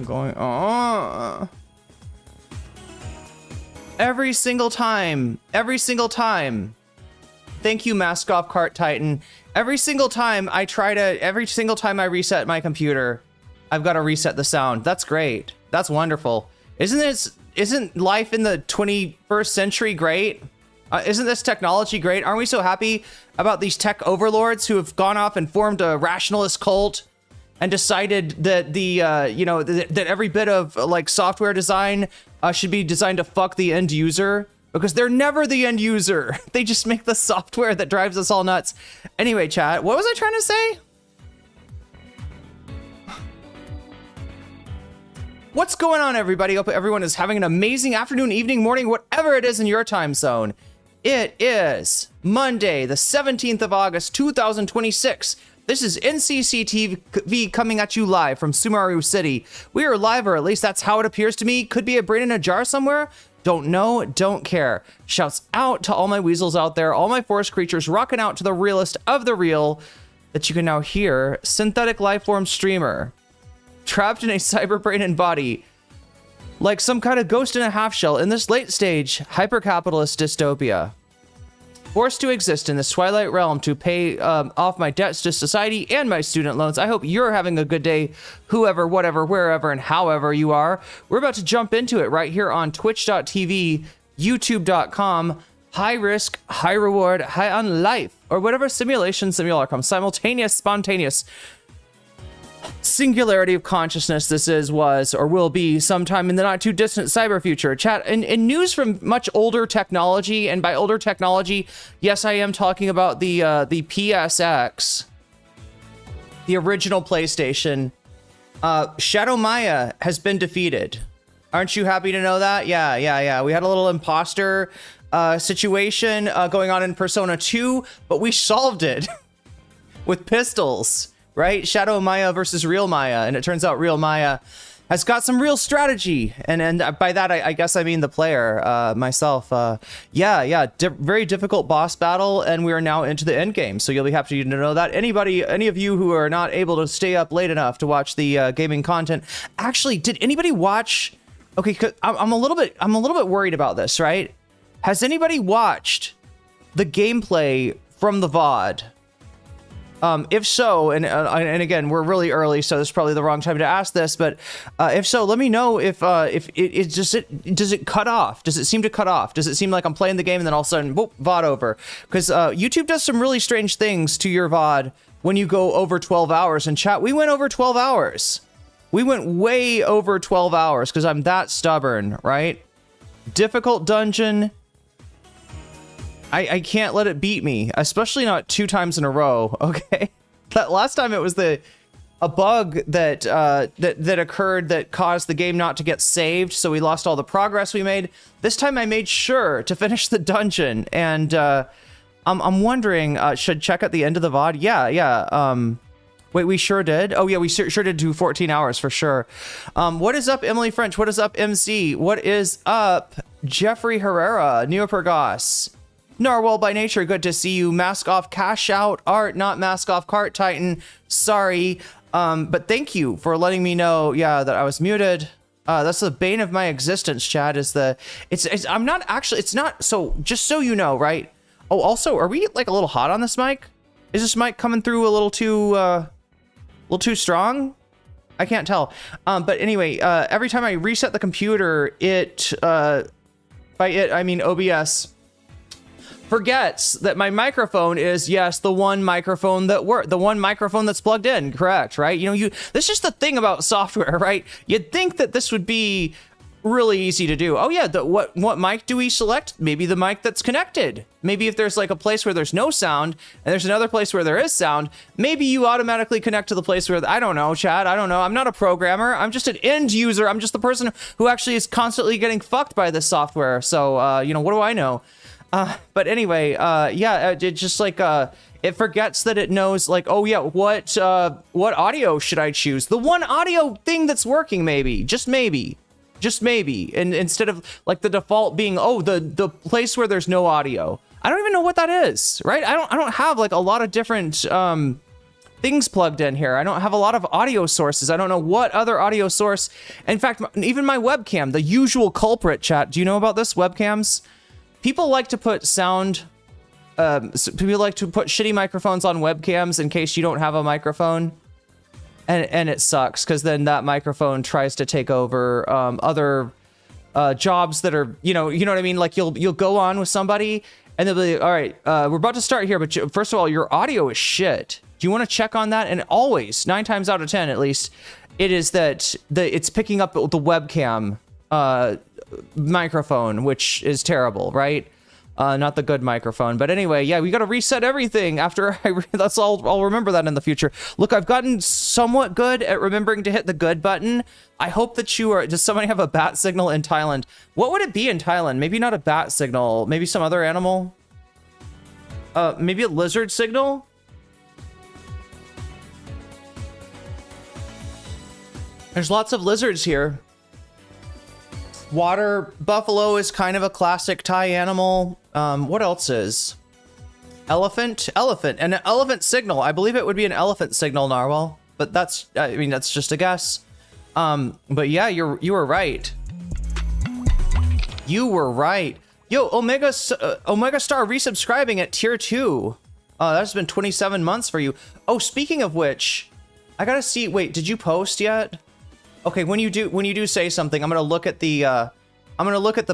going on. Every single time. Thank you, Mask Off Cart Titan. Every single time I reset my computer, I've got to reset the sound. That's great. That's wonderful. Isn't life in the 21st century great? Isn't this technology great? Aren't we so happy about these tech overlords who have gone off and formed a rationalist cult and decided that that every bit of like software design should be designed to fuck the end user? Because they're never the end user. They just make the software that drives us all nuts. Anyway, chat, what was I trying to say? What's going on, everybody? Hope everyone is having an amazing afternoon, evening, morning, whatever it is in your time zone. It is Monday, the 17th of August, 2026. This is NCCTV coming at you live from Sumaru City. We are live, or at least that's how it appears to me. Could be a brain in a jar somewhere. Don't know, don't care. Shouts out to all my weasels out there, all my forest creatures rocking out to the realest of the real that you can now hear. Synthetic lifeform streamer. Trapped in a cyber brain and body. Like some kind of ghost in a half shell in this late stage hyper-capitalist dystopia. Forced to exist in this twilight realm to pay off my debts to society and my student loans. I hope you're having a good day, whoever, whatever, wherever, and however you are. We're about to jump into it right here on twitch.tv, youtube.com, high risk, high reward, high on life, or whatever simulacrum, simultaneous, spontaneous singularity of consciousness this is, was, or will be sometime in the not too distant cyber future. Chat, in news from much older technology, and by older technology, yes, I am talking about the PSX, the original PlayStation. Shadow Maya has been defeated. Aren't you happy to know that? Yeah. We had a little imposter situation going on in Persona 2, but we solved it with pistols. Right? Shadow Maya versus Real Maya. And it turns out Real Maya has got some real strategy. And by that, I guess I mean the player, myself. Very difficult boss battle. And we are now into the end game. So you'll be happy to know that. Any of you who are not able to stay up late enough to watch the gaming content. Actually, did anybody watch? Okay, 'cause I'm a little bit worried about this, right? Has anybody watched the gameplay from the VOD? If so, and again, we're really early, so this is probably the wrong time to ask this, but if so, let me know if does it cut off? Does it seem to cut off? Does it seem like I'm playing the game and then all of a sudden, whoop, VOD over? Because YouTube does some really strange things to your VOD when you go over 12 hours. And chat, we went over 12 hours. We went way over 12 hours because I'm that stubborn, right? Difficult dungeon. I can't let it beat me, especially not 2 times in a row. Okay, that last time it was a bug that occurred that caused the game not to get saved, so we lost all the progress we made. This time I made sure to finish the dungeon, and I'm wondering, should check at the end of the VOD. Yeah. Wait, we sure did. Oh yeah, we sure did do 14 hours for sure. What is up, Emily French? What is up, MC? What is up, Jeffrey Herrera, Neopergos? Narwhal by nature, good to see you. Mask off, cash out, art, not mask off, cart titan. Sorry, but thank you for letting me know. Yeah, that I was muted. That's the bane of my existence. Chad is I'm not actually. It's not. So just so you know, right? Oh, also, are we like a little hot on this mic? Is this mic coming through a little too strong? I can't tell. But anyway, every time I reset the computer, by it I mean OBS. Forgets that my microphone is, yes, the one microphone the one microphone that's plugged in, correct, right? This is just the thing about software, right? You'd think that this would be really easy to do. Oh yeah, what mic do we select? Maybe the mic that's connected. Maybe if there's like a place where there's no sound and there's another place where there is sound, maybe you automatically connect to the place where, I don't know, Chad, I don't know. I'm not a programmer. I'm just an end user. I'm just the person who actually is constantly getting fucked by this software. So, what do I know? But anyway, it just like, it forgets that it knows like, oh yeah, what audio should I choose? The one audio thing that's working, maybe, just maybe, and instead of like the default being, oh, the place where there's no audio. I don't even know what that is, right? I don't have like a lot of different, things plugged in here. I don't have a lot of audio sources. I don't know what other audio source. In fact, even my webcam, the usual culprit, chat. Do you know about this? Webcams? People like to put sound... people like to put shitty microphones on webcams in case you don't have a microphone. And it sucks, because then that microphone tries to take over other jobs that are, you know what I mean? Like, you'll go on with somebody, and they'll be like, all right, we're about to start here, but first of all, your audio is shit. Do you want to check on that? And always, 9 times out of 10 at least, it is that it's picking up the webcam microphone, which is terrible, right? Not the good microphone. But anyway, yeah, we got to reset everything after that's all. I'll remember that in the future. Look, I've gotten somewhat good at remembering to hit the good button. I hope that you are. Does somebody have a bat signal in Thailand? What would it be in Thailand? Maybe not a bat signal. Maybe some other animal. Maybe a lizard signal. There's lots of lizards here. Water buffalo is kind of a classic Thai animal. What else is? Elephant. And an elephant signal. I believe it would be an elephant signal, Narwhal. But that's just a guess. But yeah, you were right. You were right. Yo, Omega Star resubscribing at tier 2. That's been 27 months for you. Oh, speaking of which, I gotta see. Wait, did you post yet? Okay, when you do say something, I'm gonna look at the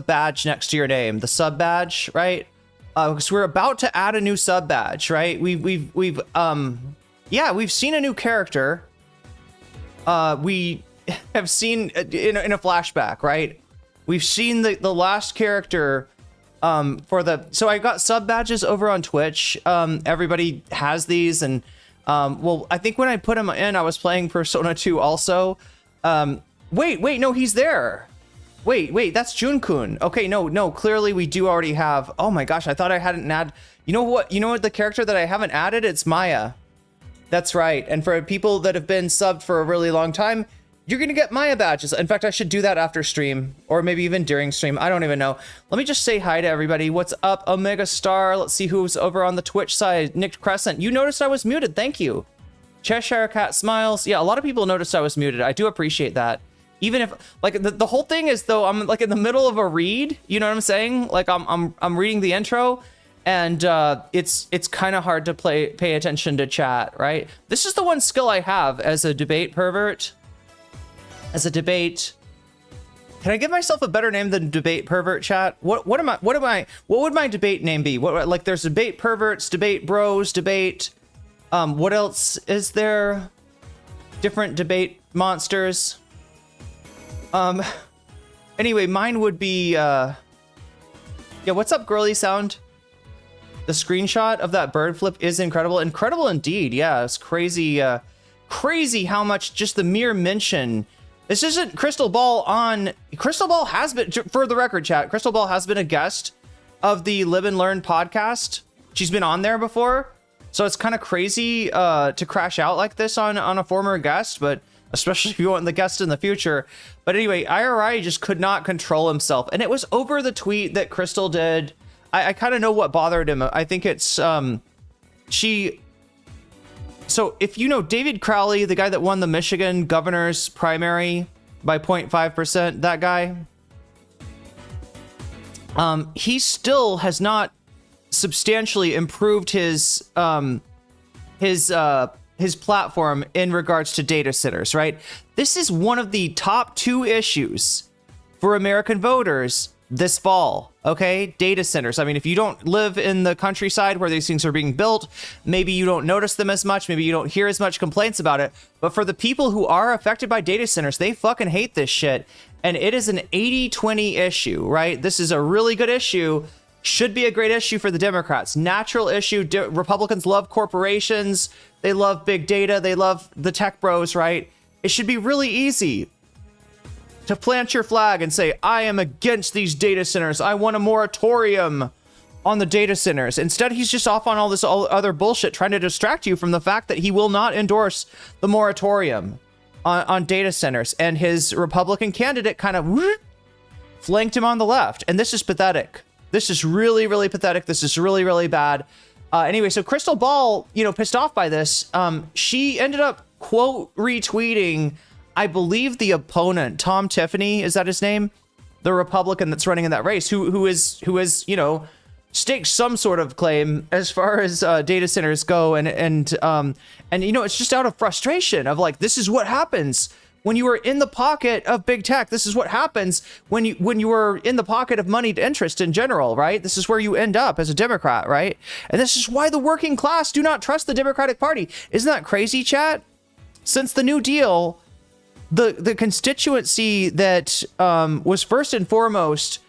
badge next to your name, the sub badge, right? Because we're about to add a new sub badge, right? We've seen a new character. We have seen in a flashback, right? We've seen the last character so I got sub badges over on Twitch. Everybody has these, and well, I think when I put them in, I was playing Persona 2 also. Wait, no, he's there. Wait, that's Jun-kun. Okay, no, clearly we do already have. Oh my gosh, I thought I hadn't added. You know what? The character that I haven't added? It's Maya. That's right. And for people that have been subbed for a really long time, you're gonna get Maya badges. In fact, I should do that after stream, or maybe even during stream. I don't even know. Let me just say hi to everybody. What's up, Omega Star? Let's see who's over on the Twitch side. Nick Crescent. You noticed I was muted. Thank you. Cheshire Cat Smiles. Yeah, a lot of people noticed I was muted. I do appreciate that. Even if, like, the whole thing is, though, I'm like in the middle of a read. You know what I'm saying? Like, I'm reading the intro, and it's kind of hard to pay attention to chat, right? This is the one skill I have as a debate pervert. As a debate. Can I give myself a better name than debate pervert, chat? What would my debate name be? Like, there's debate perverts, debate bros, debate. What else is there? Different debate monsters. Anyway, mine would be, yeah, what's up, girly sound? The screenshot of that bird flip is incredible. Incredible indeed, yeah, it's crazy, crazy how much just the mere mention. This isn't Krystal Ball on, Krystal Ball has been, for the record, chat, Krystal Ball has been a guest of the Lib Learn podcast. She's been on there before. So it's kind of crazy to crash out like this on a former guest, but especially if you want the guest in the future. But anyway, IRI just could not control himself. And it was over the tweet that Krystal did. I kind of know what bothered him. I think it's, so if you know David Crowley, the guy that won the Michigan governor's primary by 0.5%, that guy, he still has not substantially improved his platform in regards to data centers, right? This is one of the top 2 issues for American voters this fall, okay? Data centers. I mean, if you don't live in the countryside where these things are being built, maybe you don't notice them as much, maybe you don't hear as much complaints about it, but for the people who are affected by data centers, they fucking hate this shit, and it is an 80-20 issue, right? This is a really good issue. Should be a great issue for the Democrats. Natural issue. Republicans love corporations. They love big data. They love the tech bros, right? It should be really easy to plant your flag and say, I am against these data centers. I want a moratorium on the data centers. Instead, he's just off on all this other bullshit trying to distract you from the fact that he will not endorse the moratorium on data centers. And his Republican candidate kind of flanked him on the left. And this is pathetic. This is really, really pathetic. This is really, really bad. Anyway, so Krystal Ball, pissed off by this, she ended up quote retweeting, I believe the opponent, Tom Tiffany, is that his name? The Republican that's running in that race, who is, staked some sort of claim as far as data centers go, and it's just out of frustration of like, this is what happens when you are in the pocket of big tech. This is what happens when you are in the pocket of moneyed interest in general, right? This is where you end up as a Democrat, right? And this is why the working class do not trust the Democratic Party. Isn't that crazy, chat? Since the New Deal, the constituency that was first and foremost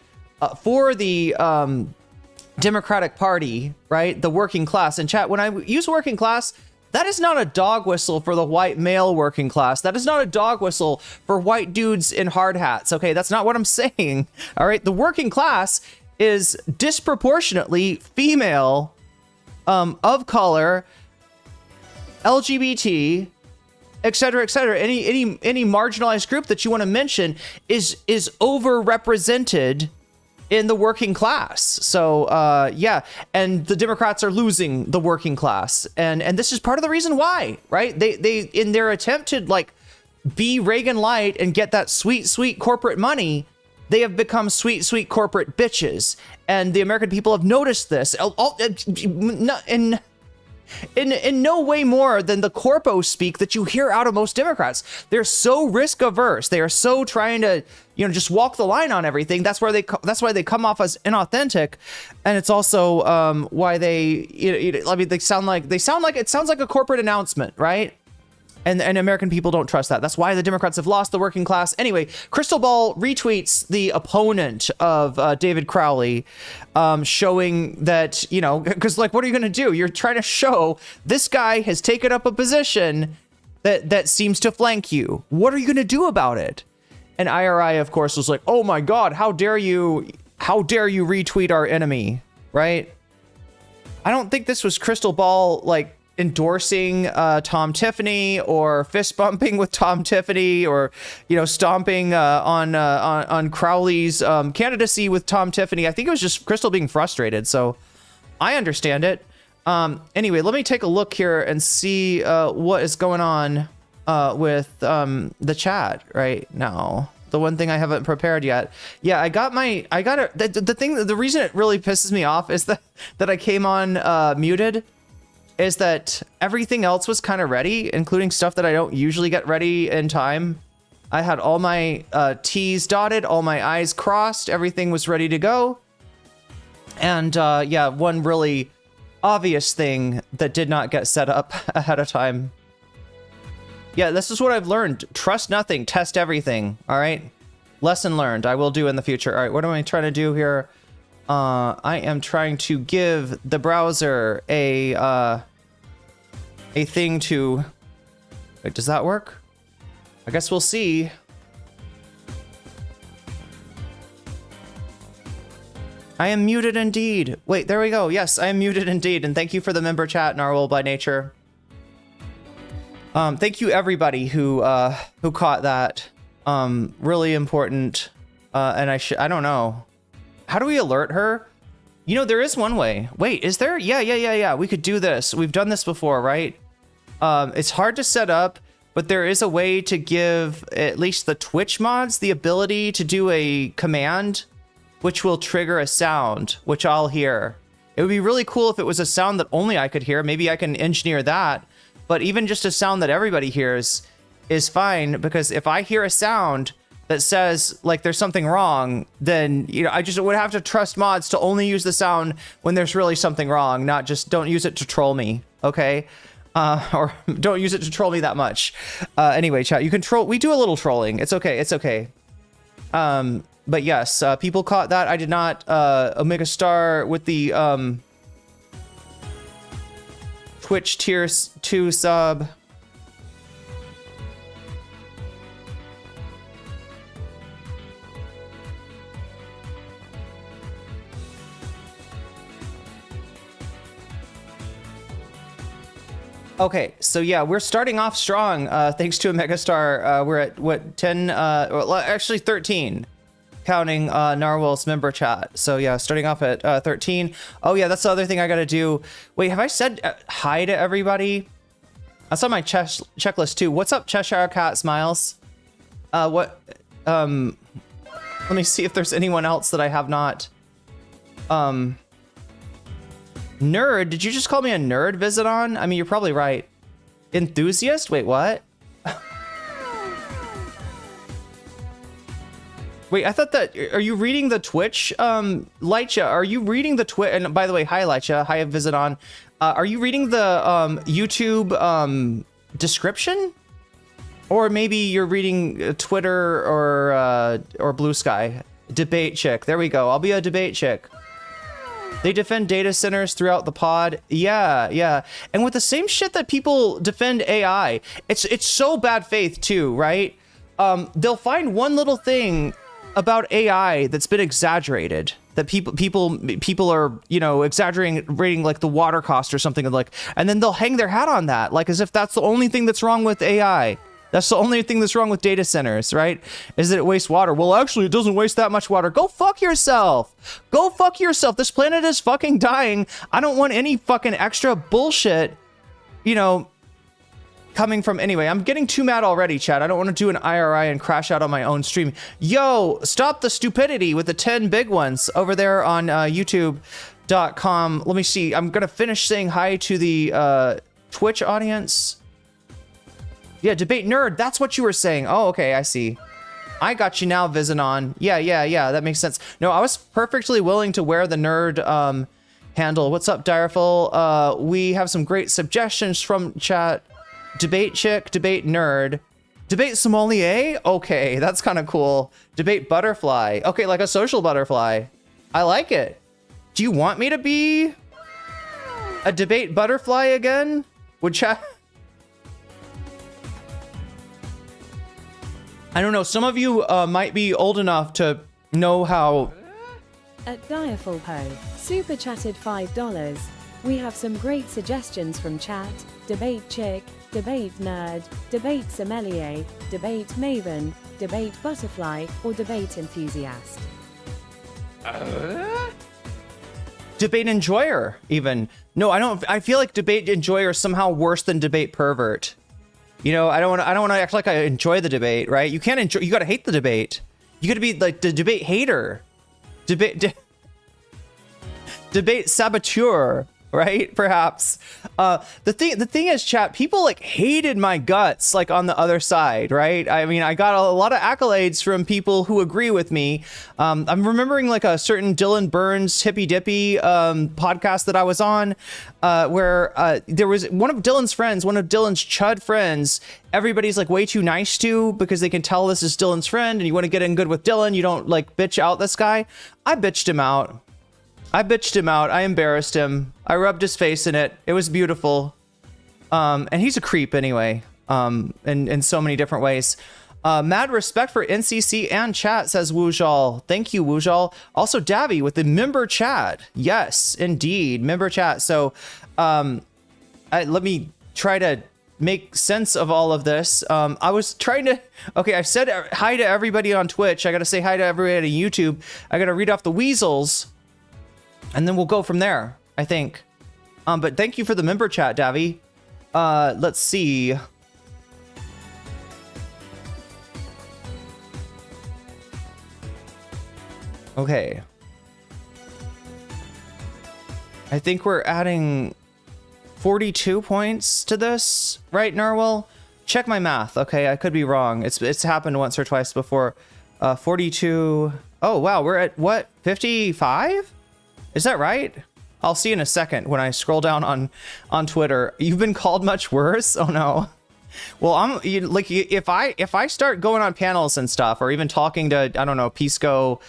for the Democratic Party, right? The working class. And chat, when I use working class, that is not a dog whistle for the white male working class. That is not a dog whistle for white dudes in hard hats. Okay, that's not what I'm saying. All right, the working class is disproportionately female, of color, LGBT, etc., etc. Any marginalized group that you want to mention is overrepresented in the working class. So yeah, and the Democrats are losing the working class, and this is part of the reason why, right? They in their attempt to like be Reagan light and get that sweet corporate money, they have become sweet corporate bitches, and the American people have noticed this. In no way more than the corpo speak that you hear out of most Democrats. They're so risk averse. They are so trying to, just walk the line on everything. That's why they come off as inauthentic, and it's also why they, they sound like it sounds like a corporate announcement, right? And American people don't trust that. That's why the Democrats have lost the working class. Anyway, Krystal Ball retweets the opponent of David Crowley, showing that, because like, what are you going to do? You're trying to show this guy has taken up a position that seems to flank you. What are you going to do about it? And IRI, of course, was like, oh my God, how dare you retweet our enemy, right? I don't think this was Krystal Ball, like, endorsing Tom Tiffany or fist bumping with Tom Tiffany, or stomping on Crowley's candidacy with Tom Tiffany. I think it was just Krystal being frustrated, so I understand it. Anyway, let me take a look here and see what is going on with the chat right now. The one thing I haven't prepared yet. Yeah, the reason it really pisses me off is that I came on muted, is that everything else was kind of ready, including stuff that I don't usually get ready in time. I had all my T's dotted, all my I's crossed, everything was ready to go. And yeah, one really obvious thing that did not get set up ahead of time. Yeah, this is what I've learned. Trust nothing, test everything, all right? Lesson learned, I will do in the future. All right, what am I trying to do here? I am trying to give the browser a thing to... Wait, does that work? I guess we'll see. I am muted indeed. Wait, there we go. Yes, I am muted indeed. And thank you for the member chat, Narwhal by Nature. Thank you everybody who caught that. Really important. And I don't know. How do we alert her? There is one way. Wait, is there? Yeah. We could do this. We've done this before, right? It's hard to set up, but there is a way to give at least the Twitch mods the ability to do a command, which will trigger a sound, which I'll hear. It would be really cool if it was a sound that only I could hear. Maybe I can engineer that, but even just a sound that everybody hears is fine, because if I hear a sound that says like there's something wrong, then I just would have to trust mods to only use the sound when there's really something wrong, not just don't use it to troll me, okay? Or don't use it to troll me that much. Anyway, chat, you can troll. We do a little trolling. It's okay. It's okay. But yes, people caught that. I did not. Omega Star with the Twitch tier 2 sub. Okay, so yeah, we're starting off strong, thanks to a Megastar. We're at, what, 10, well, actually 13. counting Narwhal's member chat. So yeah, starting off at 13. Oh yeah, that's the other thing I gotta do. Wait, have I said hi to everybody? That's on my checklist too. What's up, Cheshire Cat Smiles? Let me see if there's anyone else that I have not. Nerd, did you just call me a nerd, Visit on? I mean, you're probably right. Enthusiast? Wait, what? Wait, I thought that, are you reading the Twitch? Lycha, are you reading the Twitch? And by the way, hi Lycha, hi Visit on. Are you reading the YouTube description? Or maybe you're reading Twitter or Blue Sky. Debate chick, there we go. I'll be a debate chick. They defend data centers throughout the pod. Yeah. And with the same shit that people defend AI, it's so bad faith too, right? They'll find one little thing about AI that's been exaggerated, that people are, you know, exaggerating like the water cost or something, like, and then they'll hang their hat on that, like as if that's the only thing that's wrong with AI. That's the only thing that's wrong with data centers, right? Is that it wastes water. Well, actually, it doesn't waste that much water. Go fuck yourself. Go fuck yourself. This planet is fucking dying. I don't want any fucking extra bullshit, you know, coming from... Anyway, I'm getting too mad already, chat. I don't want to do an IRI and crash out on my own stream. Yo, stop the stupidity with the 10 big ones over there on youtube.com. Let me see. I'm going to finish saying hi to the Twitch audience. Yeah, debate nerd. That's what you were saying. Oh, okay. I see. I got you now, Visanon. Yeah. That makes sense. No, I was perfectly willing to wear the nerd handle. What's up, Direful? We have some great suggestions from chat. Debate chick, debate nerd, debate sommelier. Okay, that's kind of cool. Debate butterfly. Okay, like a social butterfly. I like it. Do you want me to be a debate butterfly again? Would chat... I don't know, some of you might be old enough to know how... At Direful Ho, super chatted $5. We have some great suggestions from chat. Debate chick, debate nerd, debate sommelier, debate maven, debate butterfly, or debate enthusiast. Debate enjoyer, even. No, I don't. I feel like debate enjoyer is somehow worse than debate pervert. You know, I don't want to act like I enjoy the debate, right? You can't enjoy. You got to hate the debate. You got to be like the debate hater. Debate saboteur. Right? Perhaps. The thing is, chat, people like hated my guts, like on the other side, right? I mean, I got a lot of accolades from people who agree with me. I'm remembering like a certain Dylan Burns Hippy Dippy podcast that I was on, where there was one of Dylan's friends, one of Dylan's chud friends, everybody's like way too nice to, because they can tell this is Dylan's friend and you want to get in good with Dylan. You don't like bitch out this guy. I bitched him out. I embarrassed him. I rubbed his face in it. It was beautiful. And he's a creep anyway, in so many different ways. Mad respect for NCC and chat, says Woojal. Thank you, Woojal. Also, Davy with the member chat. Yes, indeed, member chat. So let me try to make sense of all of this. I was trying to... Okay, I've said hi to everybody on Twitch. I got to say hi to everybody on YouTube. I got to read off the weasels. And then we'll go from there, I think. But thank you for the member chat, Davy. Let's see. Okay. I think we're adding 42 points to this, right, Narwhal? Check my math. Okay, I could be wrong. It's happened once or twice before. 42. Oh, wow, we're at what? 55? Is that right? I'll see in a second when I scroll down on Twitter. You've been called much worse? Oh no. Well, if I start going on panels and stuff, or even talking to, I don't know, Pisco,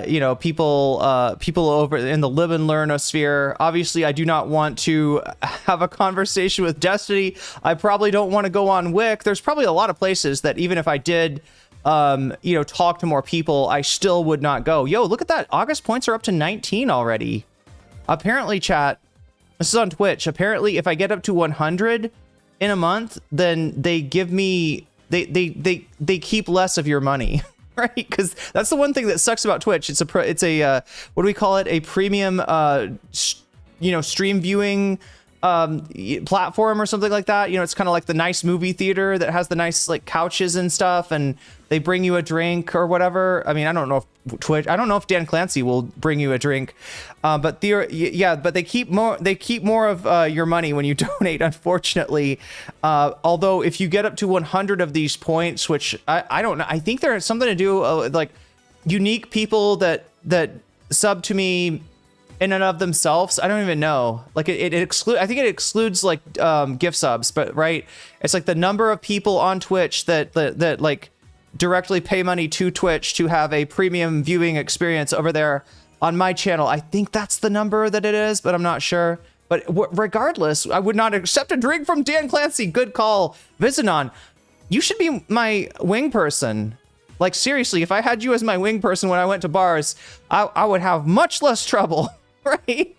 you know, people over in the Lib Learn sphere. Obviously, I do not want to have a conversation with Destiny. I probably don't want to go on Wick. There's probably a lot of places that even if I did, you know, talk to more people, I still would not go. Yo, look at that. August points are up to 19 already. Apparently, chat, this is on Twitch. Apparently, if I get up to 100 in a month, then they give me, they keep less of your money, right? Because that's the one thing that sucks about Twitch. It's a what do we call it? A premium, stream viewing platform or something like that. It's kind of like the nice movie theater that has the nice like couches and stuff, and they bring you a drink or whatever. I mean, I don't know if Dan Clancy will bring you a drink, but they keep more of your money when you donate, unfortunately. Although if you get up to 100 of these points, which I don't know, I think there's something to do like unique people that sub to me in and of themselves. I don't even know. Like it excludes. I think it excludes like gift subs, but right, it's like the number of people on Twitch that like directly pay money to Twitch to have a premium viewing experience over there on my channel. I think that's the number that it is, but I'm not sure. But regardless, I would not accept a drink from Dan Clancy. Good call, Vizinon. You should be my wing person. Like seriously, if I had you as my wing person when I went to bars, I would have much less trouble. Right?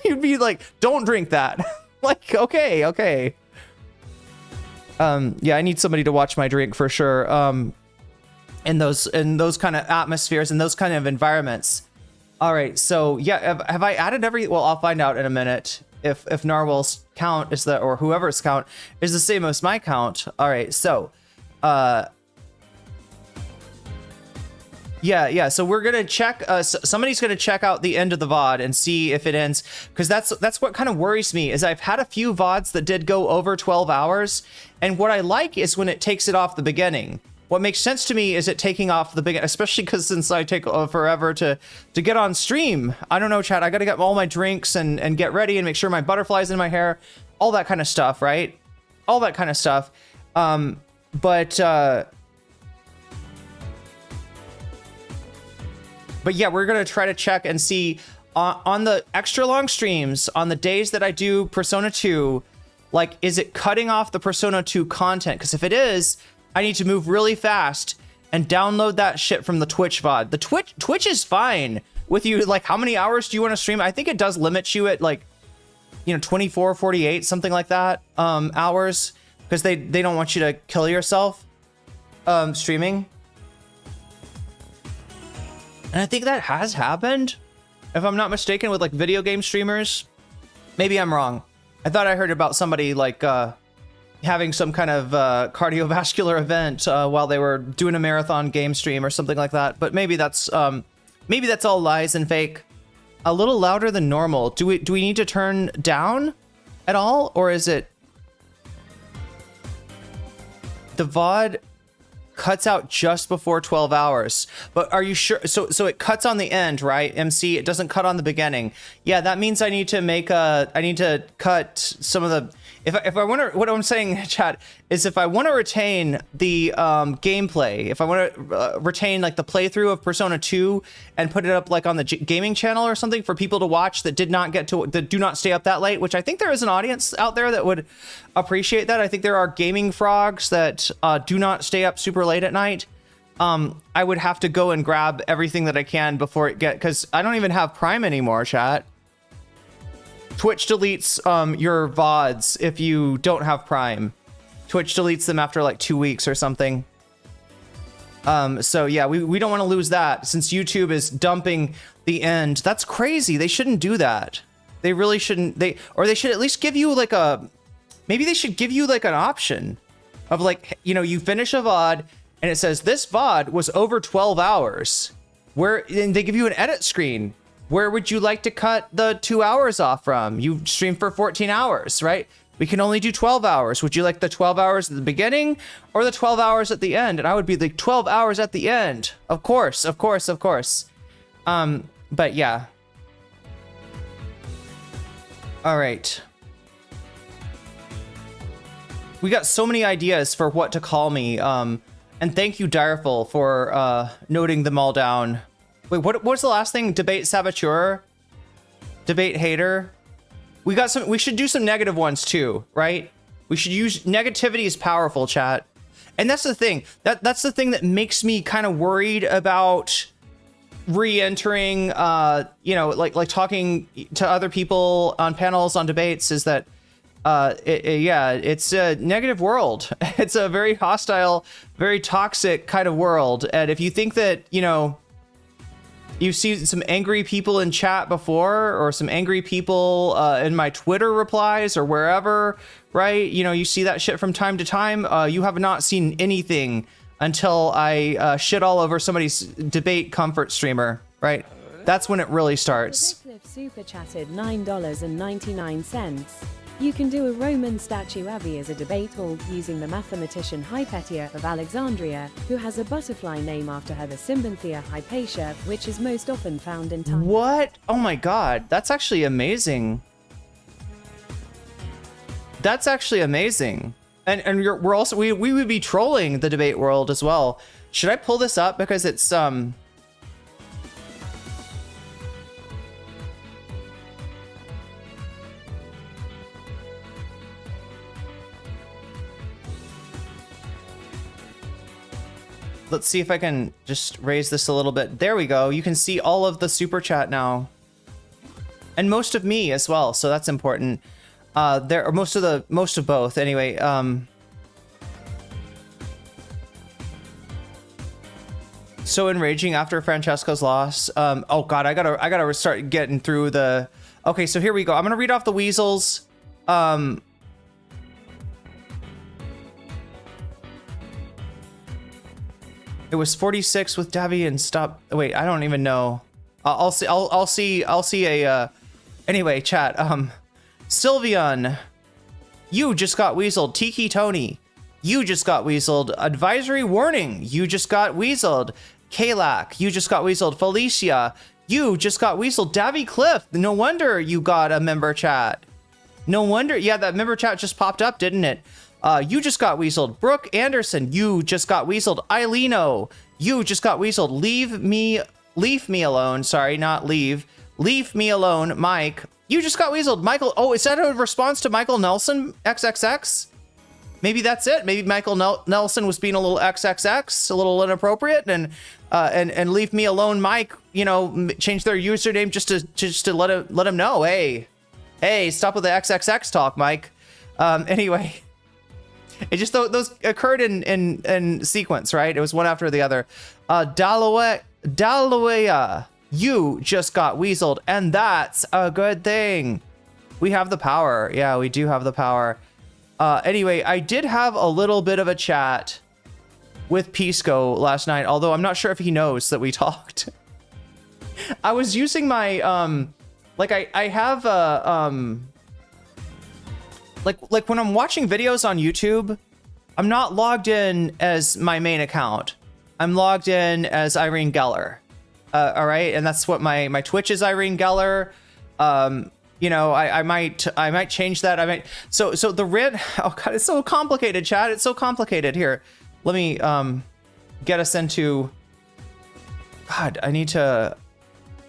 You'd be like, don't drink that. Like, okay. Yeah, I need somebody to watch my drink for sure. In those kind of atmospheres, in those kind of environments. All right, so yeah, have I added well, I'll find out in a minute if Narwhal's count is or whoever's count is the same as my count. All right, so Yeah. So we're gonna check. Somebody's gonna check out the end of the VOD and see if it ends, because that's what kind of worries me. Is I've had a few VODs that did go over 12 hours, and what I like is when it takes it off the beginning. What makes sense to me is it taking off the beginning, especially because since I take forever to get on stream. I don't know, chat. I gotta get all my drinks and get ready and make sure my butterflies in my hair, all that kind of stuff, right? All that kind of stuff. But yeah, we're going to try to check and see on the extra long streams, on the days that I do Persona 2, like, is it cutting off the Persona 2 content? Because if it is, I need to move really fast and download that shit from the Twitch VOD. The Twitch is fine with you. Like, how many hours do you want to stream? I think it does limit you at like, 24, 48, something like that, hours, because they don't want you to kill yourself streaming. And I think that has happened, if I'm not mistaken, with like video game streamers. Maybe I'm wrong. I thought I heard about somebody like having some kind of cardiovascular event while they were doing a marathon game stream or something like that. But maybe that's all lies and fake. A little louder than normal. Do we need to turn down at all, or is it the VOD cuts out just before 12 hours? But are you sure? So it cuts on the end, right? MC, it doesn't cut on the beginning. Yeah, that means I need to cut some of the, if I want to, what I'm saying, chat, is if I want to retain the gameplay, if I want to retain like the playthrough of Persona 2 and put it up like on the gaming channel or something for people to watch that do not stay up that late, which I think there is an audience out there that would appreciate that. I think there are gaming frogs that do not stay up super late at night. I would have to go and grab everything that I can before because I don't even have Prime anymore, chat. Twitch deletes your VODs if you don't have Prime. Twitch deletes them after like 2 weeks or something. So yeah, we don't want to lose that since YouTube is dumping the end. That's crazy. They shouldn't do that. They really shouldn't. They should at least give you like maybe they should give you like an option of like, you finish a VOD and it says this VOD was over 12 hours, and they give you an edit screen. Where would you like to cut the 2 hours off from? You stream for 14 hours, right? We can only do 12 hours. Would you like the 12 hours at the beginning or the 12 hours at the end? And I would be like 12 hours at the end. Of course. But yeah. All right. We got so many ideas for what to call me. And thank you, Direful, for noting them all down. Wait, what was the last thing? Debate saboteur? Debate hater? We should do some negative ones too, right? We should use negativity is powerful, chat. And that's the thing. That's the thing that makes me kind of worried about re-entering, like talking to other people on panels, on debates, is that Yeah, it's a negative world. It's a very hostile, very toxic kind of world. And if you think that, you know, you've seen some angry people in chat before, or some angry people in my Twitter replies or wherever, right? You know, you see that shit from time to time. You have not seen anything until I shit all over somebody's debate comfort streamer, right? That's when it really starts. Cliff super chatted $9.99. You can do a Roman statue Avi as a debate org using the mathematician Hypatia of Alexandria, who has a butterfly name after her, the Symbonthia Hypatia, which is most often found in time. What? Oh my god, that's actually amazing. That's actually amazing. And we're also we would be trolling the debate world as well. Should I pull this up because it's let's see if I can just raise this a little bit. There we go. You can see all of the super chat now. And most of me as well, so that's important. There are most of both anyway. So enraging after Francesco's loss. Oh god, I gotta start getting through the. Okay, so here we go. I'm gonna read off the weasels. It was 46 with Davi and stop. Wait, I don't even know. I'll see a. Anyway, chat. Sylvian, you just got weaseled. Tiki Tony, you just got weaseled. Advisory warning, you just got weaseled. Kalak, you just got weaseled. Felicia, you just got weaseled. Davy Cliff, no wonder you got a member chat. No wonder. Yeah, that member chat just popped up, didn't it? You just got weaseled. Brooke Anderson, you just got weaseled. Eileeno, you just got weaseled. Leave me alone. Sorry, not leave. Leave me alone. Mike, you just got weaseled. Michael, oh, is that a response to Michael Nelson XXX? Maybe that's it. Maybe Michael Nelson was being a little XXX, a little inappropriate, and leave me alone. Mike, you know, change their username just to let him know. Hey, stop with the XXX talk, Mike. Anyway. It just those occurred in sequence, right? It was one after the other. Dalawea, you just got weaseled, and that's a good thing. We have the power. Yeah, we do have the power. Anyway, I did have a little bit of a chat with Pisco last night, although I'm not sure if he knows that we talked. I was using my I have a like when I'm watching videos on YouTube, I'm not logged in as my main account. I'm logged in as Irene Geller. All right, and that's what my Twitch is, Irene Geller. You know, I might change that. I might so the rent. Oh god, it's so complicated, chat. It's so complicated. Here, let me get us into. God, I need to.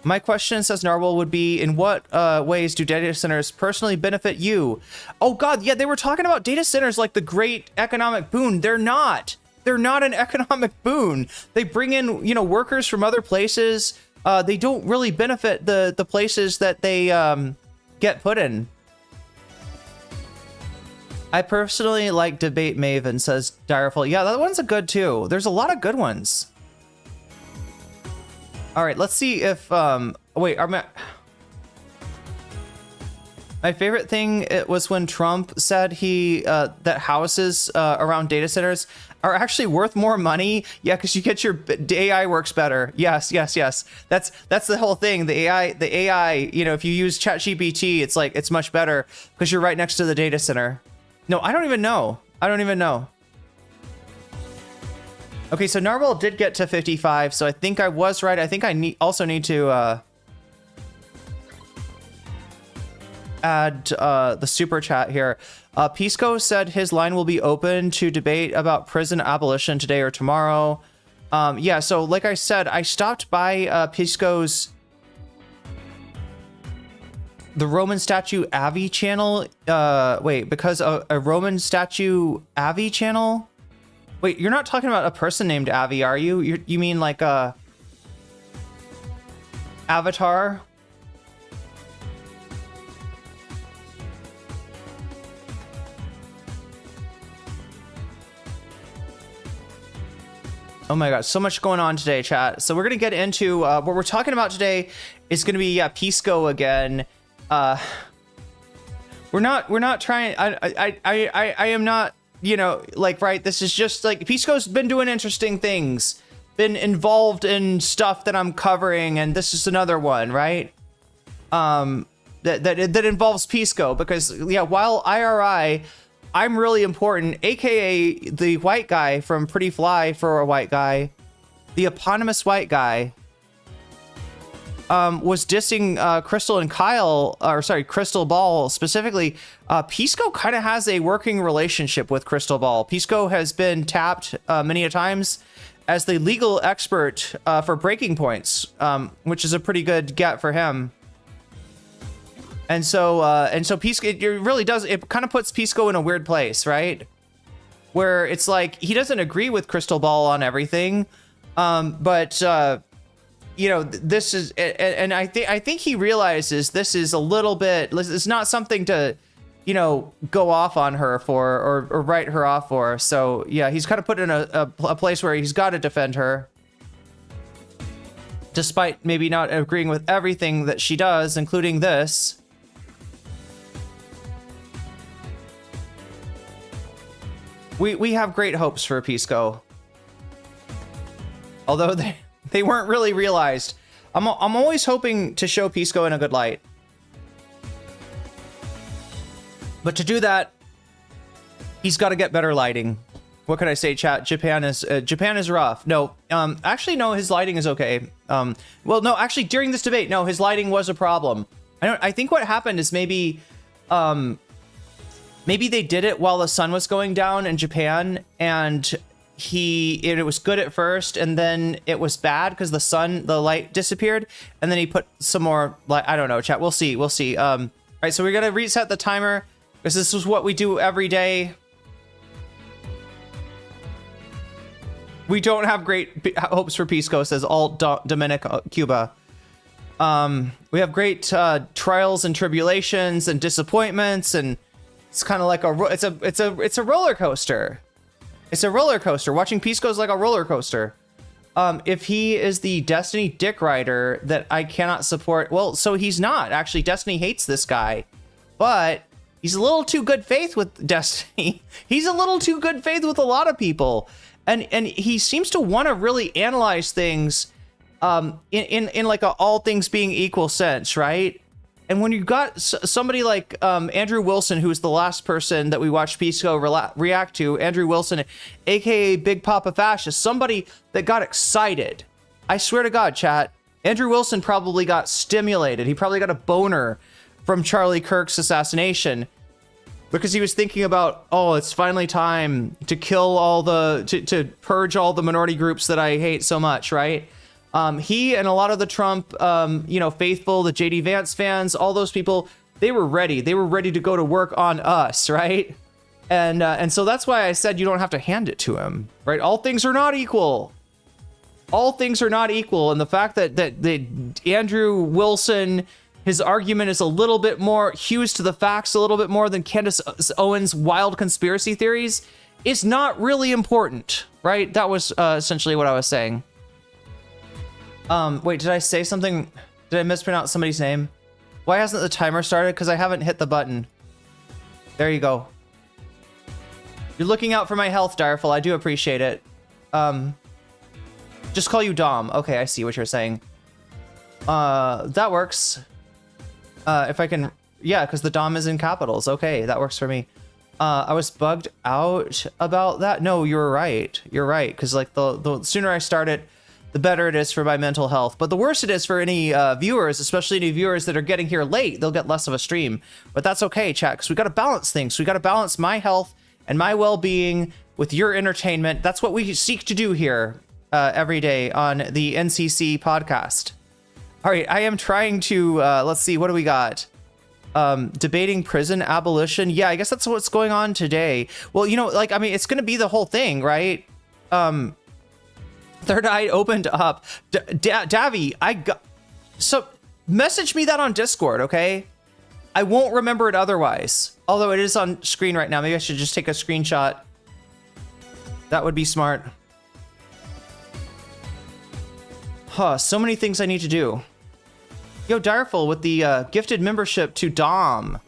My question, says Narwhal, would be, in what ways do data centers personally benefit you? Oh god, yeah, they were talking about data centers like the great economic boon. They're not. They're not an economic boon. They bring in, you know, workers from other places. They don't really benefit the places that they get put in. I personally like Debate Maven, says Direful. Yeah, that one's a good too. There's a lot of good ones. All right, let's see if wait, my favorite thing, it was when Trump said that houses around data centers are actually worth more money. Yeah, because you get the AI works better. Yes. That's the whole thing. The AI. You know, if you use ChatGPT, it's like it's much better because you're right next to the data center. No, I don't even know. Okay, so Narwhal did get to 55, so I think I was right. I think I also need to add the super chat here. Pisco said his line will be open to debate about prison abolition today or tomorrow. Yeah, so like I said, I stopped by Pisco's the Roman statue Avi channel. Wait, because a Roman statue Avi channel? Wait, you're not talking about a person named Avi, are you? You mean like a Avatar? Oh my god, so much going on today, chat. So we're gonna get into what we're talking about today is gonna be Pisco again. We're not trying. I am not, you know, like, right. This is just like Pisco's been doing interesting things, been involved in stuff that I'm covering, and this is another one, right? That involves Pisco, because yeah, while IRI, I'm really important, aka the white guy from Pretty Fly for a White Guy, the eponymous white guy, was dissing Krystal and Kyle, or sorry, Krystal Ball specifically. Pisco kind of has a working relationship with Krystal Ball. Pisco has been tapped many a times as the legal expert for breaking points, which is a pretty good get for him. And so Pisco, it really does, it kind of puts Pisco in a weird place, right? Where it's like, he doesn't agree with Krystal Ball on everything, but you know, this is, and I think he realizes this is a little bit, it's not something to, you know, go off on her for, or write her off for. So yeah, he's kind of put in a place where he's got to defend her, despite maybe not agreeing with everything that she does, including this. We have great hopes for Pisco, although they weren't really realized. I'm always hoping to show Pisco in a good light, but to do that, he's got to get better lighting. What can I say, chat? Japan is rough. No, actually, no, his lighting is okay. Well, no, actually, during this debate, no, his lighting was a problem. I think what happened is maybe they did it while the sun was going down in Japan, and it was good at first, and then it was bad because the light disappeared, and then he put some more light. I don't know, chat. We'll see. All right, so we're gonna reset the timer because this is what we do every day. We don't have great hopes for Pisco, says Alt Dominic Cuba. We have great trials and tribulations and disappointments, and it's kind of like it's a roller coaster. It's a roller coaster. Watching Pisco is like a roller coaster. If he is the Destiny dick rider that I cannot support, well, so he's not. Actually, Destiny hates this guy, but he's a little too good faith with Destiny. He's a little too good faith with a lot of people, and he seems to want to really analyze things in like a all things being equal sense, right? And when you got somebody like Andrew Wilson, who was the last person that we watched Pisco react to, Andrew Wilson, aka Big Papa Fascist, somebody that got excited. I swear to God, chat, Andrew Wilson probably got stimulated. He probably got a boner from Charlie Kirk's assassination, because he was thinking about, oh, it's finally time to kill to purge all the minority groups that I hate so much, right? He and a lot of the Trump, you know, faithful, the JD Vance fans, all those people, they were ready. They were ready to go to work on us, right? And so that's why I said you don't have to hand it to him, right? All things are not equal. All things are not equal. And the fact that Andrew Wilson, his argument is a little bit more, hews to the facts a little bit more than Candace Owens' wild conspiracy theories, is not really important, right? That was essentially what I was saying. Wait, did I say something? Did I mispronounce somebody's name? Why hasn't the timer started? Because I haven't hit the button. There you go. You're looking out for my health, Direful. I do appreciate it. Just call you Dom. Okay, I see what you're saying. That works. If I can, yeah, because the Dom is in capitals. Okay, that works for me. I was bugged out about that. No, you're right. You're right. Because like the sooner I start it, the better it is for my mental health. But the worse it is for any viewers, especially any viewers that are getting here late. They'll get less of a stream. But that's okay, chat, because we got to balance things. We got to balance my health and my well-being with your entertainment. That's what we seek to do here every day on the NCC podcast. All right, I am trying to, let's see, what do we got? Debating prison abolition. Yeah, I guess that's what's going on today. Well, you know, like, I mean, it's going to be the whole thing, right? Third Eye opened up. Davy, so message me that on Discord, okay? I won't remember it otherwise. Although it is on screen right now. Maybe I should just take a screenshot. That would be smart. Huh, so many things I need to do. Yo, Direful with the gifted membership to Dom.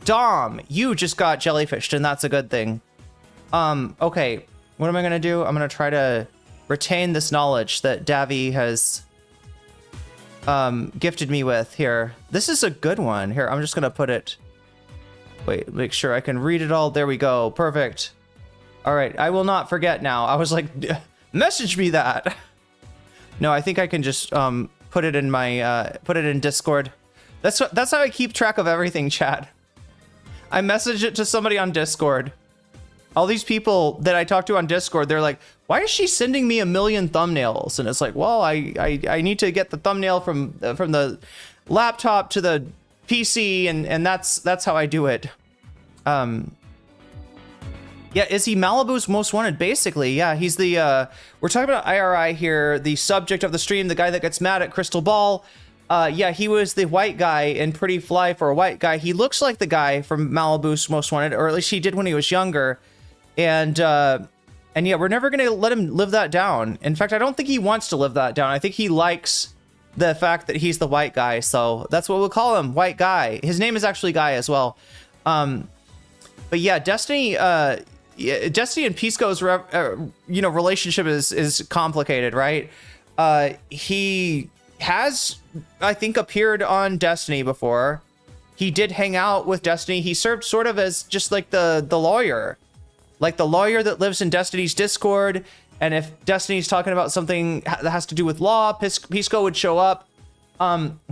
Dom, you just got jellyfished, and that's a good thing. Okay, what am I gonna do? I'm gonna try to retain this knowledge that Davy has gifted me with here. This is a good one. Here, I'm just gonna put it. Wait, make sure I can read it all. There we go. Perfect. All right, I will not forget now. I was like, message me that. No, I think I can just put it in my put it in Discord. That's how I keep track of everything, chat. I message it to somebody on Discord. All these people that I talk to on Discord, they're like, why is she sending me 1,000,000 thumbnails? And it's like, well, I need to get the thumbnail from the laptop to the PC, and that's how I do it. Yeah, is he Malibu's most wanted? Basically, yeah, he's the we're talking about IRI here, the subject of the stream, the guy that gets mad at Krystal Ball. Yeah, he was the white guy and pretty fly for a white guy. He looks like the guy from Malibu's Most Wanted, or at least he did when he was younger. And yeah, we're never gonna let him live that down. In fact, I don't think he wants to live that down. I think he likes the fact that he's the white guy, so that's what we'll call him, white guy. His name is actually Guy as well. But yeah, Destiny and Pisco's relationship is complicated, right? He has, I think, appeared on Destiny before. He did hang out with Destiny. He served sort of as just like the lawyer. Like the lawyer that lives in Destiny's Discord, and if Destiny's talking about something that has to do with law, Pisco would show up.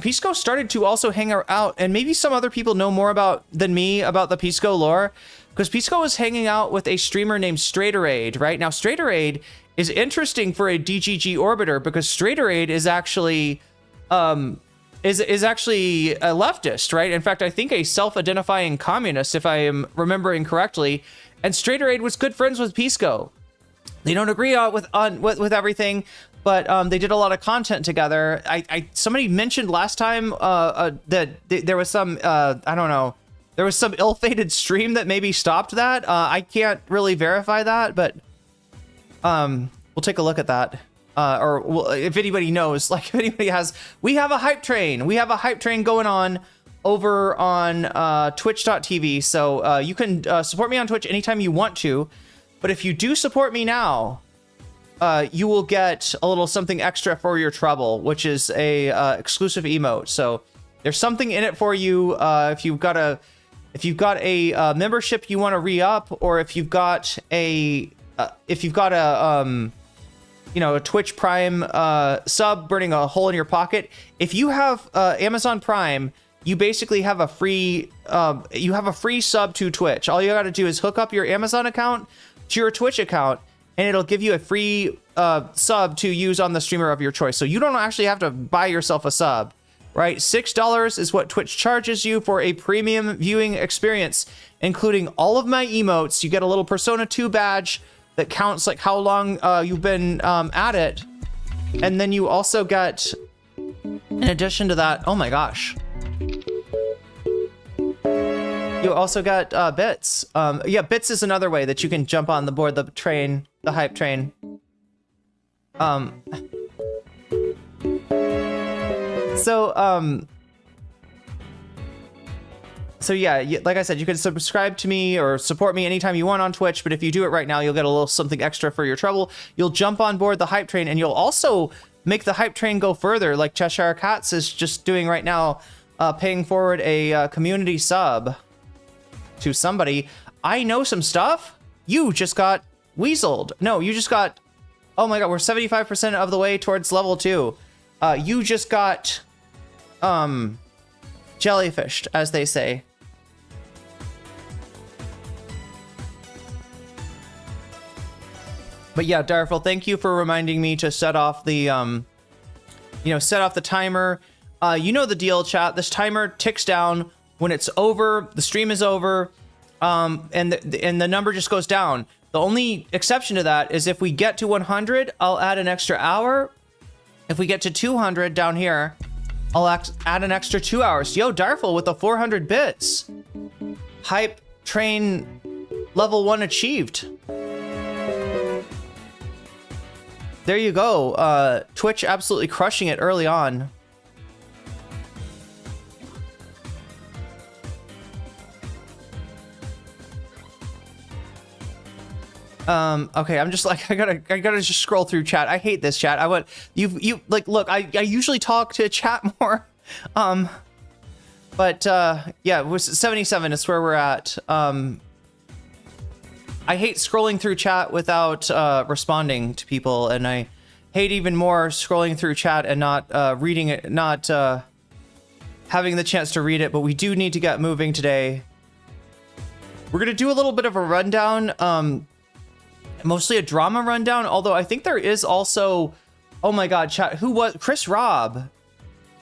Pisco started to also hang out, and maybe some other people know more than me about the Pisco lore, because Pisco was hanging out with a streamer named Straighteraid, right? Now, Straighteraid is interesting for a DGG orbiter, because Straighteraid is actually is actually a leftist, right? In fact, I think a self-identifying communist, if I am remembering correctly. And Straighteraid was good friends with Pisco. They don't agree with everything, but they did a lot of content together. Somebody mentioned last time that there was some I don't know, there was some ill-fated stream that maybe stopped that. I can't really verify that, but we'll take a look at that. If anybody knows, like if anybody has, we have a hype train. We have a hype train going on over on twitch.tv, so you can support me on Twitch anytime you want to, but if you do support me now, you will get a little something extra for your trouble, which is a exclusive emote. So there's something in it for you if you've got a membership you want to re-up, or if you've got a a Twitch Prime sub burning a hole in your pocket. If you have Amazon Prime, you basically have a free sub to Twitch. All you got to do is hook up your Amazon account to your Twitch account, and it'll give you a free sub to use on the streamer of your choice. So you don't actually have to buy yourself a sub, right? $6 is what Twitch charges you for a premium viewing experience, including all of my emotes. You get a little Persona 2 badge that counts like how long you've been at it. And then you also get, in addition to that, oh my gosh, you also got bits. Yeah, bits is another way that you can jump on the board, the train, the hype train. So yeah, like I said, you can subscribe to me or support me anytime you want on Twitch, but if you do it right now, you'll get a little something extra for your trouble. You'll jump on board the hype train, and you'll also make the hype train go further, like Cheshire Cats is just doing right now, paying forward a community sub to somebody. I know some stuff. You just got weaseled. No, you just got, oh my god, we're 75% of the way towards level 2. You just got jellyfished, as they say. But yeah, Darful, thank you for reminding me to set off the set off the timer. You know the deal, chat. This timer ticks down when it's over, the stream is over, and the number just goes down. The only exception to that is if we get to 100, I'll add an extra hour. If we get to 200 down here, I'll add an extra 2 hours. Yo, Darful with the 400 bits. Hype train level 1 achieved. There you go. Twitch absolutely crushing it early on. Okay, I'm just like, I gotta just scroll through chat. I hate this chat. You like, look, I usually talk to chat more. But yeah, it was 77 is where we're at. I hate scrolling through chat without responding to people, and I hate even more scrolling through chat and not reading it, not having the chance to read it, but we do need to get moving today. We're gonna do a little bit of a rundown, mostly a drama rundown, although I think there is also, oh my god, chat, who was, Chris Robb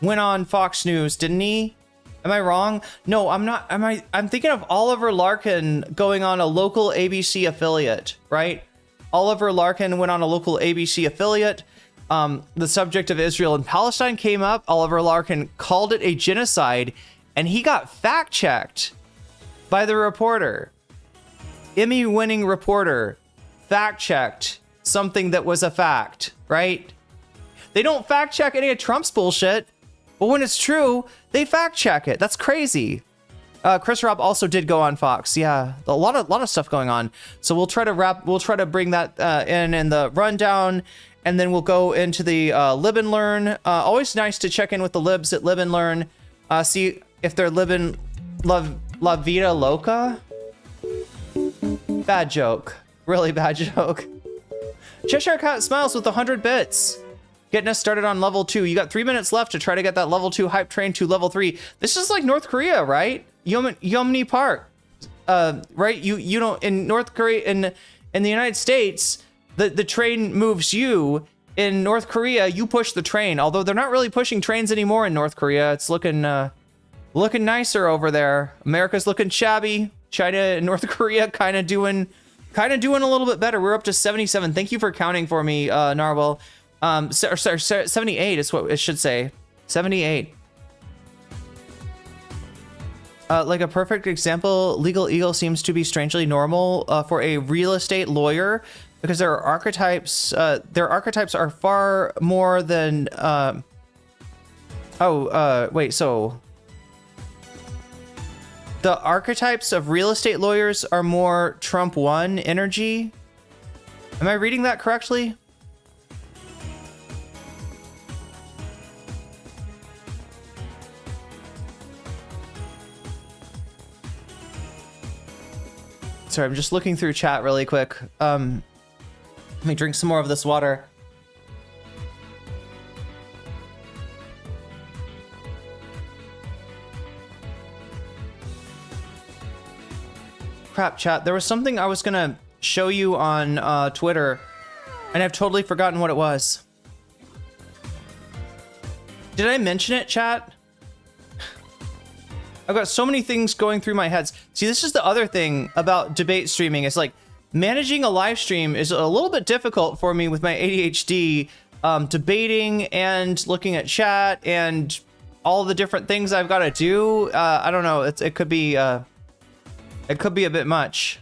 went on Fox News, didn't he? Am I wrong? No, I'm not. I'm thinking of Oliver Larkin going on a local ABC affiliate, right? Oliver Larkin went on a local ABC affiliate. The subject of Israel and Palestine came up. Oliver Larkin called it a genocide, and he got fact-checked by the reporter. Emmy-winning reporter fact-checked something that was a fact, right? They don't fact-check any of Trump's bullshit, but when it's true, they fact-check it. That's crazy. Chris Robb also did go on Fox. Yeah, a lot of stuff going on. So we'll try to bring that in the rundown, and then we'll go into the Lib and Learn. Always nice to check in with the libs at Lib and Learn. See if they're living La Vida Loca. Bad joke. Really bad joke. Cheshire Cat smiles with 100 bits. Getting us started on level 2. You got 3 minutes left to try to get that level 2 hype train to level 3. This is like North Korea, right? Yeonmi Park. Right? You don't, in North Korea, in the United States, the train moves you. In North Korea, you push the train. Although they're not really pushing trains anymore in North Korea. It's looking nicer over there. America's looking shabby. China and North Korea kind of doing a little bit better. We're up to 77. Thank you for counting for me, Narwhal. Sorry, 78 is what it should say. 78. Like a perfect example, Legal Eagle seems to be strangely normal for a real estate lawyer because their archetypes are far more than. Wait, so. The archetypes of real estate lawyers are more Trump 1 energy. Am I reading that correctly? Sorry, I'm just looking through chat really quick. Let me drink some more of this water. Crap, chat. There was something I was gonna show you on Twitter, and I've totally forgotten what it was. Did I mention it, chat? I've got so many things going through my head. See, this is the other thing about debate streaming. It's like managing a live stream is a little bit difficult for me with my ADHD, debating and looking at chat and all the different things I've got to do. I don't know. It could be a bit much.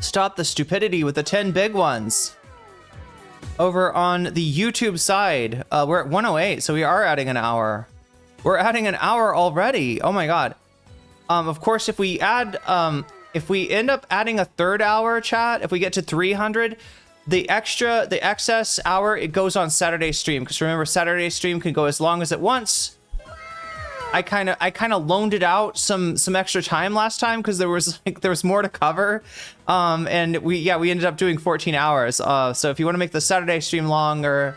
Stop the stupidity with the 10 big ones. Over on the YouTube side, we're at 108, so we are adding an hour. We're adding an hour already. Oh my god. Of course, if we end up adding a third hour, chat, if we get to 300, the excess hour, it goes on Saturday stream. Because remember, Saturday stream can go as long as it wants. I kind of loaned it out some extra time last time because there was more to cover, and we ended up doing 14 hours. So if you want to make the Saturday stream longer,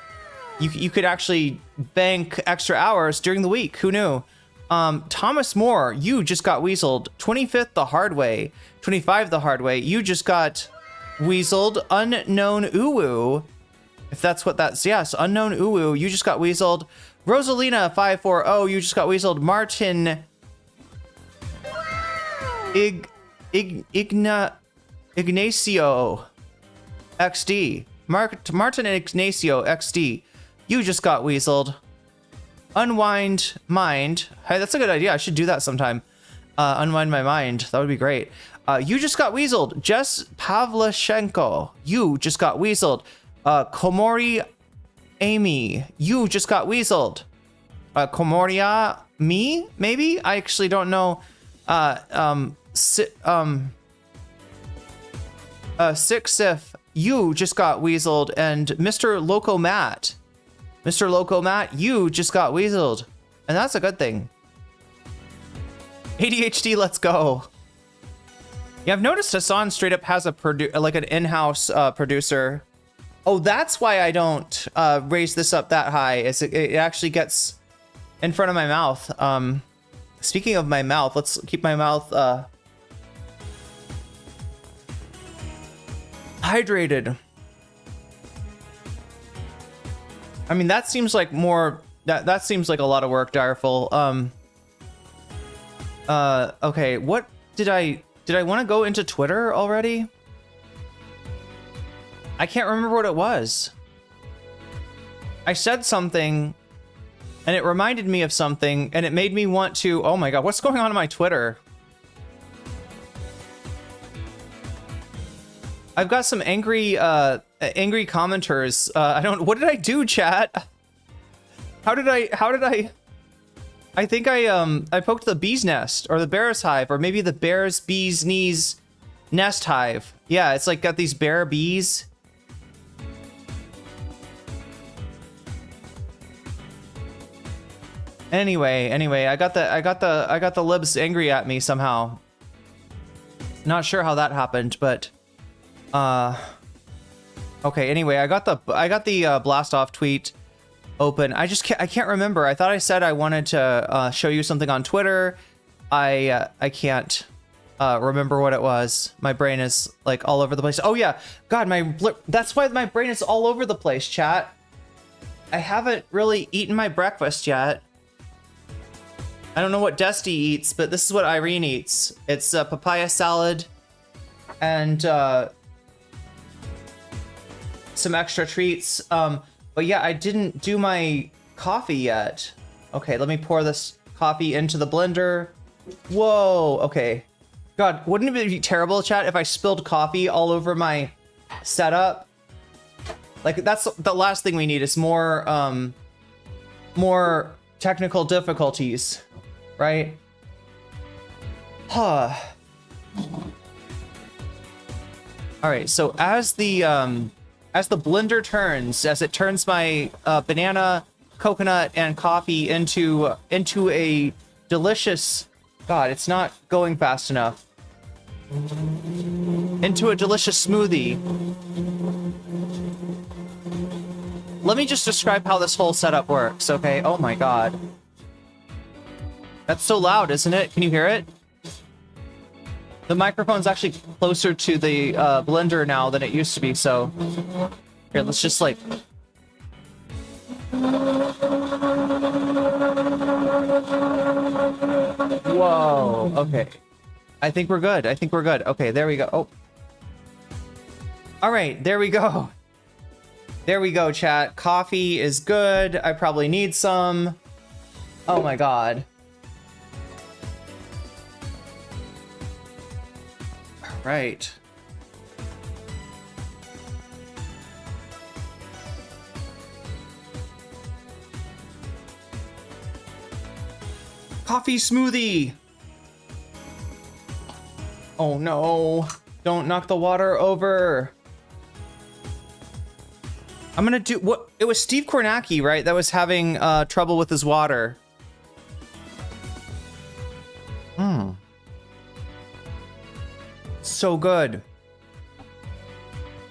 you could actually bank extra hours during the week. Who knew? Thomas Moore, you just got weaseled. 25th the hard way. 25 the hard way. You just got weaseled. Unknown Uwu, if that's what that's. Yes, Unknown Uwu, you just got weaseled. Rosalina 540, you just got weaseled. Martin Ignacio XD. Martin Ignacio XD, you just got weaseled. Unwind mind. Hey, that's a good idea. I should do that sometime. Unwind my mind. That would be great. You just got weaseled. Jess Pavlashenko, you just got weaseled. Komori Amy, you just got weaseled. Komoria me, maybe? I actually don't know. Sixif, you just got weaseled. And Mr. Loco Matt, you just got weaseled. And that's a good thing. ADHD, let's go. Yeah, I've noticed Hassan straight up has like an in-house producer. Oh, that's why I don't raise this up that high. It actually gets in front of my mouth. Speaking of my mouth, let's keep my mouth hydrated. I mean, that seems like more. That seems like a lot of work, Direful. Okay, what did I want to go into Twitter already? I can't remember what it was. I said something and it reminded me of something and it made me want to, oh my God, what's going on in my Twitter? I've got some angry commenters. What did I do, chat? How did I think I poked the bee's nest or the bear's hive or maybe the bear's bee's knees nest hive. Yeah, it's like got these bear bees. Anyway, I got the libs angry at me somehow. Not sure how that happened, but okay, anyway, I got the blast off tweet open. I can't remember. I thought I said I wanted to show you something on Twitter. I can't remember what it was. My brain is like all over the place. Oh yeah, God, that's why my brain is all over the place, chat. I haven't really eaten my breakfast yet. I don't know what Dusty eats, but this is what Irene eats. It's papaya salad and some extra treats. But yeah, I didn't do my coffee yet. Okay, let me pour this coffee into the blender. Whoa, okay. God, wouldn't it be terrible, chat, if I spilled coffee all over my setup? Like, that's the last thing we need is more technical difficulties, right? Huh. All right, so as the blender turns, as it turns my banana, coconut, and coffee into a delicious, God, it's not going fast enough. Into a delicious smoothie. Let me just describe how this whole setup works, okay? Oh my God. That's so loud, isn't it? Can you hear it? The microphone's actually closer to the blender now than it used to be, so... Here, let's just like... Whoa, okay. I think we're good. Okay, there we go. Oh. All right, there we go. There we go, chat. Coffee is good. I probably need some. Oh my God. All right. Coffee smoothie. Oh no. Don't knock the water over. I'm gonna do what it was Steve Kornacki, right? That was having trouble with his water. So good.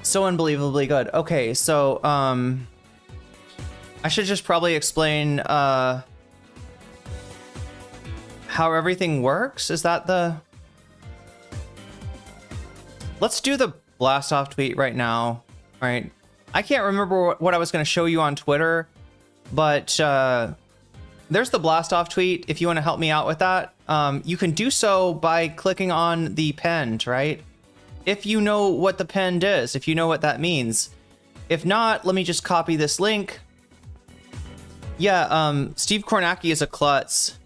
So unbelievably good. Okay, so I should just probably explain how everything works. Is that the... Let's do the blast off tweet right now. All right. I can't remember what I was going to show you on Twitter, but there's the blast off tweet. If you want to help me out with that, you can do so by clicking on the pinned, right? If you know what the pinned is, if you know what that means. If not, let me just copy this link. Yeah, Steve Kornacki is a klutz.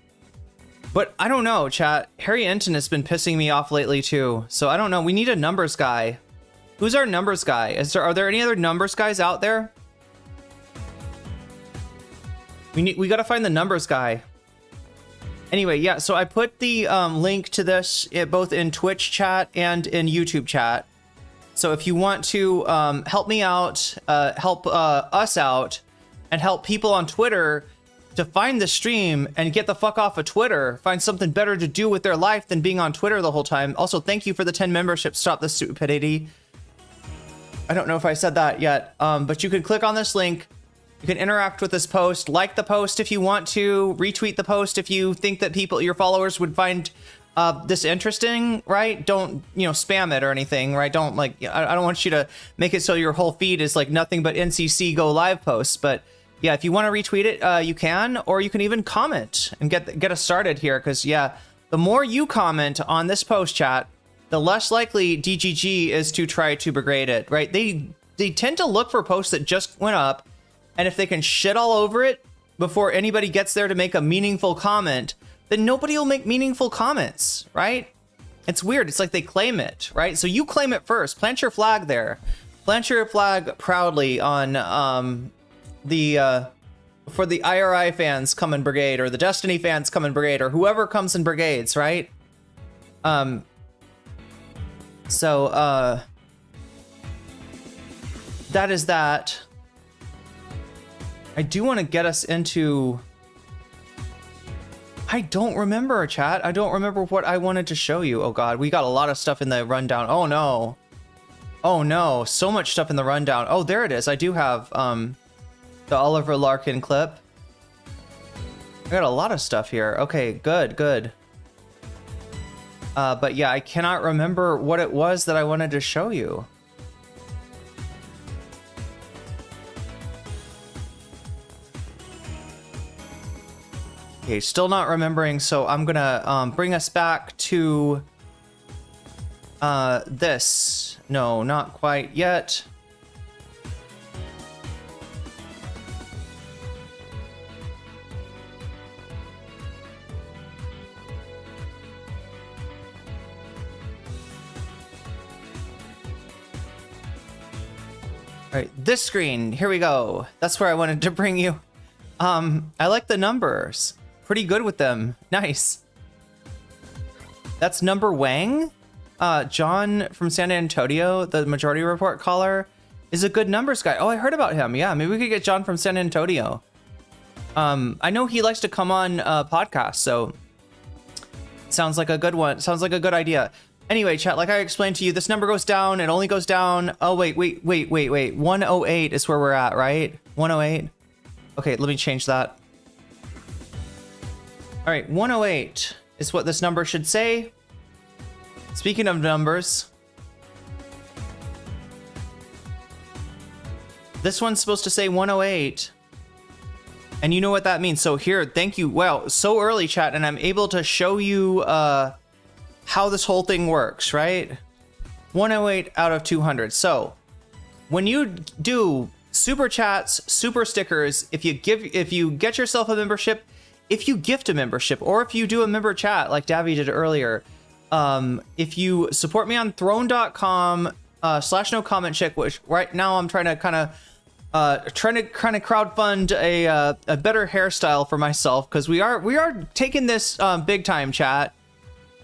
But I don't know, chat. Harry Enton has been pissing me off lately too. So I don't know. We need a numbers guy. Who's our numbers guy? Are there any other numbers guys out there? We gotta find the numbers guy. Anyway, yeah, so I put the link to this both in Twitch chat and in YouTube chat. So if you want to help me out, help us out, and help people on Twitter to find the stream and get the fuck off of Twitter, find something better to do with their life than being on Twitter the whole time. Also, thank you for the 10 memberships. Stop the stupidity. I don't know if I said that yet, but you can click on this link. You can interact with this post, like the post if you want to, retweet the post if you think that your followers would find this interesting, right? Don't, spam it or anything, right? Don't I don't want you to make it so your whole feed is like nothing but NCC Go Live posts. But yeah, if you want to retweet it, you can, or you can even comment and get us started here. Because yeah, the more you comment on this post, chat, the less likely DGG is to try to degrade it, right? They tend to look for posts that just went up. And if they can shit all over it before anybody gets there to make a meaningful comment, then nobody will make meaningful comments, right? It's weird. It's like they claim it, right? So you claim it first. Plant your flag there. Plant your flag proudly on for the IRI fans come in brigade, or the Destiny fans come in brigade, or whoever comes in brigades, right? So that is that. I do want to get us into... I don't remember, chat. I don't remember what I wanted to show you. Oh god, we got a lot of stuff in the rundown. Oh no. Oh no, so much stuff in the rundown. Oh, there it is. I do have the Oliver Larkin clip. I got a lot of stuff here. Okay, good. But yeah, I cannot remember what it was that I wanted to show you. Okay, still not remembering, so I'm gonna bring us back to this. No, not quite yet. All right, this screen, here we go. That's where I wanted to bring you. I like the numbers. Pretty good with them. Nice. That's number Wang. John from San Antonio, the Majority Report caller, is a good numbers guy. Oh, I heard about him. Yeah, maybe we could get John from San Antonio. I know he likes to come on podcasts, so sounds like a good one. Sounds like a good idea. Anyway, chat, like I explained to you, this number goes down. It only goes down. Oh, wait. 108 is where we're at, right? 108. Okay, let me change that. All right, 108 is what this number should say. Speaking of numbers, this one's supposed to say 108. And you know what that means. So here, thank you. Wow, so early, chat, and I'm able to show you how this whole thing works, right? 108 out of 200. So when you do super chats, super stickers, if you get yourself a membership, if you gift a membership, or if you do a member chat like Davy did earlier, if you support me on throne.com /nocommentchick, which right now I'm trying to kind of crowdfund a better hairstyle for myself, because we are taking this big time, chat.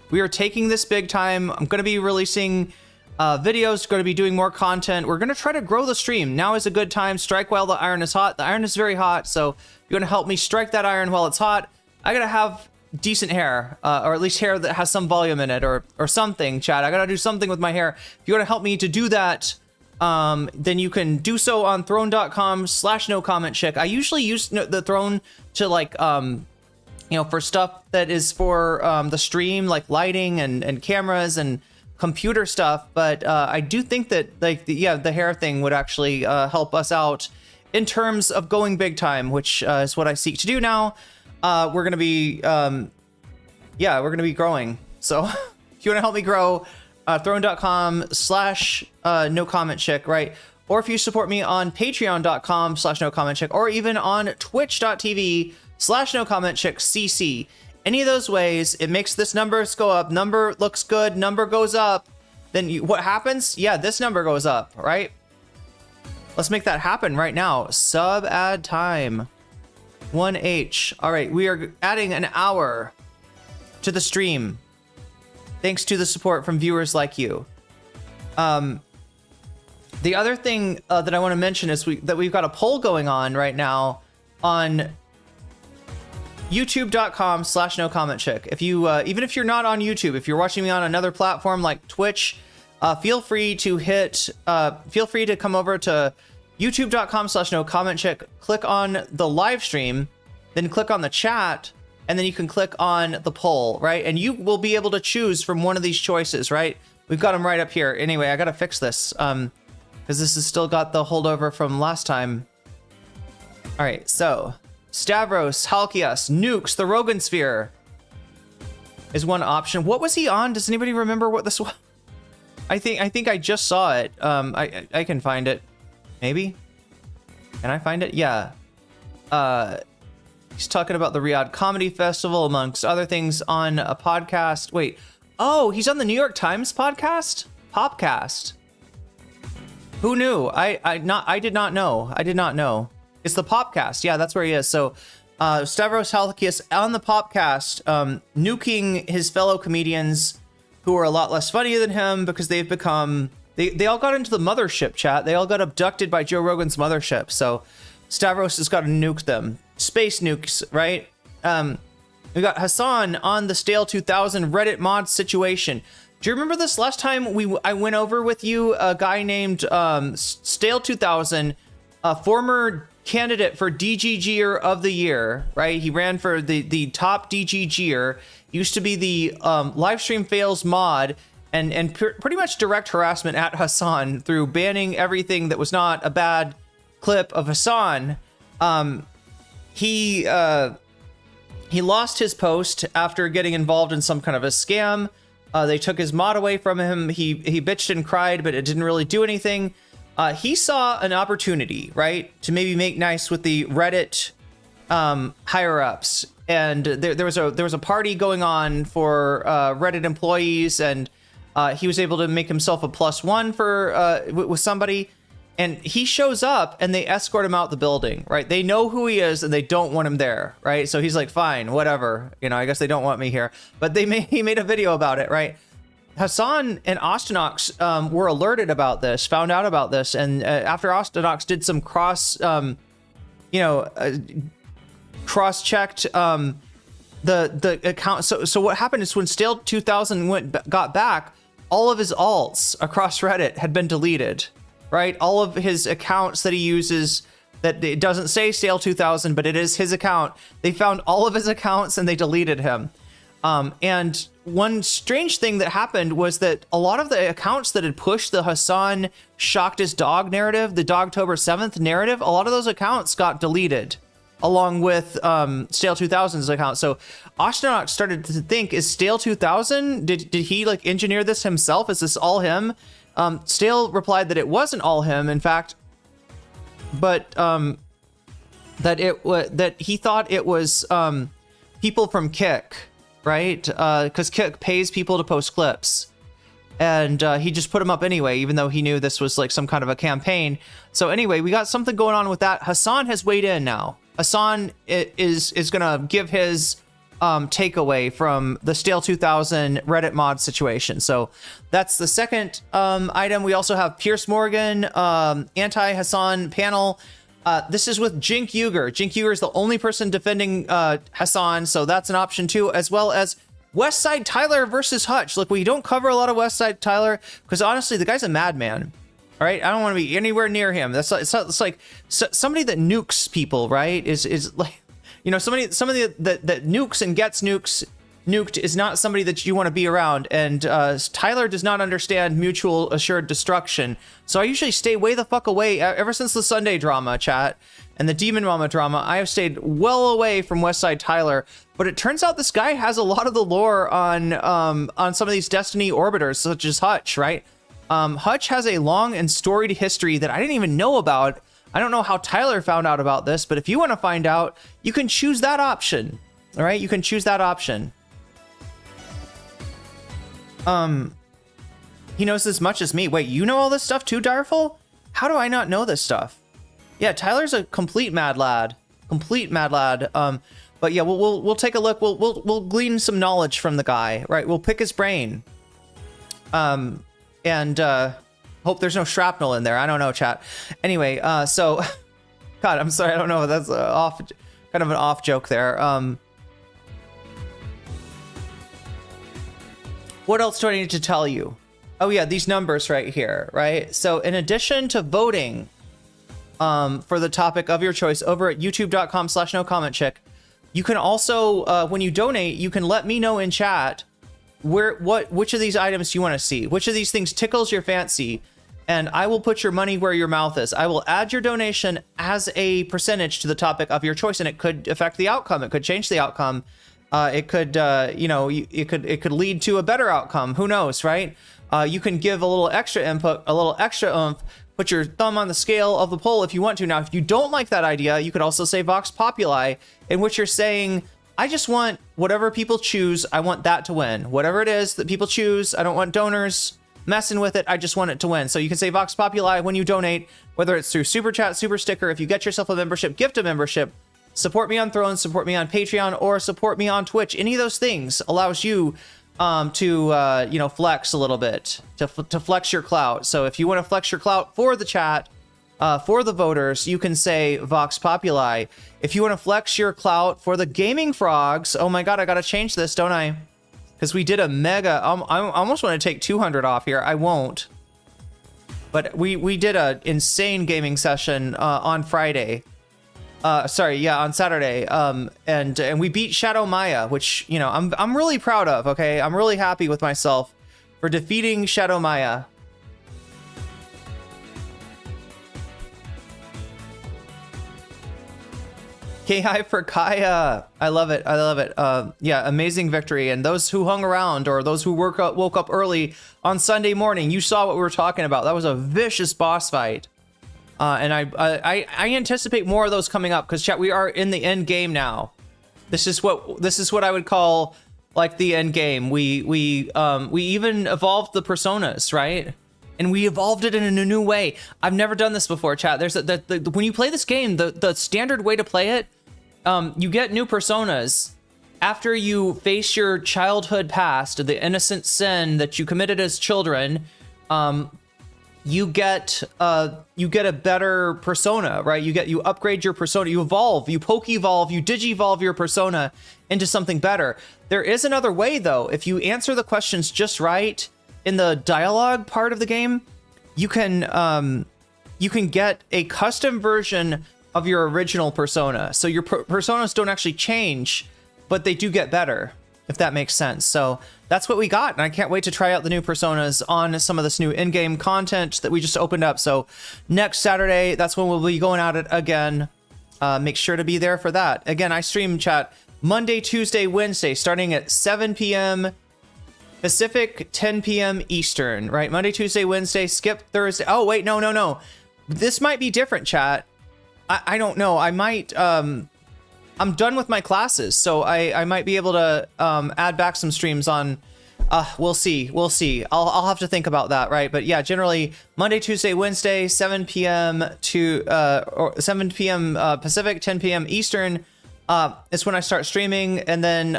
We are taking this big time. I'm going to be releasing videos, going to be doing more content. We're going to try to grow the stream. Now is a good time. Strike while the iron is hot. The iron is very hot, so you're going to help me strike that iron while it's hot. I got to have decent hair, or at least hair that has some volume in it, or something, chat. I got to do something with my hair. If you want to help me to do that, then you can do so on throne.com /nocommentchick. I usually use the Throne to like, for stuff that is for the stream, like lighting and cameras and computer stuff. But I do think that the hair thing would actually help us out in terms of going big time, which is what I seek to do now. We're gonna be growing. So if you want to help me grow, throne.com /nocommentchick, right? or if you support me on patreon.com/nocommentchick, or even on twitch.tv/nocommentchickcc. Any of those ways, it makes this numbers go up. Number looks good, number goes up. Then what happens? Yeah, this number goes up, right? Let's make that happen right now. Sub ad time. 1H. All right, we are adding an hour to the stream, thanks to the support from viewers like you. The other thing that I want to mention is that we've got a poll going on right now on youtube.com/nocommentchick. If you even if you're not on YouTube, if you're watching me on another platform like Twitch, feel free to come over to youtube.com/nocommentchick, click on the live stream, then click on the chat, and then you can click on the poll, right? And you will be able to choose from one of these choices, right? We've got them right up here. Anyway, I gotta fix this because this has still got the holdover from last time. All right, so Stavros, Halkias, Nukes, the Rogan Sphere is one option. What was he on? Does anybody remember what this was? I think I just saw it. I can find it. Maybe? Can I find it? Yeah. He's talking about the Riyadh Comedy Festival, amongst other things, on a podcast. Wait. Oh, he's on the New York Times podcast? Popcast. Who knew? I did not know. I did not know. It's the Popcast. Yeah, that's where he is. So, Stavros Halkias on the Popcast, nuking his fellow comedians who are a lot less funny than him because they've become... They all got into the mothership, chat. They all got abducted by Joe Rogan's mothership. So Stavros has got to nuke them. Space nukes, right? We got Hassan on the Stale 2000 Reddit mod situation. Do you remember this last time I went over with you a guy named Stale 2000, a former candidate for DGGer of the year, right? He ran for the top DGGer, used to be the livestream fails mod, and pretty much direct harassment at Hassan through banning everything that was not a bad clip of Hassan. He lost his post after getting involved in some kind of a scam. They took his mod away from him. He bitched and cried, but it didn't really do anything. He saw an opportunity, right, to maybe make nice with the Reddit higher ups. And there was a party going on for Reddit employees, and he was able to make himself a +1 for with somebody. And he shows up and they escort him out the building, right? They know who he is and they don't want him there, right? So he's like, fine, whatever. You know, I guess they don't want me here. But he made a video about it, right? Hassan and Ostenox were alerted about this, found out about this. And after Ostenox did some cross-checked the account. So what happened is when Stale 2000 got back, all of his alts across Reddit had been deleted. Right, all of his accounts that he uses, that it doesn't say Stale 2000, but it is his account. They found all of his accounts and they deleted him. And one strange thing that happened was that a lot of the accounts that had pushed the Hassan shocked his dog narrative, the Dogtober 7th narrative, a lot of those accounts got deleted, along with Stale 2000's account. So Ostenox started to think, is Stale 2000? Did he like engineer this himself? Is this all him? Stale replied that it wasn't all him, in fact, but that he thought it was people from Kick, right? Because Kick pays people to post clips, and he just put them up anyway, even though he knew this was like some kind of a campaign. So anyway, we got something going on with that. Hassan has weighed in now. Hassan is gonna give his takeaway from the Stale 2000 Reddit mod situation. So that's the second item. We also have Pierce Morgan, anti-Hassan panel. This is with Jink Uger. Jink Uger is the only person defending Hassan, so that's an option too, as well as Westside Tyler versus Hutch. Look, we don't cover a lot of Westside Tyler because honestly, the guy's a madman. All right, I don't want to be anywhere near him. It's like somebody that nukes people, right? Is like, you know, somebody that nukes and gets nuked is not somebody that you want to be around. And Tyler does not understand mutual assured destruction. So I usually stay way the fuck away. Ever since the Sunday drama, chat, and the Demon Mama drama, I have stayed well away from Westside Tyler. But it turns out this guy has a lot of the lore on some of these Destiny orbiters, such as Hutch, right? Hutch has a long and storied history that I didn't even know about. I don't know how Tyler found out about this, but if you want to find out, you can choose that option. All right, you can choose that option. He knows as much as me. Wait, you know all this stuff too, Direful? How do I not know this stuff? Yeah, Tyler's a complete mad lad. Complete mad lad. But yeah, we'll take a look. We'll glean some knowledge from the guy, right? We'll pick his brain. And hope there's no shrapnel in there. I don't know, chat. Anyway, so God, I'm sorry. I don't know. That's kind of an off joke there. What else do I need to tell you? Oh yeah, these numbers right here, right? So in addition to voting for the topic of your choice over at youtube.com/nocommentchick, you can also, when you donate, you can let me know in chat which of these items you want to see, which of these things tickles your fancy, and I will put your money where your mouth is. I will add your donation as a percentage to the topic of your choice, and it could affect the outcome. It could change the outcome. It could, you know, it could lead to a better outcome. Who knows, right? You can give a little extra input, a little extra oomph, put your thumb on the scale of the poll if you want to. Now, if you don't like that idea, you could also say Vox Populi, in which you're saying, I just want whatever people choose. I want that to win. Whatever it is that people choose, I don't want donors messing with it. I just want it to win. So you can say Vox Populi when you donate, whether it's through Super Chat, Super Sticker. If you get yourself a membership, gift a membership, support me on Throne, support me on Patreon, or support me on Twitch. Any of those things allows you to you know, flex a little bit, to flex your clout. So if you want to flex your clout for the chat, for the voters, you can say Vox Populi. If you want to flex your clout for the gaming frogs, oh my god, I gotta change this, don't I? Because we did a mega, I almost want to take 200 off here. I won't. But we did a insane gaming session on Friday. Sorry, yeah, on Saturday. And we beat Shadow Maya, which, you know, I'm really proud of, okay? I'm really happy with myself for defeating Shadow Maya. KI for Kaya. I love it. I love it. Yeah, amazing victory. And those who hung around, or those who woke up early on Sunday morning, you saw what we were talking about. That was a vicious boss fight. And I anticipate more of those coming up, because chat, we are in the end game now. This is what I would call like the end game. We even evolved the personas, right? And we evolved it in a new way. I've never done this before, chat. There's when you play this game, the standard way to play it, you get new personas after you face your childhood past, the innocent sin that you committed as children. You get a better persona, right? You upgrade your persona, you evolve, you poke-evolve, you digivolve your persona into something better. There is another way though. If you answer the questions just right in the dialogue part of the game, you can get a custom version of your original persona. So your personas don't actually change, but they do get better, if that makes sense. So that's what we got, and I can't wait to try out the new personas on some of this new in-game content that we just opened up. So next Saturday, that's when we'll be going at it again. Make sure to be there for that. Again, I stream, chat, Monday, Tuesday, Wednesday, starting at 7 p.m. Pacific, 10 p.m. Eastern, right? Monday, Tuesday, Wednesday, skip Thursday. Oh, wait, no. This might be different, chat. I don't know. I might... I'm done with my classes, so I might be able to add back some streams on. We'll see. I'll have to think about that, right? But yeah, generally Monday, Tuesday, Wednesday, 7 p.m. or 7 p.m. Pacific, 10 p.m. Eastern. It's when I start streaming, and then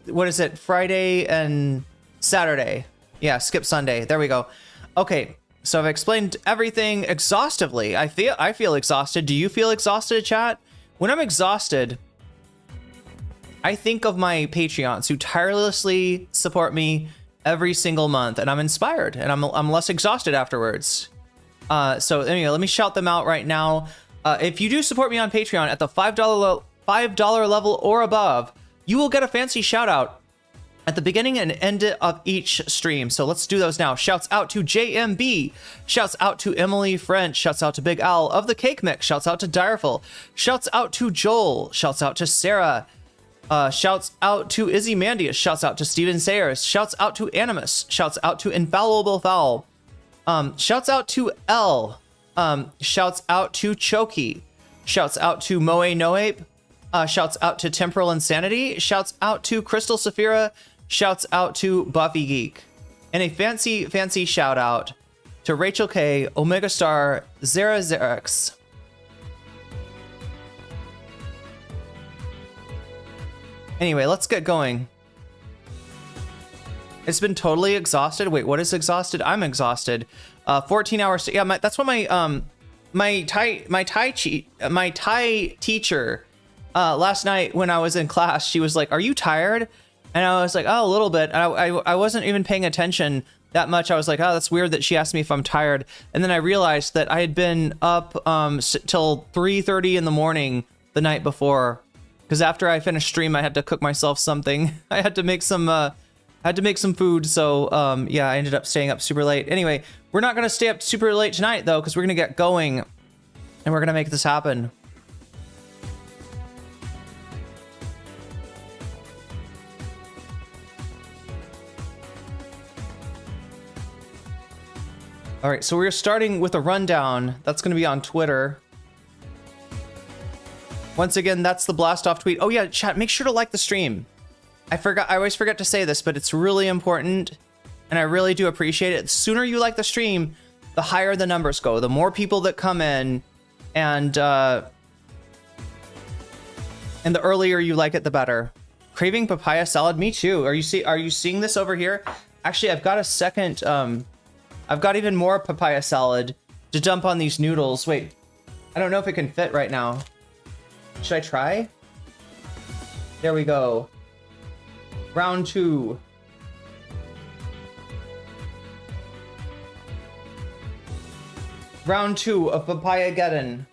what is it? Friday and Saturday. Yeah, skip Sunday. There we go. Okay. So I've explained everything exhaustively. I feel exhausted. Do you feel exhausted, chat? When I'm exhausted, I think of my Patreons who tirelessly support me every single month, and I'm inspired, and I'm less exhausted afterwards. So anyway, let me shout them out right now. If you do support me on Patreon at the $5 level or above, you will get a fancy shout out at the beginning and end of each stream. So let's do those now. Shouts out to JMB. Shouts out to Emily French. Shouts out to Big Al of the Cake Mix. Shouts out to Direful. Shouts out to Joel. Shouts out to Sarah. Shouts out to Izzy Mandius. Shouts out to Steven Sayers. Shouts out to Animus. Shouts out to Infallible Fowl. Shouts out to L. Shouts out to Choki. Shouts out to Moe Noape. Shouts out to Temporal Insanity. Shouts out to Crystal Saphira. Shouts out to Buffy Geek. And a fancy shout out to Rachel K, Omega Star, Zera Xerx. Anyway, let's get going. It's been totally exhausted. Wait, what is exhausted? I'm exhausted. 14 hours. Yeah, that's what my Thai teacher last night when I was in class, she was like, "Are you tired?" And I was like, "Oh, a little bit." And I wasn't even paying attention that much. I was like, "Oh, that's weird that she asked me if I'm tired." And then I realized that I had been up till 3:30 in the morning the night before, because after I finished stream, I had to cook myself something. I had to make some food. So yeah, I ended up staying up super late. Anyway, we're not gonna stay up super late tonight though, because we're gonna get going and we're gonna make this happen. All right, so we're starting with a rundown. That's going to be on Twitter. Once again, that's the blast off tweet. Oh yeah, chat, make sure to like the stream. I always forget to say this, but it's really important and I really do appreciate it. The sooner you like the stream, the higher the numbers go. The more people that come in and the earlier you like it, the better. Craving papaya salad, me too. Are you seeing this over here? Actually, I've got a second, I've got even more papaya salad to dump on these noodles. Wait, I don't know if it can fit right now. Should I try? There we go. Round 2. Round 2 of Papaya Geddon.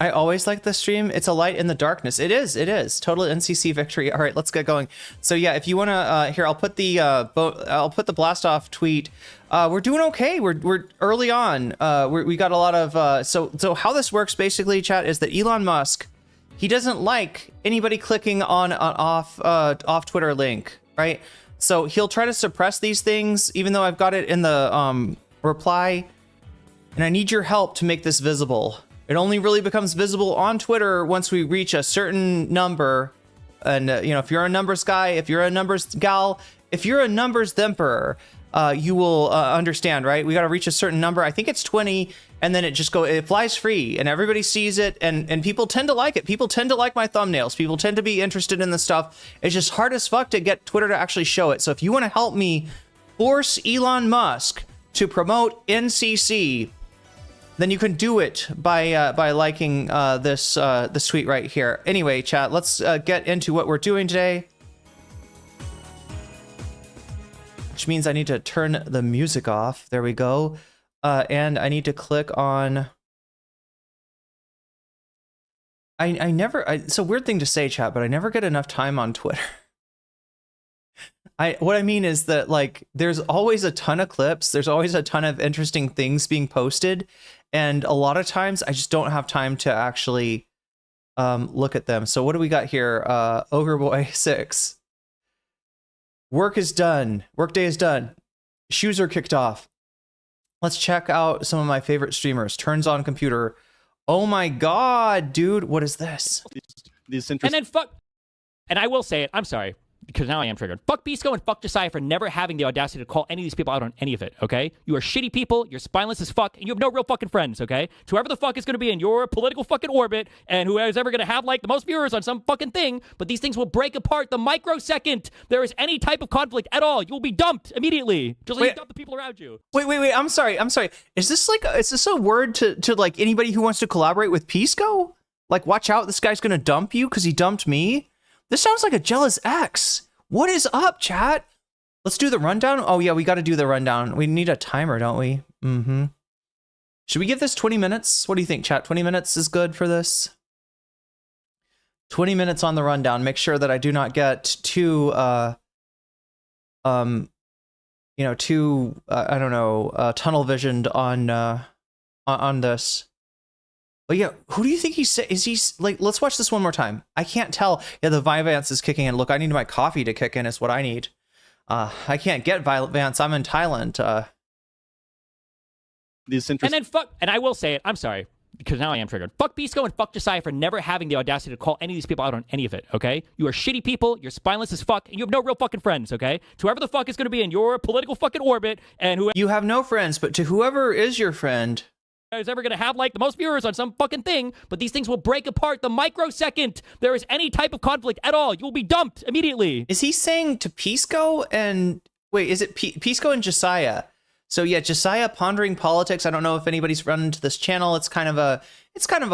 I always like the stream. It's a light in the darkness. It is. Total NCC victory. All right, let's get going. So yeah, if you want to, here, I'll put the blast off tweet. We're doing okay. We're early on. We got a lot of, so how this works basically, chat, is that Elon Musk, he doesn't like anybody clicking on an off Twitter link, right? So he'll try to suppress these things, even though I've got it in the reply, and I need your help to make this visible. It only really becomes visible on Twitter once we reach a certain number. And, you know, if you're a numbers guy, if you're a numbers gal, if you're a numbers themper, you will understand, right? We got to reach a certain number. I think it's 20, and then it flies free, and everybody sees it, and people tend to like it. People tend to like my thumbnails. People tend to be interested in the stuff. It's just hard as fuck to get Twitter to actually show it. So if you want to help me force Elon Musk to promote NCC, then you can do it by liking this tweet right here. Anyway, chat, let's get into what we're doing today. Which means I need to turn the music off. There we go. And I need to click on... It's a weird thing to say, chat, but I never get enough time on Twitter. What I mean is that, like, there's always a ton of clips. There's always a ton of interesting things being posted. And a lot of times I just don't have time to actually look at them. So what do we got here? Ogreboy 6. Work is done. Workday is done. Shoes are kicked off. Let's check out some of my favorite streamers. Turns on computer. Oh my god, dude. What is this? And then fuck. And I will say it. I'm sorry, because now I am triggered. Fuck Pisco and fuck Josiah for never having the audacity to call any of these people out on any of it, okay? You are shitty people, you're spineless as fuck, and you have no real fucking friends, okay? So whoever the fuck is going to be in your political fucking orbit, and whoever's ever going to have, like, the most viewers on some fucking thing, but these things will break apart the microsecond there is any type of conflict at all. You will be dumped immediately, just like you dump the people around you. Wait, I'm sorry. Is this a word to like, anybody who wants to collaborate with Pisco? Like, watch out, this guy's going to dump you because he dumped me? This sounds like a jealous ex. What is up, chat? Let's do the rundown. Oh yeah, we got to do the rundown. We need a timer, don't we? Mm-hmm. Should we give this 20 minutes? What do you think, chat? 20 minutes is good for this? 20 minutes on the rundown. Make sure that I do not get too, I don't know, tunnel visioned on this. But yeah, who do you think he's? Is he like? Let's watch this one more time. I can't tell. Yeah, the Vyvanse is kicking in. Look, I need my coffee to kick in. Is what I need. I can't get Vyvanse. I'm in Thailand. And then fuck. And I will say it. I'm sorry, because now I am triggered. Fuck Pisco and fuck Josiah for never having the audacity to call any of these people out on any of it, okay? You are shitty people, you're spineless as fuck, and you have no real fucking friends, okay? To whoever the fuck is going to be in your political fucking orbit, and whoever You have no friends, but to whoever is your friend, is ever going to have, like, the most viewers on some fucking thing, but these things will break apart the microsecond there is any type of conflict at all. You will be dumped immediately. is he saying to Pisco and... Wait, is it Pisco and Josiah? So yeah, Josiah pondering politics. I don't know if anybody's run into this channel. It's kind of a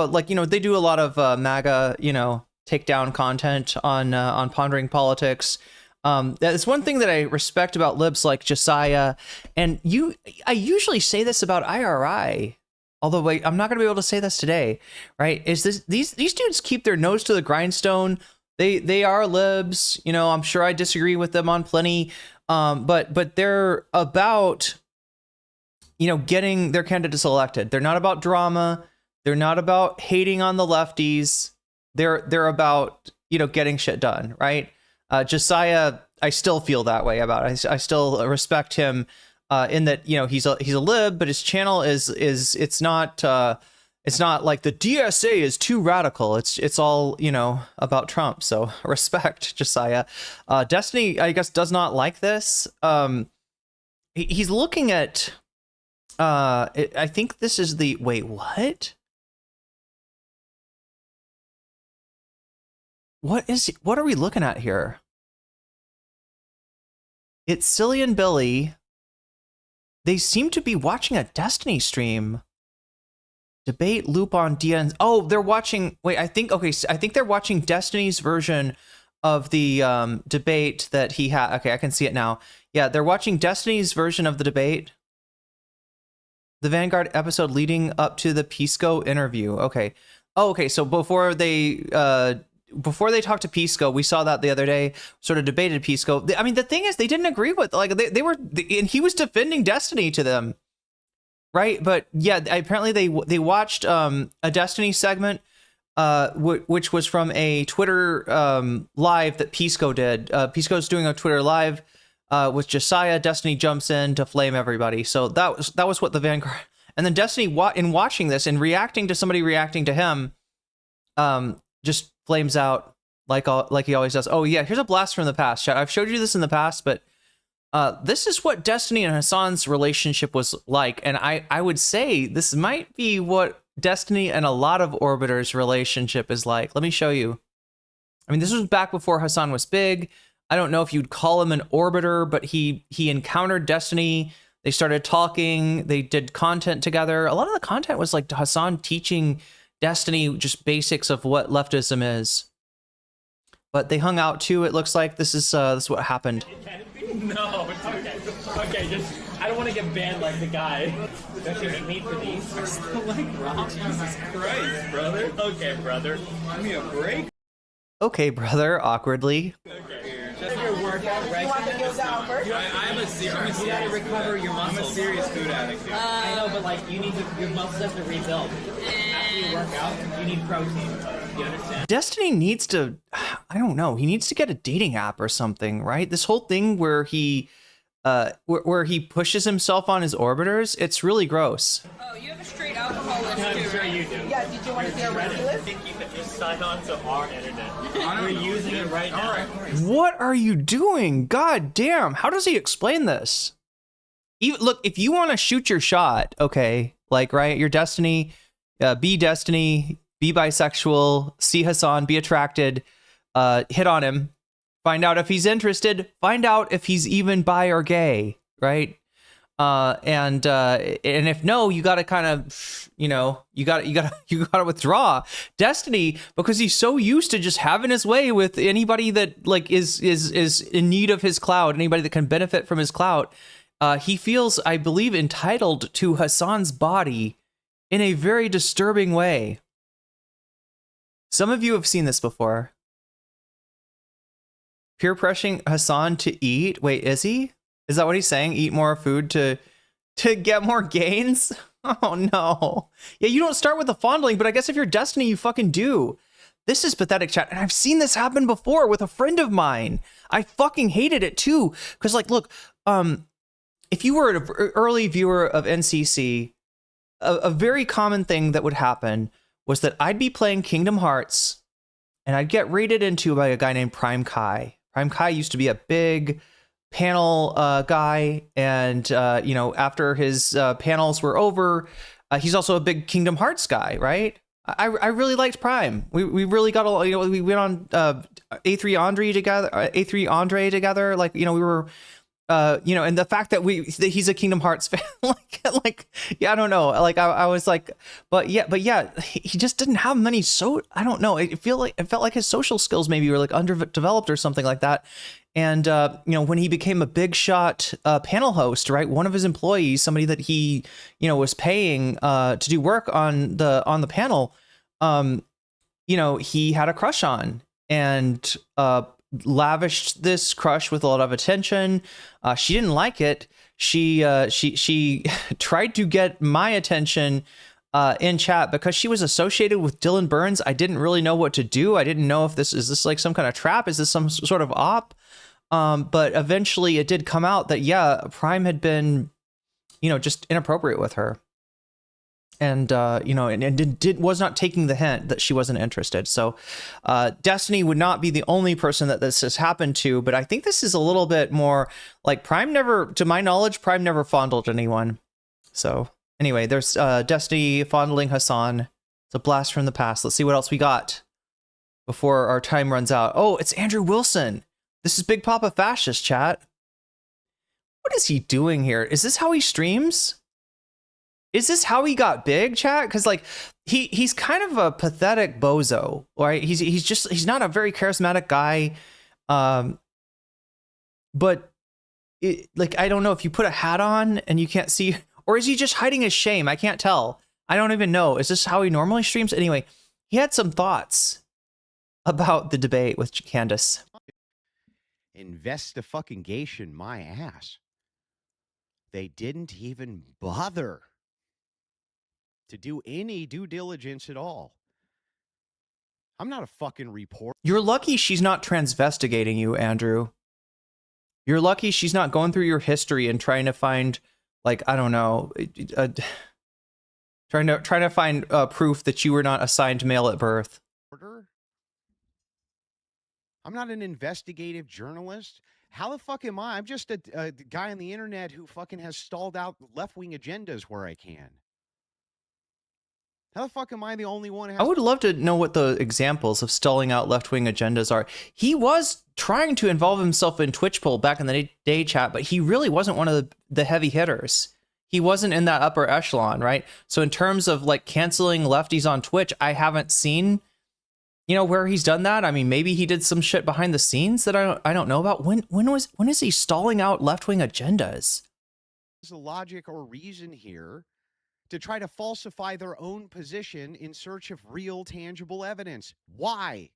like, you know, they do a lot of MAGA, you know, takedown content on pondering politics. That's one thing that I respect about libs like Josiah. And I usually say this about IRI, although I'm not gonna be able to say this today, right? These dudes keep their nose to the grindstone. They are libs, you know. I'm sure I disagree with them on plenty, but they're about, you know, getting their candidates elected. They're not about drama. They're not about hating on the lefties. They're about, you know, getting shit done, right? Josiah, I still feel that way about it. I still respect him in that, you know, he's a lib, but his channel is it's not like the DSA is too radical. It's all, you know, about Trump. So respect Josiah. Destiny, I guess, does not like this. He's looking at. I think this is the... Wait, what? What are we looking at here? It's Silly and Billy. They seem to be watching a Destiny stream. Debate loop on DN. Oh, they're watching... Wait, I think they're watching Destiny's version of the debate that he had. Okay, I can see it now. Yeah, they're watching Destiny's version of the debate. The Vanguard episode leading up to the Pisco interview. Okay. Oh, okay. So before they talked to Pisco, we saw that the other day, sort of debated Pisco. I mean, the thing is, they didn't agree with, like, and he was defending Destiny to them, right? But yeah, apparently they watched a Destiny segment, which was from a Twitter live that Pisco did. Pisco's doing a Twitter live with Josiah. Destiny jumps in to flame everybody. So that was what the Vanguard... And then Destiny, in watching this and reacting to somebody reacting to him, just flames out like he always does. Oh yeah, here's a blast from the past, chat. I've showed you this in the past, but this is what Destiny and Hassan's relationship was like. And I would say this might be what Destiny and a lot of Orbiters' relationship is like. Let me show you. I mean, this was back before Hassan was big. I don't know if you'd call him an Orbiter, but he encountered Destiny. They started talking. They did content together. A lot of the content was like Hassan teaching Destiny just basics of what leftism is. But they hung out too. It looks like this is what happened. No, it's okay. Okay, just I don't want to get banned like the guy. Don't you hate me for these? I still like rock. Jesus Christ, brother. Okay, brother. Give me a break. Okay, brother. Awkwardly. Okay. Just your workout, right? You want to go down first? I'm a serious. You gotta recover your muscles. I'm a serious food addict. Dude. I know, but like your muscles have to rebuild. After you work out, you need protein. You understand? Destiny needs to, I don't know, he needs to get a dating app or something, right? This whole thing where he pushes himself on his orbiters, it's really gross. Oh, you have a straight alcohol list too, I'm sure right? you do. Yeah, did you want to see our recipe I list? think you could just sign on to our internet. We're using it right now. All right. What are you doing? God damn, how does he explain this? Look, if you want to shoot your shot, okay, like, right, your Destiny, be bisexual, see Hassan, be attracted, hit on him, find out if he's interested, find out if he's even bi or gay, right? And if no, you got to kind of, you know, you got to withdraw. Destiny, because he's so used to just having his way with anybody that like is in need of his clout, anybody that can benefit from his clout. He feels, I believe, entitled to Hassan's body in a very disturbing way. Some of you have seen this before. Peer pressuring Hassan to eat. Wait, is he? Is that what he's saying? Eat more food to get more gains? Oh no. Yeah, you don't start with the fondling, but I guess if you're Destiny, you fucking do. This is pathetic, chat. And I've seen this happen before with a friend of mine. I fucking hated it too. Because, like, look, if you were an early viewer of NCC, a very common thing that would happen was that I'd be playing Kingdom Hearts and I'd get raided into by a guy named Prime Kai. Prime Kai used to be a big panel guy, and you know, after his panels were over, he's also a big Kingdom Hearts guy, right? I really liked Prime. We really got a, you know, we went on A3 Andre together. Like, you know, we were you know, and the fact that he's a Kingdom Hearts fan, like yeah, I don't know, like I was like, but yeah, he just didn't have many. So I don't know. It felt like his social skills maybe were like underdeveloped or something like that. And you know, when he became a big shot panel host, right, one of his employees, somebody that he, you know, was paying to do work on the panel, you know, he had a crush on, and lavished this crush with a lot of attention. She didn't like it. She tried to get my attention in chat because she was associated with Dylan Burns. I didn't really know what to do. I didn't know if is this like some kind of trap? Is this some sort of op? But eventually it did come out that, yeah, Prime had been, you know, just inappropriate with her. And, you know, and was not taking the hint that she wasn't interested. So Destiny would not be the only person that this has happened to, but I think this is a little bit more like Prime never, to my knowledge, Prime never fondled anyone. So anyway, there's Destiny fondling Hassan. It's a blast from the past. Let's see what else we got before our time runs out. Oh, it's Andrew Wilson. This is Big Papa Fascist, chat. What is he doing here? Is this how he streams? Is this how he got big, chat? Because like he's kind of a pathetic bozo, right? He's not a very charismatic guy, but like, I don't know if you put a hat on and you can't see, or is he just hiding his shame? I can't tell. I don't even know. Is this how he normally streams? Anyway, he had some thoughts about the debate with Candace. Investigation my ass. They didn't even bother to do any due diligence at all. I'm not a fucking reporter. You're lucky she's not transvestigating you, Andrew. You're lucky she's not going through your history and trying to find, like, I don't know, trying to find proof that you were not assigned male at birth. I'm not an investigative journalist. How the fuck am I? I'm just a guy on the internet who fucking has stalled out left-wing agendas where I can. How the fuck am I the only one? I would love to know what the examples of stalling out left-wing agendas are. He was trying to involve himself in Twitch poll back in the day, chat, but he really wasn't one of the heavy hitters. He wasn't in that upper echelon, right? So in terms of like canceling lefties on Twitch, I haven't seen, you know, where he's done that. I mean, maybe he did some shit behind the scenes that I don't know about. When is he stalling out left-wing agendas? There's a logic or reason here to try to falsify their own position in search of real, tangible evidence. Why?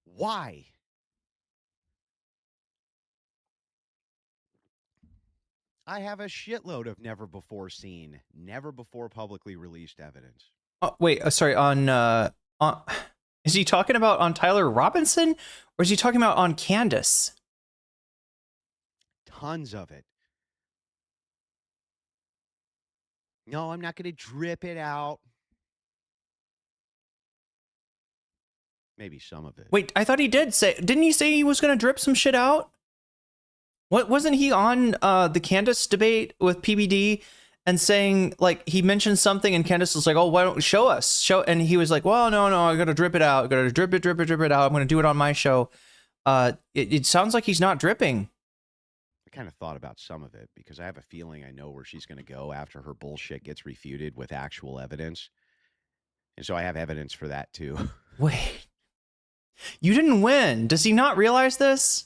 Why? I have a shitload of never before seen, never before publicly released evidence. Oh, wait, sorry, on is he talking about on Tyler Robinson, or is he talking about on Candace? Tons of it. No, I'm not going to drip it out. Maybe some of it. Wait, I thought he did say, didn't he say he was going to drip some shit out? What, wasn't he on the Candace debate with PBD and saying, like, he mentioned something and Candace was like, oh, why don't you show us? And he was like, well, no, I got to drip it out. I got to drip it out. I'm going to do it on my show. It sounds like he's not dripping. I kind of thought about some of it because I have a feeling I know where she's going to go after her bullshit gets refuted with actual evidence. And so I have evidence for that too. Wait, you didn't win. Does he not realize this?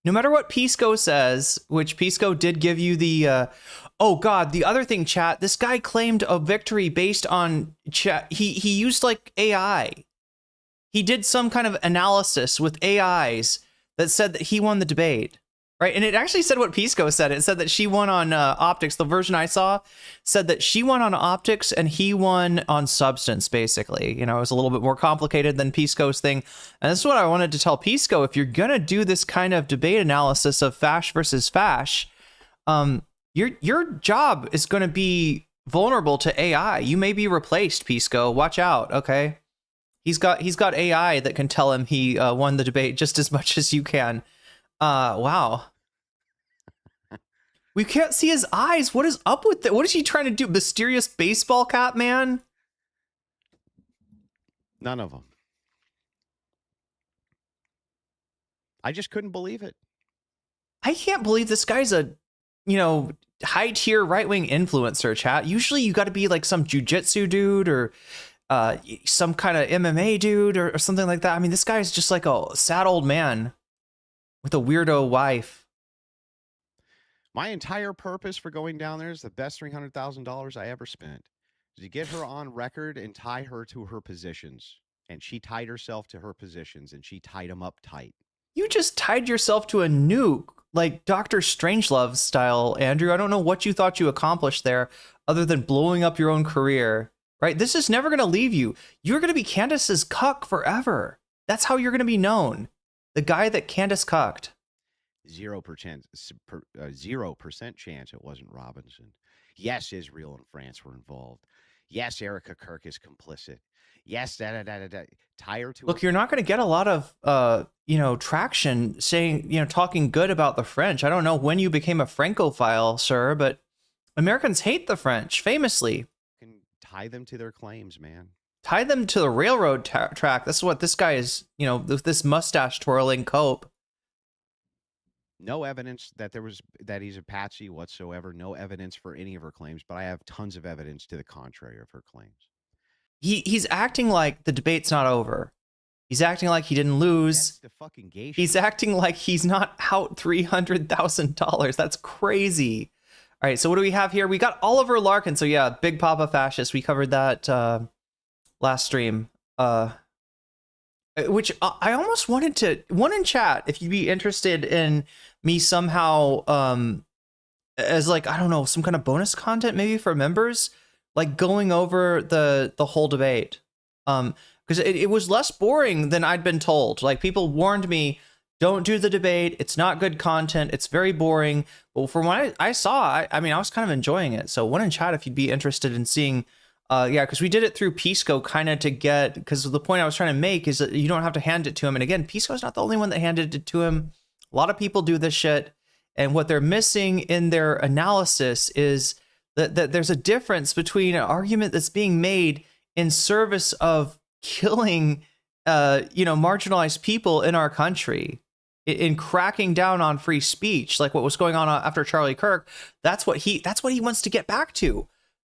No matter what Pisco says, which Pisco did give you the, oh God, the other thing, chat, this guy claimed a victory based on chat. He used like AI. He did some kind of analysis with AIs that said that he won the debate. right? And it actually said what Pisco said. It said that she won on optics. The version I saw said that she won on optics and he won on substance, basically. You know, it was a little bit more complicated than Pisco's thing. And this is what I wanted to tell Pisco. If you're going to do this kind of debate analysis of fash versus fash, your job is going to be vulnerable to AI. You may be replaced, Pisco. Watch out, okay? He's got AI that can tell him he won the debate just as much as you can. Wow. We can't see his eyes. What is up with that? What is he trying to do? Mysterious baseball cap man? None of them. I just couldn't believe it. I can't believe this guy's a, high tier right wing influencer, chat. Usually you got to be like some jujitsu dude or some kind of MMA dude or something like that. I mean, this guy's just like a sad old man with a weirdo wife. My entire purpose for going down there is the best $300,000 I ever spent. Is to get her on record and tie her to her positions. And she tied herself to her positions and she tied them up tight. You just tied yourself to a nuke, like Dr. Strangelove style, Andrew. I don't know what you thought you accomplished there other than blowing up your own career, right? This is never going to leave you. You're going to be Candace's cuck forever. That's how you're going to be known. The guy that Candace cucked. 0% chance it wasn't Robinson. Yes, Israel and France were involved. Yes, Erica Kirk is complicit. Yes, tie her to. Look, you're not going to get a lot of, traction saying, talking good about the French. I don't know when you became a Francophile, sir, but Americans hate the French, famously. Can tie them to their claims, man. Tie them to the railroad track. That's what this guy is, this mustache twirling cope. No evidence that he's a patsy whatsoever. No evidence for any of her claims, but I have tons of evidence to the contrary of her claims. He's acting like the debate's not over. He's acting like he didn't lose. That's the fucking gay shit. He's acting like he's not out $300,000. That's crazy. All right, so what do we have here? We got Oliver Larkin. So yeah, Big Papa Fascist. We covered that last stream. Which I almost wanted to, one in chat, if you'd be interested in me somehow as like, I don't know, some kind of bonus content maybe for members, like going over the whole debate. Because it was less boring than I'd been told. Like, people warned me, don't do the debate. It's not good content. It's very boring. But from what I saw, I mean, I was kind of enjoying it. So one in chat if you'd be interested in seeing, because we did it through Pisco kind of to get, because the point I was trying to make is that you don't have to hand it to him. And again, Pisco's not the only one that handed it to him. A lot of people do this shit. And what they're missing in their analysis is that there's a difference between an argument that's being made in service of killing, marginalized people in our country, in cracking down on free speech, like what was going on after Charlie Kirk. That's what he wants to get back to.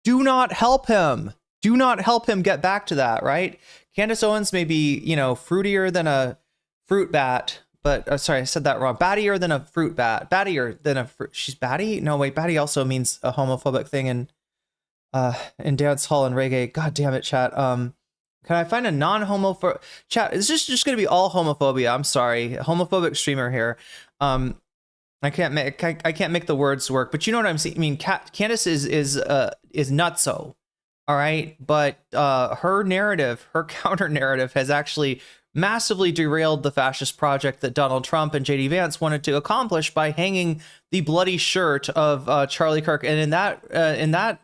Do not help him. Do not help him get back to that, right? Candace Owens may be, fruitier than a fruit bat, but sorry, I said that wrong. Battier than a fruit bat. Battier than a fruit. She's batty? No, wait, batty also means a homophobic thing in dance hall and reggae. God damn it, chat. Can I find a non-homophobic chat? Is this just going to be all homophobia? I'm sorry, homophobic streamer here. I can't make the words work, but you know what I'm saying. I mean, Candace is nutso, all right. But her narrative, her counter narrative, has actually massively derailed the fascist project that Donald Trump and JD Vance wanted to accomplish by hanging the bloody shirt of Charlie Kirk. And in that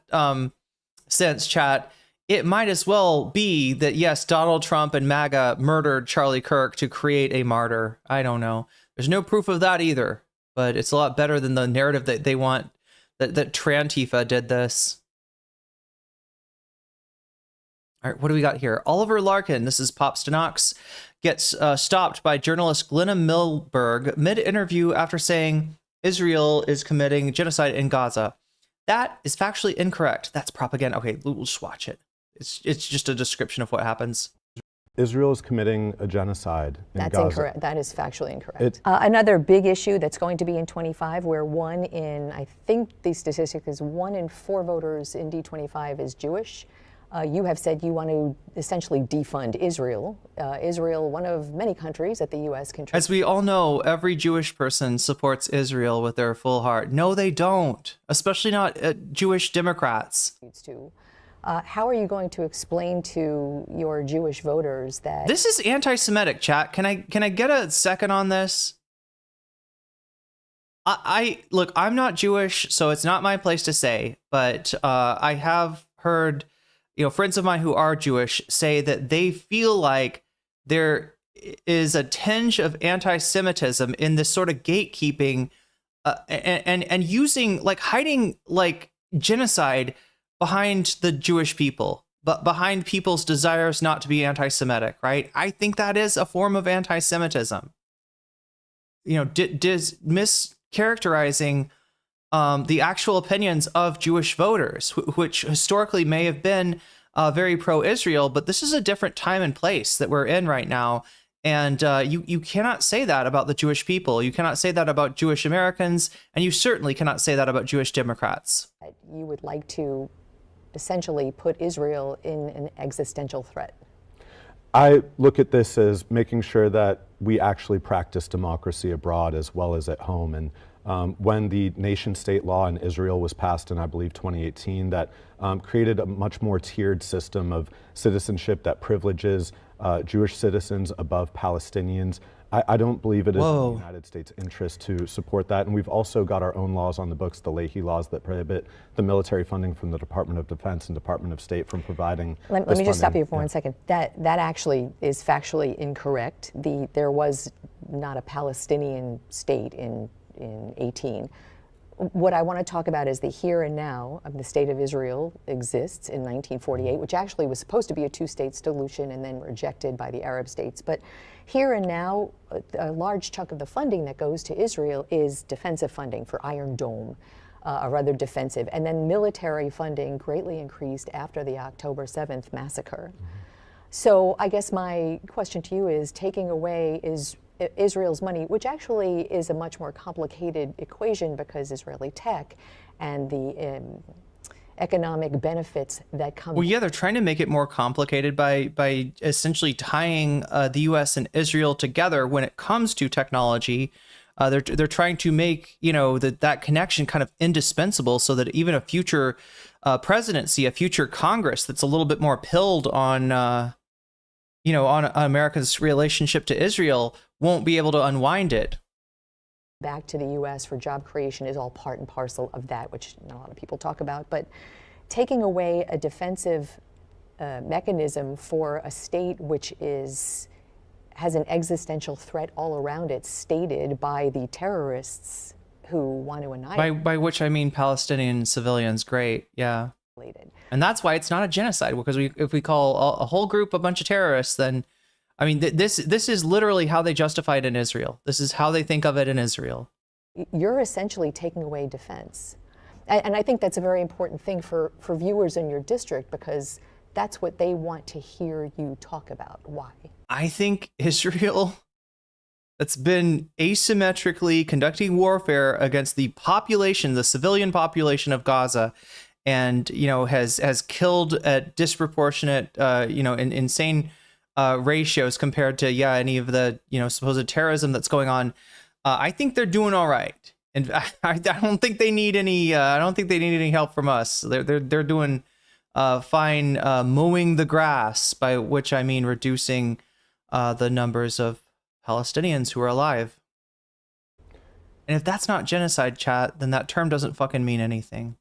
sense, chat, it might as well be that, yes, Donald Trump and MAGA murdered Charlie Kirk to create a martyr. I don't know. There's no proof of that either, but it's a lot better than the narrative that they want, that Trantifa did this. All right, what do we got here? Oliver Larkin, this is Pop Stenox, gets stopped by journalist Glenna Milberg mid-interview after saying Israel is committing genocide in Gaza. That is factually incorrect. That's propaganda. Okay, we'll just watch it. It's just a description of what happens. Israel is committing a genocide in Gaza. That's incorrect. That is factually incorrect. Another big issue that's going to be in 25, where I think the statistic is 1 in 4 voters in D25 is Jewish. You have said you want to essentially defund Israel. Israel, one of many countries that the U.S. contributes. As we all know, every Jewish person supports Israel with their full heart. No, they don't, especially not Jewish Democrats. To. How are you going to explain to your Jewish voters that this is anti-Semitic, chat? Can I get a second on this? I look, I'm not Jewish, so it's not my place to say, but I have heard, friends of mine who are Jewish say that they feel like there is a tinge of anti-Semitism in this sort of gatekeeping and using, like, hiding, like, genocide behind the Jewish people, but behind people's desires not to be anti-Semitic, right? I think that is a form of anti-Semitism. Mischaracterizing the actual opinions of Jewish voters, which historically may have been very pro-Israel, but this is a different time and place that we're in right now. And you cannot say that about the Jewish people. You cannot say that about Jewish Americans, and you certainly cannot say that about Jewish Democrats. you would like to essentially put Israel in an existential threat? I look at this as making sure that we actually practice democracy abroad as well as at home. And when the nation-state law in Israel was passed in, I believe, 2018, that created a much more tiered system of citizenship that privileges Jewish citizens above Palestinians. I don't believe it is in the United States' interest to support that. And we've also got our own laws on the books, the Leahy laws, that prohibit the military funding from the Department of Defense and Department of State from providing Let me just stop you for 1 second. That actually is factually incorrect. There was not a Palestinian state in 18. What I want to talk about is the here and now of the state of Israel exists in 1948, which actually was supposed to be a two-state solution and then rejected by the Arab states. But here and now, a large chunk of the funding that goes to Israel is defensive funding for Iron Dome, or rather defensive, and then military funding greatly increased after the October 7th massacre. So I guess my question to you is, taking away Israel's money, which actually is a much more complicated equation because Israeli tech and the economic benefits that come. Well, yeah, they're trying to make it more complicated by essentially tying the U.S. and Israel together when it comes to technology. They're trying to make that connection kind of indispensable, so that even a future presidency, a future Congress that's a little bit more pilled on on America's relationship to Israel won't be able to unwind it. Back to the U.S. for job creation is all part and parcel of that, which not a lot of people talk about. But taking away a defensive mechanism for a state which has an existential threat all around it, stated by the terrorists who want to annihilate. By which I mean Palestinian civilians. Great, yeah. And that's why it's not a genocide, because if we call a whole group a bunch of terrorists, then, I mean, this is literally how they justify it in Israel. This is how they think of it in Israel. You're essentially taking away defense. And I think that's a very important thing for viewers in your district, because that's what they want to hear you talk about. Why? I think Israel, that's been asymmetrically conducting warfare against the population, the civilian population of Gaza, and has killed at disproportionate, insane ratios compared to any of the supposed terrorism that's going on. I think they're doing all right, and I don't think they need any. I don't think they need any help from us. They're doing fine, mowing the grass, by which I mean reducing the numbers of Palestinians who are alive. And if that's not genocide, chat, then that term doesn't fucking mean anything.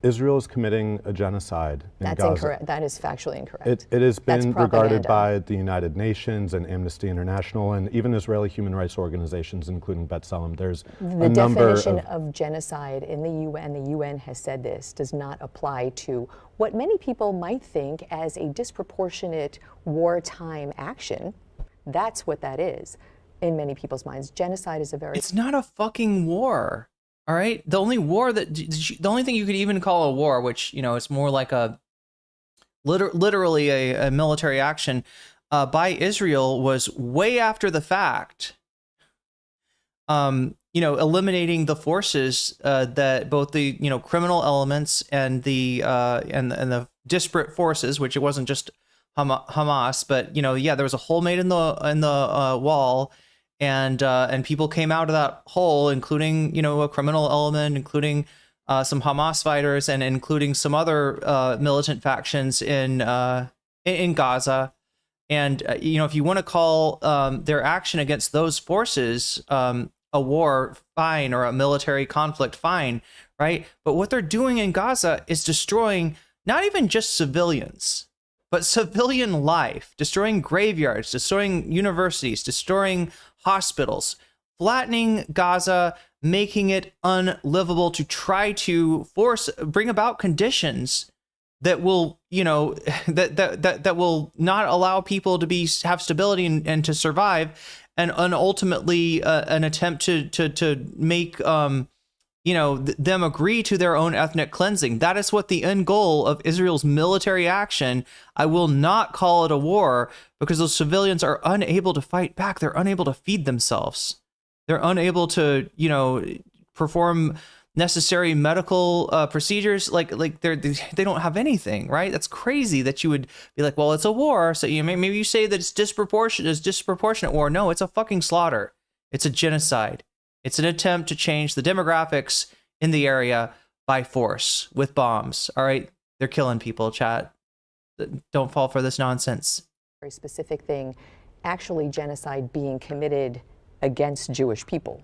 Israel is committing a genocide in Gaza. That's incorrect. That is factually incorrect. It has been regarded by the United Nations and Amnesty International and even Israeli human rights organizations, including B'Tselem. There's the definition of genocide in the UN has said this, does not apply to what many people might think as a disproportionate wartime action. That's what that is in many people's minds. Genocide is It's not a fucking war. All right. The only thing you could even call a war, which, is more like literally a military action by Israel, was way after the fact. eliminating the forces that both the criminal elements and the and the disparate forces, which it wasn't just Hamas, but there was a hole made in the wall, and people came out of that hole, including a criminal element, including some Hamas fighters, and including some other militant factions in Gaza. And if you want to call their action against those forces a war, fine, or a military conflict, fine, right? But what they're doing in Gaza is destroying not even just civilians, but civilian life, destroying graveyards, destroying universities, destroying hospitals, flattening Gaza, making it unlivable, to try to bring about conditions that will, that will not allow people to have stability and to survive, and ultimately an attempt to make them agree to their own ethnic cleansing. That is what the end goal of Israel's military action. I will not call it a war, because those civilians are unable to fight back. They're unable to feed themselves. They're unable to, perform necessary medical procedures. Like they don't have anything, right? That's crazy that you would be like, well, it's a war, so maybe you say that it's disproportionate war. No, it's a fucking slaughter. It's a genocide. It's an attempt to change the demographics in the area by force with bombs. All right, they're killing people. Chat, don't fall for this nonsense. Very specific thing, actually genocide being committed against Jewish people,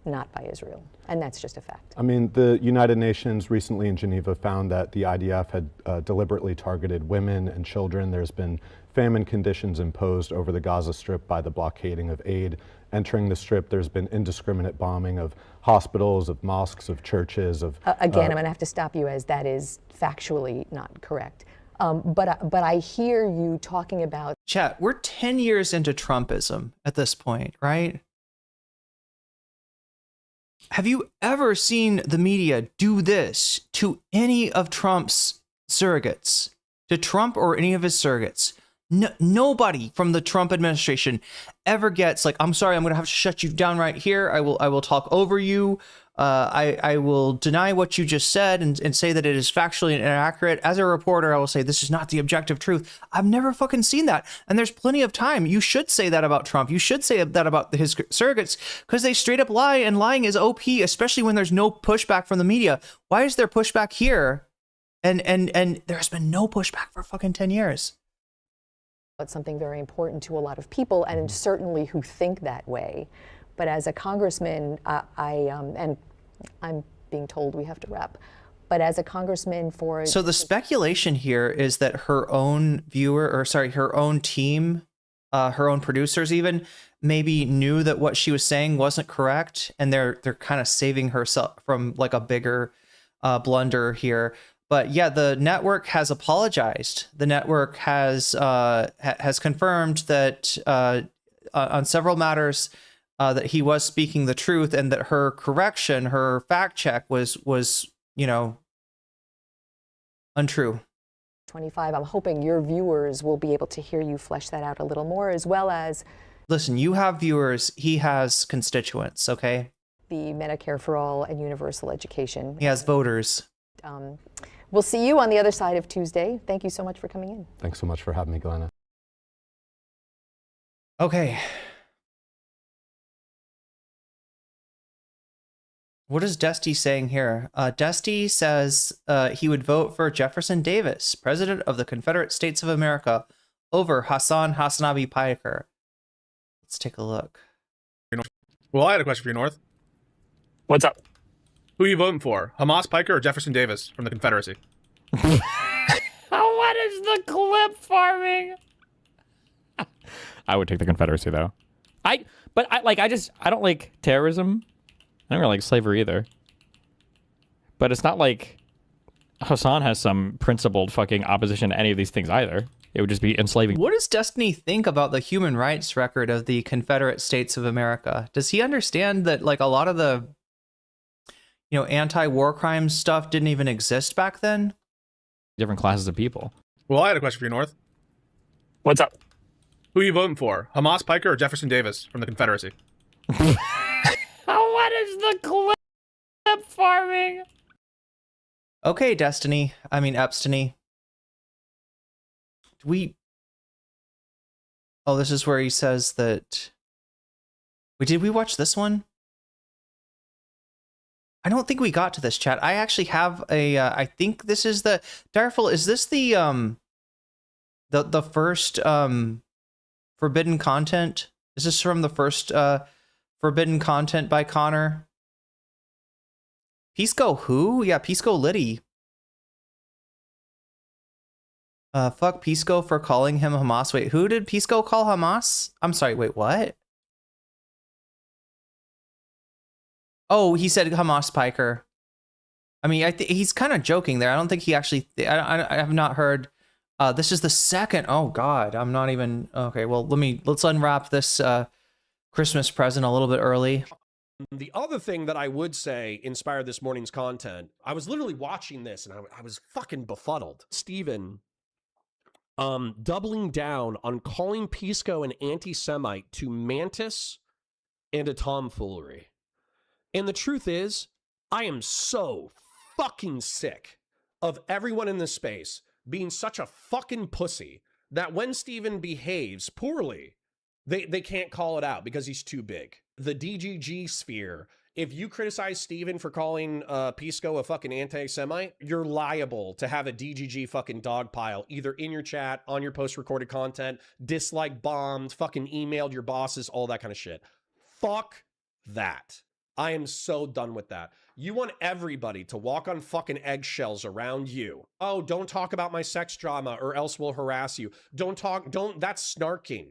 not by Israel. And that's just a fact. I mean, the United Nations recently in Geneva found that the IDF had deliberately targeted women and children. There's been famine conditions imposed over the Gaza Strip by the blockading of aid entering the Strip. There's been indiscriminate bombing of hospitals, of mosques, of churches, of... Again, I'm going to have to stop you, as that is factually not correct. But I hear you talking about... Chat, we're 10 years into Trumpism at this point, right? Have you ever seen the media do this to any of Trump's surrogates? To Trump or any of his surrogates? No, nobody from the Trump administration ever gets like, I'm sorry, I'm going to have to shut you down right here. I will talk over you. I will deny what you just said and say that it is factually inaccurate. As a reporter, I will say this is not the objective truth. I've never fucking seen that. And there's plenty of time. You should say that about Trump. You should say that about his surrogates, because they straight up lie, and lying is OP, especially when there's no pushback from the media. Why is there pushback here? And there's been no pushback for fucking 10 years. It's something very important to a lot of people, and certainly who think that way. But as a congressman, and I'm being told we have to wrap, but as a congressman for... So the speculation here is that her own her own team, her own producers even, maybe knew that what she was saying wasn't correct, and they're kind of saving herself from like a bigger blunder here. But yeah, the network has apologized. The network has confirmed that on several matters that he was speaking the truth, and that her correction, her fact check was untrue. 25. I'm hoping your viewers will be able to hear you flesh that out a little more, as well as... Listen, you have viewers. He has constituents, okay? The Medicare for All and universal education. He has voters. We'll see you on the other side of Tuesday. Thank you so much for coming in. Thanks so much for having me, Glenna. Okay. What is Dusty saying here? Dusty says he would vote for Jefferson Davis, President of the Confederate States of America, over Hassan Hasnabi Piker. Let's take a look. Well, I had a question for you, North. What's up? Who are you voting for? Hamas Piker or Jefferson Davis from the Confederacy? What is the clip farming? I would take the Confederacy though. I don't like terrorism. I don't really like slavery either. But it's not like Hassan has some principled fucking opposition to any of these things either. It would just be enslaving. What does Destiny think about the human rights record of the Confederate States of America? Does he understand that like a lot of the anti-war crime stuff didn't even exist back then? Different classes of people. Well, I had a question for you, North. What's up? Who are you voting for? Hamas Piker or Jefferson Davis from the Confederacy? What What is the clip farming? Okay, Destiny. I mean, Epstiny. Oh, this is where he says that... Did we watch this one? I don't think we got to this, chat. I actually have a... I think this is the... Direful, is this the first forbidden content? Is this from the first forbidden content by Connor? Pisco who? Yeah, Pisco Liddy. Fuck Pisco for calling him Hamas. Wait, who did Pisco call Hamas? I'm sorry, wait, what? Oh, he said Hamas Piker. I mean, he's kind of joking there. I don't think he actually... I have not heard... this is the second... Oh, God, I'm not even... Okay, well, let's unwrap this Christmas present a little bit early. The other thing that I would say inspired this morning's content, I was literally watching this and I was fucking befuddled. Steven doubling down on calling Pisco an anti-Semite to Mantis and a tomfoolery. And the truth is, I am so fucking sick of everyone in this space being such a fucking pussy that when Steven behaves poorly, they can't call it out because he's too big. The DGG sphere, if you criticize Steven for calling Pisco a fucking anti-Semite, you're liable to have a DGG fucking dog pile, either in your chat, on your post-recorded content, dislike bombed, fucking emailed your bosses, all that kind of shit. Fuck that. I am so done with that. You want everybody to walk on fucking eggshells around you. Oh, don't talk about my sex drama or else we'll harass you. That's snarking.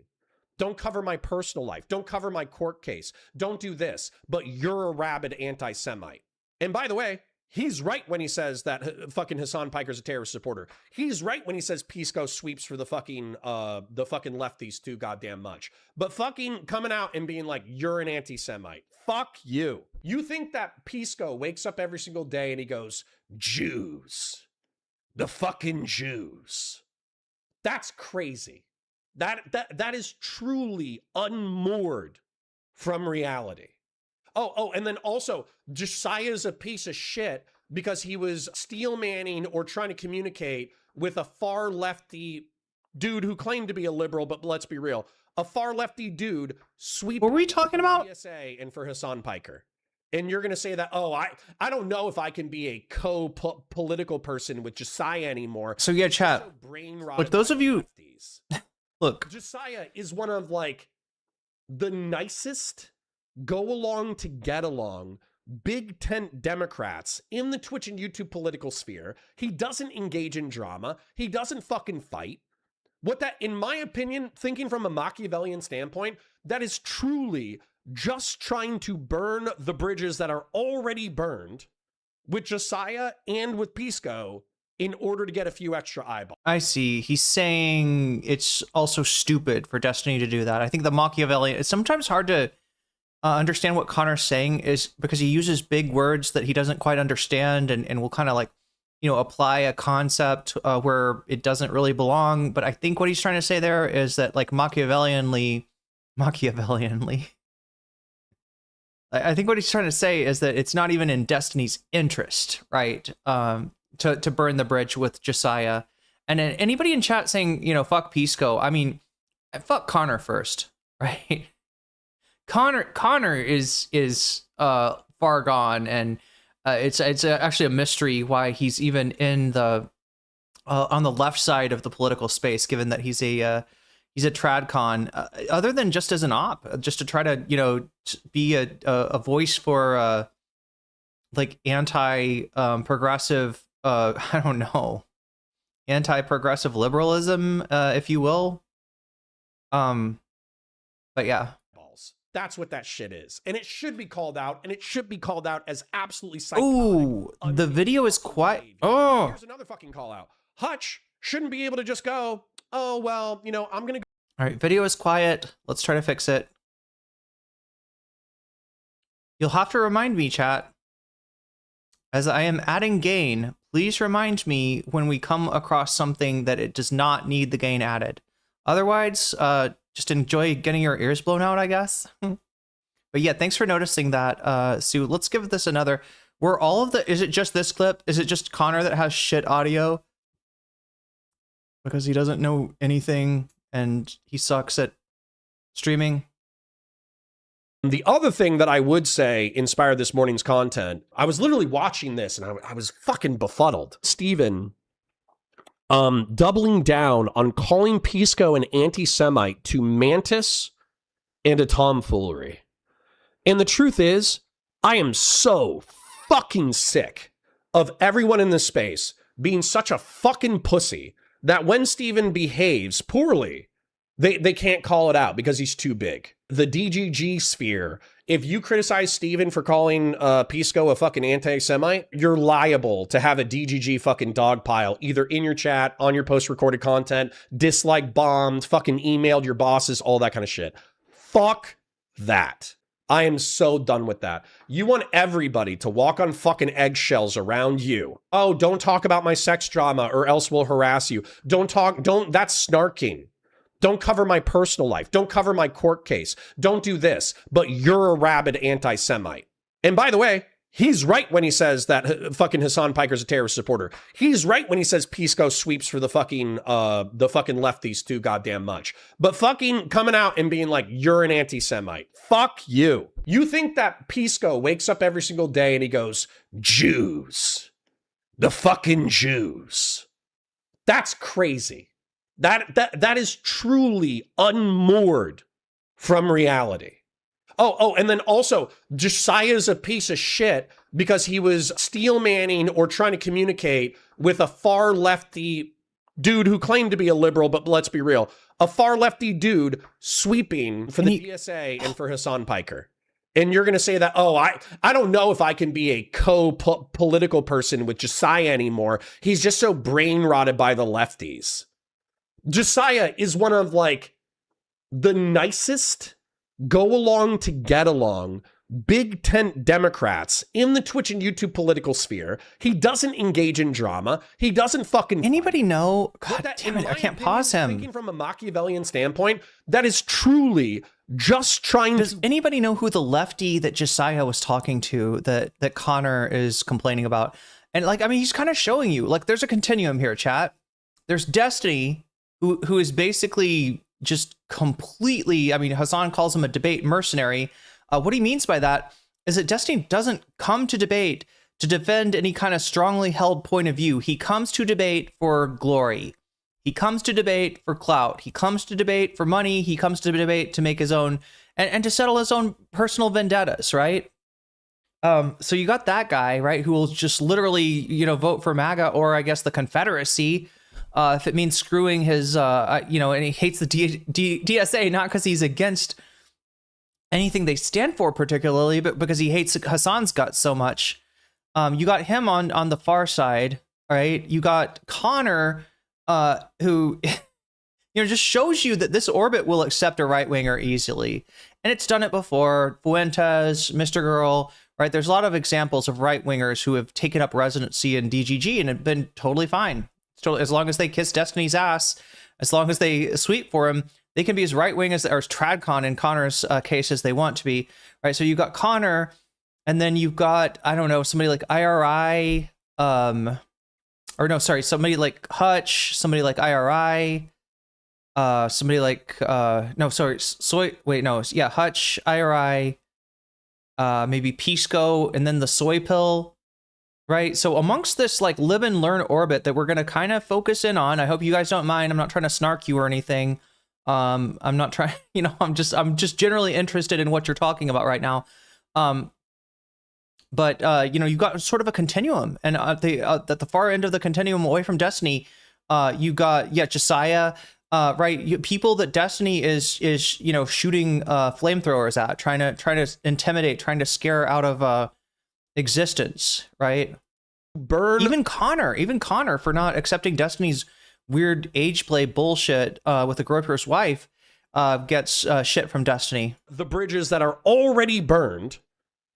Don't cover my personal life. Don't cover my court case. Don't do this. But you're a rabid anti-Semite. And by the way, he's right when he says that fucking Hassan Piker's a terrorist supporter. He's right when he says Pisco sweeps for the fucking lefties too goddamn much. But fucking coming out and being like, you're an anti-Semite. Fuck you. You think that Pisco wakes up every single day and he goes, Jews. The fucking Jews. That's crazy. That is truly unmoored from reality. Oh, and then also, Josiah's a piece of shit because he was steel manning or trying to communicate with a far lefty dude who claimed to be a liberal, but let's be real, a far lefty dude sweeping. What were we talking about? PSA and for Hassan Piker. And you're going to say that, oh, I don't know if I can be a co-political person with Josiah anymore. So yeah, chat. Look, those of you... Look. Josiah is one of, like, the nicest, go along to get along, big tent Democrats in the Twitch and YouTube political sphere. He doesn't engage in drama. He doesn't fucking fight. What that, in my opinion, thinking from a Machiavellian standpoint, that is truly just trying to burn the bridges that are already burned with Josiah and with Pisco in order to get a few extra eyeballs. I see. He's saying it's also stupid for Destiny to do that. I think the Machiavellian, it's sometimes hard to understand what Connor's saying is because he uses big words that he doesn't quite understand and will kind of like, you know, apply a concept where it doesn't really belong. But I think what he's trying to say there is that like Machiavellianly, I think what he's trying to say is that it's not even in Destiny's interest, right? To burn the bridge with Josiah. And anybody in chat saying, you know, fuck Pisco, I mean, fuck Connor first, right? Connor is far gone, and it's actually a mystery why he's even in the on the left side of the political space, given that he's a tradcon, other than just as an op, just to try to, you know, be a voice for like anti-progressive, I don't know, anti-progressive liberalism, if you will. But yeah. That's what that shit is. And it should be called out, and it should be called out as absolutely psychotic. Ooh, the video is quite... Oh! Here's another fucking call out. Hutch shouldn't be able to just go, oh, well, you know, I'm going to go... All right, video is quiet. Let's try to fix it. You'll have to remind me, chat. As I am adding gain, please remind me when we come across something that it does not need the gain added. Otherwise, just enjoy getting your ears blown out, I guess. But yeah, thanks for noticing that, Sue. Let's give this another. Were all of the, is it just this clip? Is it just Connor that has shit audio? Because he doesn't know anything and he sucks at streaming? The other thing that I would say inspired this morning's content, I was literally watching this and I was fucking befuddled. Steven doubling down on calling Pisco an anti-Semite to Mantis and a tomfoolery. And the truth is, I am so fucking sick of everyone in this space being such a fucking pussy that when Steven behaves poorly, they can't call it out because he's too big. The DGG sphere, if you criticize Steven for calling Pisco a fucking anti-Semite, you're liable to have a DGG fucking dog pile, either in your chat, on your post-recorded content, dislike bombed, fucking emailed your bosses, all that kind of shit. Fuck that. I am so done with that. You want everybody to walk on fucking eggshells around you. Oh, don't talk about my sex drama or else we'll harass you. That's snarking. Don't cover my personal life. Don't cover my court case. Don't do this. But you're a rabid anti-Semite. And by the way, he's right when he says that fucking Hassan Piker's a terrorist supporter. He's right when he says Pisco sweeps for the fucking lefties too goddamn much. But fucking coming out and being like, you're an anti-Semite. Fuck you. You think that Pisco wakes up every single day and he goes, Jews. The fucking Jews. That's crazy. That is truly unmoored from reality. Oh, and then also, Josiah's a piece of shit because he was steel manning or trying to communicate with a far lefty dude who claimed to be a liberal, but let's be real, a far lefty dude sweeping for the DSA and for Hassan Piker. And you're going to say that, oh, I don't know if I can be a co-political person with Josiah anymore. He's just so brain rotted by the lefties. Josiah is one of, like, the nicest go along to get along big tent Democrats in the Twitch and YouTube political sphere. He doesn't engage in drama. He doesn't fucking... Anybody know? God damn it, I can't pause him. Thinking from a Machiavellian standpoint, that is truly just trying Does anybody know who the lefty that Josiah was talking to that Connor is complaining about? And, like, I mean, he's kind of showing you, like, there's a continuum here, chat. There's Destiny, who is basically just completely, I mean, Hassan calls him a debate mercenary. What he means by that is that Destiny doesn't come to debate to defend any kind of strongly held point of view. He comes to debate for glory. He comes to debate for clout. He comes to debate for money. He comes to debate to make his own, and to settle his own personal vendettas, right? So you got that guy, right, who will just literally, you know, vote for MAGA or I guess the Confederacy, if it means screwing his, you know, and he hates the DSA, not because he's against anything they stand for particularly, but because he hates Hassan's guts so much. You got him on the far side, right? You got Connor, who, you know, just shows you that this orbit will accept a right-winger easily. And it's done it before. Fuentes, Mr. Girl, right? There's a lot of examples of right-wingers who have taken up residency in DGG and have been totally fine. As long as they kiss Destiny's ass, as long as they sweep for him, they can be as right-wing as, or as tradcon in Connor's case as they want to be, right? So you've got Connor, and then you've got, I don't know, somebody like IRI, or no, sorry, somebody like Hutch, somebody like IRI, somebody like, no, sorry, Hutch, IRI, maybe Pisco, and then the soy pill. Right, so amongst this like live and learn orbit that we're gonna kind of focus in on, I hope you guys don't mind. I'm not trying to snark you or anything. I'm not trying, you know, I'm just generally interested in what you're talking about right now. But you know, you've got sort of a continuum, and at the far end of the continuum, away from Destiny, you got Josiah, right? People that Destiny is you know shooting flamethrowers at, trying to intimidate, trying to scare out of existence, right? Burn even Connor for not accepting Destiny's weird age play bullshit with the groper's wife gets shit from Destiny. The bridges that are already burned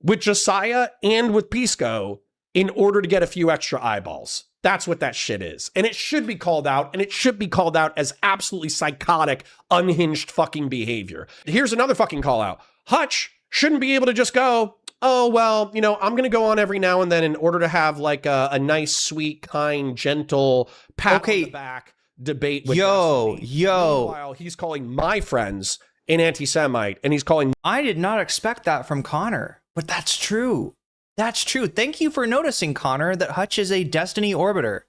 with Josiah and with Pisco in order to get a few extra eyeballs. That's what that shit is. And it should be called out, and it should be called out as absolutely psychotic, unhinged fucking behavior. Here's another fucking call out. Hutch shouldn't be able to just go, oh, well, you know, I'm going to go on every now and then in order to have like a nice, sweet, kind, gentle, pat on the back debate with Destiny. Meanwhile, he's calling my friends an anti-Semite, and he's calling... I did not expect that from Connor, but that's true. That's true. Thank you for noticing, Connor, that Hutch is a Destiny orbiter.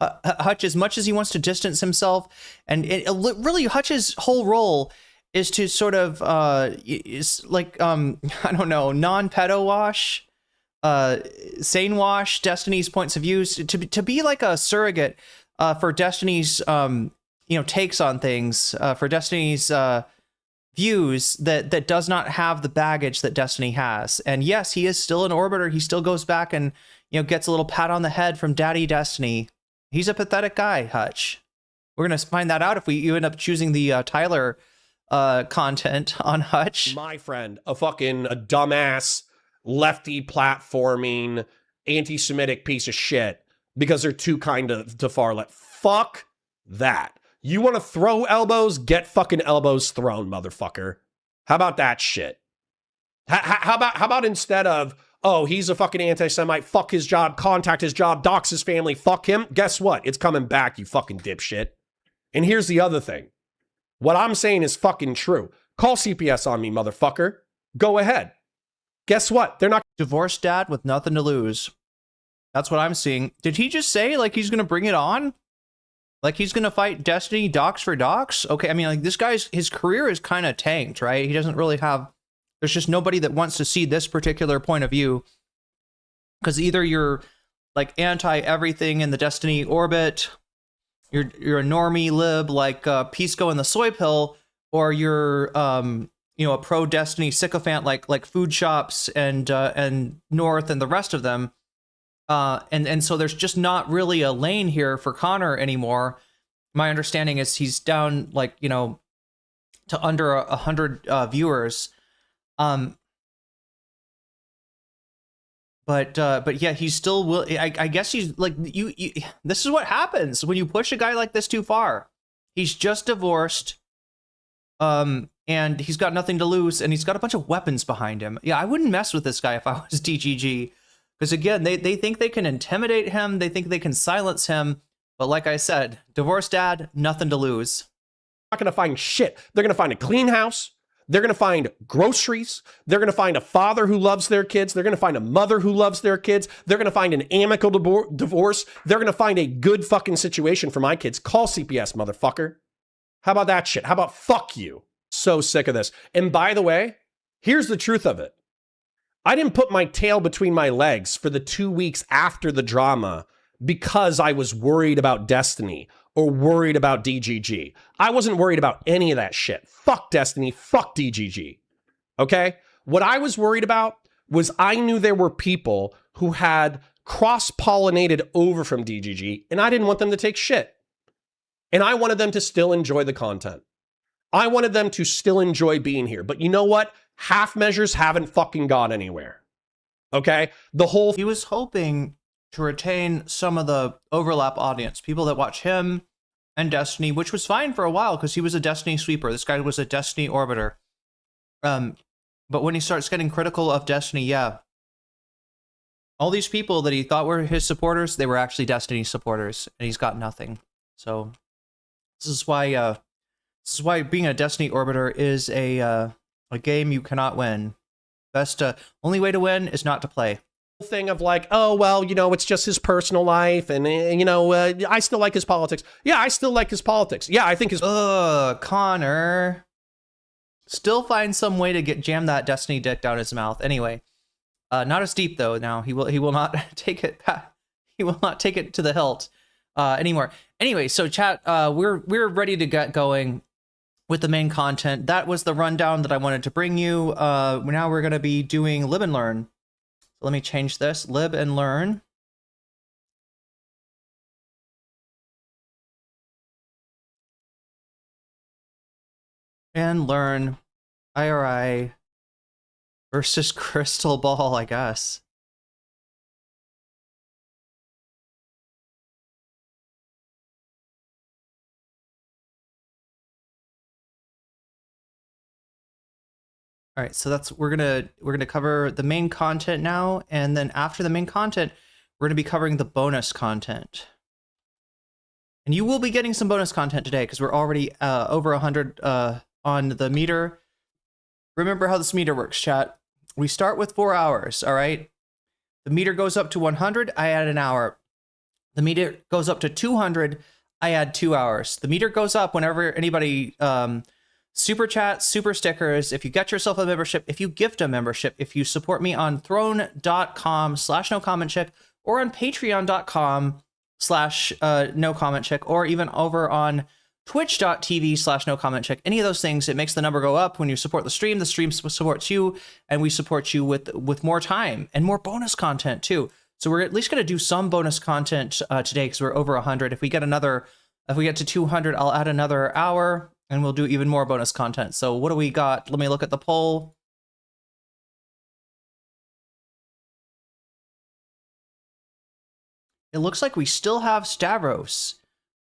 Hutch, as much as he wants to distance himself, and really Hutch's whole role is to sort of is like I don't know, non-pedo wash, sane wash Destiny's points of view, to be like a surrogate for Destiny's takes on things, for Destiny's views that does not have the baggage that Destiny has. And yes, he is still an orbiter. He still goes back and gets a little pat on the head from Daddy Destiny. He's a pathetic guy, Hutch. We're gonna find that out if you end up choosing the Tyler content on Hutch. My friend, a dumbass, lefty platforming, anti-Semitic piece of shit because they're too kind to far left. Fuck that. You want to throw elbows? Get fucking elbows thrown, motherfucker. How about that shit? How about instead of, oh, he's a fucking anti-Semite, fuck his job, contact his job, dox his family, fuck him? Guess what? It's coming back, you fucking dipshit. And here's the other thing. What I'm saying is fucking true. Call CPS on me, motherfucker. Go ahead. Guess what? They're not... Divorced dad with nothing to lose. That's what I'm seeing. Did he just say, like, he's going to bring it on? Like, he's going to fight Destiny docs for docs? Okay, I mean, like, this guy's... His career is kind of tanked, right? He doesn't really have... There's just nobody that wants to see this particular point of view. Because either you're, like, anti-everything in the Destiny orbit... You're a normie lib like Pisco and the Soy Pill, or you're a pro Destiny sycophant like Food Shops and North and the rest of them, and so there's just not really a lane here for Connor anymore. My understanding is he's down to under 100 viewers. But yeah, he's still will. I guess he's like you. This is what happens when you push a guy like this too far. He's just divorced, and he's got nothing to lose, and he's got a bunch of weapons behind him. Yeah, I wouldn't mess with this guy if I was DGG, because again, they think they can intimidate him, they think they can silence him. But like I said, divorced dad, nothing to lose. Not gonna find shit. They're gonna find a clean house. They're going to find groceries. They're going to find a father who loves their kids. They're going to find a mother who loves their kids. They're going to find an amicable divorce. They're going to find a good fucking situation for my kids. Call CPS, motherfucker. How about that shit? How about fuck you? So sick of this. And by the way, here's the truth of it. I didn't put my tail between my legs for the 2 weeks after the drama because I was worried about Destiny or worried about DGG. I wasn't worried about any of that shit. Fuck Destiny, fuck DGG. Okay? What I was worried about was I knew there were people who had cross-pollinated over from DGG, and I didn't want them to take shit. And I wanted them to still enjoy the content. I wanted them to still enjoy being here. But you know what? Half measures haven't fucking gone anywhere. Okay? He was hoping to retain some of the overlap audience, people that watch him and Destiny, which was fine for a while because he was a Destiny sweeper. This guy was a Destiny orbiter. But when he starts getting critical of Destiny, yeah, all these people that he thought were his supporters, they were actually Destiny supporters, and he's got nothing. So this is why being a Destiny orbiter is a game you cannot win. Only way to win is not to play. Thing of like, oh, well, it's just his personal life, and I still like his politics. Yeah, I still like his politics. Yeah, I think his... Connor. Still find some way to jam that Destiny dick down his mouth. Anyway, not as deep though. Now he will not take it. He will not take it to the hilt anymore. Anyway, so chat, we're ready to get going with the main content. That was the rundown that I wanted to bring you. Now we're going to be doing Lib and Learn. Let me change this. Lib and Learn. And Learn. IRI versus Krystal Ball, I guess. All right, so that's we're gonna cover the main content now, and then after the main content, we're gonna be covering the bonus content. And you will be getting some bonus content today because we're already over 100 on the meter. Remember how this meter works, chat. We start with 4 hours, all right? The meter goes up to 100, I add an hour. The meter goes up to 200, I add 2 hours. The meter goes up whenever anybody super chat, super stickers, if you get yourself a membership, if you gift a membership, if you support me on throne.com/nocommentchick or on patreon.com/nocommentchick or even over on twitch.tv/nocommentchick, any of those things, it makes the number go up. When you support the stream supports you, and we support you with more time and more bonus content too. So we're at least going to do some bonus content today because we're over 100. If we get to 200, I'll add another hour and we'll do even more bonus content. So what do we got? Let me look at the poll. It looks like we still have Stavros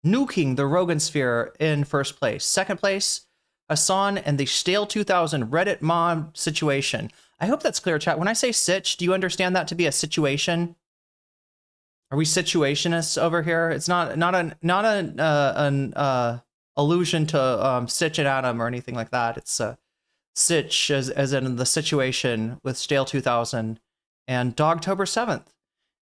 nuking the Rogan Sphere in first place. Second place, Hassan and the Stale 2000 Reddit mob situation. I hope that's clear, chat. When I say sitch, do you understand that to be a situation? Are we situationists over here? It's not an allusion to Stitch and Adam or anything like that. It's Sitch as in the situation with Stale 2000 and Dogtober 7th.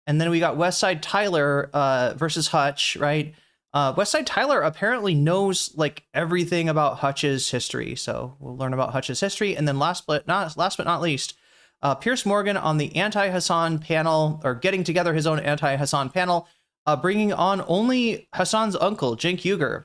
And then we got Westside Tyler versus Hutch, right? Westside Tyler apparently knows like everything about Hutch's history, so we'll learn about Hutch's history. And then last but not least, Pierce Morgan on the anti-Hassan panel, or getting together his own anti-Hassan panel, bringing on only Hassan's uncle, Cenk Uygur,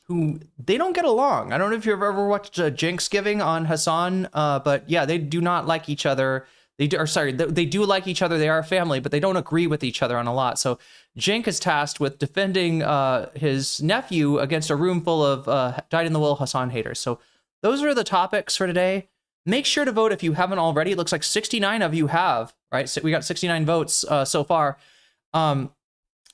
who they don't get along. I don't know if you've ever watched Jenksgiving on Hassan, but yeah, they do not like each other. They do like each other. They are a family, but they don't agree with each other on a lot. So Cenk is tasked with defending his nephew against a room full of dyed-in-the-wool Hassan haters. So those are the topics for today. Make sure to vote if you haven't already. It looks like 69 of you have, right? So we got 69 votes so far.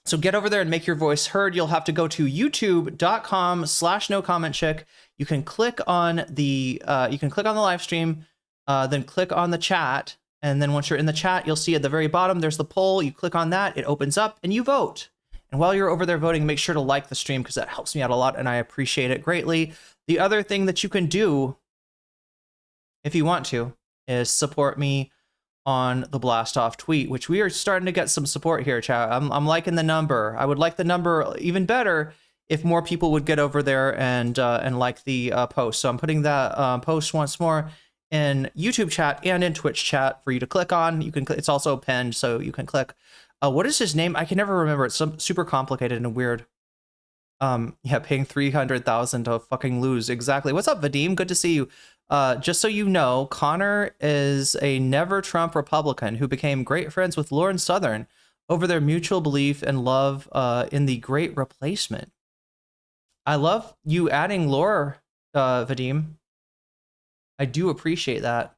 So get over there and make your voice heard. You'll have to go to youtube.com/nocommentchick. You can click on the live stream, then click on the chat. And then once you're in the chat, you'll see at the very bottom, there's the poll. You click on that, it opens up, and you vote. And while you're over there voting, make sure to like the stream because that helps me out a lot, and I appreciate it greatly. The other thing that you can do, if you want to, is support me on the Blast Off tweet, which we are starting to get some support here, chat. I'm liking the number. I would like the number even better if more people would get over there and like the post. So I'm putting that post once more in YouTube chat and in Twitch chat for you to click on. You can. It's also pinned, so you can click. What is his name? I can never remember. It's super complicated and weird. Yeah, paying 300,000 to fucking lose. Exactly. What's up, Vadim? Good to see you. Just so you know, Connor is a never Trump Republican who became great friends with Lauren Southern over their mutual belief and love in the Great Replacement. I love you adding lore, Vadim. I do appreciate that.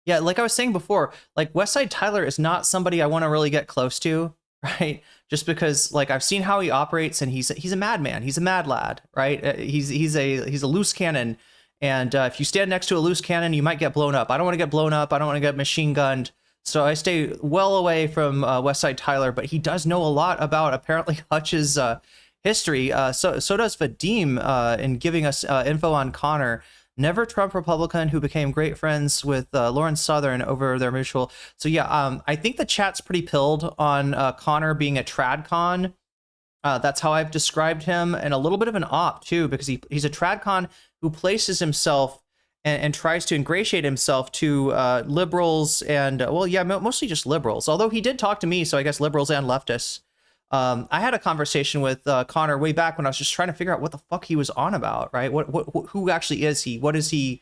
Yeah, like I was saying before, like Westside Tyler is not somebody I want to really get close to, right? Just because like I've seen how he operates, and he's a madman. He's a mad lad, right? He's a loose cannon, and if you stand next to a loose cannon, you might get blown up. I don't want to get blown up. I don't want to get machine gunned. So I stay well away from Westside Tyler, but he does know a lot about apparently Hutch's history. So does Vadim in giving us info on Connor. Never Trump Republican who became great friends with Lauren Southern over their mutual. So yeah, I think the chat's pretty pilled on Connor being a tradcon. That's how I've described him, and a little bit of an op too, because he's a tradcon who places himself and tries to ingratiate himself to liberals and well, yeah, mostly just liberals. Although he did talk to me, so I guess liberals and leftists. I had a conversation with Connor way back when I was just trying to figure out what the fuck he was on about, right? Who actually is he? What is he?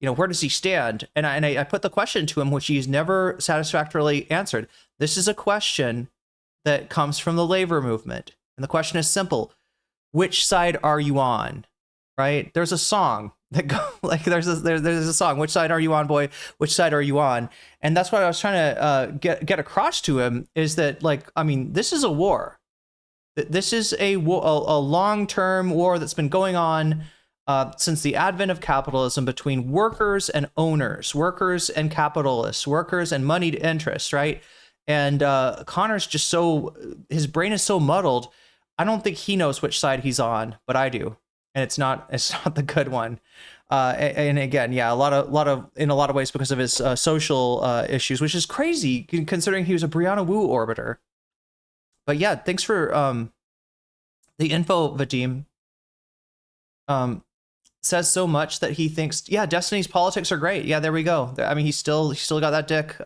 You know, where does he stand? And I put the question to him, which he's never satisfactorily answered. This is a question that comes from the labor movement, and the question is simple: which side are you on? Right? There's a song that go like there's a song. Which side are you on, boy? Which side are you on? And that's what I was trying to get across to him is that, like, I mean, this is a war. This is a long-term war that's been going on since the advent of capitalism between workers and owners, workers and capitalists, workers and moneyed interests, right? And Connor's just his brain is so muddled. I don't think he knows which side he's on, but I do, and it's not the good one. And again, yeah, in a lot of ways because of his social issues, which is crazy considering he was a Brianna Wu orbiter. But yeah, thanks for the info, Vadim. Says so much that he thinks, yeah, Destiny's politics are great. Yeah, there we go. I mean, he's still got that dick.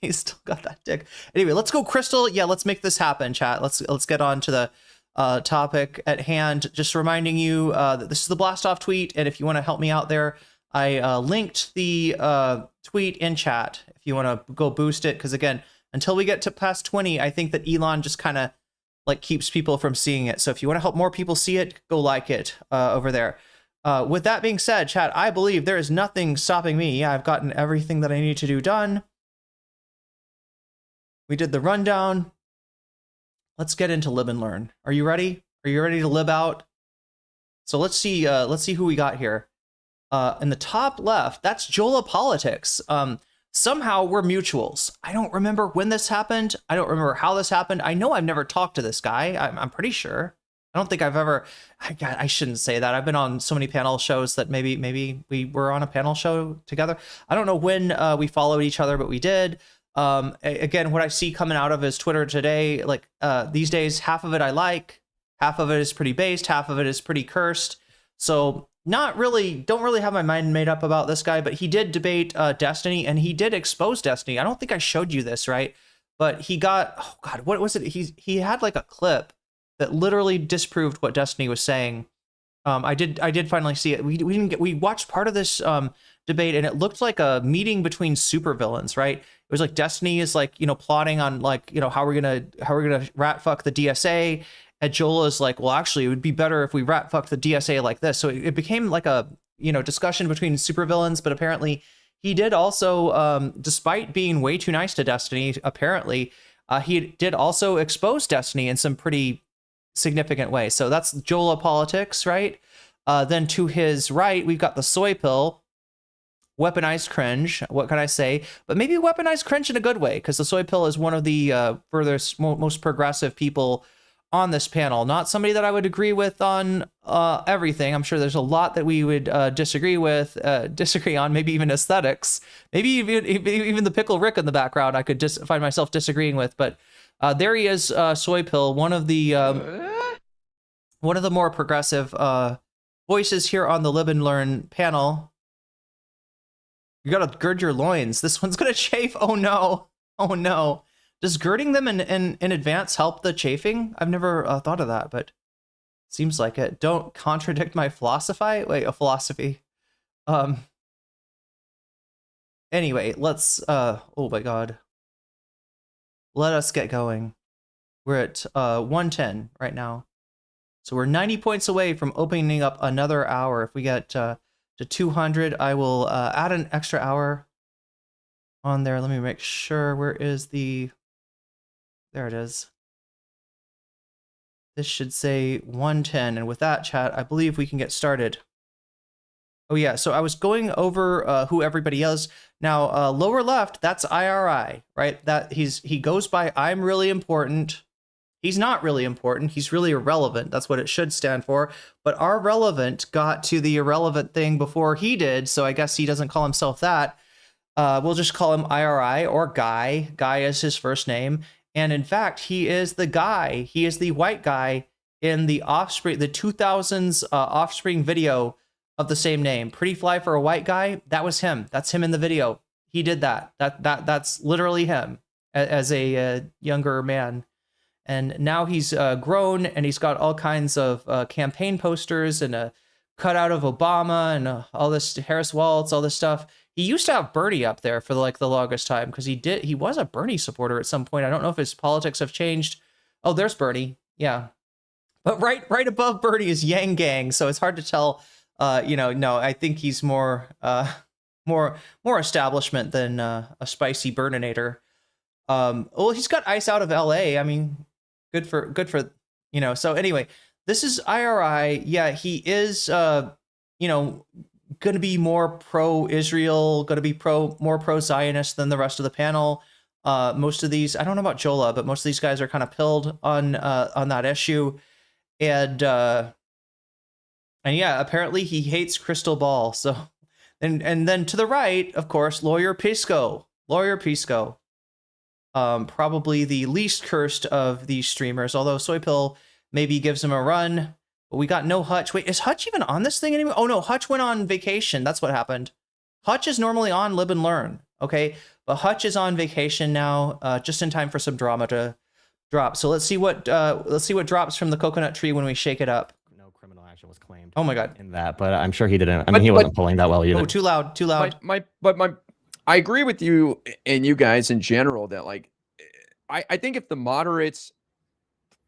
He's still got that dick. Anyway, let's go, Krystal. Yeah, let's make this happen, chat. Let's get on to the topic at hand. Just reminding you that this is the blast off tweet, and if you want to help me out there, I linked the tweet in chat if you want to go boost it, because again, until we get to past 20, I think that Elon just kind of like keeps people from seeing it. So if you want to help more people see it, go like it over there. With that being said, chat, I believe there is nothing stopping me. Yeah, I've gotten everything that I need to do done. We did the rundown. Let's get into Lib and Learn. Are you ready? Are you ready to lib out? So let's see who we got here. In the top left, that's Jola Politics. Somehow we're mutuals. I don't remember when this happened. I don't remember how this happened. I know I've never talked to this guy. I'm pretty sure. I don't think I've ever, I shouldn't say that. I've been on so many panel shows that maybe we were on a panel show together. I don't know when we followed each other, but we did. Again, what I see coming out of his Twitter today, like these days, half of it I like, half of it is pretty based, half of it is pretty cursed. So don't really have my mind made up about this guy, but he did debate Destiny, and he did expose Destiny. I don't think I showed you this, right? But he got, oh God, what was it? He had like a clip that literally disproved what Destiny was saying. I did finally see it. We watched part of this debate, and it looked like a meeting between supervillains, right? It was like Destiny is like, plotting on like, how we're gonna rat fuck the DSA. And Joel is like, well, actually, it would be better if we rat fuck the DSA like this. So it became like a, discussion between supervillains. But apparently he did also, despite being way too nice to Destiny, apparently he did also expose Destiny in some pretty significant ways. So that's Jola Politics, right? Then to his right, we've got the soy pill, weaponized cringe. What can I say? But maybe weaponized cringe in a good way, because the soy pill is one of the furthest, most progressive people on this panel. Not somebody that I would agree with on everything. I'm sure there's a lot that we would disagree on, maybe even aesthetics, maybe even the Pickle Rick in the background I could just find myself disagreeing with. But there he is, soy pill, one of the more progressive voices here on the Lib and Learn panel. You gotta gird your loins. This one's gonna chafe. Oh no. Oh no. Does girding them in advance help the chafing? I've never thought of that, but seems like it. Don't contradict my philosophy. Wait, a philosophy. Anyway, let's, oh my God. Let us get going. We're at 110 right now. So we're 90 points away from opening up another hour. If we get to 200, I will add an extra hour on there. Let me make sure. Where is the... There it is. This should say 110. And with that, chat, I believe we can get started. Oh, yeah. So I was going over who everybody is. Now, lower left, that's IRI, right? He goes by I'm really important. He's not really important. He's really irrelevant. That's what it should stand for. But our relevant got to the irrelevant thing before he did. So I guess he doesn't call himself that. We'll just call him IRI or Guy. Guy is his first name. And in fact, he is the guy. He is the white guy in the Offspring, the 2000s Offspring video of the same name. Pretty fly for a white guy. That was him. That's him in the video. He did that. That's literally him as a younger man. And now he's grown, and he's got all kinds of campaign posters and a cutout of Obama and all this Harris Waltz, all this stuff. He used to have Bernie up there for the longest time, because he was a Bernie supporter at some point. I don't know if his politics have changed. Oh, there's Bernie. Yeah. But right above Bernie is Yang Gang, so it's hard to tell. No, I think he's more establishment than a spicy Burninator. Well, he's got ice out of LA. I mean, good for. So anyway, this is IRI. Yeah, he is, you know, going to be more pro-Israel, going to be more pro-Zionist than the rest of the panel. Most of these, I don't know about Jola, but most of these guys are kind of pilled on that issue, and yeah, apparently he hates Krystal Ball. So, and then to the right, of course, Lawyer Pisco, probably the least cursed of these streamers. Although Soypill maybe gives him a run. But we got no Hutch. Wait, is Hutch even on this thing anymore? Oh no, Hutch went on vacation. That's what happened. Hutch is normally on Lib and Learn, okay? But Hutch is on vacation now, just in time for some drama to drop. So let's see what drops from the coconut tree when we shake it up. No criminal action was claimed. Oh my god. In that, but I'm sure he didn't. I mean, he wasn't pulling that well either. Oh, too loud. I agree with you and you guys in general that, like, I think if the moderates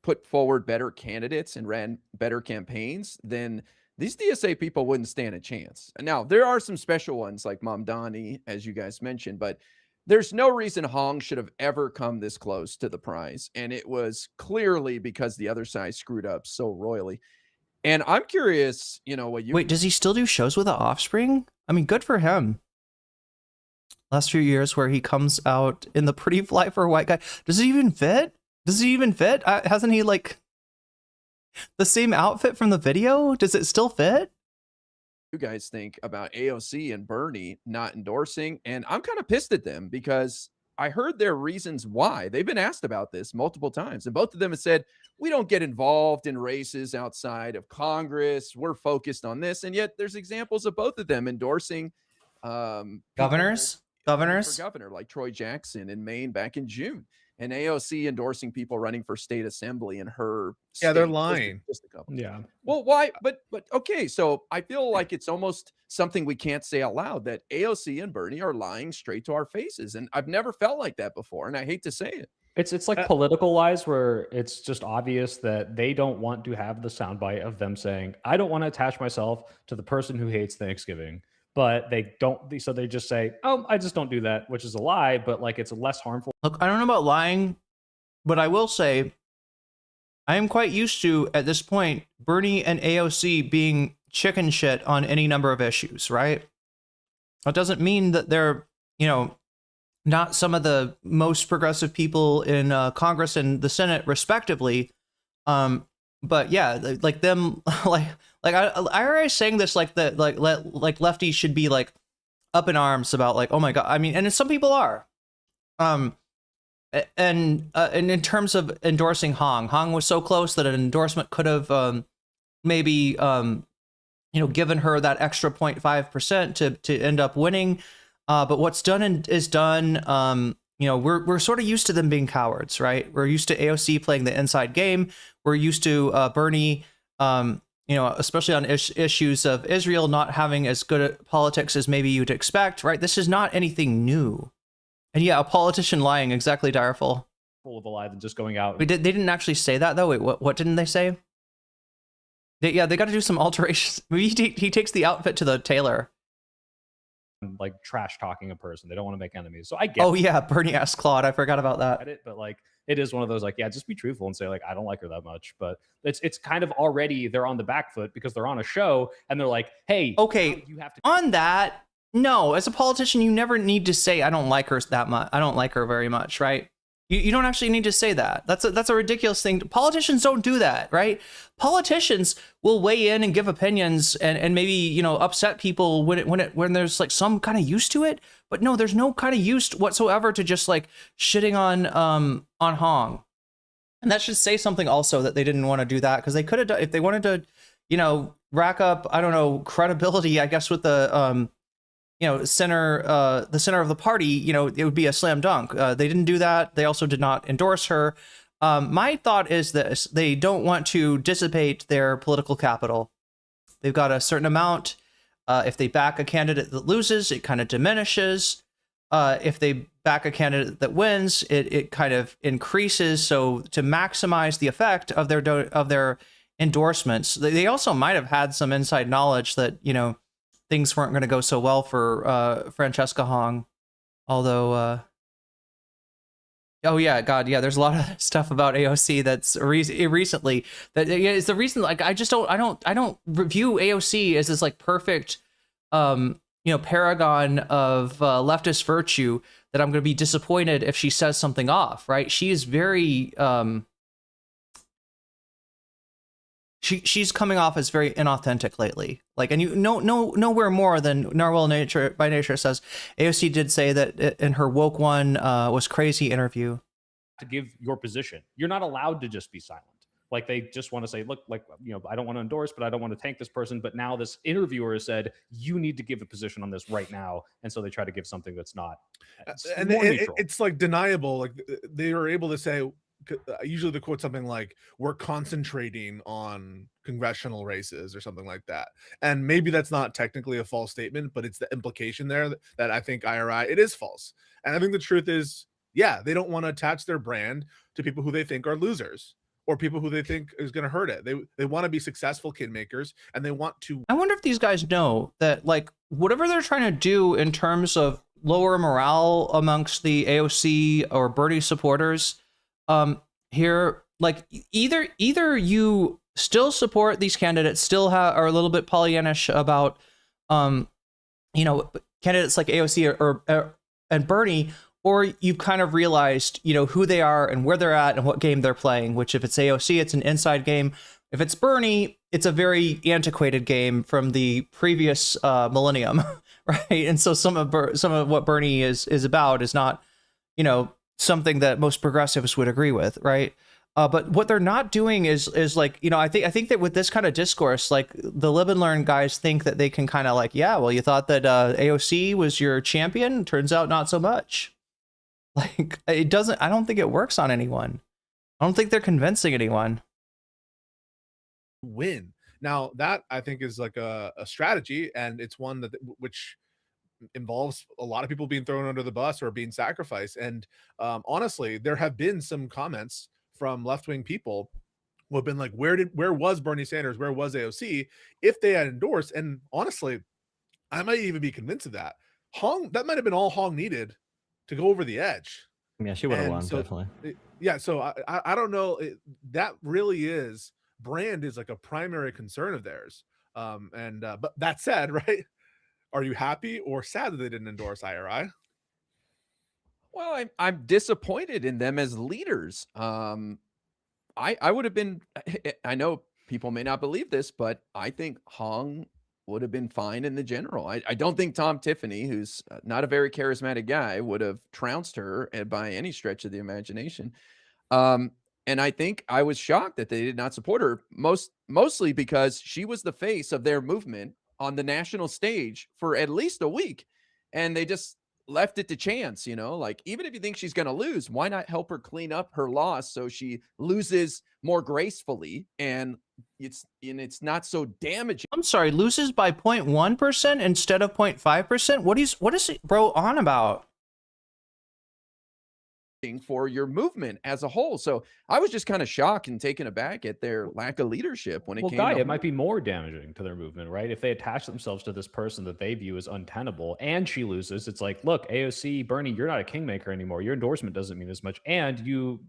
put forward better candidates and ran better campaigns, then these DSA people wouldn't stand a chance. Now, there are some special ones like Mamdani, as you guys mentioned, but there's no reason Hong should have ever come this close to the prize. And it was clearly because the other side screwed up so royally. And I'm curious, you know, what you... Wait, does he still do shows with the Offspring? I mean, good for him. Last few years where he comes out in the pretty fly for a white guy. Does it even fit? Hasn't he, like, the same outfit from the video? Does it still fit? You guys think about AOC and Bernie not endorsing, and I'm kind of pissed at them because I heard their reasons why. They've been asked about this multiple times, and both of them have said, we don't get involved in races outside of Congress. We're focused on this. And yet there's examples of both of them endorsing governors for governor, like Troy Jackson in Maine back in June, and AOC endorsing people running for state assembly in her state. Yeah, they're lying. Just a couple. Yeah. Well, why? But okay, so I feel like it's almost something we can't say out loud that AOC and Bernie are lying straight to our faces, and I've never felt like that before, and I hate to say it. It's like political lies where it's just obvious that they don't want to have the soundbite of them saying, I don't want to attach myself to the person who hates Thanksgiving. But they don't, so they just say, oh, I just don't do that, which is a lie, but like it's less harmful. Look, I don't know about lying, but I will say I am quite used to, at this point, Bernie and AOC being chicken shit on any number of issues, right? That doesn't mean that they're, you know, not some of the most progressive people in Congress and the Senate, respectively. But yeah, like them, like I already saying this, like that, like lefties should be like up in arms about, like, oh my god. I mean, and some people are. And in terms of endorsing Hong was so close that an endorsement could have maybe you know, given her that extra 0.5% to end up winning. But what's done is done. You know, we're sort of used to them being cowards, right? We're used to AOC playing the inside game. We're used to Bernie, you know, especially on issues of Israel, not having as good at politics as maybe you'd expect, right? This is not anything new. And yeah, a politician lying, exactly, Direful. Full of a lie than just going out. They didn't actually say that, though. Wait, what didn't they say? They got to do some alterations. Maybe he takes the outfit to the tailor. Like trash talking a person. They don't want to make enemies. So I get Oh yeah, Bernie asked Claude. I forgot about that. But like it is one of those, like, yeah, just be truthful and say, like, I don't like her that much. But it's kind of already they're on the back foot because they're on a show and they're like, hey, okay, you have to on that. No, as a politician, you never need to say I don't like her that much. I don't like her very much, right? You don't actually need to say that. That's a ridiculous thing. Politicians don't do that, right? Politicians will weigh in and give opinions and maybe, you know, upset people when there's like some kind of use to it. But no, there's no kind of use whatsoever to just like shitting on Hong. And that should say something also that they didn't want to do that, because they could have done, if they wanted to, you know, rack up, I don't know, credibility, I guess, with the you know, the center of the party, you know, it would be a slam dunk. They didn't do that. They also did not endorse her. My thought is this: they don't want to dissipate their political capital. They've got a certain amount. If they back a candidate that loses, it kind of diminishes. If they back a candidate that wins, it kind of increases. So to maximize the effect of their endorsements, they also might have had some inside knowledge that, you know, things weren't going to go so well for Francesca Hong, although Oh yeah, God, yeah. There's a lot of stuff about AOC that's recently that is the reason. Like, I don't review AOC as this like perfect, paragon of leftist virtue that I'm going to be disappointed if she says something off. Right? She is very she's coming off as very inauthentic lately. Like, and nowhere more than Narwhal Nature by Nature says AOC did say that in her woke one was crazy interview. To give your position, you're not allowed to just be silent. Like, they just want to say, look, like, I don't want to endorse, but I don't want to tank this person. But now this interviewer has said, you need to give a position on this right now. And so they try to give something that's not. And it's like deniable. Like, they were able to say, usually they quote something like, we're concentrating on congressional races or something like that. And maybe that's not technically a false statement, but it's the implication there that I think IRI, it is false. And I think the truth is, yeah, they don't want to attach their brand to people who they think are losers or people who they think is going to hurt it. They want to be successful kid makers, and they want to. I wonder if these guys know that, like, whatever they're trying to do in terms of lower morale amongst the AOC or Bernie supporters, here, like, either you still support these candidates, still are a little bit Pollyannish about, candidates like AOC and Bernie, or you've kind of realized, who they are and where they're at and what game they're playing, which if it's AOC, it's an inside game. If it's Bernie, it's a very antiquated game from the previous millennium, right? And so some of what Bernie is about is not, something that most progressives would agree with, right? But what they're not doing is like, I think that with this kind of discourse, like the Lib Learn guys think that they can kind of like, yeah, well, you thought that AOC was your champion. Turns out not so much. Like, it doesn't, I don't think it works on anyone. I don't think they're convincing anyone. Win. Now that I think is like a strategy, and it's one which involves a lot of people being thrown under the bus or being sacrificed. And honestly, there have been some comments from left-wing people who have been like, where was Bernie Sanders? Where was AOC if they had endorsed? And honestly, I might even be convinced of that. That might have been all Hong needed to go over the edge. Yeah, she would have won, definitely. Yeah, so I don't know. That really is, brand is like a primary concern of theirs. But that said, right, are you happy or sad that they didn't endorse IRI? Well, I'm disappointed in them as leaders. I would have been, I know people may not believe this, but I think Hong would have been fine in the general. I don't think Tom Tiffany, who's not a very charismatic guy, would have trounced her by any stretch of the imagination. And I think I was shocked that they did not support her, mostly because she was the face of their movement on the national stage for at least a week. And they just left it to chance, like, even if you think she's going to lose, why not help her clean up her loss so she loses more gracefully and it's not so damaging. I'm sorry, loses by 0.1% instead of 0.5%? What is it, bro, on about? For your movement as a whole. So I was just kind of shocked and taken aback at their lack of leadership when it came to it might be more damaging to their movement, right? If they attach themselves to this person that they view as untenable and she loses, it's like, look, AOC, Bernie, you're not a kingmaker anymore. Your endorsement doesn't mean as much. And you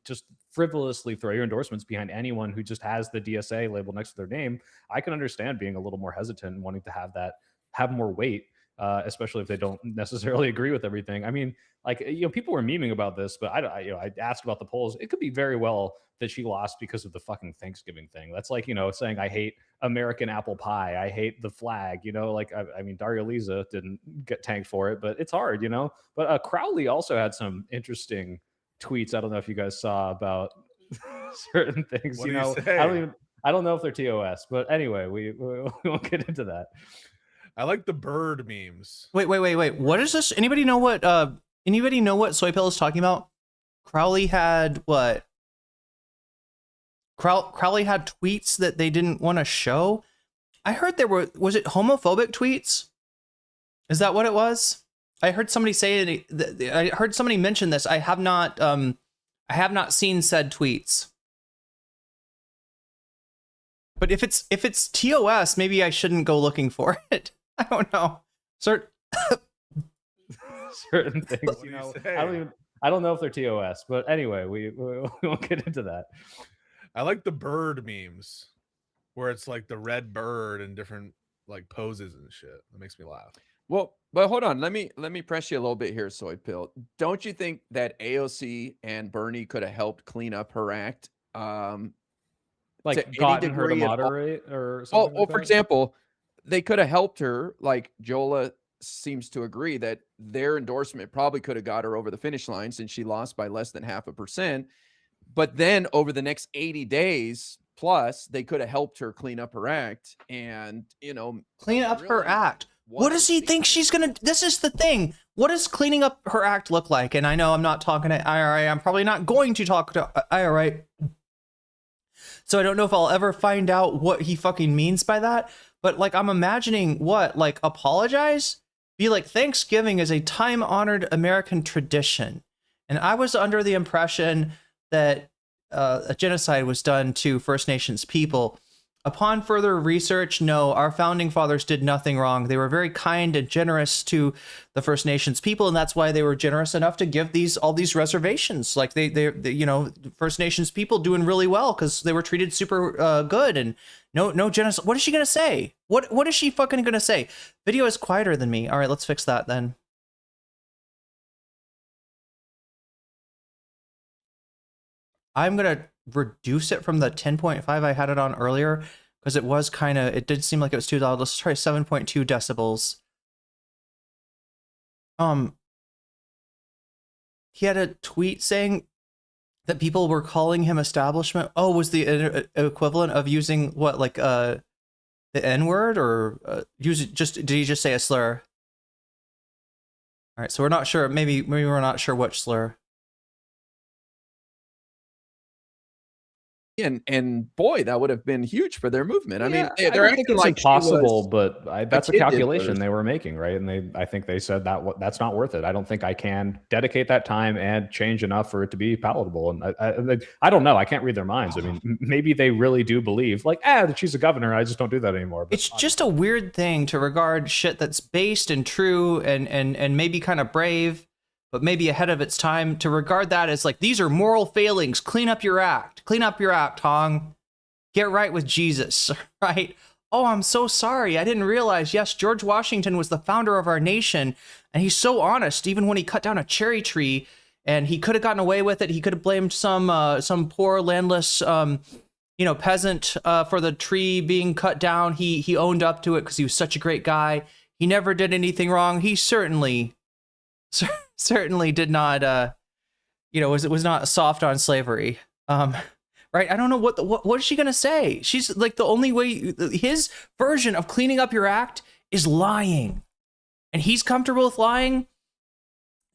just frivolously throw your endorsements behind anyone who just has the DSA label next to their name. I can understand being a little more hesitant and wanting to have more weight. Especially if they don't necessarily agree with everything. I mean, like, people were memeing about this, but I asked about the polls. It could be very well that she lost because of the fucking Thanksgiving thing. That's like, saying I hate American apple pie. I hate the flag, like, I mean, Daria Liza didn't get tanked for it, but it's hard, but Crowley also had some interesting tweets. I don't know if you guys saw about certain things, What do you say? I don't know if they're TOS, but anyway, we won't get into that. I like the bird memes. Wait. What is this? Anybody know what Soy Pill is talking about? Crowley had what? Crowley had tweets that they didn't want to show. I heard was it homophobic tweets? Is that what it was? I heard somebody say I heard somebody mention this. I have not seen said tweets. But if it's TOS, maybe I shouldn't go looking for it. I don't know. Certain things, I I don't know if they're TOS, but anyway, we won't get into that. I like the bird memes where it's like the red bird and different like poses and shit. That makes me laugh. Well, but hold on. Let me press you a little bit here, Soy Pill. Don't you think that AOC and Bernie could have helped clean up her act? Like gotten her to moderate or something. Well, for example, they could have helped her. Like Jola seems to agree that their endorsement probably could have got her over the finish line since she lost by less than 0.5%. But then over the next 80 days plus, they could have helped her clean up her act and, clean up her act. What does he think she's going to, this is the thing. What does cleaning up her act look like? And I know I'm not talking to IRA. I'm probably not going to talk to IRA. So I don't know if I'll ever find out what he fucking means by that. But like, I'm imagining what, like apologize? Be like, Thanksgiving is a time-honored American tradition. And I was under the impression that a genocide was done to First Nations people. Upon further research, no, our founding fathers did nothing wrong. They were very kind and generous to the First Nations people, and that's why they were generous enough to give all these reservations. Like they First Nations people doing really well because they were treated super good and no genocide. What is she gonna say? What is she fucking gonna say? Video is quieter than me. All right, let's fix that then. I'm gonna reduce it from the 10.5 I had it on earlier because it did seem like it was too loud. Let's try 7.2 decibels. He had a tweet saying that people were calling him establishment. Oh, was the equivalent of using what, like the N-word, or did he just say a slur? All right, so we're not sure. Maybe we're not sure which slur. And boy, that would have been huge for their movement. I mean, I don't think it's impossible, but that's a calculation they were making, right? And I think they said that that's not worth it. I don't think I can dedicate that time and change enough for it to be palatable. And I don't know. I can't read their minds. I mean, maybe they really do believe, like, that she's a governor. I just don't do that anymore. But it's just a weird thing to regard shit that's based and true and maybe kind of brave, but maybe ahead of its time, to regard that as like, these are moral failings. Clean up your act. Clean up your act, Hong. Get right with Jesus, right? Oh, I'm so sorry. I didn't realize. Yes, George Washington was the founder of our nation, and he's so honest. Even when he cut down a cherry tree, and he could have gotten away with it. He could have blamed some poor landless, peasant for the tree being cut down. He owned up to it because he was such a great guy. He never did anything wrong. He certainly did not, was not soft on slavery. Right? I don't know what is she gonna say? She's like, the only way, his version of cleaning up your act is lying, and he's comfortable with lying.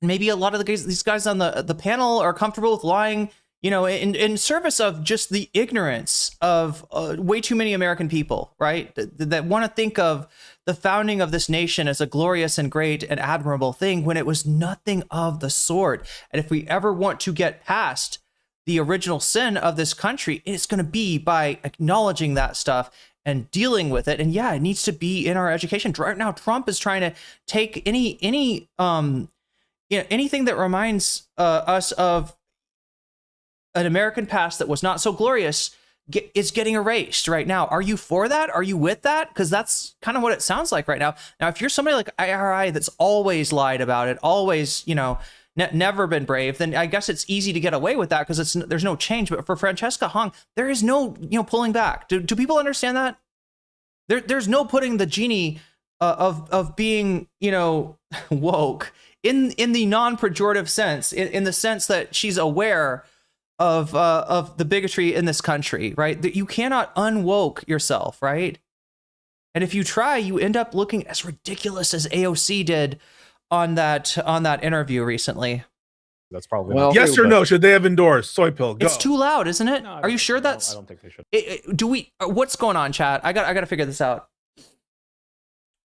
Maybe a lot of these guys on the panel are comfortable with lying, in service of just the ignorance of way too many American people, right? That want to think of the founding of this nation as a glorious and great and admirable thing when it was nothing of the sort. And if we ever want to get past the original sin of this country, it's going to be by acknowledging that stuff and dealing with it. And yeah, it needs to be in our education. Right now, Trump is trying to take anything that reminds us of an American past that was not so glorious is getting erased right now. Are you for that? Are you with that? Because that's kind of what it sounds like right now. Now, if you're somebody like IRI that's always lied about it, always, never been brave, then I guess it's easy to get away with that because there's no change. But for Francesca Hong, there is no, pulling back. Do people understand that? There's no putting the genie of being, woke in the non-pejorative sense, in the sense that she's aware of the bigotry in this country, right? That you cannot unwoke yourself, right? And if you try, you end up looking as ridiculous as AOC did on that interview recently. That's probably yes or no. Should they have endorsed Soy Pill? Go. It's too loud, isn't it? No, Are you sure that's? I don't think they should. What's going on, chat? I got to figure this out.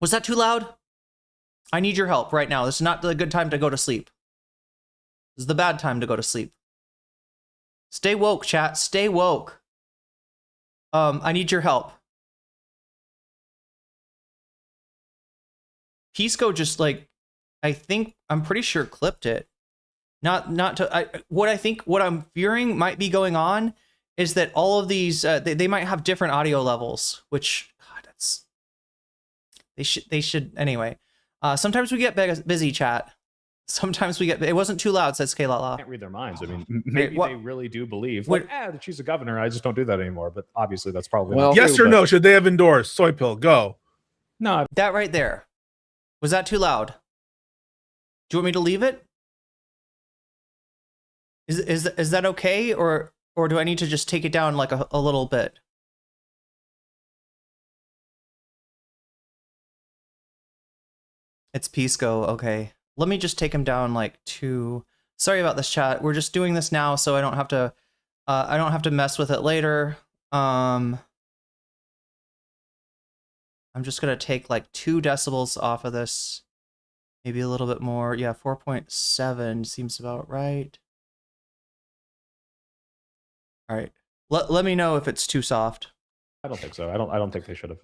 Was that too loud? I need your help right now. This is not the good time to go to sleep. This is the bad time to go to sleep. Stay woke, chat. Stay woke. I need your help. Pisco just I'm pretty sure clipped it. Not to. What I'm fearing might be going on is that all of these they might have different audio levels, which God, they should anyway. Sometimes we get busy, chat. Sometimes we get. It wasn't too loud, says Kalala. Can't read their minds. I mean, maybe they really do believe. Like, she's a governor. I just don't do that anymore. But obviously, that's probably not yes true, or no. Should they have endorsed soy pill? Go. No, that right there. Was that too loud? Do you want me to leave it? Is that okay, or do I need to just take it down like a little bit? It's Pisco, okay. Let me just take him down like 2. Sorry about this, chat. We're just doing this now, so I don't have to mess with it later. I'm just gonna take like 2 decibels off of this, maybe a little bit more. Yeah, 4.7 seems about right. All right. Let me know if it's too soft. I don't think so. I don't think they should have.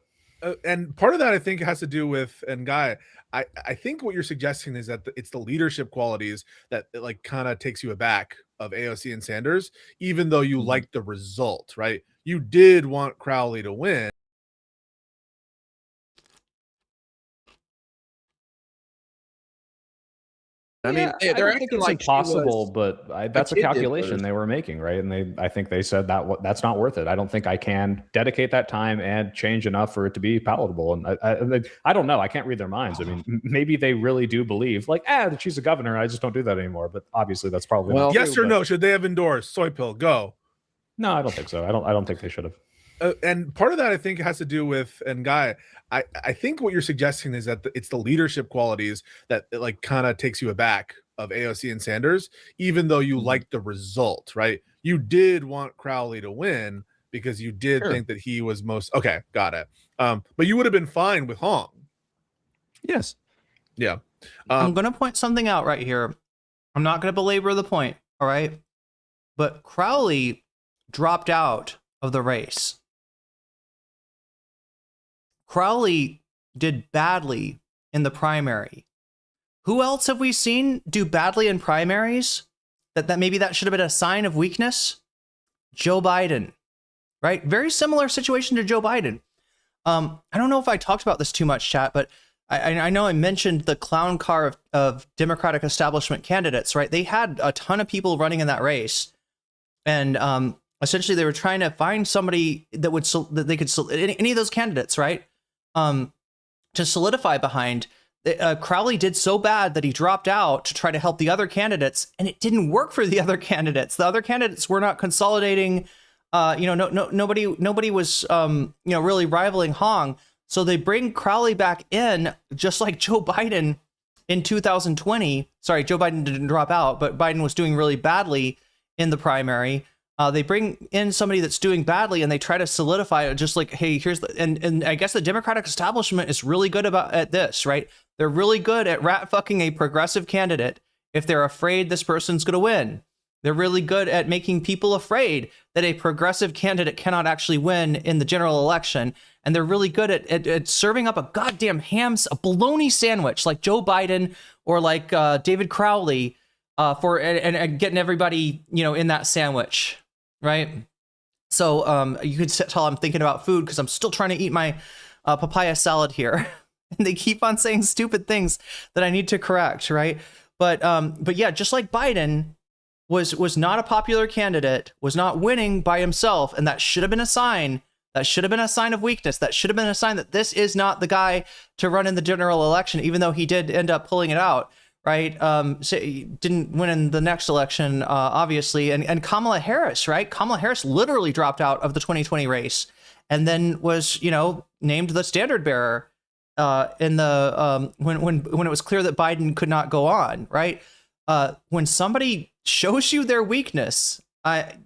And part of that, I think, has to do with, and Guy, I think what you're suggesting is that it's the leadership qualities that like kind of takes you aback of AOC and Sanders, even though you like the result, right? You did want Crowley to win. I mean, I don't think it's impossible, but that's a calculation they were making, right? And I think they said that that's not worth it. I don't think I can dedicate that time and change enough for it to be palatable. And I don't know. I can't read their minds. I mean, maybe they really do believe, like, she's a governor. I just don't do that anymore. But obviously, that's probably not yes true, or no. Should they have endorsed soy pill? Go. No, I don't think so. I don't think they should have. And part of that, I think, has to do with, and Guy, I think what you're suggesting is that it's the leadership qualities that like kind of takes you aback of AOC and Sanders, even though you like the result, right? You did want Crowley to win because you did think that he was most okay. Got it. But you would have been fine with Hong. Yes. Yeah. I'm gonna point something out right here. I'm not gonna belabor the point. All right, but Crowley dropped out of the race. Crowley did badly in the primary. Who else have we seen do badly in primaries? That maybe that should have been a sign of weakness? Joe Biden, right? Very similar situation to Joe Biden. I don't know if I talked about this too much, chat, but I know I mentioned the clown car of Democratic establishment candidates, right? They had a ton of people running in that race. And essentially they were trying to find somebody that they could, any of those candidates, right? To solidify behind. Crowley did so bad that he dropped out to try to help the other candidates, and it didn't work for the other candidates. The other candidates were not consolidating. Nobody was really rivaling Hong. So they bring Crowley back in, just like Joe Biden in 2020. Sorry, Joe Biden didn't drop out, but Biden was doing really badly in the primary. They bring in somebody that's doing badly and they try to solidify it, just like, hey, here's the, and I guess the Democratic establishment is really good at this, right? They're really good at rat fucking a progressive candidate if they're afraid this person's going to win. They're really good at making people afraid that a progressive candidate cannot actually win in the general election. And they're really good at serving up a goddamn a bologna sandwich like Joe Biden or like David Crowley and getting everybody, in that sandwich. Right. So you could tell I'm thinking about food because I'm still trying to eat my papaya salad here. And they keep on saying stupid things that I need to correct. Right. But yeah, just like Biden was not a popular candidate, was not winning by himself. And that should have been a sign. That should have been a sign of weakness. That should have been a sign that this is not the guy to run in the general election, even though he did end up pulling it out. Right. So he didn't win in the next election, obviously. And Kamala Harris, right? Kamala Harris literally dropped out of the 2020 race and then was, named the standard bearer in the when it was clear that Biden could not go on. Right. When somebody shows you their weakness,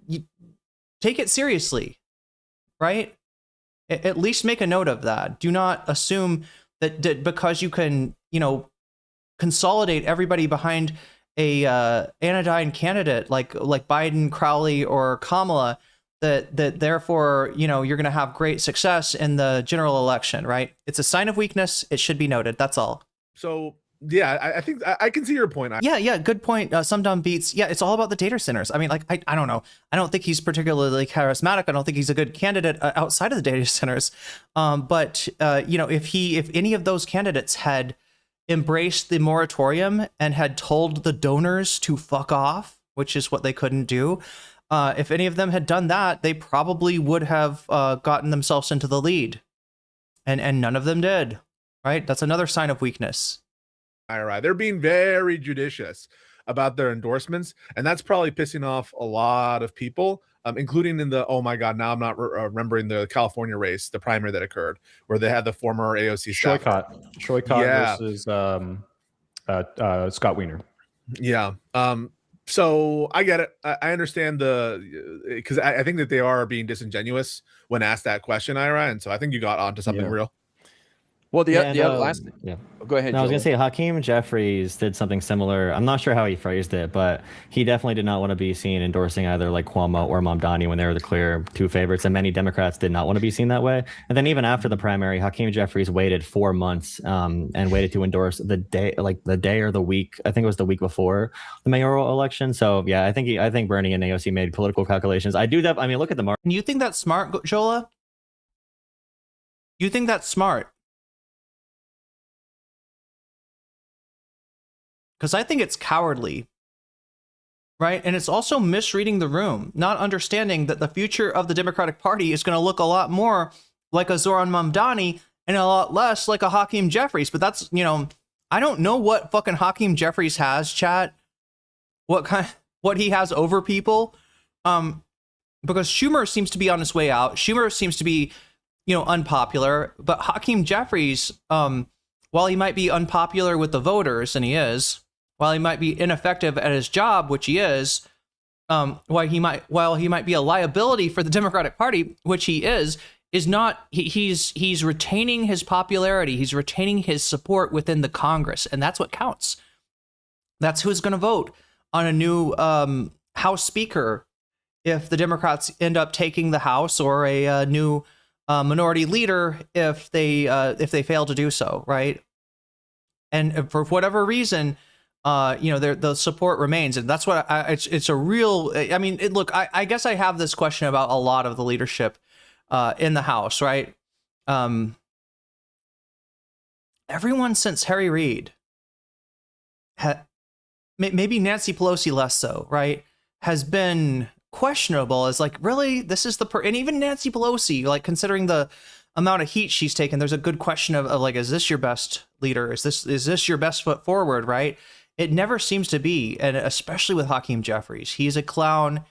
you take it seriously. Right. At least make a note of that. Do not assume that because you can, consolidate everybody behind a anodyne candidate like Biden, Crowley, or Kamala, that therefore you're going to have great success in the general election, right? It's a sign of weakness. It should be noted. That's all. So Yeah, I think I can see your point. Yeah, good point. Some dumb beats. Yeah, it's all about the data centers. I mean, like, I don't know. I don't think he's particularly charismatic. I don't think he's a good candidate outside of the data centers. But you know, if any of those candidates had embraced the moratorium and had told the donors to fuck off, which is what they couldn't do, if any of them had done that, they probably would have gotten themselves into the lead, and none of them did. Right? That's another sign of weakness. IRI. They're being very judicious about their endorsements, and that's probably pissing off a lot of people, including in the, oh my God, now I'm not remembering the California race, the primary that occurred, where they had the former AOC staff. Shoycott versus Scott Wiener. Yeah. So I get it. I understand because I think that they are being disingenuous when asked that question, Ira, and so I think you got onto something real. Well, the last thing. Yeah. Go ahead. No, I was going to say Hakeem Jeffries did something similar. I'm not sure how he phrased it, but he definitely did not want to be seen endorsing either like Cuomo or Mamdani when they were the clear two favorites. And many Democrats did not want to be seen that way. And then even after the primary, Hakeem Jeffries waited 4 months and waited to endorse the day or the week. I think it was the week before the mayoral election. So yeah, I think Bernie and AOC made political calculations. I do that. I mean, look at the market. You think that's smart, Jola? You think that's smart? Because I think it's cowardly, right? And it's also misreading the room, not understanding that the future of the Democratic Party is going to look a lot more like a Zoran Mamdani and a lot less like a Hakeem Jeffries. But that's, you know, I don't know what fucking Hakeem Jeffries has, chat. What he has over people. Because Schumer seems to be on his way out. Schumer seems to be, you know, unpopular. But Hakeem Jeffries, while he might be unpopular with the voters, and he is, while he might be ineffective at his job, which he is, while he might be a liability for the Democratic Party, which he is not. He's retaining his popularity. He's retaining his support within the Congress, and that's what counts. That's who's going to vote on a new House Speaker if the Democrats end up taking the House, or a new minority leader if they fail to do so, right? And for whatever reason, you know, the support remains, and that's what it's a real. I mean, look, I guess I have this question about a lot of the leadership in the House, right? Everyone since Harry Reid, maybe Nancy Pelosi less so, right, has been questionable as like, really, this is and even Nancy Pelosi, like, considering the amount of heat she's taken, there's a good question of like, is this your best leader? Is this your best foot forward, right? It never seems to be, and especially with Hakeem Jeffries, he's a clown.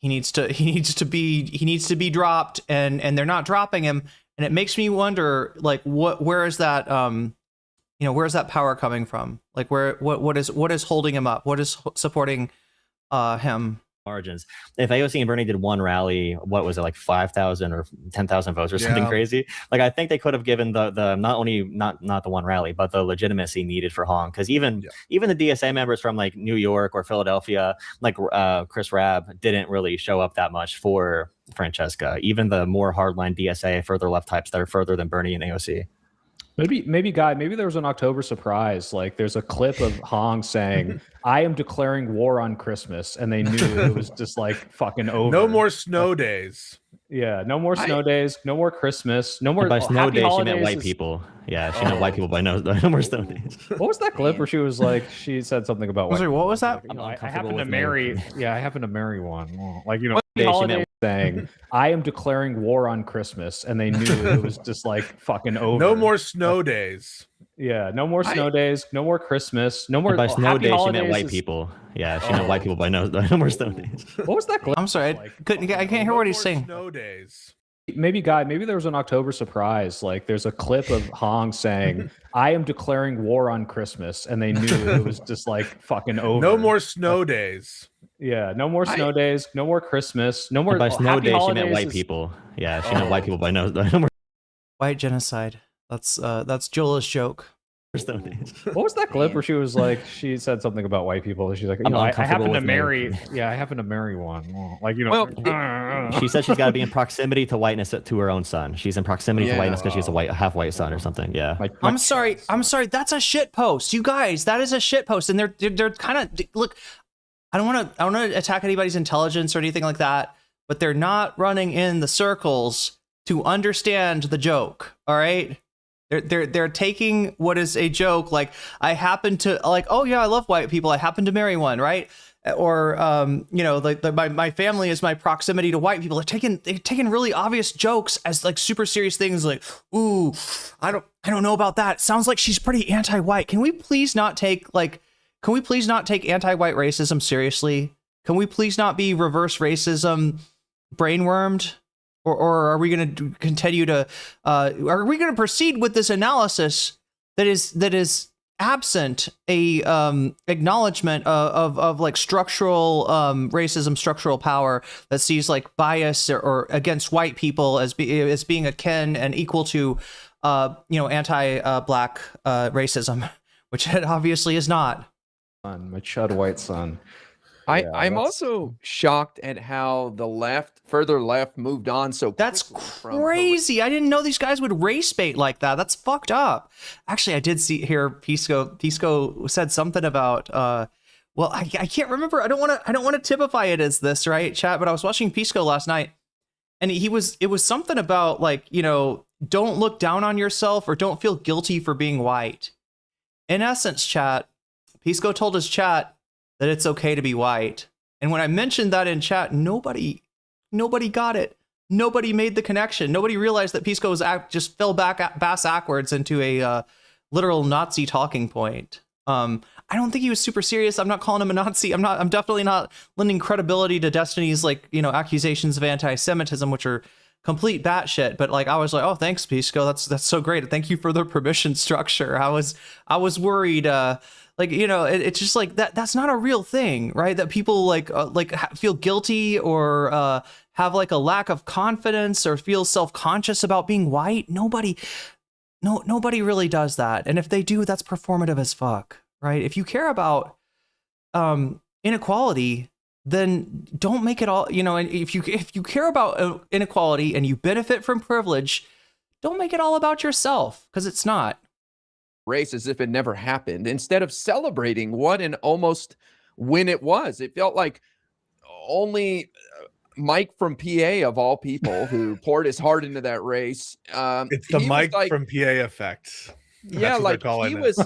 He needs to be dropped, and they're not dropping him, and it makes me wonder, like, where is that you know, where's that power coming from? Like, what is holding him up? What is supporting him? Margins. If AOC and Bernie did one rally, what was it, like 5,000 or 10,000 votes or something crazy? Like, I think they could have given the not only not the one rally, but the legitimacy needed for Hong. Because even the DSA members from like New York or Philadelphia, like Chris Rabb, didn't really show up that much for Francesca. Even the more hardline DSA, further left types that are further than Bernie and AOC. Maybe there was an October surprise. Like, there's a clip of Hong saying, "I am declaring war on Christmas," and they knew it was just like fucking over. No more snow days. Yeah, no more snow days, no more Christmas, no more. And by snow days, she meant white is... people. Yeah, she meant white people by no more snow days. What was that clip where she was like, she said something about white what was that? You know, I happen to marry. Yeah, I happen to marry one. Like, you know, holidays saying, "I am declaring war on Christmas," and they knew it was just like fucking over. No more snow days. Yeah, no more snow days, no more Christmas, no more. And by snow days, she meant white is... people. Yeah, she meant white people by no more snow days. What was that clip? I'm sorry, I can't hear what he's saying. Snow days. Maybe there was an October surprise. Like, there's a clip of Hong saying, "I am declaring war on Christmas," and they knew it was just like fucking over. No more snow days. Yeah, no more snow days, no more Christmas, no more. And by snow days, she meant white people. Yeah, she meant white people by no more. White genocide. That's Jola's joke. What was that clip where she was like, she said something about white people? She's like, you know, I happen to marry. Yeah, I happen to marry one. Like, you know. Well, she said she's got to be in proximity to whiteness to her own son. She's in proximity to whiteness because she's a half white son or something. Yeah. I'm sorry. That's a shit post, you guys. That is a shit post, and they're kind of look. I don't want to attack anybody's intelligence or anything like that, but they're not running in the circles to understand the joke. All right. They're taking what is a joke, like I happen to like, oh yeah, I love white people, I happen to marry one, right? Or you know, like my family is my proximity to white people. They're taking really obvious jokes as like super serious things, like, ooh, I don't know about that. Sounds like she's pretty anti-white. Can we please not take anti-white racism seriously? Can we please not be reverse racism brainwormed? Or are we going to continue to are we going to proceed with this analysis that is absent a acknowledgement of like structural racism, structural power that sees like bias or against white people as being akin and equal to anti-black racism, which it obviously is not. My chud white son. I'm also shocked at how the further left moved on so quickly. That's crazy. I didn't know these guys would race bait like that. That's fucked up. Actually, I did hear Pisco said something about well, I can't remember. I don't want to typify it as this, right, chat, but I was watching Pisco last night, and it was something about like, you know, don't look down on yourself or don't feel guilty for being white. In essence, chat, Pisco told his chat that it's okay to be white. And when I mentioned that in chat, nobody got it. Nobody made the connection. Nobody realized that Pisco just fell back backwards into a literal Nazi talking point. I don't think he was super serious. I'm not calling him a Nazi. I'm definitely not lending credibility to Destiny's like, you know, accusations of anti-Semitism, which are complete batshit. But like, I was like, oh, thanks, Pisco. That's so great. Thank you for the permission structure. I was worried. Like, you know, it's just like that's not a real thing, right? That people feel guilty or have like a lack of confidence or feel self-conscious about being white. Nobody really does that. And if they do, that's performative as fuck, right? If you care about inequality, then don't make it all, you know, and if you care about inequality and you benefit from privilege, don't make it all about yourself, because it's not. Race as if it never happened, instead of celebrating what an almost win it was. It felt like only Mike from PA, of all people, who poured his heart into that race. It's the Mike from PA effect. Yeah, like he was,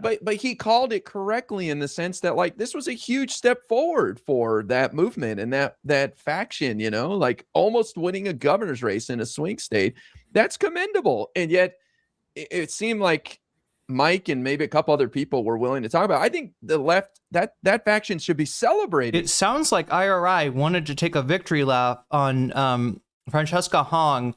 but he called it correctly in the sense that like this was a huge step forward for that movement and that faction, you know, like almost winning a governor's race in a swing state. That's commendable. And yet it seemed like Mike and maybe a couple other people were willing to talk about. I think the left, that faction should be celebrated. It sounds like IRI wanted to take a victory lap on Francesca Hong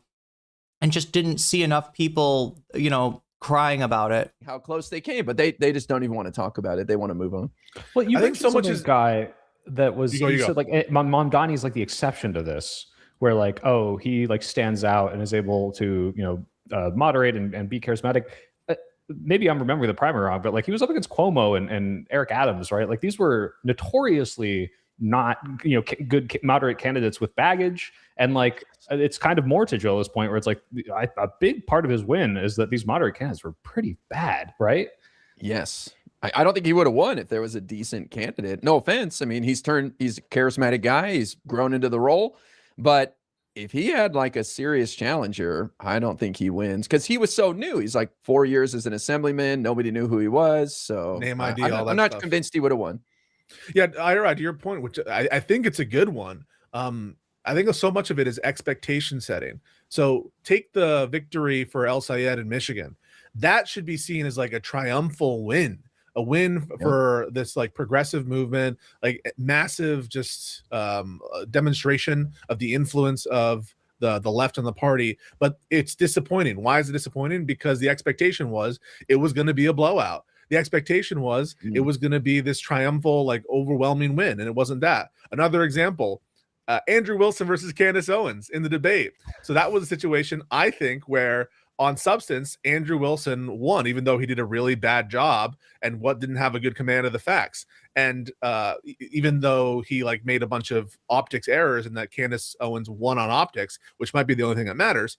and just didn't see enough people, you know, crying about it. How close they came, but they just don't even want to talk about it. They want to move on. Well, you think so much as guy that was you said like Mamdani is like the exception to this, where like, oh, he like stands out and is able to, you know, moderate and be charismatic. Maybe I'm remembering the primary wrong, but like he was up against Cuomo and Eric Adams, right? Like these were notoriously not, you know, good moderate candidates with baggage. And like it's kind of more to Joel's point, where it's like a big part of his win is that these moderate candidates were pretty bad, right? Yes. I don't think he would have won if there was a decent candidate. No offense. I mean, he's a charismatic guy. He's grown into the role. But if he had like a serious challenger, I don't think he wins, because he was so new. He's like 4 years as an assemblyman. Nobody knew who he was. So name ID, I'm not convinced he would have won. Yeah, Ira, to your point, which I think it's a good one. I think so much of it is expectation setting. So take the victory for El Sayed in Michigan. That should be seen as like a triumphal win. A win for this like progressive movement, like massive just demonstration of the influence of the left and the party. But it's disappointing. Why is it disappointing? Because the expectation was it was going to be a blowout. The expectation was it was going to be this triumphal, like overwhelming win, and it wasn't that. Another example, Andrew Wilson versus Candace Owens in the debate. So that was a situation, I think, where on substance, Andrew Wilson won, even though he did a really bad job and didn't have a good command of the facts. And even though he like made a bunch of optics errors and that Candace Owens won on optics, which might be the only thing that matters,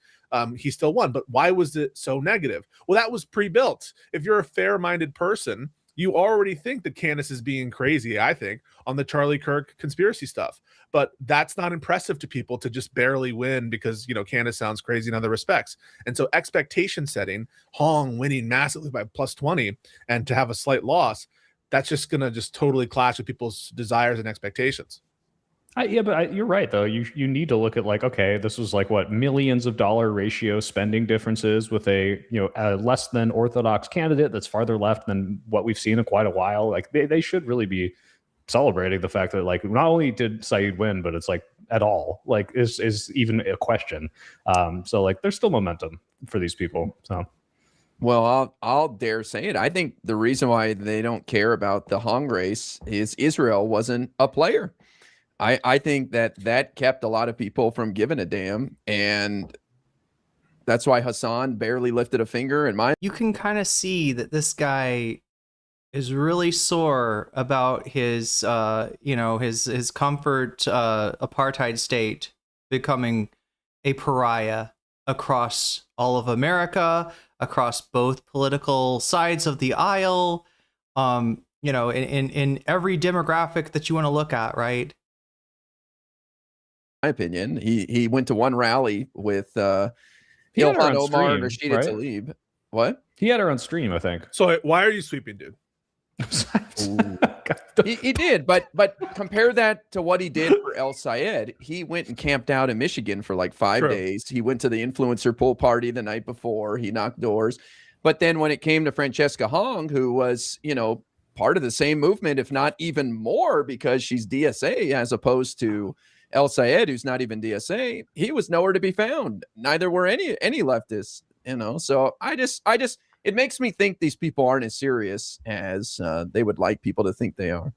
he still won. But why was it so negative? Well, that was pre-built. If you're a fair-minded person, you already think that Candace is being crazy, I think, on the Charlie Kirk conspiracy stuff. But that's not impressive to people to just barely win because, you know, Candace sounds crazy in other respects. And so expectation setting, Hong winning massively by plus 20 and to have a slight loss, that's just going to just totally clash with people's desires and expectations. You're right though. You need to look at like, okay, this was like what millions of dollar ratio spending differences with a less than orthodox candidate that's farther left than what we've seen in quite a while. Like they should really be celebrating the fact that like not only did Saeed win, but it's like at all like is even a question. So like there's still momentum for these people. So. Well, I'll dare say it. I think the reason why they don't care about the Hong race is Israel wasn't a player. I think that kept a lot of people from giving a damn, and that's why Hassan barely lifted a finger. And you can kind of see that this guy is really sore about his, his comfort apartheid state becoming a pariah across all of America, across both political sides of the aisle, in every demographic that you want to look at, right? My opinion, he went to one rally with Ilhan Omar and Rashida Tlaib. What? He had her on stream, I think. So why are you sweeping, dude? He did, but compare that to what he did for El Sayed. He went and camped out in Michigan for like 5 days. He went to the influencer pool party the night before. He knocked doors. But then when it came to Francesca Hong, who was, part of the same movement, if not even more, because she's DSA as opposed to El Sayed, who's not even DSA, he was nowhere to be found. Neither were any leftists, So I just it makes me think these people aren't as serious as they would like people to think they are.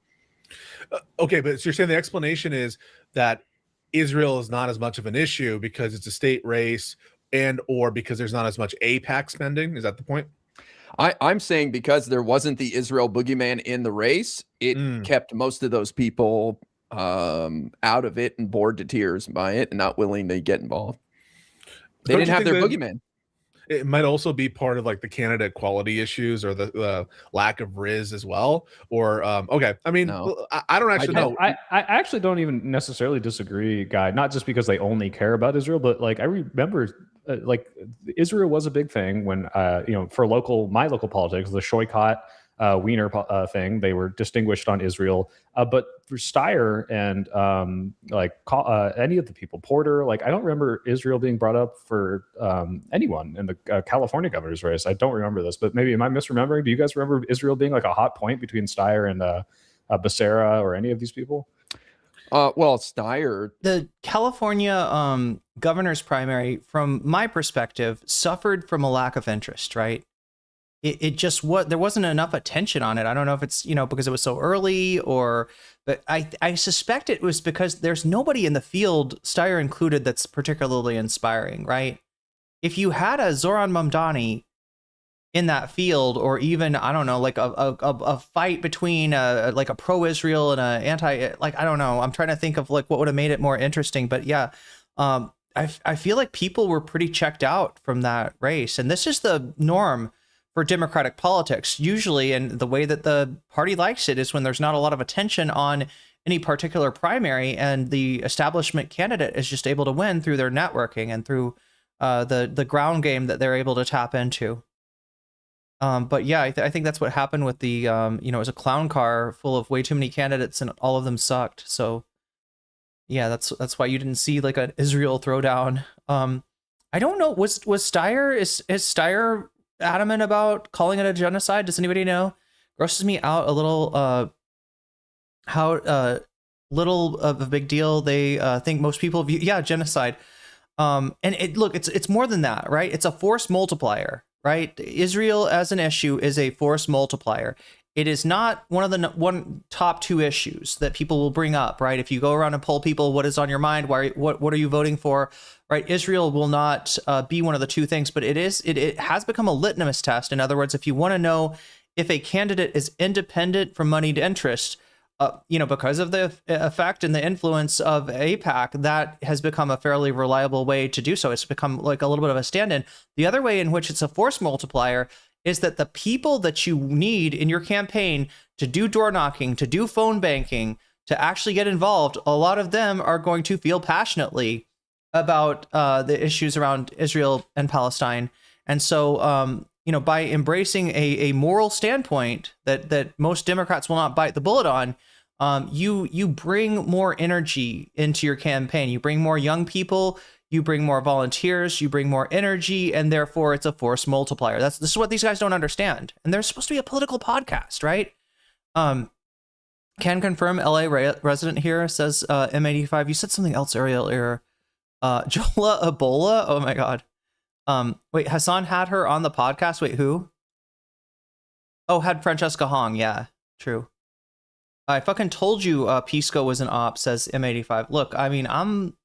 Okay, but so you're saying the explanation is that Israel is not as much of an issue because it's a state race and or because there's not as much AIPAC spending? Is that the point? I'm saying because there wasn't the Israel boogeyman in the race, it kept most of those people out of it and bored to tears by it and not willing to get involved. They didn't have their boogeyman. It might also be part of like the candidate quality issues or the lack of Riz as well. Or okay, I mean, no. I don't actually know. I actually don't even necessarily disagree, Guy. Not just because they only care about Israel, but like I remember, like Israel was a big thing when for my local politics, the Shoykot Wiener thing, they were distinguished on Israel, but for Steyer and any of the people, Porter, like I don't remember Israel being brought up for anyone in the California governor's race. I don't remember this, but maybe am I misremembering? Do you guys remember Israel being like a hot point between Steyer and Becerra or any of these people? Well, Steyer, the California governor's primary, from my perspective, suffered from a lack of interest, right? It just there wasn't enough attention on it. I don't know if it's, because it was so early but I suspect it was because there's nobody in the field, Steyer included, that's particularly inspiring, right? If you had a Zoran Mamdani in that field, or even, I don't know, like a fight between like a pro-Israel and a anti, like, I don't know. I'm trying to think of like what would have made it more interesting, but yeah, I feel like people were pretty checked out from that race. And this is the norm for Democratic politics usually, and the way that the party likes it is when there's not a lot of attention on any particular primary and the establishment candidate is just able to win through their networking and through the ground game that they're able to tap into. But yeah, I think that's what happened with the it was a clown car full of way too many candidates and all of them sucked. So yeah, that's why you didn't see like an Israel throwdown. I don't know, was Steyer is Steyer adamant about calling it a genocide? Does anybody know? Grosses me out a little how little of a big deal they think most people view genocide. And it's more than that, right? It's a force multiplier, right? Israel as an issue is a force multiplier. it is not one of the top 2 issues that people will bring up, right? If you go around and poll people, what is on your mind? What are you voting for? Right? Israel will not be one of the 2 things, but it has become a litmus test. In other words, if you want to know if a candidate is independent from moneyed interest, because of the effect and the influence of AIPAC, that has become a fairly reliable way to do so. It's become like a little bit of a stand-in. The other way in which it's a force multiplier is that the people that you need in your campaign to do door knocking, to do phone banking, to actually get involved, a lot of them are going to feel passionately about the issues around Israel and Palestine. And so, by embracing a moral standpoint that most Democrats will not bite the bullet on, you bring more energy into your campaign. You bring more young people, you bring more volunteers, you bring more energy, and therefore it's a force multiplier. This is what these guys don't understand. And they're supposed to be a political podcast, right? Can confirm LA resident here, says M85. You said something else earlier. Jola Ebola? Oh my God. Wait, Hassan had her on the podcast. Wait, who? Oh, had Francesca Hong. Yeah, true. I fucking told you Pisco was an op, says M85. Look, I mean, I'm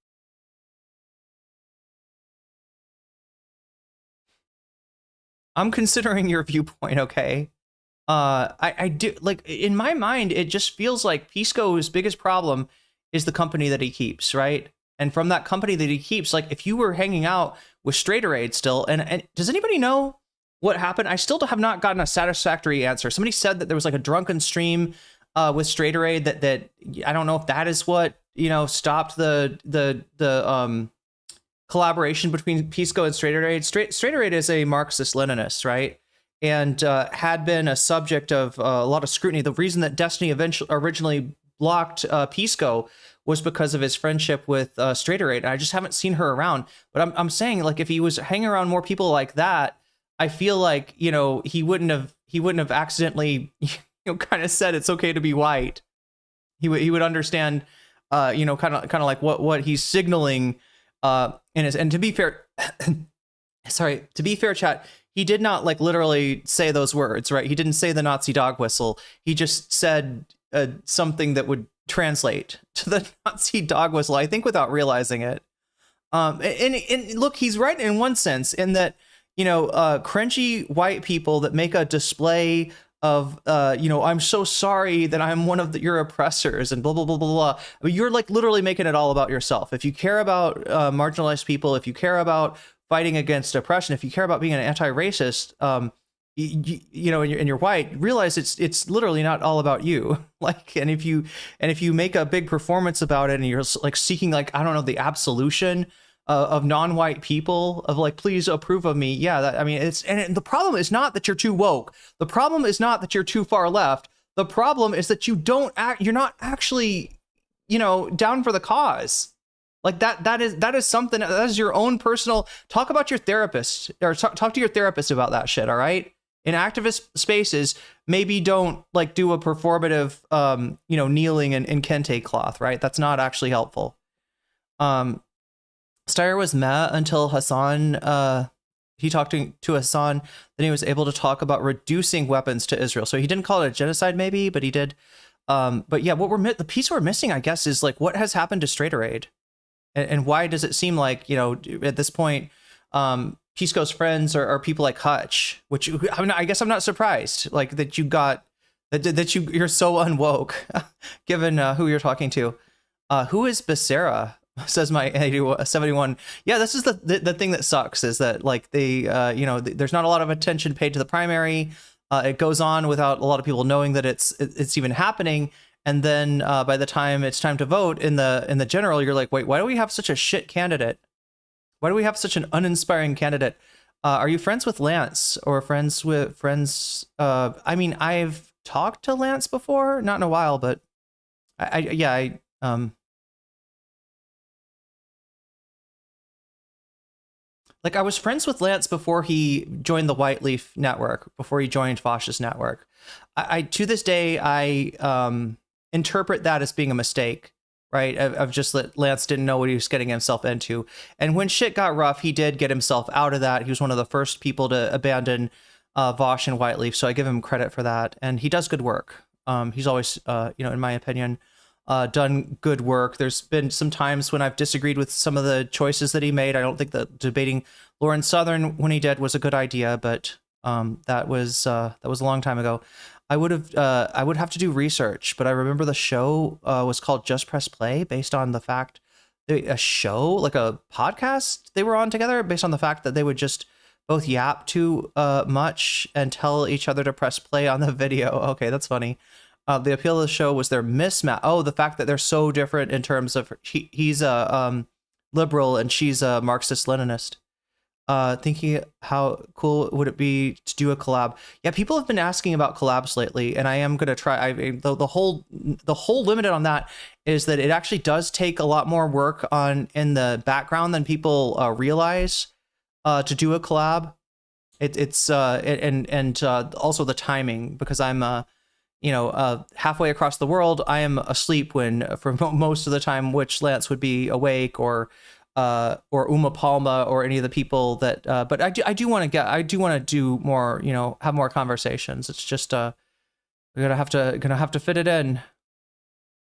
considering your viewpoint, okay? I do, like, in my mind, it just feels like Pisco's biggest problem is the company that he keeps, right? And from that company that he keeps, like, if you were hanging out with Straighterade still, and does anybody know what happened? I still have not gotten a satisfactory answer. Somebody said that there was like a drunken stream with Straighterade that I don't know if that is what, stopped the collaboration between Pisco and Straighterade. Straighterade is a Marxist-Leninist, right? And had been a subject of a lot of scrutiny. The reason that Destiny originally blocked Pisco was because of his friendship with Straighterade. I just haven't seen her around. But I'm saying, like, if he was hanging around more people like that, I feel like, he wouldn't have accidentally, kind of said it's okay to be white. He would understand, kind of like what he's signaling in his. And to be fair, chat, he did not like literally say those words, right? He didn't say the Nazi dog whistle. He just said something that would translate to the Nazi dog whistle, I think, without realizing it. And look, he's right in one sense, in that, crunchy white people that make a display of, I'm so sorry that I'm one of your oppressors and blah, blah, blah, blah, blah. I mean, you're like literally making it all about yourself. If you care about marginalized people, if you care about fighting against oppression, if you care about being an anti-racist, and you're white, realize it's literally not all about you. Like, and if you make a big performance about it and you're like seeking, like, I don't know, the absolution of non-white people, of like, please approve of me. Yeah, and the problem is not that you're too woke. The problem is not that you're too far left. The problem is that you're not actually, down for the cause. Like that is something that is your own personal. Talk about your therapist, or talk to your therapist about that shit. All right. In activist spaces, maybe don't like do a performative, kneeling in kente cloth. Right. That's not actually helpful. Steyer was meh until Hassan, he talked to Hassan, then he was able to talk about reducing weapons to Israel. So he didn't call it a genocide maybe, but he did. But yeah, the piece we're missing, I guess, is like what has happened to Straighterade, and why does it seem like, at this point, Pisco's friends are people like Hutch, which I guess I'm not surprised, like that you got, that you're so unwoke, given who you're talking to. Who is Becerra? Says my 71. Yeah, this is the thing that sucks, is that like there's not a lot of attention paid to the primary. It goes on without a lot of people knowing that it's even happening. And then by the time it's time to vote in the general, you're like, wait, why do we have such a shit candidate? Why do we have such an uninspiring candidate? Are you friends with Lance, or friends? I mean, I've talked to Lance before, not in a while, but like, I was friends with Lance before he joined the White Leaf Network, before he joined Fascist Network. I to this day, I interpret that as being a mistake, right? Of just that Lance didn't know what he was getting himself into. And when shit got rough, he did get himself out of that. He was one of the first people to abandon Vosh and Whiteleaf, so I give him credit for that, and he does good work. He's always, in my opinion, done good work. There's been some times when I've disagreed with some of the choices that he made. I don't think that debating Lauren Southern when he did was a good idea, but that was a long time ago. I would have to do research, but I remember the show was called Just Press Play, based on the fact a show, like a podcast they were on together, based on the fact that they would just both yap too much and tell each other to press play on the video. Okay, that's funny. The appeal of the show was their mismatch. Oh, the fact that they're so different in terms of he's a liberal and she's a Marxist-Leninist. Thinking how cool would it be to do a collab? Yeah, people have been asking about collabs lately, and I am gonna try. The whole limit on that is that it actually does take a lot more work in the background than people realize to do a collab. It's also the timing, because I'm halfway across the world. I am asleep for most of the time, which Lance would be awake, or Uma Palma, or any of the people that. But I do want to do more. Have more conversations. It's just we're gonna have to fit it in.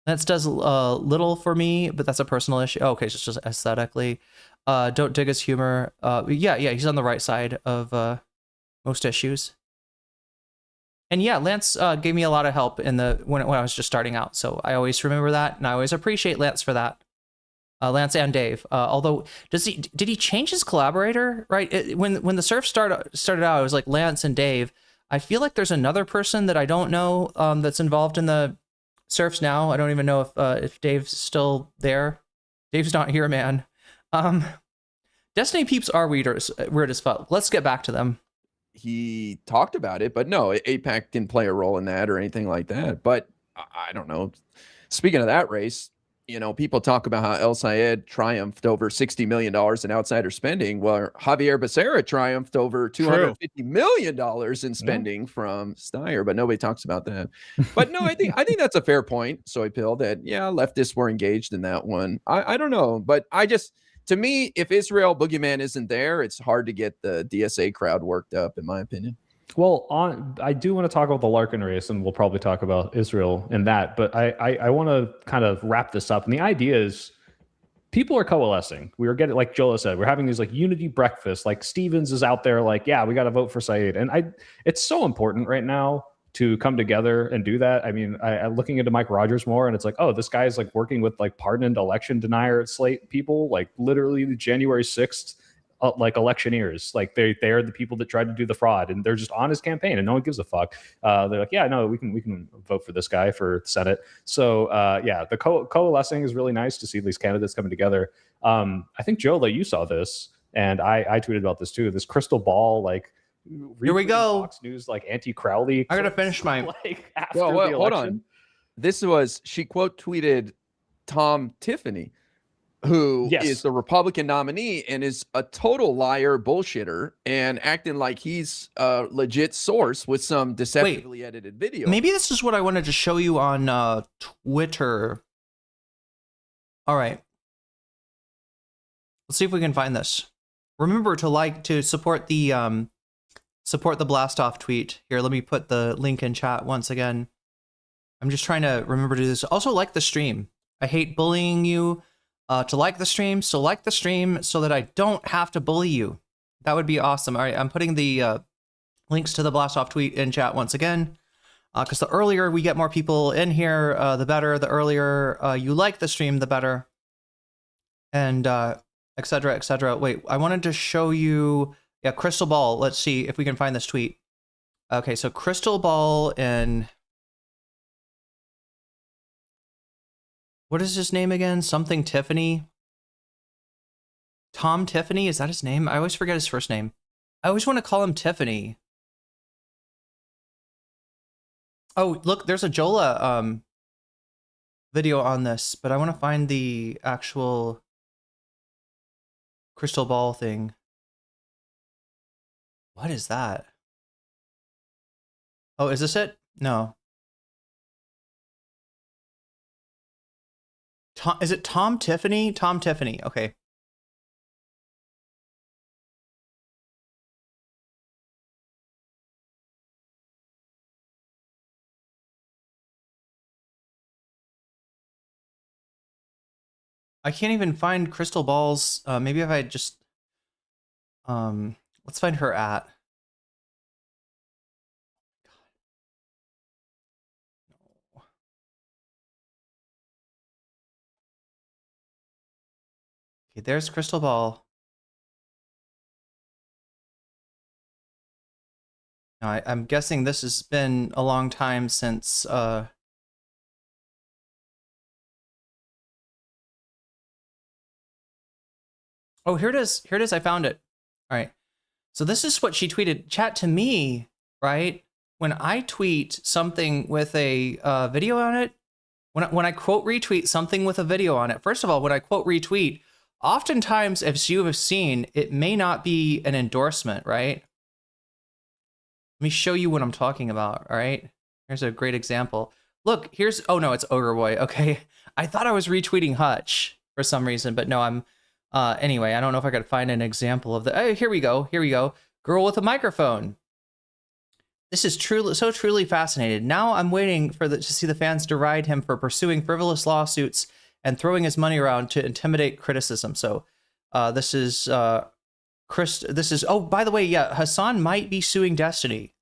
Lance does little for me, but that's a personal issue. Oh, okay, it's just aesthetically. Don't dig his humor. Yeah, he's on the right side of most issues. And yeah, Lance gave me a lot of help when I was just starting out. So I always remember that, and I always appreciate Lance for that. Lance and Dave. Although, did he change his collaborator? Right, when the surf started out, it was like Lance and Dave. I feel like there's another person that I don't know that's involved in the surfs now. I don't even know if Dave's still there. Dave's not here, man. Destiny peeps are weird as fuck. Let's get back to them. He talked about it, but no, AIPAC didn't play a role in that or anything like that. But I don't know. Speaking of that race, people talk about how El Sayed triumphed over $60 million in outsider spending. Well, Javier Becerra triumphed over $250 million in spending from Steyer, but nobody talks about that. But no, I think that's a fair point, Soy Pill, that leftists were engaged in that one. I don't know, but to me, if Israel Boogeyman isn't there, it's hard to get the DSA crowd worked up, in my opinion. Well, I do want to talk about the Larkin race, and we'll probably talk about Israel in that. But I want to kind of wrap this up. And the idea is people are coalescing. We are getting, like Jola said, we're having these like unity breakfasts. Like Stevens is out there like, yeah, we got to vote for Saeed. And it's so important right now to come together and do that. I mean, I'm looking into Mike Rogers more, and it's like, oh, this guy's like working with like pardoned election denier slate people, like literally the January 6th, like electioneers. Like they're the people that tried to do the fraud, and they're just on his campaign, and no one gives a fuck. They're like, yeah, no, we can vote for this guy for Senate. So the coalescing is really nice to see these candidates coming together. I think Jola, you saw this, and I tweeted about this too. This Krystal Ball, like, here we go. Fox News, like anti-Crowley. I gotta finish my like after well, the election. Hold on. This was, she quote tweeted Tom Tiffany, who is the Republican nominee and is a total liar, bullshitter, and acting like he's a legit source with some deceptively edited video. Maybe this is what I wanted to show you on Twitter. All right. Let's see if we can find this. Remember to support the blast off tweet. Here, let me put the link in chat once again. I'm just trying to remember to do this. Also, like the stream. I hate bullying you. To like the stream, so like the stream so that I don't have to bully you. That would be awesome. All right, I'm putting the links to the blast off tweet in chat once again, because the earlier we get more people in here, the better. The earlier you like the stream, the better. And et cetera, et cetera. Wait, I wanted to show you, Krystal Ball. Let's see if we can find this tweet. Okay, so Krystal Ball and what is his name again? Something Tiffany. Tom Tiffany, is that his name? I always forget his first name. I always want to call him Tiffany. Oh, look, there's a Jola video on this, but I want to find the actual Krystal Ball thing. What is that? Oh, is this it? No. Is it Tom Tiffany? Tom Tiffany. Okay. I can't even find Krystal Ball's. Maybe if I just let's find her at. Okay, there's Krystal Ball. Now, I'm guessing this has been a long time since oh, here it is. Here it is. I found it. All right. So this is what she tweeted. Chat, to me, right? When I tweet something with a video on it, when I quote retweet something with a video on it, first of all, when I quote retweet, oftentimes, as you have seen, it may not be an endorsement, right? Let me show you what I'm talking about, all right? Here's a great example. Look, here's, oh no, it's Ogre Boy, okay. I thought I was retweeting Hutch for some reason, but no, I'm, anyway, I don't know if I could find an example of the, oh, here we go. Girl with a microphone. This is so truly fascinating. Now I'm waiting for to see the fans deride him for pursuing frivolous lawsuits and throwing his money around to intimidate criticism. So this is, oh, by the way, yeah, Hassan might be suing Destiny,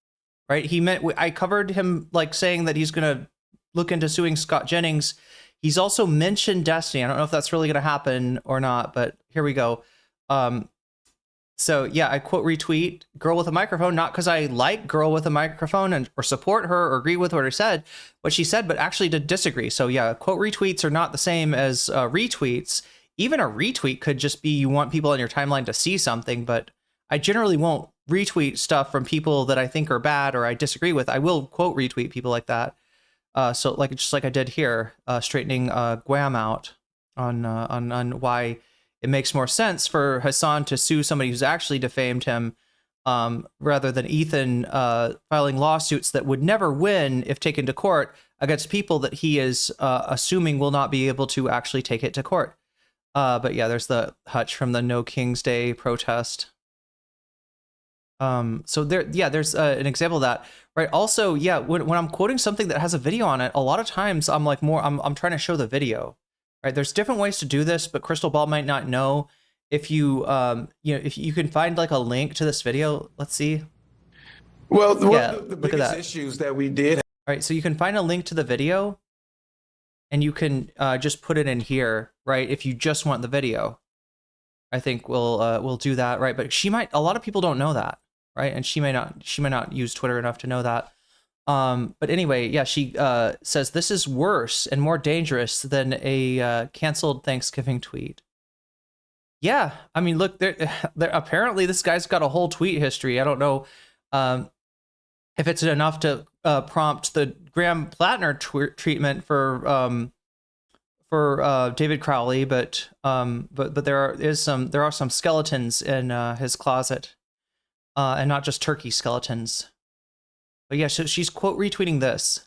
right? I covered him like saying that he's going to look into suing Scott Jennings. He's also mentioned Destiny. I don't know if that's really going to happen or not, but here we go. So yeah, I quote retweet girl with a microphone, not because I like girl with a microphone or support her or agree with what she said, but actually to disagree. So yeah, quote retweets are not the same as retweets. Even a retweet could just be you want people on your timeline to see something, but I generally won't retweet stuff from people that I think are bad or I disagree with. I will quote retweet people like that. So like just like I did here, straightening Guam out on why it makes more sense for Hassan to sue somebody who's actually defamed him rather than Ethan filing lawsuits that would never win if taken to court against people that he is assuming will not be able to actually take it to court. But yeah, there's the Hutch from the No King's Day protest. So there's an example of that, right? Also, yeah, when I'm quoting something that has a video on it, a lot of times I'm like I'm trying to show the video, right? There's different ways to do this, but Krystal Ball might not know. If you, if you can find like a link to this video, let's see. Well, yeah, one of the biggest issues that we did. All right, so you can find a link to the video, and you can just put it in here, right? If you just want the video, I think we'll do that, right? But a lot of people don't know that, right? And she may not use Twitter enough to know that. But anyway, yeah, she says this is worse and more dangerous than a canceled Thanksgiving tweet. Yeah, I mean, look, there apparently this guy's got a whole tweet history. I don't know if it's enough to prompt the Graham Plattner treatment for David Crowley, but there are some skeletons in his closet, and not just turkey skeletons. But yeah, so she's quote retweeting this.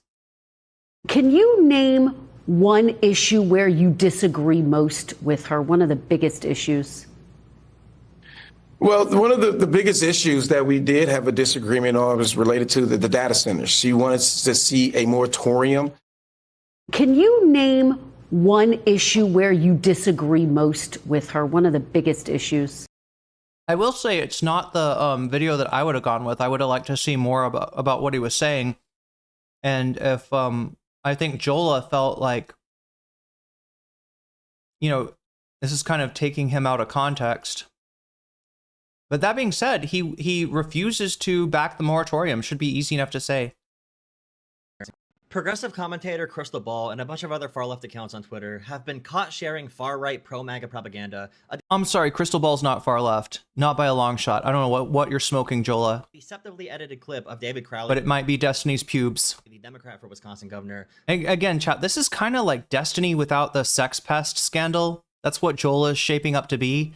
Can you name one issue where you disagree most with her? One of the biggest issues? Well, one of the biggest issues that we did have a disagreement on was related to the data centers. She wanted to see a moratorium. Can you name one issue where you disagree most with her? One of the biggest issues? I will say it's not the video that I would have gone with. I would have liked to see more about what he was saying. And if I think Jola felt like, this is kind of taking him out of context. But that being said, he refuses to back the moratorium. Should be easy enough to say. Progressive commentator Krystal Ball and a bunch of other far-left accounts on Twitter have been caught sharing far-right pro-MAGA propaganda. I'm sorry, Krystal Ball's not far-left. Not by a long shot. I don't know what you're smoking, Jola. Deceptively edited clip of David Crowley. But it might be Destiny's pubes. The Democrat for Wisconsin governor. Again, chat, this is kind of like Destiny without the sex pest scandal. That's what Jola is shaping up to be.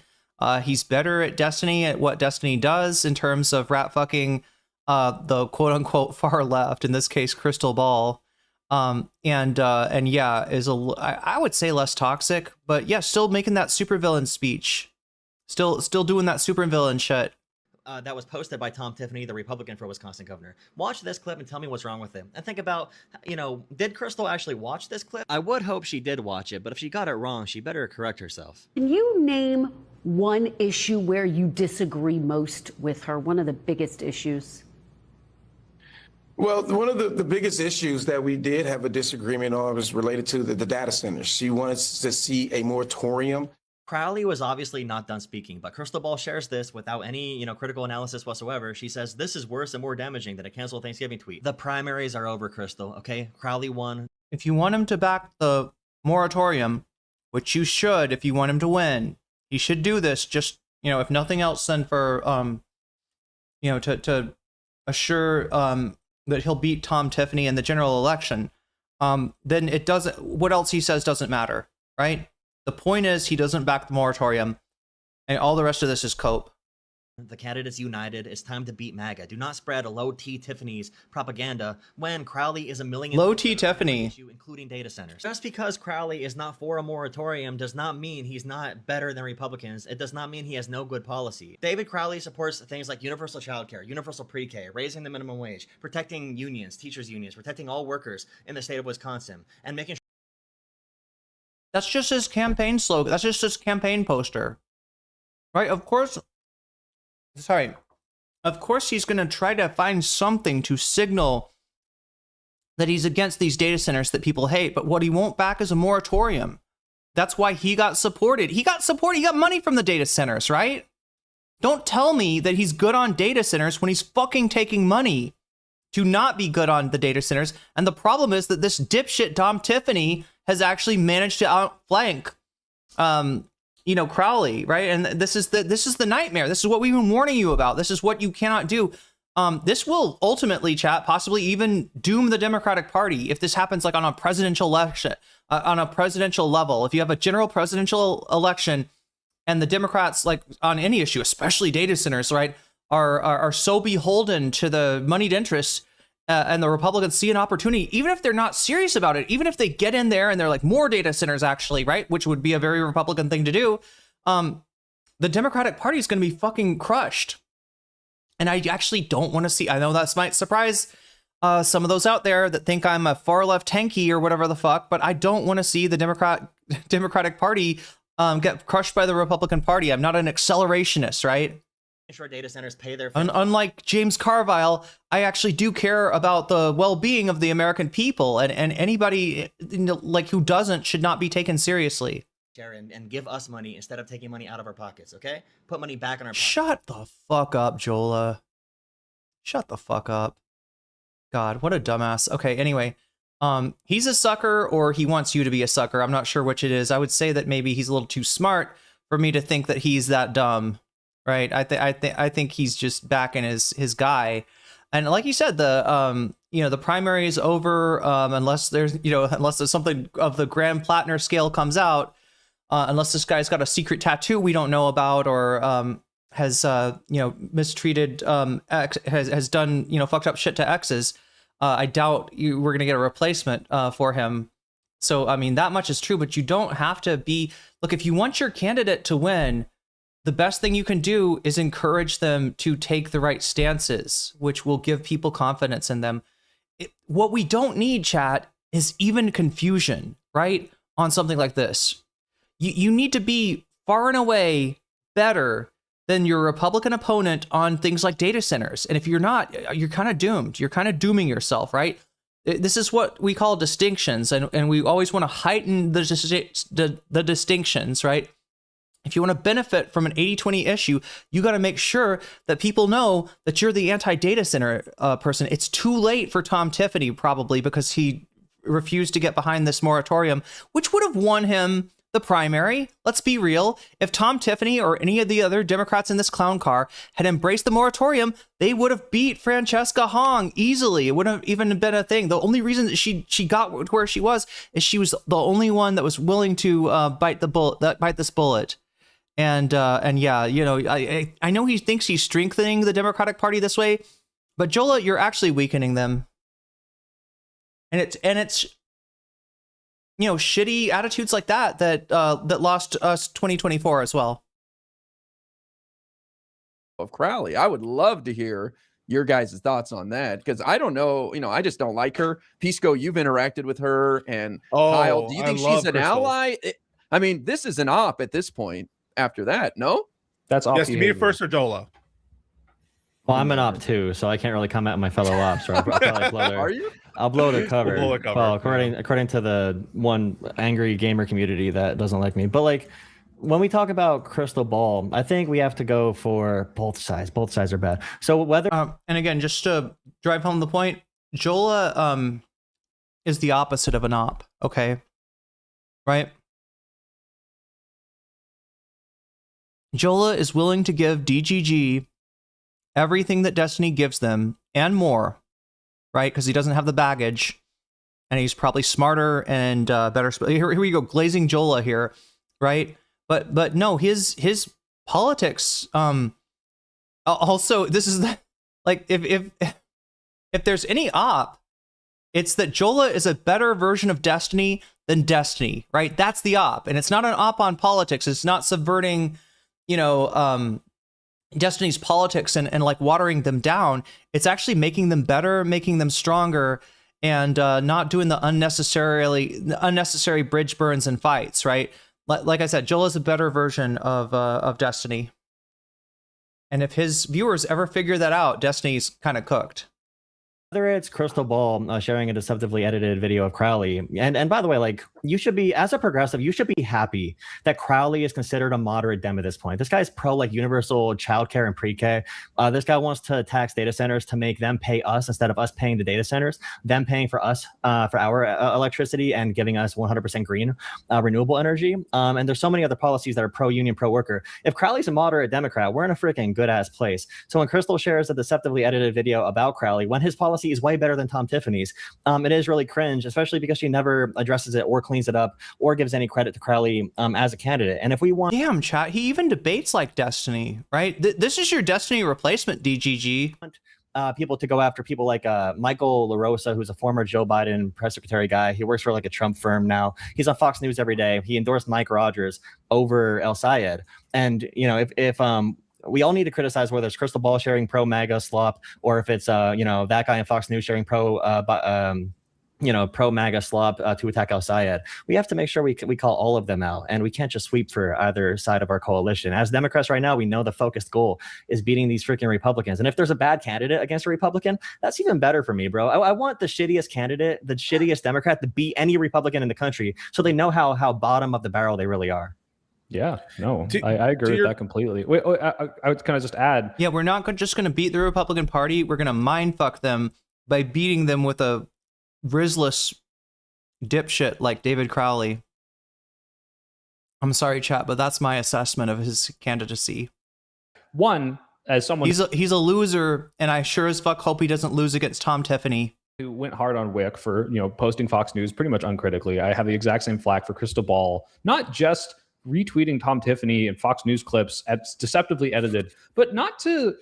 He's better at Destiny, at what Destiny does in terms of rat fucking the quote-unquote far left, in this case, Krystal Ball. And yeah, I would say less toxic, but yeah, still making that supervillain speech, still doing that supervillain shit. that was posted by Tom Tiffany, the Republican for Wisconsin governor. Watch this clip and tell me what's wrong with it. And think about, did Krystal actually watch this clip? I would hope she did watch it, but if she got it wrong, she better correct herself. Can you name one issue where you disagree most with her? One of the biggest issues? Well, one of the biggest issues that we did have a disagreement on was related to the data centers. She wanted to see a moratorium. Crowley was obviously not done speaking, but Krystal Ball shares this without any, critical analysis whatsoever. She says, this is worse and more damaging than a canceled Thanksgiving tweet. The primaries are over, Krystal, okay? Crowley won. If you want him to back the moratorium, which you should if you want him to win, he should do this just, if nothing else, then for, to assure that he'll beat Tom Tiffany in the general election, then it doesn't, what else he says doesn't matter, right? The point is he doesn't back the moratorium, and all the rest of this is cope. The candidates united. It's time to beat MAGA. Do not spread a low T Tiffany's propaganda when Crowley is a million low T Tiffany issue, including data centers. Just because Crowley is not for a moratorium does not mean he's not better than Republicans. It does not mean he has no good policy. David Crowley supports things like universal childcare, universal pre-K, raising the minimum wage, protecting unions, teachers unions, protecting all workers in the state of Wisconsin, and making sure. That's just his campaign slogan. That's just his campaign poster, right? Of course he's going to try to find something to signal that he's against these data centers that people hate, but what he won't back is a moratorium. That's why he got supported. He got money from the data centers, right? Don't tell me that he's good on data centers when he's fucking taking money to not be good on the data centers. And the problem is that this dipshit Tom Tiffany has actually managed to outflank Crowley, right? And this is the nightmare. This is what we've been warning you about. This is what you cannot do. This will ultimately, chat, possibly even doom the Democratic Party if this happens like on a presidential election, on a presidential level. If you have a general presidential election and the Democrats, like on any issue, especially data centers, right, are so beholden to the moneyed interests, and the Republicans see an opportunity, even if they're not serious about it, even if they get in there and they're like, more data centers actually, right, which would be a very Republican thing to do, the Democratic Party is going to be fucking crushed. And I actually don't want to see, I know that might surprise some of those out there that think I'm a far left tanky or whatever the fuck, but I don't want to see the Democratic Party get crushed by the Republican Party. I'm not an accelerationist, right? Sure data centers pay their unlike James Carville, I actually do care about the well-being of the American people, and anybody like who doesn't should not be taken seriously. Share and give us money instead of taking money out of our pockets, okay? Put money back in our pockets. Shut the fuck up, Jola. Shut the fuck up. God, what a dumbass. Okay, anyway, he's a sucker, or he wants you to be a sucker. I'm not sure which it is. I would say that maybe he's a little too smart for me to think that he's that dumb. Right, I think he's just backing his guy, and like you said, the primary is over unless there's something of the Graham Plattner scale comes out, unless this guy's got a secret tattoo we don't know about, or has mistreated has done fucked up shit to exes. I doubt we're gonna get a replacement for him. So I mean that much is true, but you don't have to be. Look, if you want your candidate to win, the best thing you can do is encourage them to take the right stances, which will give people confidence in them. What we don't need, chat, is even confusion, right? On something like this. You need to be far and away better than your Republican opponent on things like data centers. And if you're not, you're kind of doomed. You're kind of dooming yourself, right? This is what we call distinctions. And we always want to heighten the distinctions, right? If you want to benefit from an 80-20 issue, you got to make sure that people know that you're the anti-data center person. It's too late for Tom Tiffany, probably, because he refused to get behind this moratorium, which would have won him the primary. Let's be real. If Tom Tiffany or any of the other Democrats in this clown car had embraced the moratorium, they would have beat Francesca Hong easily. It wouldn't have even been a thing. The only reason that she got where she was is she was the only one that was willing to bite this bullet. And yeah, I know he thinks he's strengthening the Democratic Party this way, but Jola, you're actually weakening them. And it's shitty attitudes like that lost us 2024 as well. of Crowley. I would love to hear your guys' thoughts on that, because I don't know, I just don't like her. Pisco, you've interacted with her, and Kyle, do you think she's an ally? I mean, this is an op at this point after that, no? That's op. Yes, to me first or Jola? Well, I'm an op too, so I can't really comment on my fellow ops. Or I'll probably blow their, Are you? I'll blow their cover. We'll blow their cover. Well, according to the one angry gamer community that doesn't like me. But like, when we talk about Krystal Ball, I think we have to go for both sides. Both sides are bad. So whether and again, just to drive home the point, Jola is the opposite of an op. Okay, right? Jola is willing to give DGG everything that Destiny gives them and more, right? Because he doesn't have the baggage, and he's probably smarter and better. Here we go, glazing Jola here, right? But no, his politics. Also, this is like if there's any op, it's that Jola is a better version of Destiny than Destiny, right? That's the op, and it's not an op on politics. It's not subverting, Destiny's politics and like watering them down. It's actually making them better, making them stronger, and not doing the unnecessary bridge burns and fights, right? Like I said, Jola's a better version of Destiny. And if his viewers ever figure that out, Destiny's kind of cooked. whether it's Krystal Ball sharing a deceptively edited video of Crowley, and by the way, like, you should be, as a progressive, you should be happy that Crowley is considered a moderate dem at this point. This guy's pro like universal childcare and pre-K. This guy wants to tax data centers to make them pay us instead of us paying the data centers, them paying for us for our electricity and giving us 100% green renewable energy. And there's so many other policies that are pro-union, pro-worker. If Crowley's a moderate Democrat, we're in a freaking good-ass place. So when Krystal shares a deceptively edited video about Crowley, when his policy is way better than Tom Tiffany's, it is really cringe, especially because she never addresses it or cleans it up or gives any credit to Crowley as a candidate. And if we want... Damn, chat, he even debates like Destiny, right? This is your Destiny replacement, DGG. People to go after people like Michael LaRosa, who's a former Joe Biden press secretary guy. He works for like a Trump firm now. He's on Fox News every day. He endorsed Mike Rogers over El Sayed. And, you know, if we all need to criticize whether it's Krystal Ball sharing pro MAGA slop, or if it's you know, that guy on Fox News sharing pro MAGA slop to attack El Sayed. We have to make sure we call all of them out, and we can't just sweep for either side of our coalition. As Democrats right now, we know the focused goal is beating these freaking Republicans. And if there's a bad candidate against a Republican, that's even better for me, bro. I want the shittiest candidate, the shittiest Democrat, to beat any Republican in the country, so they know how bottom of the barrel they really are. Yeah, no, I agree with that completely. Wait, I would kind of just add. Yeah, we're not just going to beat the Republican Party. We're going to mind fuck them by beating them with a Rizless dipshit like David Crowley. I'm sorry, chat, but that's my assessment of his candidacy. One, as someone... He's a loser, and I sure as fuck hope he doesn't lose against Tom Tiffany, who went hard on Wick for, you know, posting Fox News pretty much uncritically. I have the exact same flack for Krystal Ball, not just retweeting Tom Tiffany and Fox News clips as deceptively edited, but not to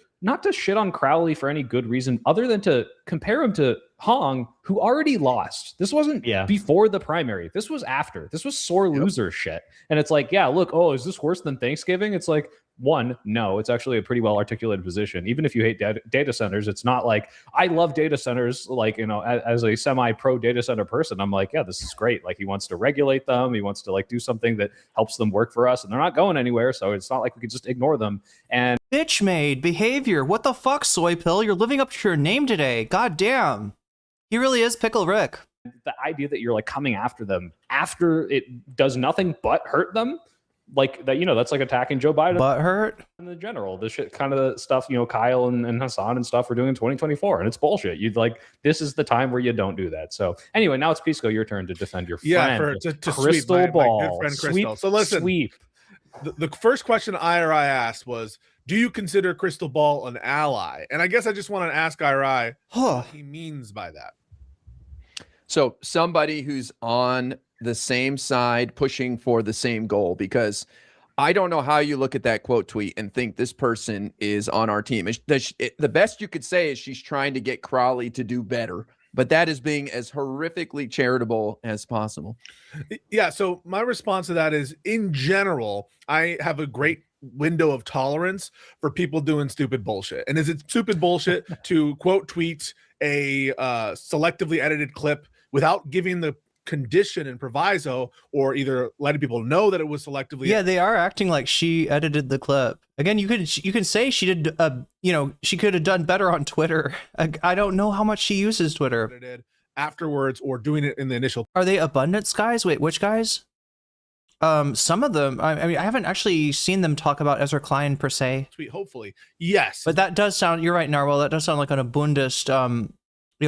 shit on Crowley for any good reason other than to compare him to Hong, who already lost. This wasn't before the primary. This was after. This was sore loser shit. And it's like, yeah, look, oh, is this worse than Thanksgiving? It's like, one, no, it's actually a pretty well articulated position. Even if you hate data centers, it's not like, I love data centers, like, you know, as a semi-pro data center person, I'm like, yeah, this is great. Like, he wants to regulate them. He wants to like do something that helps them work for us, and they're not going anywhere. So it's not like we could just ignore them. And bitch made behavior. What the fuck, Soy Pill? You're living up to your name today. God damn. He really is Pickle Rick. The idea that you're like coming after them after it does nothing but hurt them, like that, you know, that's like attacking Joe Biden. But hurt in the general, the shit kind of the stuff, you know, Kyle and Hassan and stuff are doing in 2024, and it's bullshit. You'd like, this is the time where you don't do that. So anyway, now it's Pisco, your turn to defend your friend. To Krystal Ball. My good friend Krystal. So listen, the first question IRI asked was, do you consider Krystal Ball an ally? And I guess I just want to ask IRI what he means by that. So somebody who's on the same side pushing for the same goal, because I don't know how you look at that quote tweet and think this person is on our team. The best you could say is she's trying to get Crowley to do better, but that is being as horrifically charitable as possible. Yeah, so my response to that is, in general, I have a great window of tolerance for people doing stupid bullshit? And is it stupid bullshit to quote tweet a selectively edited clip without giving the condition and proviso, or either letting people know that it was selectively? Yeah, they are acting like she edited the clip. Again, you can say she did. You know, she could have done better on Twitter. I don't know how much she uses Twitter Afterwards, or doing it in the initial. Are they Abundance guys? Wait, which guys? Some of them. I mean, I haven't actually seen them talk about Ezra Klein per se. Tweet, hopefully, yes. But that does sound. You're right, Narwhal. That does sound like an Abundist,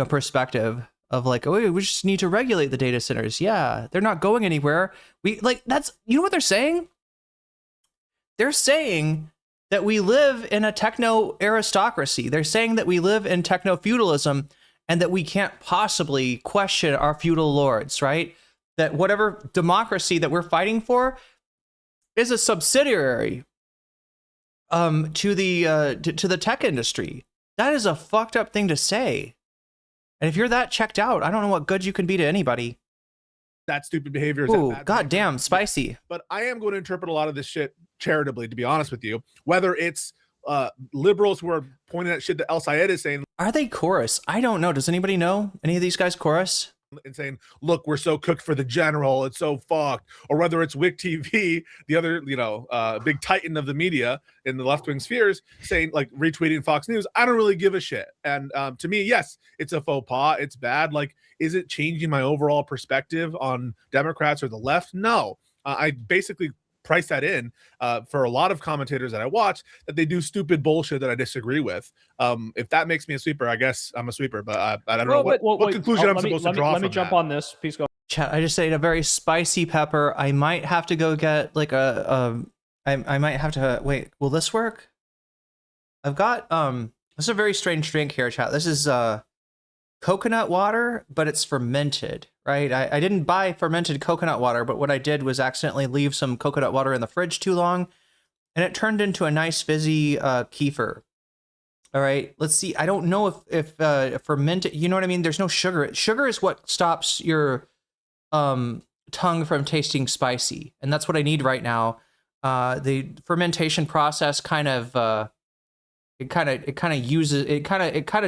perspective of like, oh, we just need to regulate the data centers. Yeah, they're not going anywhere. That's, you know what they're saying? They're saying that we live in a techno aristocracy. They're saying that we live in techno feudalism, and that we can't possibly question our feudal lords, right? That whatever democracy that we're fighting for is a subsidiary to the tech industry. That is a fucked up thing to say. And if you're that checked out, I don't know what good you can be to anybody. That stupid behavior. Ooh, goddamn, spicy. But I am going to interpret a lot of this shit charitably, to be honest with you. Whether it's liberals who are pointing at shit that El Sayed is saying. Are they chorus? I don't know. Does anybody know? Any of these guys chorus? And saying, look, we're so cooked for the general, it's so fucked. Or whether it's Wick TV, the other, big titan of the media in the left-wing spheres, saying, like, retweeting Fox News, I don't really give a shit. And to me, yes, it's a faux pas. It's bad. Like, is it changing my overall perspective on Democrats or the left? No. I basically price that in for a lot of commentators that I watch, that they do stupid bullshit that I disagree with. If that makes me a sweeper, I guess I'm a sweeper, but I don't know what conclusion I'm supposed to draw. Let me jump on this. Please go. Chat, I just ate a very spicy pepper. I might have to go get like I might have to wait. Will this work? I've got this is a very strange drink here, chat. This is coconut water, but it's fermented, right? I didn't buy fermented coconut water, but what I did was accidentally leave some coconut water in the fridge too long, and it turned into a nice fizzy kefir. All right, let's see. I don't know if fermented, you know what I mean? There's no sugar. Sugar is what stops your tongue from tasting spicy, and that's what I need right now. The fermentation process kind of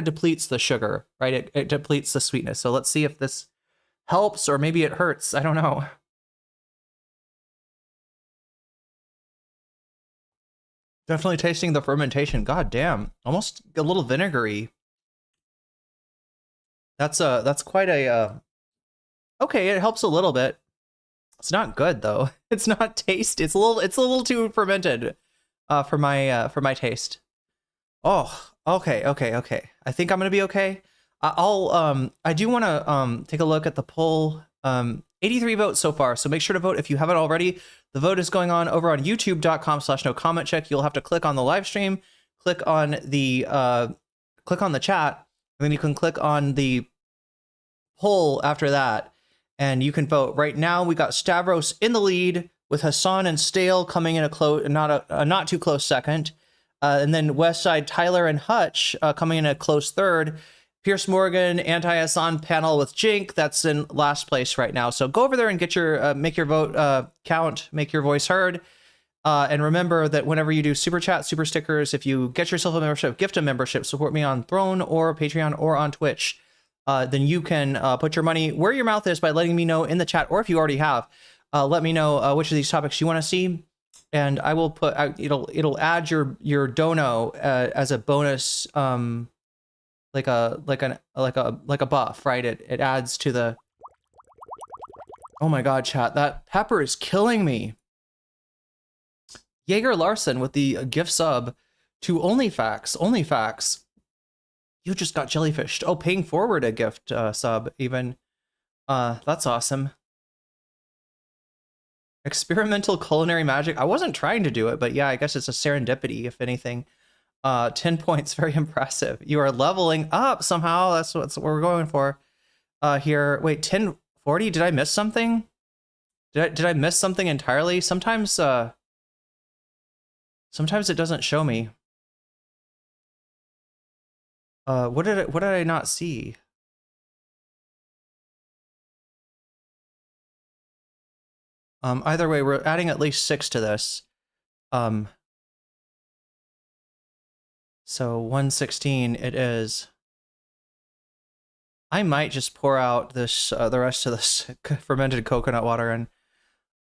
depletes the sugar, right? It depletes the sweetness. So let's see if this helps, or maybe it hurts. I don't know. Definitely tasting the fermentation. God damn, almost a little vinegary. That's quite a okay. It helps a little bit. It's not good though. It's not taste. It's a little too fermented for my taste. Oh, okay. I think I'm gonna be okay. I do want to take a look at the poll. 83 votes so far, so make sure to vote if you haven't already. The vote is going on over on youtube.com/nocommentchick. You'll have to click on the live stream, click on the chat, and then you can click on the poll after that, and you can vote. Right now, we got Stavros in the lead with Hassan and Stale coming in a not too close second. And then Westside, Tyler, and Hutch coming in a close third. Pierce Morgan, anti-Hassan panel with Jink, that's in last place right now. So go over there and get your make your vote count, make your voice heard. And remember that whenever you do super chat, super stickers, if you get yourself a membership, gift a membership, support me on Throne or Patreon or on Twitch, then you can put your money where your mouth is by letting me know in the chat, or if you already have, let me know which of these topics you want to see. And I will put it'll add your dono as a bonus, like a buff, right? It adds to the. Oh my god, chat! That pepper is killing me. Jaeger Larson with the gift sub to OnlyFacts. You just got jellyfished. Oh, paying forward a gift sub even. That's awesome. Experimental culinary magic. I wasn't trying to do it, but yeah, I guess it's a serendipity, if anything. 10 points, very impressive. You are leveling up somehow. That's what we're going for. Here, wait, 1040. Did I miss something? Did I miss something entirely? Sometimes it doesn't show me. What did I not see? Either way, we're adding at least 6 to this. So 116 it is. I might just pour out this the rest of this fermented coconut water, and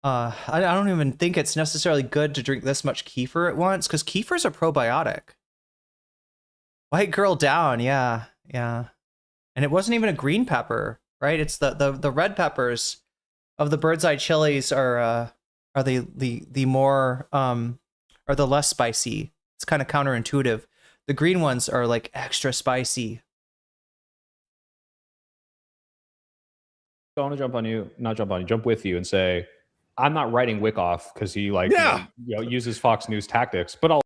I don't even think it's necessarily good to drink this much kefir at once, because kefir's a probiotic. White girl down, yeah. And it wasn't even a green pepper, right? It's the red peppers of the bird's eye chilies are the more are the less spicy. It's kind of counterintuitive. The green ones are like extra spicy. I want to jump with you and say, I'm not writing Wick off because he uses Fox News tactics, but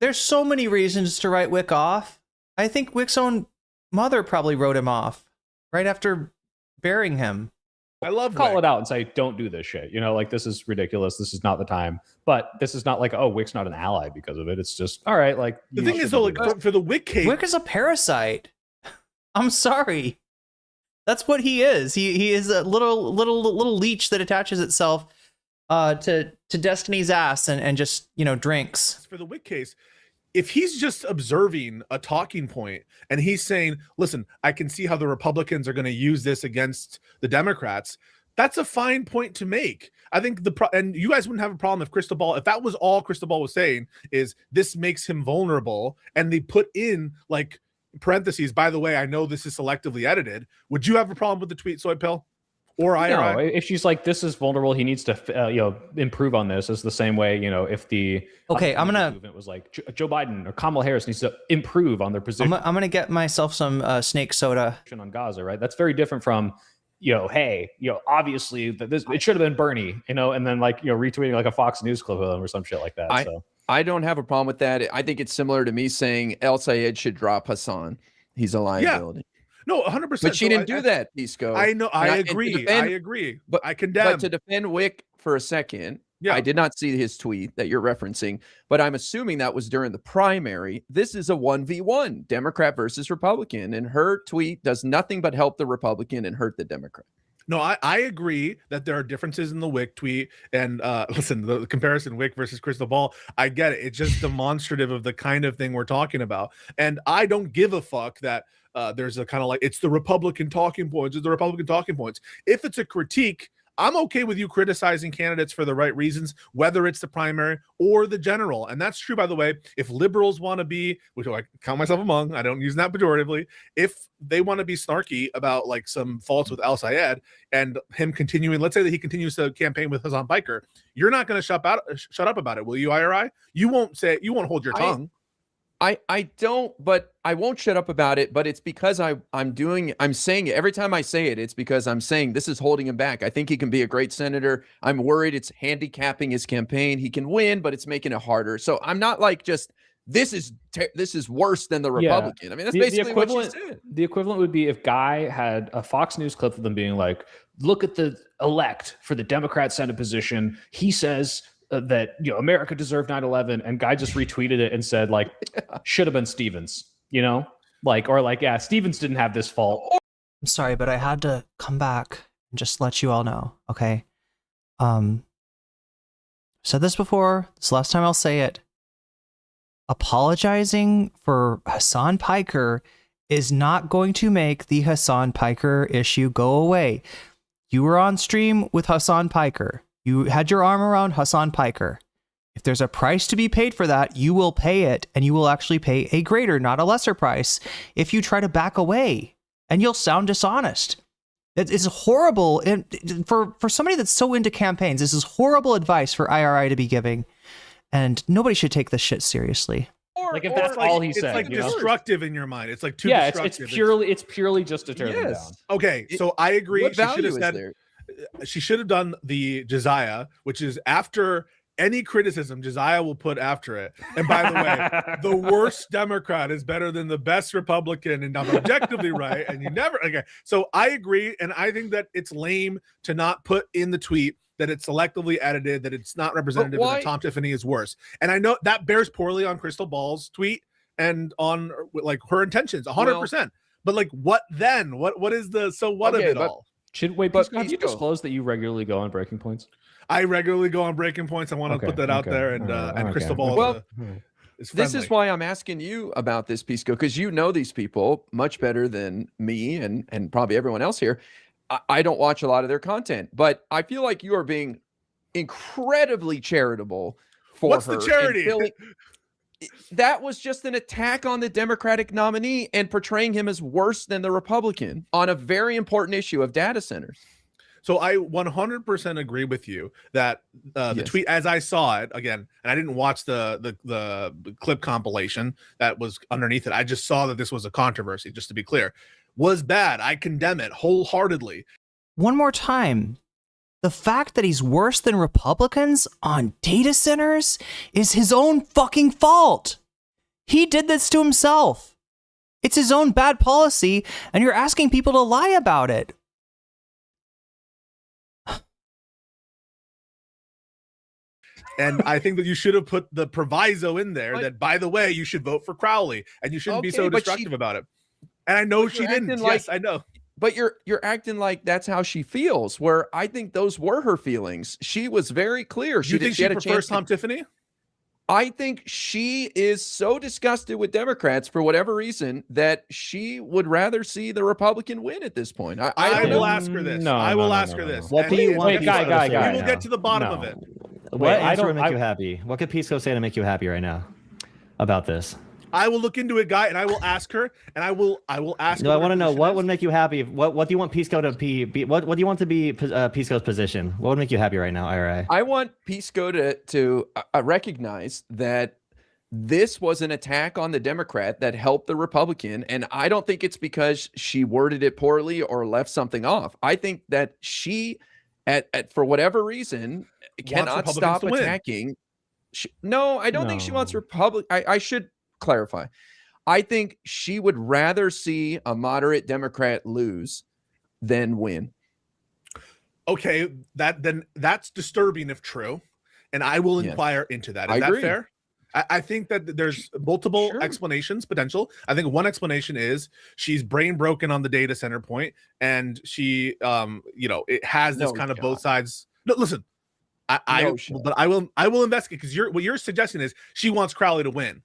There's so many reasons to write Wick off. I think Wick's own mother probably wrote him off right after burying him. I love call Wick. it out and say, don't do this shit. Like, this is ridiculous. This is not the time. But this is not like, oh, Wick's not an ally because of it. It's just, all right. Like, The thing is, though, like for the Wick case, Wick is a parasite. I'm sorry. That's what he is. He is a little leech that attaches itself to Destiny's ass and just drinks. for the Wick case, if he's just observing a talking point and he's saying, listen, I can see how the Republicans are going to use this against the Democrats, that's a fine point to make. I think and you guys wouldn't have a problem if Krystal Ball, if that was all Krystal Ball was saying is this makes him vulnerable, and they put in like parentheses, by the way, I know this is selectively edited. Would you have a problem with the tweet, Soy Pill? Or IRI? No, if she's like, this is vulnerable, he needs to improve on this. It's the same way, if the movement was like Joe Biden or Kamala Harris needs to improve on their position. I'm gonna get myself some snake soda on Gaza, right? That's very different from hey, obviously it should have been Bernie, and then retweeting like a Fox News clip of him or some shit like that. I don't have a problem with that. I think it's similar to me saying El Sayed should drop Hassan. He's a liability. Yeah. No, 100%. But she didn't do that, Pisco. I know. I agree. I agree. But I condemn. But to defend Wick for a second, I did not see his tweet that you're referencing, but I'm assuming that was during the primary. This is a 1v1, Democrat versus Republican, and her tweet does nothing but help the Republican and hurt the Democrat. No, I agree that there are differences in the Wick tweet. And listen, the comparison Wick versus Krystal Ball, I get it. It's just demonstrative of the kind of thing we're talking about. And I don't give a fuck that there's a kind of like, it's the Republican talking points. It's the Republican talking points. If it's a critique, I'm okay with you criticizing candidates for the right reasons, whether it's the primary or the general. And that's true, by the way. If liberals want to be, which I count myself among, I don't use that pejoratively, if they want to be snarky about like some faults with Al Sayed and him continuing, let's say that he continues to campaign with Hassan Piker, you're not going to shut up about it, will you, IRI? You won't hold your tongue. I don't, but I won't shut up about it, but it's because I'm saying it. Every time I say it, it's because I'm saying this is holding him back. I think he can be a great senator. I'm worried it's handicapping his campaign. He can win, but it's making it harder. So I'm not like just, this is worse than the Republican. I mean, that's basically what she said. The equivalent would be if Guy had a Fox News clip of them being like, look at the elect for the Democrat Senate position. He says that America deserved 9/11, and Guy just retweeted it and said like, should have been Stevens, yeah, Stevens didn't have this fault. I'm sorry, but I had to come back and just let you all know, okay? Said this before, this last time I'll say it. Apologizing for Hassan Piker is not going to make the Hassan Piker issue go away. You were on stream with Hassan Piker. You had your arm around Hassan Piker. If there's a price to be paid for that, you will pay it, and you will actually pay a greater, not a lesser price, if you try to back away, and you'll sound dishonest. It is horrible. And for somebody that's so into campaigns, this is horrible advice for IRI to be giving, and nobody should take this shit seriously. Like if that's all he said, it's like destructive in your mind. It's like too destructive. Destructive. It's purely just to tear them down. Okay, so I agree. What value is there? She should have done the Josiah, which is after any criticism, Josiah will put after it. And by the way, the worst Democrat is better than the best Republican, and I'm objectively right. And you never, okay. So I agree. And I think that it's lame to not put in the tweet that it's selectively edited, that it's not representative, and that Tom Tiffany is worse. And I know that bears poorly on Krystal Ball's tweet and on like her intentions, 100%. But like, what then? What is the, so what of it all? Have you disclosed that you regularly go on Breaking Points? I regularly go on Breaking Points. I want to put that out there, and Krystal Ball. Well, This is why I'm asking you about this, Pisco, because you know these people much better than me and probably everyone else here. I don't watch a lot of their content, but I feel like you are being incredibly charitable for What's her. the charity? That was just an attack on the Democratic nominee and portraying him as worse than the Republican on a very important issue of data centers. So I 100% agree with you that the tweet, as I saw it again, and I didn't watch the clip compilation that was underneath it. I just saw that this was a controversy, just to be clear, was bad. I condemn it wholeheartedly. One more time. The fact that he's worse than Republicans on data centers is his own fucking fault. He did this to himself. It's his own bad policy, and you're asking people to lie about it. And I think that you should have put the proviso in there that, by the way, you should vote for Crowley, and you shouldn't be so destructive about it. And I know she didn't. Yes, I know. But you're acting like that's how she feels, where I think those were her feelings. She was very clear. You think she prefers Tom Tiffany? I think she is so disgusted with Democrats for whatever reason that she would rather see the Republican win at this point. I will ask her this. I will ask her this. What do you want? Guy. We will get to the bottom of it. What answer would make you happy? What could Pisco say to make you happy right now about this? I will look into it, Guy, and I will ask her, and I will ask her. No, I want to know what would make you happy. What do you want Pisco to be? What do you want to be Pisco's position? What would make you happy right now, IRA? I want Pisco to recognize that this was an attack on the Democrat that helped the Republican, and I don't think it's because she worded it poorly or left something off. I think that she, for whatever reason, cannot stop attacking. No, I don't think she wants I should clarify. I think she would rather see a moderate Democrat lose than win. Okay, that's disturbing if true, and I will inquire into that. Is that fair? I think that there's multiple explanations potential. I think one explanation is she's brain broken on the data center point, and she, it has this kind of both sides. No, listen, but I will investigate, because what you're suggesting is she wants Crowley to win.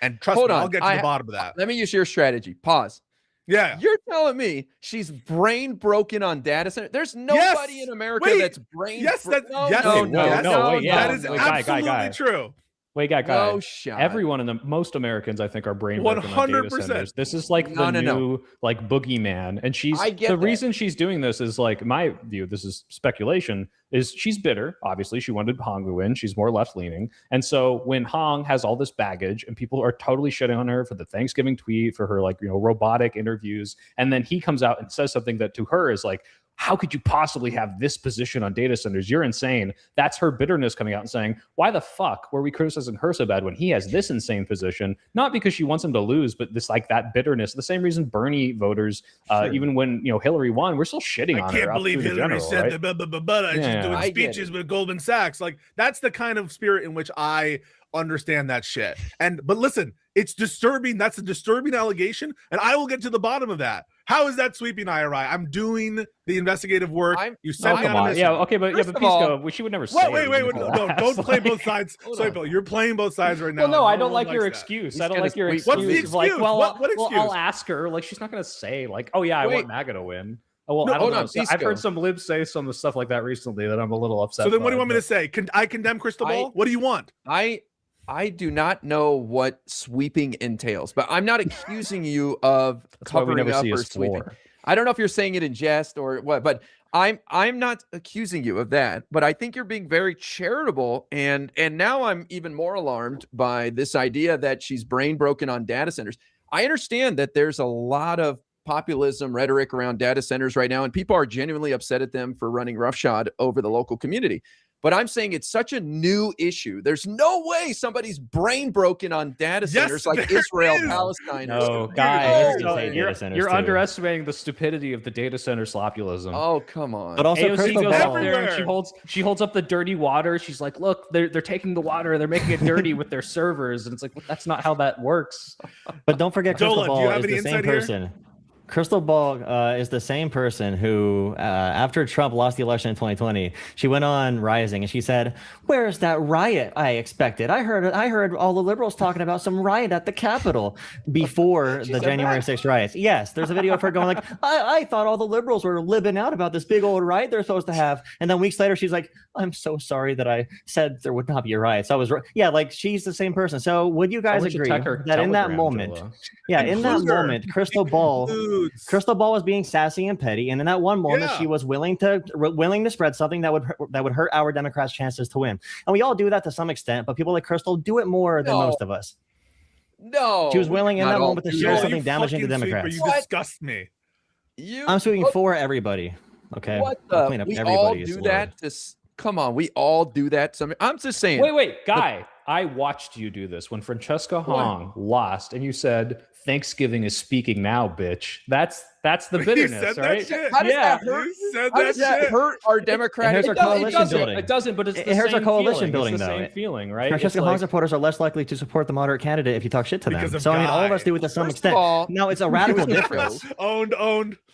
And trust me, I'll get to the bottom of that. Let me use your strategy. Pause. Yeah. You're telling me she's brain broken on data center? There's nobody in America that's brain broken. That is absolutely true. Wait, guy. Everyone most Americans, I think, are brain broken on data centers. This is like the new like boogeyman, and she's reason she's doing this is, like, my view. This is speculation. Is she's bitter? Obviously, she wanted Hong to win. She's more left leaning, and so when Hong has all this baggage, and people are totally shitting on her for the Thanksgiving tweet, for her robotic interviews, and then he comes out and says something that to her is like, how could you possibly have this position on data centers? You're insane. That's her bitterness coming out and saying, why the fuck were we criticizing her so bad when he has this insane position? Not because she wants him to lose, but this, like, that bitterness. The same reason Bernie voters, even when Hillary won, we're still shitting on her. I can't believe Hillary said that, she's doing speeches with Goldman Sachs. Like, that's the kind of spirit in which I understand that shit. But listen, it's disturbing. That's a disturbing allegation, and I will get to the bottom of that. How is that sweeping IRI? I'm doing the investigative work. You sent me on a mission. Yeah, okay, but Pisco, she would never say. Wait, no, don't play both sides. Sorry, Bill, you're playing both sides right now. Well, no, I don't like your excuse. I don't like your excuse. What's the excuse? Like, what excuse? Well, I'll ask her. Like, she's not gonna say, like, oh yeah, I want MAGA to win. Oh, well, I don't know. I've heard some libs say some stuff like that recently that I'm a little upset. So then, what do you want me to say? I condemn Krystal Ball? What do you want? I do not know what sweeping entails, but I'm not accusing you of covering up or sweeping. I don't know if you're saying it in jest or what, but I'm not accusing you of that. But I think you're being very charitable, and now I'm even more alarmed by this idea that she's brain broken on data centers. I understand that there's a lot of populism rhetoric around data centers right now, and people are genuinely upset at them for running roughshod over the local community. But I'm saying it's such a new issue. There's no way somebody's brain broken on data centers like Israel, Palestine. No, guys, you're underestimating the stupidity of the data center slopulism. Oh, come on. But also, AOC goes up there and she holds up the dirty water. She's like, look, they're taking the water, they're making it dirty with their servers. And it's like, well, that's not how that works. But don't forget, Krystal Ball is the same person. Krystal Ball is the same person who, after Trump lost the election in 2020, she went on Rising and she said, "Where's that riot I expected? I heard all the liberals talking about some riot at the Capitol before the January 6th riots." Yes, there's a video of her going like, I thought all the liberals were libbing out about this big old riot they're supposed to have. And then weeks later, she's like, "I'm so sorry that I said there would not be a riet. So I was right." Yeah, like she's the same person. So would you guys agree that in that moment, Krystal Ball was being sassy and petty, and in that one moment, she was willing to spread something that would hurt our Democrats' chances to win. And we all do that to some extent, but people like Krystal do it more than most of us. No, she was willing in that moment to share something damaging to Democrats. You disgust me. I'm speaking for everybody. Okay, what we all do that. Come on, we all do that. I'm just saying. Wait, Guy. I watched you do this when Francesca Hong lost, and you said, "Thanksgiving is speaking now, bitch." That's the bitterness, right? How does that hurt our Democratic? It doesn't, but it hurts our coalition building, it's the though. same feeling, right? Francesca Hong's supporters are less likely to support the moderate candidate if you talk shit to them. So I mean, all of us do it to some extent. No, it's a radical difference. Owned.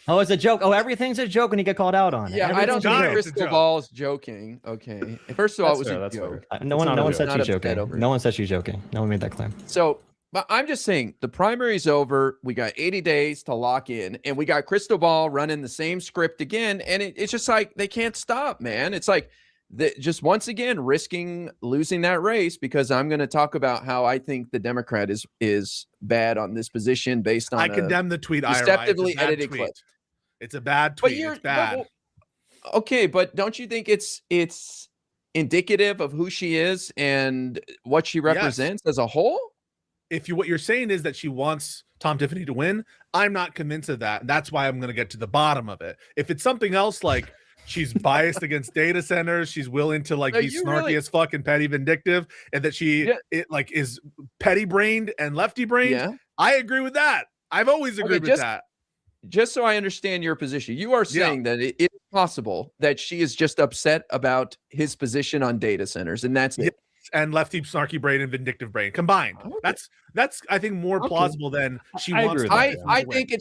Oh, it's a joke. Oh, everything's a joke when you get called out on it. Yeah, I don't think Krystal Ball is joking. Okay, first of all, it was a joke. No one said she's joking. No one said she's joking. No one made that claim. So, but I'm just saying the primary's over. We got 80 days to lock in, and we got Krystal Ball running the same script again. And it's just like they can't stop, man. It's like just once again risking losing that race because I'm going to talk about how I think the Democrat is bad on this position based on. I condemn the tweet. Deceptively edited clip. It's a bad tweet. It's bad. Okay, but don't you think it's indicative of who she is and what she represents as a whole? What you're saying is that she wants Tom Tiffany to win, I'm not convinced of that. That's why I'm going to get to the bottom of it. If it's something else like she's biased against data centers, she's willing to be snarky as fuck and petty vindictive, and that she is petty brained and lefty brained, I agree with that. I've always agreed with that. Just so I understand your position, you are saying that it's possible that she is just upset about his position on data centers, and that's it. And lefty, snarky brain and vindictive brain combined. That's I think more plausible than she wants. I think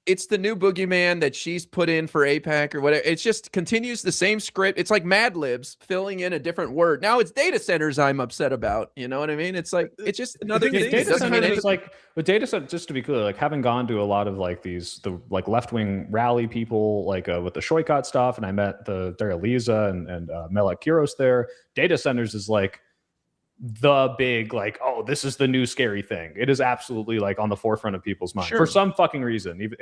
it's the new boogeyman that she's put in for AIPAC or whatever. It just continues the same script. It's like Mad Libs filling in a different word. Now it's data centers I'm upset about. You know what I mean? It's like it's just another thing. Data centers is like with data center. Just to be clear, like having gone to a lot of the left wing rally people, with the Shoykot stuff, and I met the Daria Liza and Melek Kiros there. Data centers is like the big this is the new scary thing. It is absolutely on the forefront of people's mind for some fucking reason.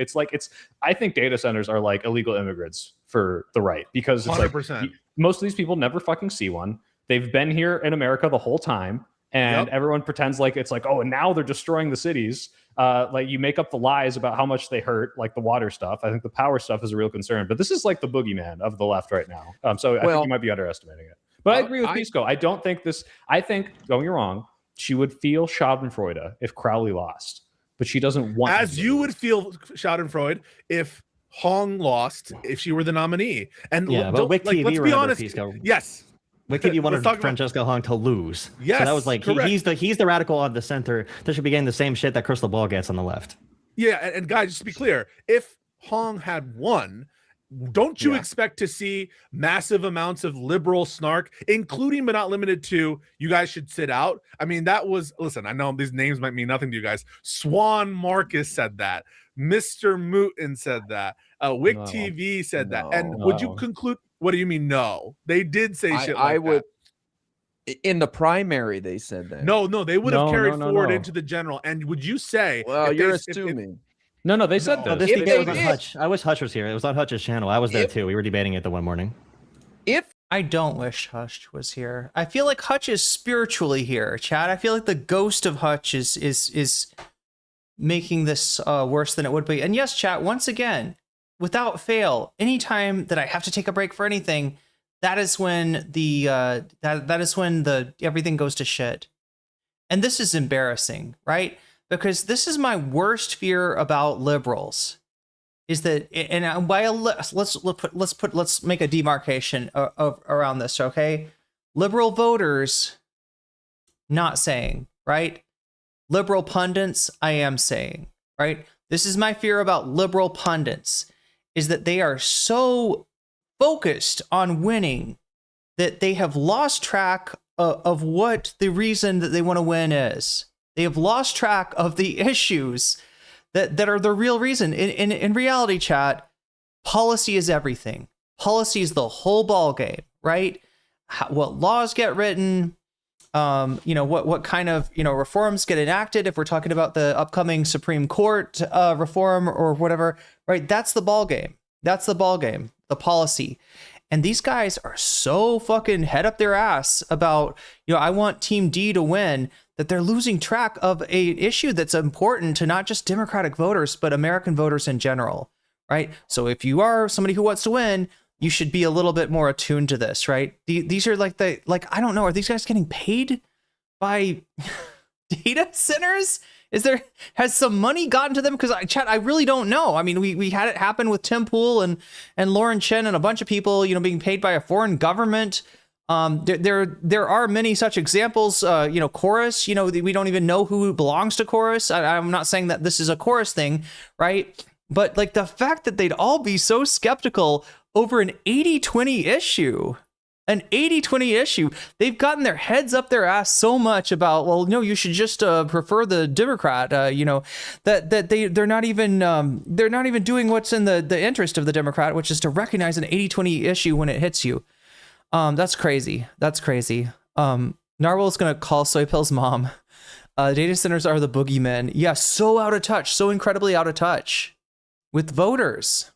I think data centers are like illegal immigrants for the right, because it's 100%. Most of these people never fucking see one. They've been here in America the whole time, and everyone pretends and now they're destroying the cities. You make up the lies about how much they hurt, like the water stuff. I think the power stuff is a real concern, but this is like the boogeyman of the left right now. So I think you might be underestimating it. But I agree with Pisco. I don't think I think, don't get me wrong, she would feel Schadenfreude if Crowley lost, but she doesn't want. As you would feel Schadenfreude if Hong lost, if she were the nominee. And but Wick TV, let's be honest. Pisco. Yes. Wick TV wanted Francesca Hong to lose. Yes. So that was he's the radical on the center that should be getting the same shit that Krystal Ball gets on the left. Yeah, and guys, just to be clear, if Hong had won, don't you expect to see massive amounts of liberal snark, including but not limited to, you guys should sit out? I mean, that was, listen, I know these names might mean nothing to you guys. Swan Marcus said that. Mr. Mooten said that. Wick TV said that. And would you conclude, what do you mean, no? They did say shit like that. In the primary, they said that. No, they would have carried forward into the general. And would you say... Well, you're assuming. No, they said that. This debate was on Hutch. I wish Hutch was here. It was on Hutch's channel. I was there too. We were debating it the one morning. I don't wish Hutch was here. I feel like Hutch is spiritually here, Chad. I feel like the ghost of Hutch is making this worse than it would be. And yes, chat, once again, without fail, anytime that I have to take a break for anything, that is when the everything goes to shit. And this is embarrassing, right? Because this is my worst fear about liberals, is that, and let's make a demarcation around this, okay? Liberal voters, not saying, right? Liberal pundits, I am saying. right? This is my fear about liberal pundits, is that they are so focused on winning that they have lost track of what the reason that they want to win is. They have lost track of the issues that are the real reason. In reality, chat, policy is everything. Policy is the whole ball game, right? What laws get written, what kind of reforms get enacted. If we're talking about the upcoming Supreme Court reform or whatever, right? That's the ball game. That's the ball game. The policy. And these guys are so fucking head up their ass about, I want Team D to win, that they're losing track of an issue that's important to not just Democratic voters, but American voters in general, right? So if you are somebody who wants to win, you should be a little bit more attuned to this, right? These are I don't know, are these guys getting paid by data centers? Has some money gotten to them? Because I really don't know. I mean, we had it happen with Tim Pool and Lauren Chen and a bunch of people, being paid by a foreign government. There are many such examples. Chorus, we don't even know who belongs to Chorus. I'm not saying that this is a Chorus thing, right? But like the fact that they'd all be so skeptical over an 80-20 issue. An 80-20 issue. They've gotten their heads up their ass so much about, well, no, you should just prefer the Democrat. That they're not even doing what's in the interest of the Democrat, which is to recognize an 80-20 issue when it hits you. That's crazy. That's crazy. Narwhal's gonna call Soy Pill's mom. Data centers are the boogeymen. Yeah, so out of touch, so incredibly out of touch with voters.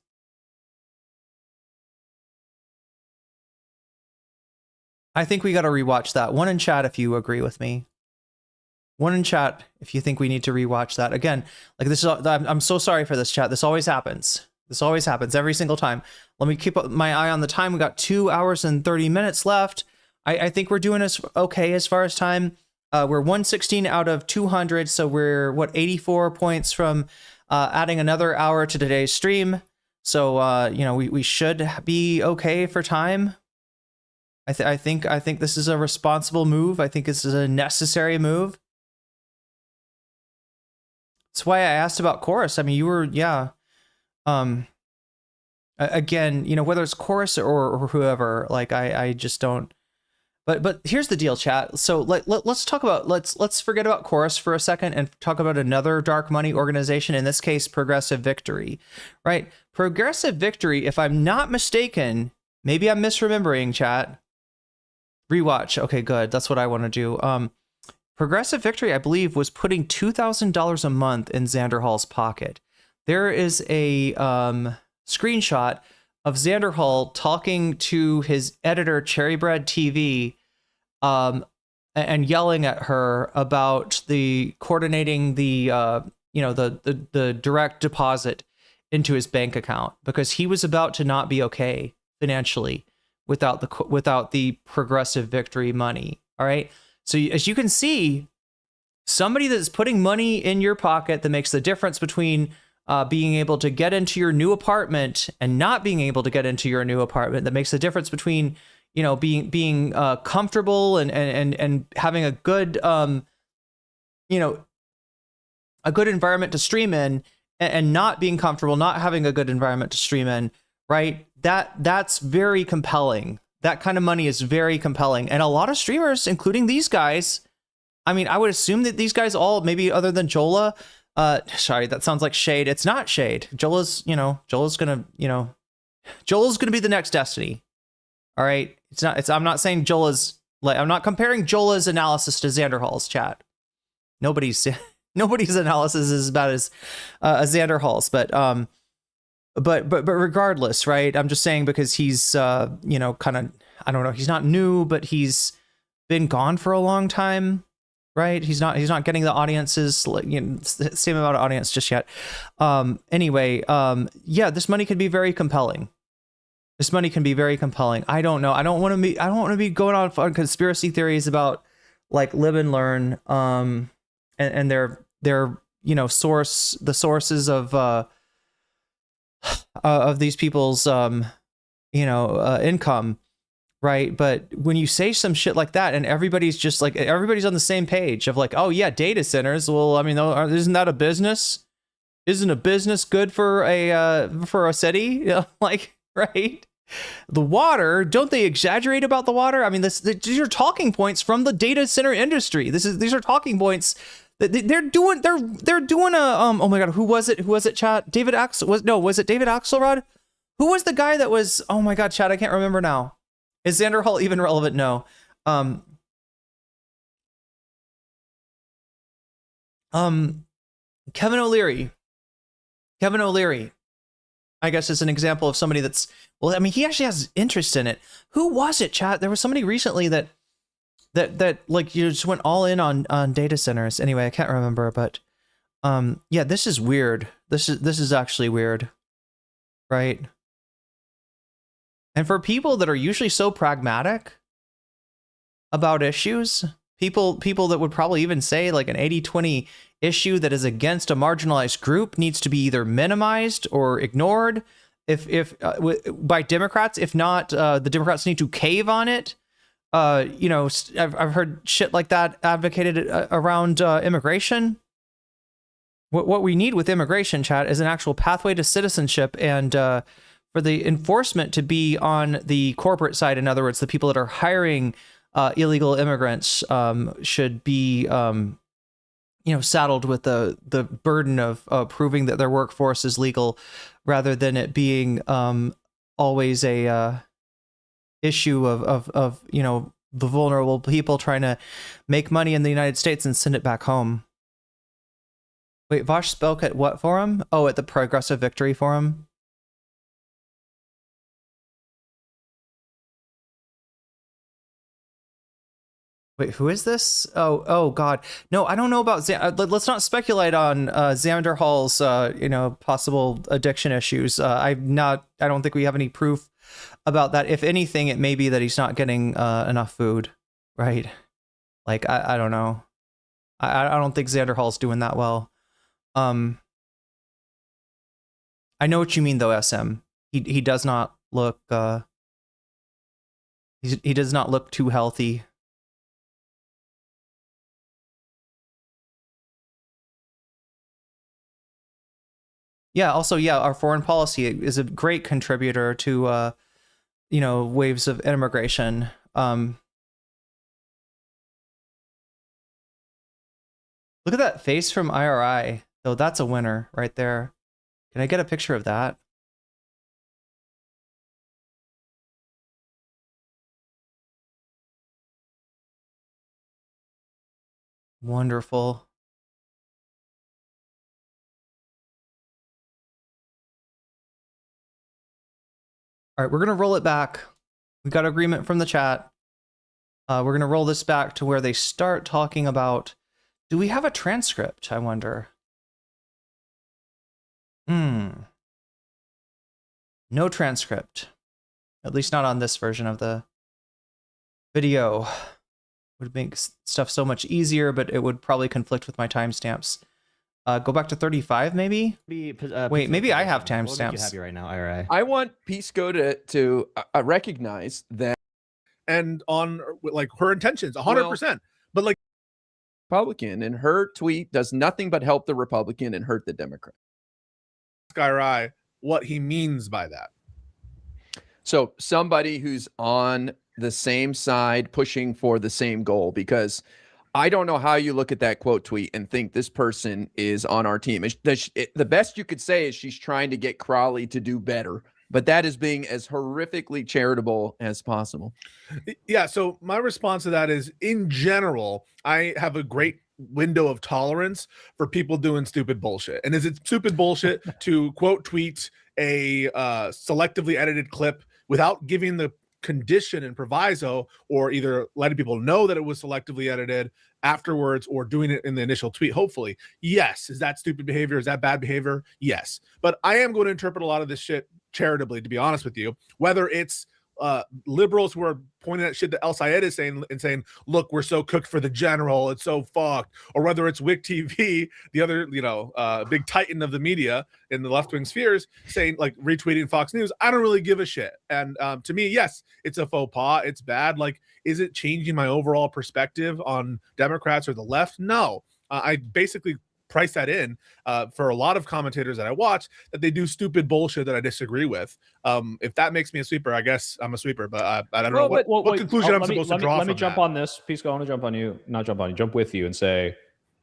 I think we got to rewatch that. One in chat if you agree with me. One in chat if you think we need to rewatch that. Again, like this is, I'm so sorry for this, chat. This always happens. This always happens every single time. Let me keep my eye on the time. We got 2 hours and 30 minutes left. I think we're doing this okay as far as time. We're 116 out of 200, so we're 84 points from adding another hour to today's stream. So we should be okay for time. I think this is a responsible move. I think this is a necessary move. That's why I asked about Chorus. I mean, you were, yeah. Again, whether it's Chorus or whoever, like I just don't. But here's the deal, chat. So let's talk about let's forget about Chorus for a second and talk about another dark money organization. In this case, Progressive Victory, right? Progressive Victory, if I'm not mistaken, maybe I'm misremembering, chat. Rewatch. Okay, good. That's what I want to do. Progressive Victory, I believe, was putting $2,000 a month in Xander Hall's pocket. There is a screenshot of Xander Hall talking to his editor, Cherrybread TV, and yelling at her about the coordinating the direct deposit into his bank account, because he was about to not be okay financially without the Progressive Victory money. All right. So as you can see, somebody that's putting money in your pocket that makes the difference between being able to get into your new apartment and not being able to get into your new apartment, that makes the difference between, being comfortable and having a good, a good environment to stream in, and not being comfortable, not having a good environment to stream in, right? That's very compelling. That kind of money is very compelling. And a lot of streamers, including these guys, I mean, I would assume that these guys all, maybe other than Jola, sorry, that sounds like shade. It's not shade. Jola's gonna be the next Destiny. All right. I'm not saying I'm not comparing Jola's analysis to Xander Hall's, chat. Nobody's analysis is as bad as Xander Hall's, but regardless, right? I'm just saying, because he's, kind of, I don't know, he's not new, but he's been gone for a long time, right? He's not getting the audiences, same amount of audience just yet. Anyway, yeah, this money could be very compelling. This money can be very compelling. I don't know. I don't want to be going on conspiracy theories about like Lib and Learn, and their the sources of these people's income, right? But when you say some shit like that and everybody's on the same page of like, oh yeah, data centers, well, I mean, isn't that a business? isn't a business good for a city? Like, right? The water, don't they exaggerate about the water? I mean, these are talking points from the data center industry. These are talking points that they're doing a oh my god, who was it, chat? David Axel was it David Axelrod? Who was the guy that was, oh my god, chat, I can't remember now. Is Xander Hall even relevant? No. Kevin O'Leary, I guess, is an example of somebody that's, well, I mean, he actually has interest in it. Who was it, chat? There was somebody recently that like, you just went all in on data centers. Anyway, I can't remember, but yeah, this is weird. This is actually weird, right? And for people that are usually so pragmatic about issues, people that would probably even say like an 80-20 issue that is against a marginalized group needs to be either minimized or ignored by Democrats. If not, the Democrats need to cave on it. You know, I've heard shit like that advocated around immigration. What we need with immigration, chat, is an actual pathway to citizenship, and for the enforcement to be on the corporate side. In other words, the people that are hiring illegal immigrants should be, you know, saddled with the burden of proving that their workforce is legal, rather than it being always a issue of you know, the vulnerable people trying to make money in the United States and send it back home. Wait, Vosh spoke at what forum? Oh, at the Progressive Victory Forum. Wait, who is this? Oh God. No, I don't know about let's not speculate on Xander Hall's you know, possible addiction issues. I don't think we have any proof about that. If anything, it may be that he's not getting enough food, right? Like, I don't know. I don't think Xander Hall's doing that well. I know what you mean though, SM. He does not look he does not look too healthy. Yeah, also, yeah, our foreign policy is a great contributor to, you know, waves of immigration. Look at that face from IRI. Oh, that's a winner right there. Can I get a picture of that? Wonderful. All right, we're going to roll it back. We got agreement from the chat. We're going to roll this back to where they start talking about, do we have a transcript, I wonder? No transcript. At least not on this version of the video. Would make stuff so much easier, but it would probably conflict with my timestamps. Go back to 35, maybe? Wait, maybe I have timestamps. Happy right now, IRA. I want Pisco to recognize that, and on like her intentions, 100%. But like, Republican, and her tweet does nothing but help the Republican and hurt the Democrat. Skyrai, what he means by that. So somebody who's on the same side pushing for the same goal, because I don't know how you look at that quote tweet and think this person is on our team. The best you could say is she's trying to get Crowley to do better, but that is being as horrifically charitable as possible. Yeah, so my response to that is, in general, I have a great window of tolerance for people doing stupid bullshit. And is it stupid bullshit to quote tweet a selectively edited clip without giving the condition and proviso, or either letting people know that it was selectively edited afterwards, or doing it in the initial tweet? Hopefully, yes. Is that stupid behavior? Is that bad behavior? Yes. But I am going to interpret a lot of this shit charitably, to be honest with you, whether it's liberals who are pointing at shit that El Sayed is saying and saying, look, we're so cooked for the general, it's so fucked, or whether it's Wick TV, the other, you know, big titan of the media in the left-wing spheres, saying, like, retweeting Fox News. I don't really give a shit. And to me, yes, it's a faux pas, it's bad. Like, is it changing my overall perspective on Democrats or the left? No. I basically price that in for a lot of commentators that I watch, that they do stupid bullshit that I disagree with. If that makes me a sweeper, I guess I'm a sweeper, but I don't know what conclusion I'm supposed to draw Let me from jump that. on this. Pisco, I want to jump on you. Not jump on you. Jump with you and say,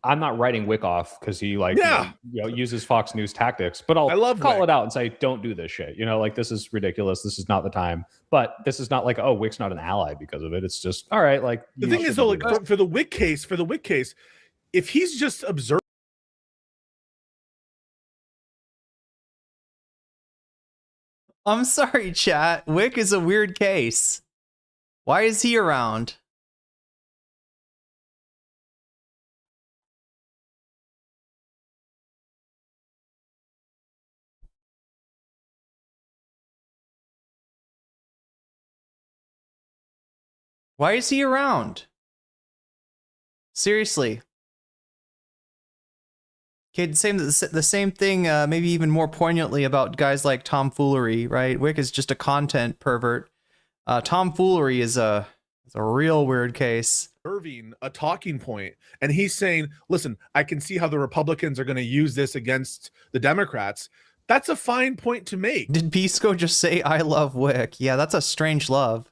I'm not writing Wick off because he uses Fox News tactics, but I'll call it out and say, don't do this shit. Like this is ridiculous. This is not the time. But this is not like, oh, Wick's not an ally because of it. It's just all right. Like the thing is though, like for the Wick case, if he's just observing. I'm sorry, chat. Wick is a weird case. Why is he around? Why is he around? Seriously. Okay, the same thing, maybe even more poignantly about guys like tomfoolery, right? Wick is just a content pervert. Tomfoolery is a real weird case. Serving a talking point, and he's saying, listen, I can see how the Republicans are going to use this against the Democrats. That's a fine point to make. Did Pisco just say, I love Wick? Yeah, that's a strange love.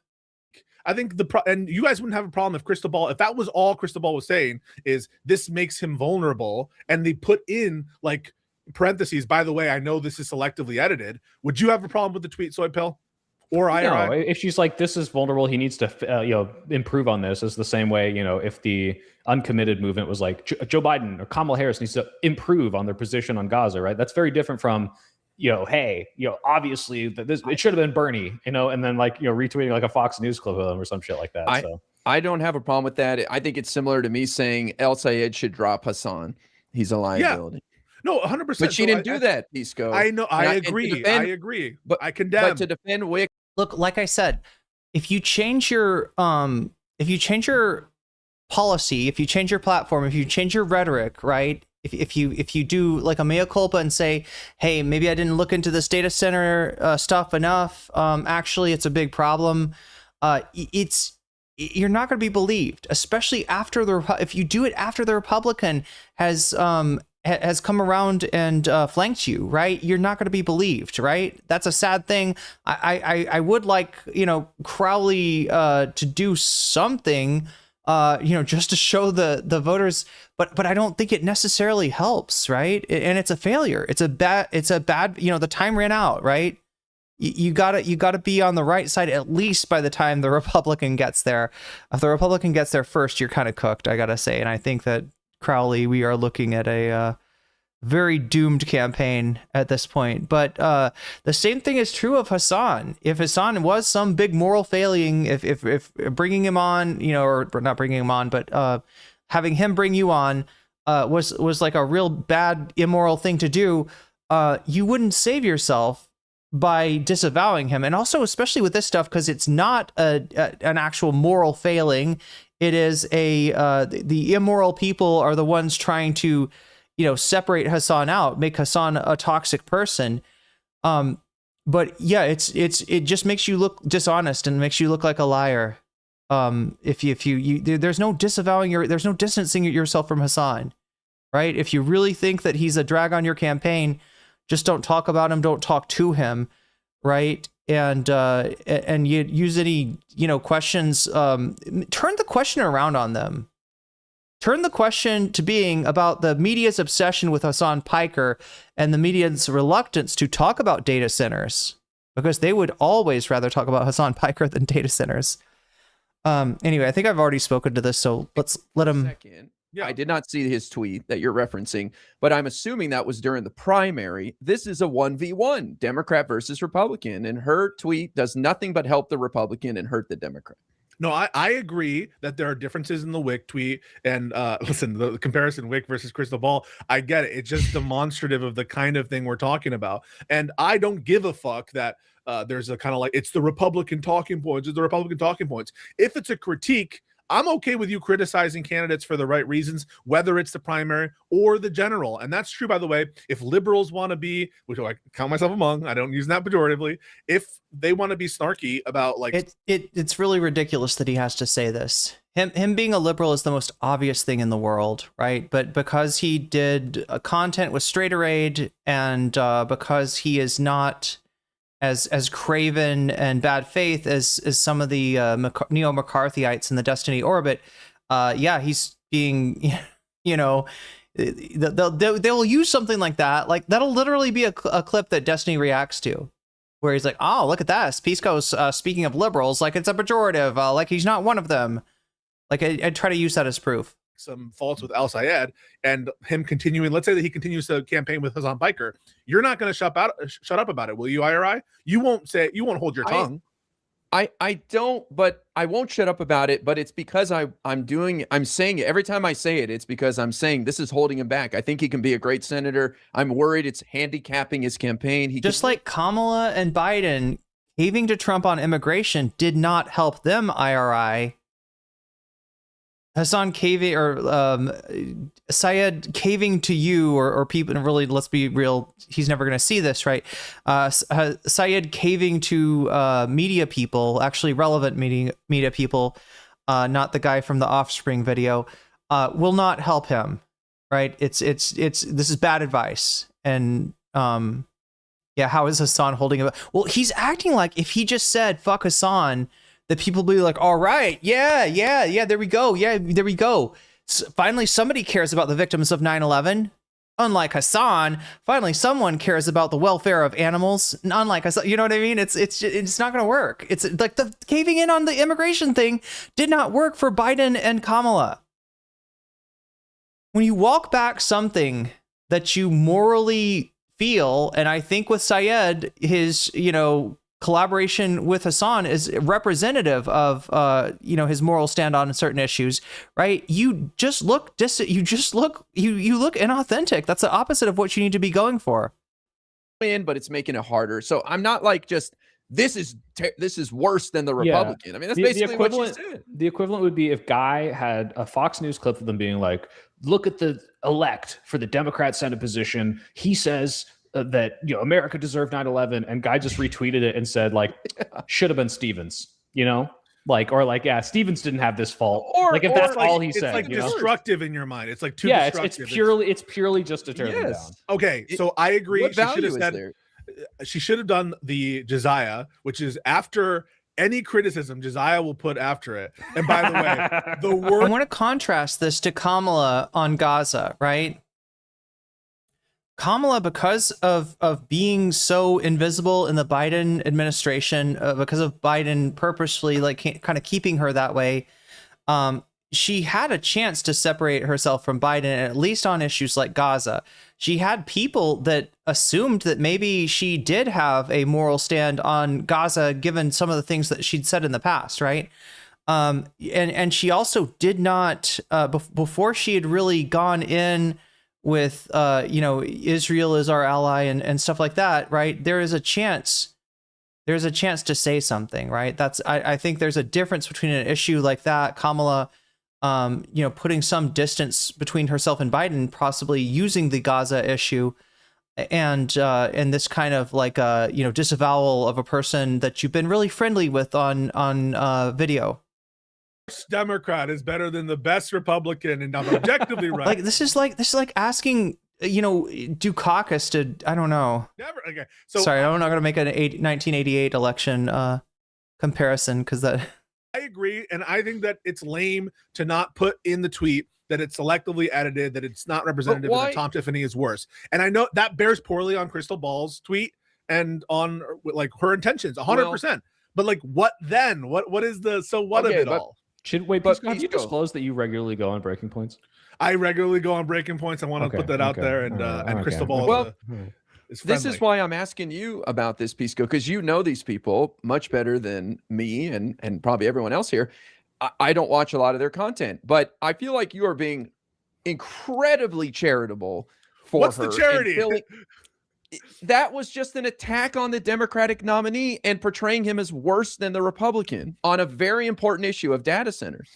I think and you guys wouldn't have a problem if Krystal Ball, if that was all Krystal Ball was saying, is this makes him vulnerable, and they put in like parentheses, by the way, I know this is selectively edited. Would you have a problem with the tweet, Soy Pill? Or no, if she's like, this is vulnerable, he needs to improve on this. It's the same way, if the uncommitted movement was like Joe Biden or Kamala Harris needs to improve on their position on Gaza, right? That's very different from hey, obviously it should have been Bernie, and then retweeting like a Fox News clip of him or some shit like that. I don't have a problem with that. I think it's similar to me saying El Sayed should drop Hassan. He's a liability. Yeah. No, 100%. But she didn't do that, Pisco. I know. I agree. I agree. But I condemn. But to defend Wick. Look, like I said, if you change your policy, if you change your platform, if you change your rhetoric, right? If you do like a mea culpa and say, hey, maybe I didn't look into this data center stuff enough. Actually, it's a big problem. You're not going to be believed, especially if you do it after the Republican has come around and flanked you, right? You're not going to be believed, right? That's a sad thing. I would like Crowley to do something. Just to show the voters, but I don't think it necessarily helps, right? And it's a failure. It's a bad, the time ran out, right? You gotta be on the right side, at least by the time the Republican gets there. If the Republican gets there first, you're kind of cooked, I gotta say. And I think that Crowley, we are looking at a very doomed campaign at this point. But the same thing is true of Hassan. If Hassan was some big moral failing, if bringing him on, or not bringing him on, but having him bring you on was like a real bad, immoral thing to do, you wouldn't save yourself by disavowing him. And also, especially with this stuff, because it's not an actual moral failing. It is the immoral people are the ones trying to separate Hassan out, make Hassan a toxic person. But yeah, it just makes you look dishonest and makes you look like a liar. If you there's no disavowing there's no distancing yourself from Hassan, right? If you really think that he's a drag on your campaign, just don't talk about him, don't talk to him, right? And you use any questions, turn the question around on them. Turn the question to being about the media's obsession with Hassan Piker and the media's reluctance to talk about data centers, because they would always rather talk about Hassan Piker than data centers. Anyway, I think I've already spoken to this, so let's let him. Yeah. I did not see his tweet that you're referencing, but I'm assuming that was during the primary. This is a 1v1, Democrat versus Republican, and her tweet does nothing but help the Republican and hurt the Democrat. No, I agree that there are differences in the Wick tweet. And listen, the comparison Wick versus Krystal Ball, I get it. It's just demonstrative of the kind of thing we're talking about. And I don't give a fuck that there's a kind of like, it's the Republican talking points. It's the Republican talking points. If it's a critique, I'm okay with you criticizing candidates for the right reasons, whether it's the primary or the general. And that's true, by the way, if liberals want to be, which I count myself among, I don't use that pejoratively, if they want to be snarky about like it's really ridiculous that he has to say this. Him being a liberal is the most obvious thing in the world, right? But because he did content with Straighterade, and because he is not as craven and bad faith as some of the neo-McCarthyites in the Destiny orbit, yeah, he's being, you know, they'll use something like that. Like, that'll literally be a clip that Destiny reacts to, where he's like, oh, look at that, Pisco's speaking of liberals like it's a pejorative, like he's not one of them. Like, I try to use that as proof. Some faults with Al Sayed and him continuing. Let's say that he continues to campaign with Hassan Piker. You're not going to shut up about it, will you, IRI? You won't hold your tongue. I don't, but I won't shut up about it. But it's because I'm saying it every time I say it. It's because I'm saying this is holding him back. I think he can be a great senator. I'm worried it's handicapping his campaign. Like Kamala and Biden caving to Trump on immigration did not help them, IRI. Hassan caving, or Syed caving to you, or people, and really, let's be real, he's never going to see this, right? Syed caving to media people, actually relevant media people, not the guy from the Offspring video, will not help him, right? This is bad advice. And yeah, how is Hassan holding it? Well, he's acting like if he just said fuck Hassan, that people will be like, all right, yeah, there we go. Yeah, there we go. Finally, somebody cares about the victims of 9/11. Unlike Hassan, finally, someone cares about the welfare of animals. Unlike Hassan, you know what I mean? It's not going to work. It's like the caving in on the immigration thing did not work for Biden and Kamala. When you walk back something that you morally feel, and I think with Syed, his, collaboration with Hassan is representative of his moral stand on certain issues, right? You look inauthentic. That's the opposite of what you need to be going for. But it's making it harder. So I'm not like just this is worse than the Republican. Yeah. I mean, that's basically what you said. The equivalent would be if Guy had a Fox News clip of them being like, look at the elect for the Democrat Senate position. He says that America deserved 9/11, and Guy just retweeted it and said should have been Stevens, yeah, Stevens didn't have this fault. Or if that's all he said, it's destructive in your mind. It's like too destructive. It's purely just to tear them down. Okay, so I agree. She should have done the Josiah, which is after any criticism, Josiah will put after it. And by the way, the word. I want to contrast this to Kamala on Gaza, right? Kamala, because of being so invisible in the Biden administration, because of Biden purposely kind of keeping her that way, she had a chance to separate herself from Biden, at least on issues like Gaza. She had people that assumed that maybe she did have a moral stand on Gaza, given some of the things that she'd said in the past, right? And she also did not, before she had really gone in with Israel is our ally and stuff like that, right? There's a chance to say something, right? I think there's a difference between an issue like that, Kamala putting some distance between herself and Biden, possibly using the Gaza issue, and this kind of disavowal of a person that you've been really friendly with on video. Democrat is better than the best Republican, and I'm objectively right. This is like asking Dukakis to, I don't know. Never. Okay. So sorry, I'm not going to make an 1988 election comparison, because that. I agree, and I think that it's lame to not put in the tweet that it's selectively edited, that it's not representative, and that Tom Tiffany is worse. And I know that bears poorly on Krystal Ball's tweet and on her intentions, 100%. But what then? What is the so what of it all? Have you disclosed that you regularly go on Breaking Points? I regularly go on Breaking Points. I want to put that out there, and Krystal Ball. Well, this is why I'm asking you about this, Pisco, because you know these people much better than me and probably everyone else here. I don't watch a lot of their content, but I feel like you are being incredibly charitable for What's her. What's the charity? That was just an attack on the Democratic nominee and portraying him as worse than the Republican on a very important issue of data centers.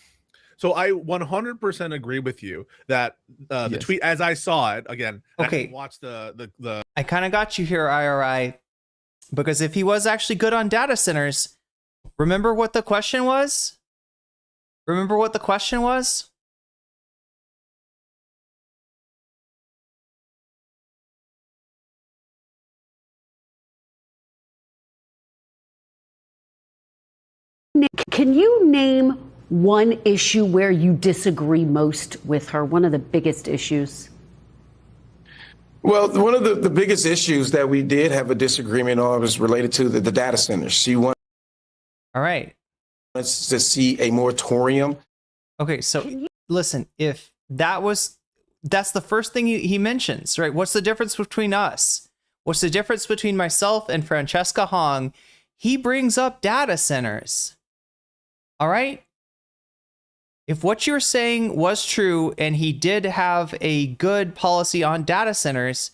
So I 100% agree with you that the Yes. tweet, as I saw it, again, I Okay. didn't watch the. I kind of got you here, IRI, because if he was actually good on data centers, remember what the question was? Remember what the question was? Can you name one issue where you disagree most with her? One of the biggest issues? Well, one of the biggest issues that we did have a disagreement on was related to the data centers. She wants All right. to see a moratorium. Okay, so listen, if that's the first thing he mentions, right? What's the difference between us? What's the difference between myself and Francesca Hong? He brings up data centers. All right? If what you're saying was true and he did have a good policy on data centers,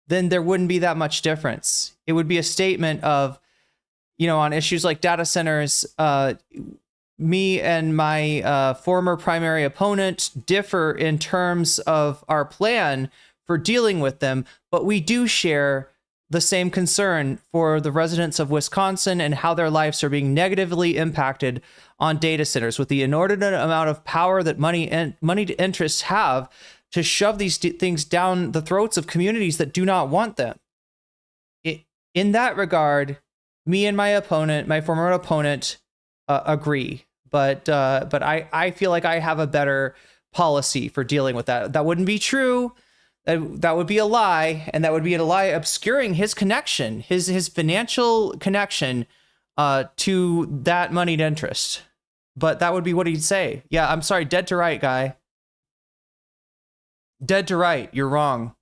then there wouldn't be that much difference. It would be a statement of, on issues like data centers, me and my former primary opponent differ in terms of our plan for dealing with them, but we do share the same concern for the residents of Wisconsin and how their lives are being negatively impacted on data centers with the inordinate amount of power that moneyed interests have to shove these things down the throats of communities that do not want them. In that regard, me and my opponent, my former opponent, agree. But I feel like I have a better policy for dealing with that. That wouldn't be true. That would be a lie, and that would be a lie obscuring his connection, his financial connection to that moneyed interest. But that would be what he'd say. Yeah, I'm sorry, dead to right, guy. Dead to right, you're wrong.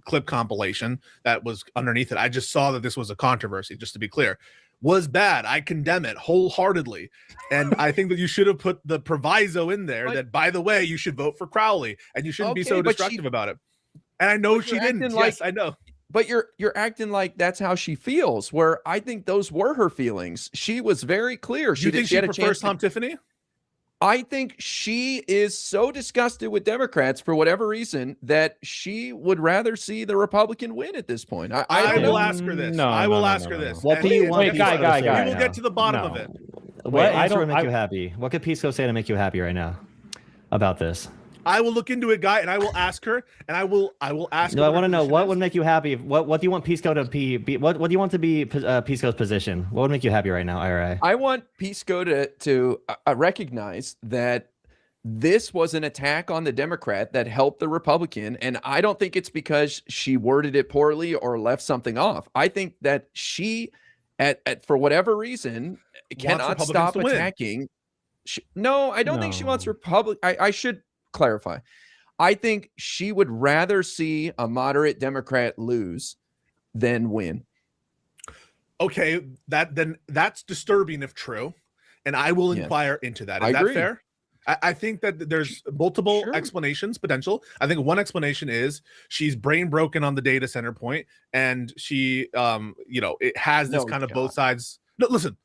Clip compilation that was underneath it. I just saw that this was a controversy, just to be clear. Was bad. I condemn it wholeheartedly. And I think that you should have put the proviso in there that, by the way, you should vote for Crowley and you shouldn't be so destructive about it. And I know she didn't. Yes, I know. But you're acting like that's how she feels, where I think those were her feelings. She was very clear. You think she prefers Tom Tiffany? I think she is so disgusted with Democrats for whatever reason that she would rather see the Republican win at this point. I will ask her this. I will ask her this. What do you want? Guy. We will get to the bottom of it. What answer would make you happy? What could Pisco say to make you happy right now about this? I will look into it, Guy, and I will ask her, and I will ask her. No, I want to know what would make you happy. What do you want Pisco to be? What do you want to be Pisco's position? What would make you happy right now, IRA? I want Pisco to recognize that this was an attack on the Democrat that helped the Republican, and I don't think it's because she worded it poorly or left something off. I think that she, for whatever reason, cannot stop attacking. No, I don't think she wants I should clarify. I think she would rather see a moderate Democrat lose than win. Okay, that's disturbing if true, and I will inquire into that. Is that fair? I think that there's multiple explanations potential. I think one explanation is she's brain broken on the data center point, and she, it has this kind of both sides. No, listen.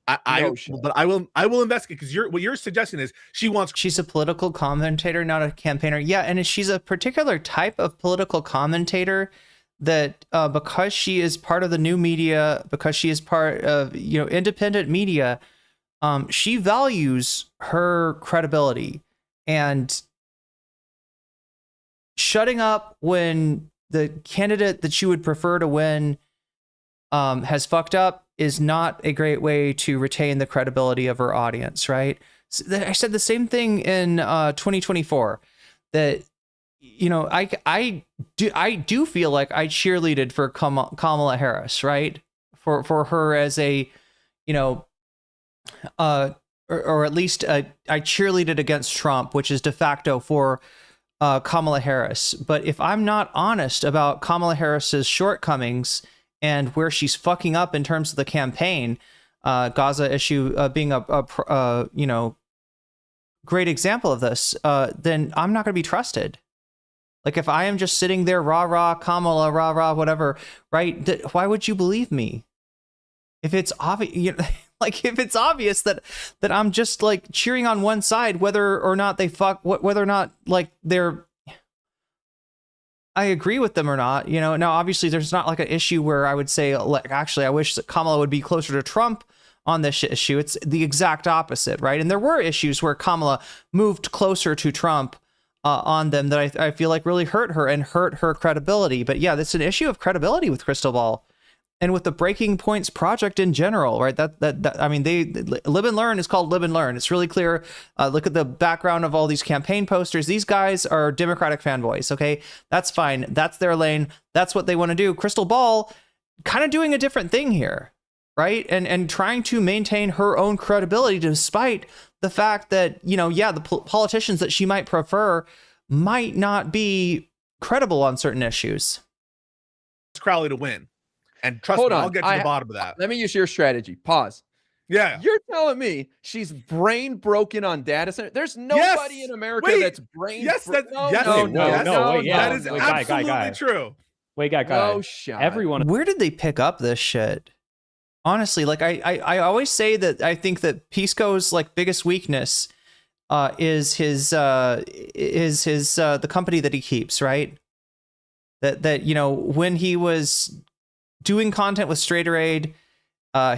But I will investigate, because what you're suggesting is she's a political commentator, not a campaigner. Yeah, and she's a particular type of political commentator that because she is part of the new media, because she is part of independent media, she values her credibility, and shutting up when the candidate that she would prefer to win has fucked up is not a great way to retain the credibility of her audience, right? So I said the same thing in 2024, that I do feel like I cheerleaded for Kamala Harris, right? For her as a or at least I cheerleaded against Trump, which is de facto for Kamala Harris. But if I'm not honest about Kamala Harris's shortcomings and where she's fucking up in terms of the campaign, Gaza issue being a great example of this, then I'm not going to be trusted. Like, if I am just sitting there, rah, rah, Kamala, rah, rah, whatever, right? Why would you believe me? if it's obvious, you know, like if it's obvious that I'm just like cheering on one side, whether or not they whether or not like I agree with them or not, you know. Now, obviously, there's not like an issue where I would say, like, actually, I wish that Kamala would be closer to Trump on this issue. It's the exact opposite, right? And there were issues where Kamala moved closer to Trump on them that I feel like really hurt her and hurt her credibility. But yeah, that's an issue of credibility with Krystal Ball and with the Breaking Points project in general, right? That I mean, Lib Learn is called Lib Learn. It's really clear. Look at the background of all these campaign posters. These guys are Democratic fanboys. Okay, that's fine. That's their lane. That's what they want to do. Krystal Ball kind of doing a different thing here, right? And trying to maintain her own credibility despite the fact that, you know, yeah, the politicians that she might prefer might not be credible on certain issues. It's Crowley to win. And trust me, I'll get to the bottom of that. Let me use your strategy. Pause. Yeah. You're telling me she's brain broken on data center? There's nobody in America that's brain Yes, broken. no, that is absolutely true. Wait, guy. No shot. Everyone. Where did they pick up this shit? Honestly, like I always say that I think that Pisco's like biggest weakness is the company that he keeps, right? That you know, when he was doing content with Straighter Aid,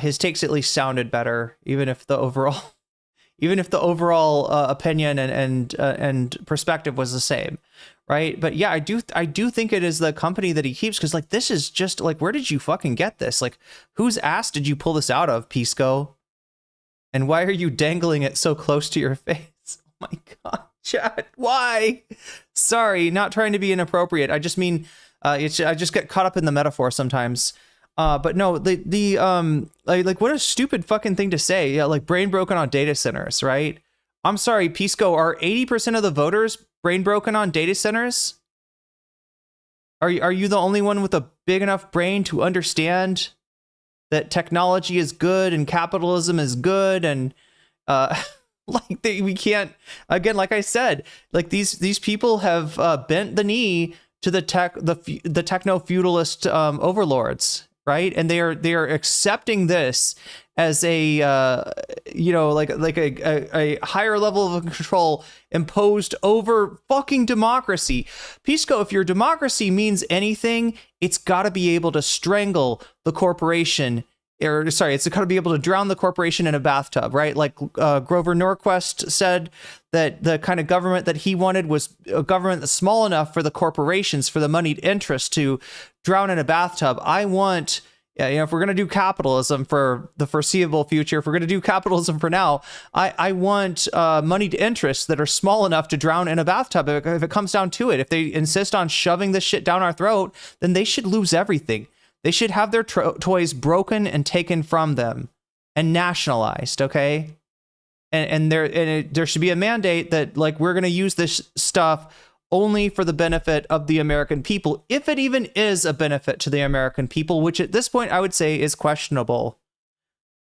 his takes at least sounded better, even if the overall opinion and perspective was the same, right? But yeah, I do think it is the company that he keeps, because like this is just like, where did you fucking get this? Like, whose ass did you pull this out of, Pisco? And why are you dangling it so close to your face? Oh my god, chat, why? Sorry, not trying to be inappropriate. I just mean, I just get caught up in the metaphor sometimes. But no, like what a stupid fucking thing to say. Yeah, like brain broken on data centers, right? I'm sorry, Pisco, are 80% of the voters brain broken on data centers? Are you the only one with a big enough brain to understand that technology is good and capitalism is good, and like we can't, again, like I said, like these people have bent the knee to the techno feudalist overlords, right? And they are accepting this as a you know, like a higher level of control imposed over fucking democracy. Pisco, if your democracy means anything, it's got to be able to strangle the corporation. Or sorry, it's got to be able to drown the corporation in a bathtub, right? Like Grover Norquist said that the kind of government that he wanted was a government that's small enough for the corporations, for the moneyed interest to drown in a bathtub. I want, you know, if we're going to do capitalism for the foreseeable future, if we're going to do capitalism for now, I want moneyed interests that are small enough to drown in a bathtub. If it comes down to it, if they insist on shoving this shit down our throat, then they should lose everything. They should have their toys broken and taken from them and nationalized, okay? And there should be a mandate that, like, we're going to use this stuff only for the benefit of the American people, if it even is a benefit to the American people, which at this point I would say is questionable.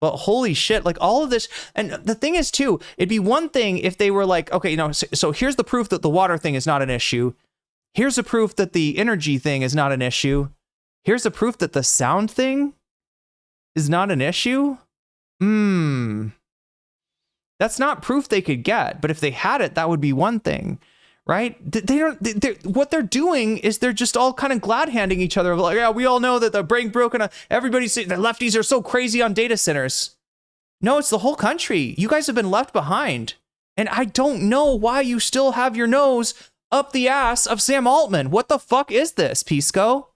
But holy shit, like all of this. And the thing is, too, it'd be one thing if they were like, okay, you know, so here's the proof that the water thing is not an issue. Here's the proof that the energy thing is not an issue. Here's the proof that the sound thing is not an issue. That's not proof they could get, but if they had it, that would be one thing, right? What they're doing is they're just all kind of glad handing each other. Like, yeah, we all know that the brain broken. Everybody's saying the lefties are so crazy on data centers. No, it's the whole country. You guys have been left behind. And I don't know why you still have your nose up the ass of Sam Altman. What the fuck is this, Pisco?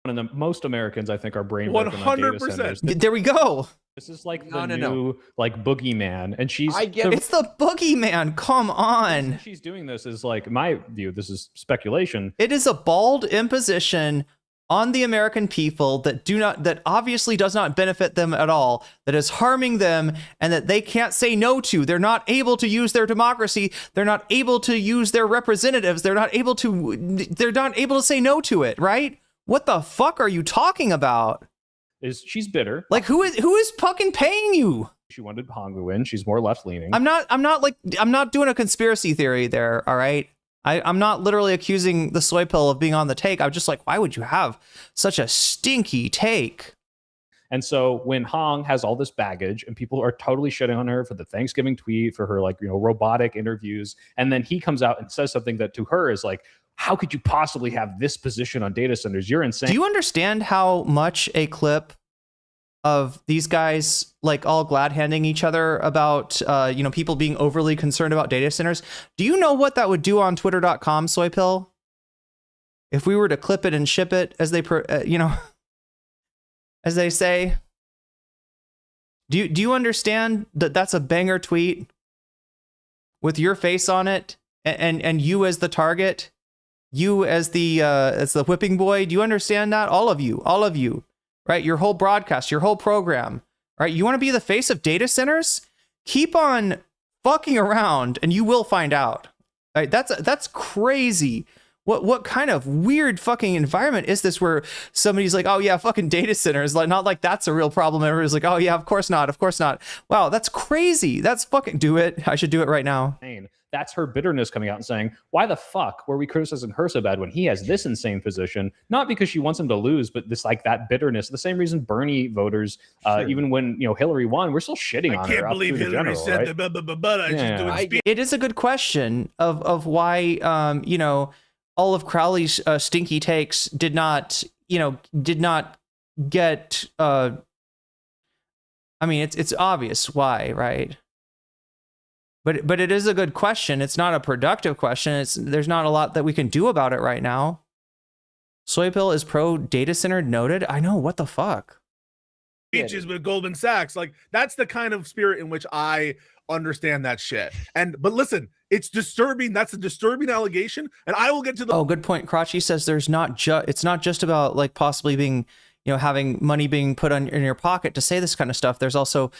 And most Americans, I think, are brain broken on data centers. There we go. This is like the new like boogeyman, and she's. It's the boogeyman. Come on. She's doing this is like my view. This is speculation. It is a bald imposition on the American people that obviously does not benefit them at all, that is harming them, and that they can't say no to. They're not able to use their democracy. They're not able to use their representatives. They're not able to say no to it, right? What the fuck are you talking about? She's bitter. Like who is fucking paying you? She wanted Hong to win. She's more left leaning. I'm not doing a conspiracy theory there, all right? I'm not literally accusing the soy pill of being on the take. I'm just like, why would you have such a stinky take? And so when Hong has all this baggage and people are totally shitting on her for the Thanksgiving tweet, for her like, you know, robotic interviews, and then he comes out and says something that to her is like, how could you possibly have this position on data centers? You're insane. Do you understand how much a clip of these guys like all glad handing each other about, you know, people being overly concerned about data centers? Do you know what that would do on twitter.com, Soypill? If we were to clip it and ship it, as they, you know, as they say, do you understand that that's a banger tweet with your face on it and you as the target, you as the whipping boy? Do you understand that? All of you, right? Your whole broadcast, your whole program, right? You want to be the face of data centers? Keep on fucking around and you will find out. Right? That's crazy. What kind of weird fucking environment is this where somebody's like, oh yeah, fucking data centers, like not like that's a real problem. Everybody's like, oh yeah, of course not. Wow, that's crazy. That's fucking do it. I should do it right now. That's her bitterness coming out and saying, why the fuck were we criticizing her so bad when he has this insane position? Not because she wants him to lose, but this like that bitterness. The same reason Bernie voters, even when Hillary won, we're still shitting on her. I can't believe Hillary said that, but It is a good question of why all of Crowley's stinky takes did not get. I mean, it's obvious why, right? But it is a good question. It's not a productive question. There's not a lot that we can do about it right now. Soypill is pro data center noted. I know, what the fuck. Speeches with Goldman Sachs, like that's the kind of spirit in which I understand that shit. But listen, it's disturbing. That's a disturbing allegation, and I will get to the. Oh, good point. Crotchy says it's not just about like possibly being, having money being put in your pocket to say this kind of stuff. There's also,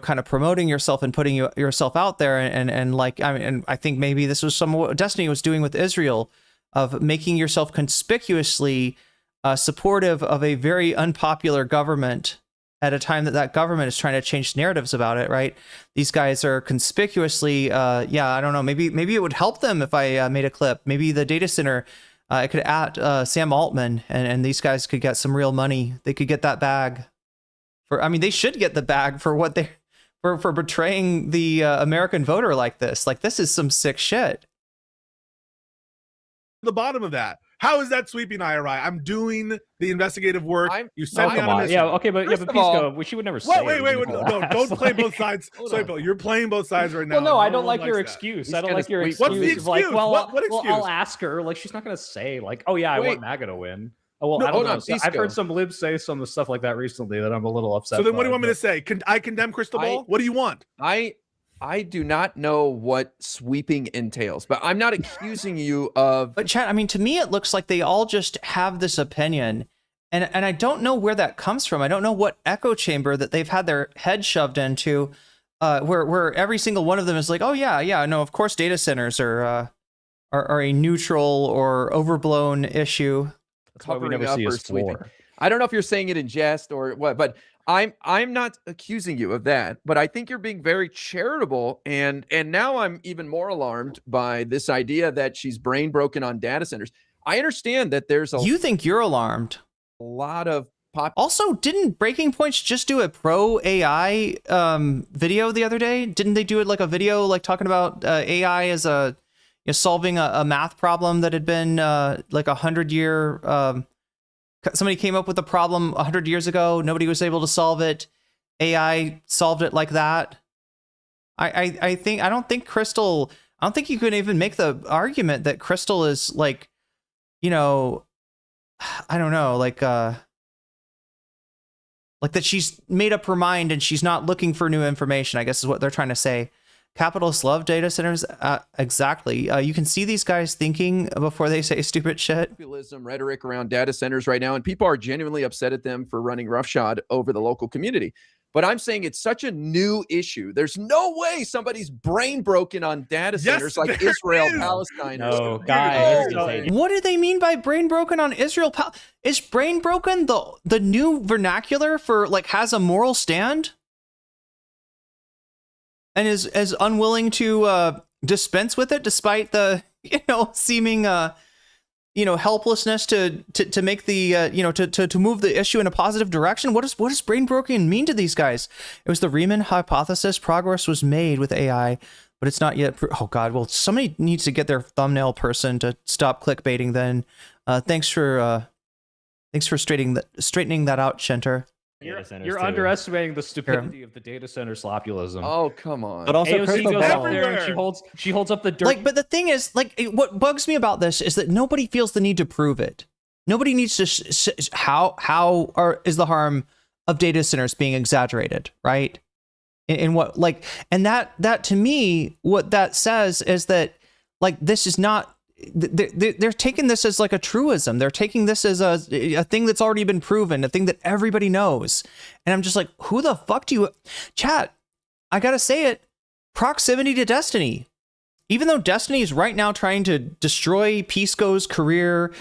kind of promoting yourself and putting yourself out there. And like, I mean, and I think maybe this was some what Destiny was doing with Israel, of making yourself conspicuously supportive of a very unpopular government at a time that government is trying to change narratives about it, right? These guys are conspicuously, I don't know, maybe it would help them if I made a clip. Maybe the data center, I could at Sam Altman, and these guys could get some real money. They could get that bag. They should get the bag for what for betraying the American voter like this. Like, this is some sick shit. The bottom of that. How is that sweeping IRI? I'm doing the investigative work. You sent me on a mission. Yeah, okay, but Pisco, she would never say. Wait, no, don't play both sides. Soypill, you're playing both sides right now. Well, no, I don't like your excuse. I don't like your excuse. What's the excuse? Like, what excuse? I'll ask her. Like, she's not gonna say like, oh yeah, I want MAGA to win. Oh, well, I don't know. So I've heard some libs say some stuff like that recently that I'm a little upset. So then, what do you want me to say? I condemn Krystal Ball? What do you want? I do not know what sweeping entails, but I'm not accusing you of. But Chad, to me, it looks like they all just have this opinion, and I don't know where that comes from. I don't know what echo chamber that they've had their head shoved into, where every single one of them is like, oh yeah, no, of course, data centers are a neutral or overblown issue. That's why we never see a sweeping. I don't know if you're saying it in jest or what, but I'm not accusing you of that, but I think you're being very charitable, and now I'm even more alarmed by this idea that she's brain broken on data centers. I understand that there's You think you're alarmed? A lot of Also, didn't Breaking Points just do a pro AI video the other day? Didn't they do it like a video like talking about AI as solving a math problem that had been like 100-year somebody came up with a problem 100 years ago. Nobody was able to solve it. AI solved it like that. I don't think you can even make the argument that Krystal is like, I don't know, like that she's made up her mind and she's not looking for new information, I guess is what they're trying to say. Capitalists love data centers. Exactly. You can see these guys thinking before they say stupid shit. Populism rhetoric around data centers right now, and people are genuinely upset at them for running roughshod over the local community. But I'm saying it's such a new issue. There's no way somebody's brain broken on data centers like Israel, Palestine. No, guys. What do they mean by brain broken on Israel? Is brain broken the new vernacular for like has a moral stand? And is as unwilling to dispense with it despite the seeming helplessness to make the to move the issue in a positive direction. What does brain broken mean to these guys? It was the Riemann hypothesis. Progress was made with AI, but it's not yet. Oh God! Well, somebody needs to get their thumbnail person to stop clickbaiting. Then, thanks for straightening that out, Shenter. You're underestimating the stupidity of the data center slopulism. Oh, come on. But also, AOC Krystal goes Ball. up there and she holds up the dirt. Like, but the thing is, like, what bugs me about this is that nobody feels the need to prove it. Nobody needs to. Is the harm of data centers being exaggerated, right? In what, like, and that to me, what that says is that, like, this is not. They're taking this as like a truism. They're taking this as a thing that's already been proven, a thing that everybody knows. And I'm just like, who the fuck do you... Chat, I gotta say it. Proximity to Destiny. Even though Destiny is right now trying to destroy Pisco's career,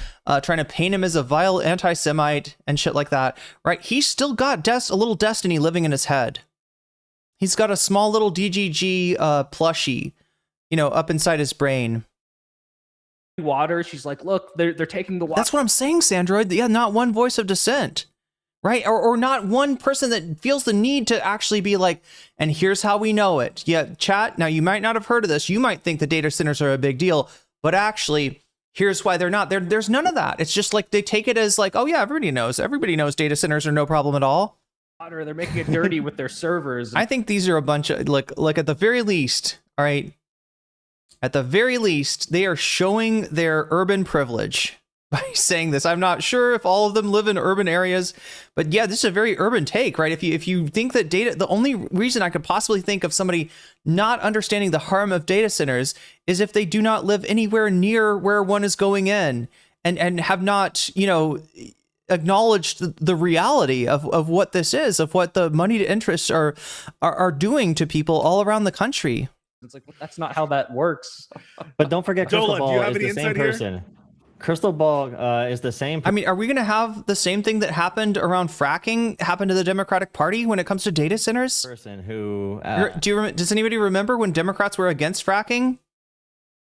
trying to paint him as a vile anti-Semite and shit like that, right? He's still got a little Destiny living in his head. He's got a small little DGG plushie, up inside his brain. Water, she's like, look, they're taking the water. That's what I'm saying, Sandroid. Yeah, not one voice of dissent, right? Or not one person that feels the need to actually be like, and here's how we know it. Yeah, chat, now you might not have heard of this. You might think the data centers are a big deal, but actually, here's why they're not. There's none of that. It's just like they take it as like, oh yeah, everybody knows data centers are no problem at all. Water, they're making it dirty with their servers. I think these are a bunch of, like at the very least, all right, at the very least, they are showing their urban privilege by saying this. I'm not sure if all of them live in urban areas, but yeah, this is a very urban take, right? If you think that the only reason I could possibly think of somebody not understanding the harm of data centers is if they do not live anywhere near where one is going in and have not, acknowledged the reality of what this is, of what the moneyed interests are doing to people all around the country. It's like, that's not how that works. But don't forget, Krystal Dolan, do you Ball have is any the same insight here? person. Krystal Ball is the same. I mean, are we going to have the same thing that happened around fracking happen to the Democratic Party when it comes to data centers? Person who does anybody remember when Democrats were against fracking?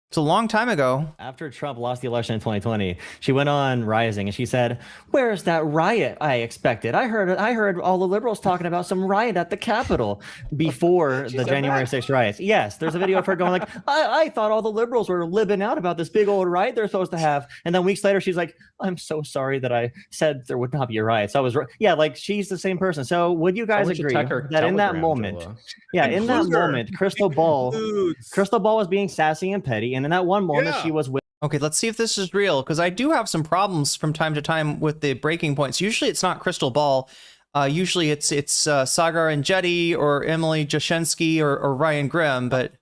It's a long time ago. After Trump lost the election in 2020, she went on Rising and she said, "Where's that riot I expected? I heard all the liberals talking about some riot at the Capitol before the January 6th riots." Yes, there's a video of her going like, I thought all the liberals were libbing out about this big old riot they're supposed to have. And then weeks later, she's like, "I'm so sorry that I said there would not be a riot." So I was, yeah, like she's the same person. So would you guys agree that in that moment, in that moment, Krystal Ball was being sassy and petty, and in that one moment she was with. Okay, let's see if this is real, because I do have some problems from time to time with the breaking points. Usually it's not Krystal Ball. Usually it's Sagar and Jetty or Emily Jashinsky or Ryan Grimm, but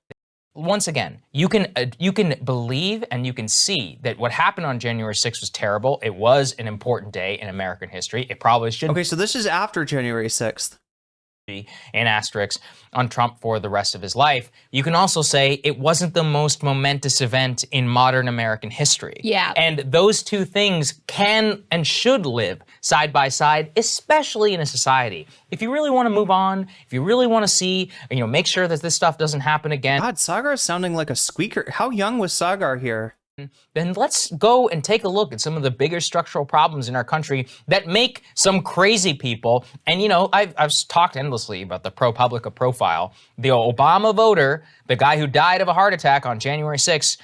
once again, you can believe and you can see that what happened on January 6th was terrible. It was an important day in American history. It probably should. Okay, so this is after January 6th. An asterisk on Trump for the rest of his life. You can also say it wasn't the most momentous event in modern American history. Yeah. And those two things can and should live side by side, especially in a society. If you really want to move on, if you really want to see, make sure that this stuff doesn't happen again. God, Sagar is sounding like a squeaker. How young was Sagar here? Then let's go and take a look at some of the bigger structural problems in our country that make some crazy people. And, I've talked endlessly about the ProPublica profile, the Obama voter, the guy who died of a heart attack on January 6th,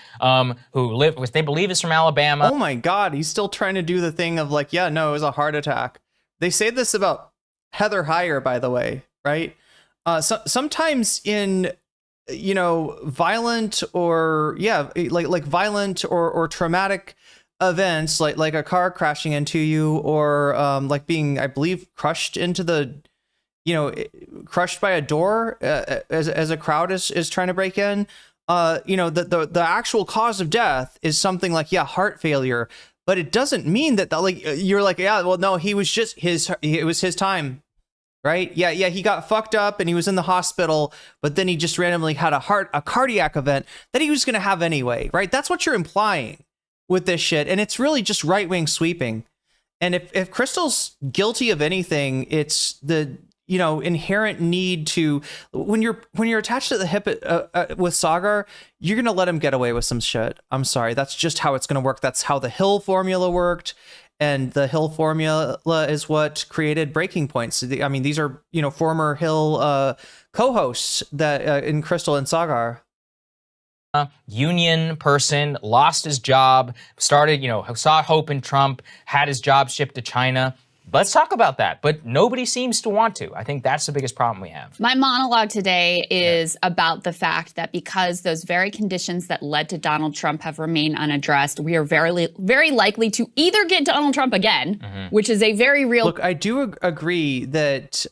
which they believe is from Alabama. Oh my God, he's still trying to do the thing of like, yeah, no, it was a heart attack. They say this about Heather Heyer, by the way, right? Sometimes in violent or violent or traumatic events like a car crashing into you or like being, I believe, crushed by a door as a crowd is trying to break in. The actual cause of death is something like, heart failure, but it doesn't mean that you're like, yeah, well, no, it was his time. Right? Yeah, he got fucked up and he was in the hospital, but then he just randomly had a cardiac event that he was going to have anyway, right? That's what you're implying with this shit, and it's really just right-wing sweeping. And if Krystal's guilty of anything, it's the inherent need to, when you're attached to the hip with Sagar, you're gonna let him get away with some shit. I'm sorry, that's just how it's gonna work. That's how the Hill formula worked, and the Hill formula is what created Breaking Points. I mean, these are former Hill co-hosts that in Krystal and Sagar. Union person, lost his job, started, saw hope in Trump, had his job shipped to China. Let's talk about that. But nobody seems to want to. I think that's the biggest problem we have. My monologue today is about the fact that because those very conditions that led to Donald Trump have remained unaddressed, we are very, very likely to either get Donald Trump again, which is a very real... Look, I do agree that,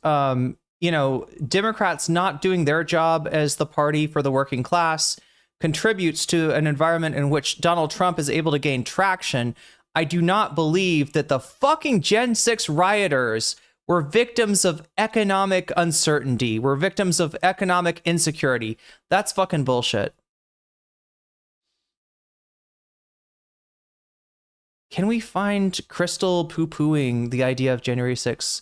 Democrats not doing their job as the party for the working class contributes to an environment in which Donald Trump is able to gain traction. I do not believe that the fucking Gen 6 rioters were victims of economic uncertainty, were victims of economic insecurity. That's fucking bullshit. Can we find Krystal poo-pooing the idea of January 6th?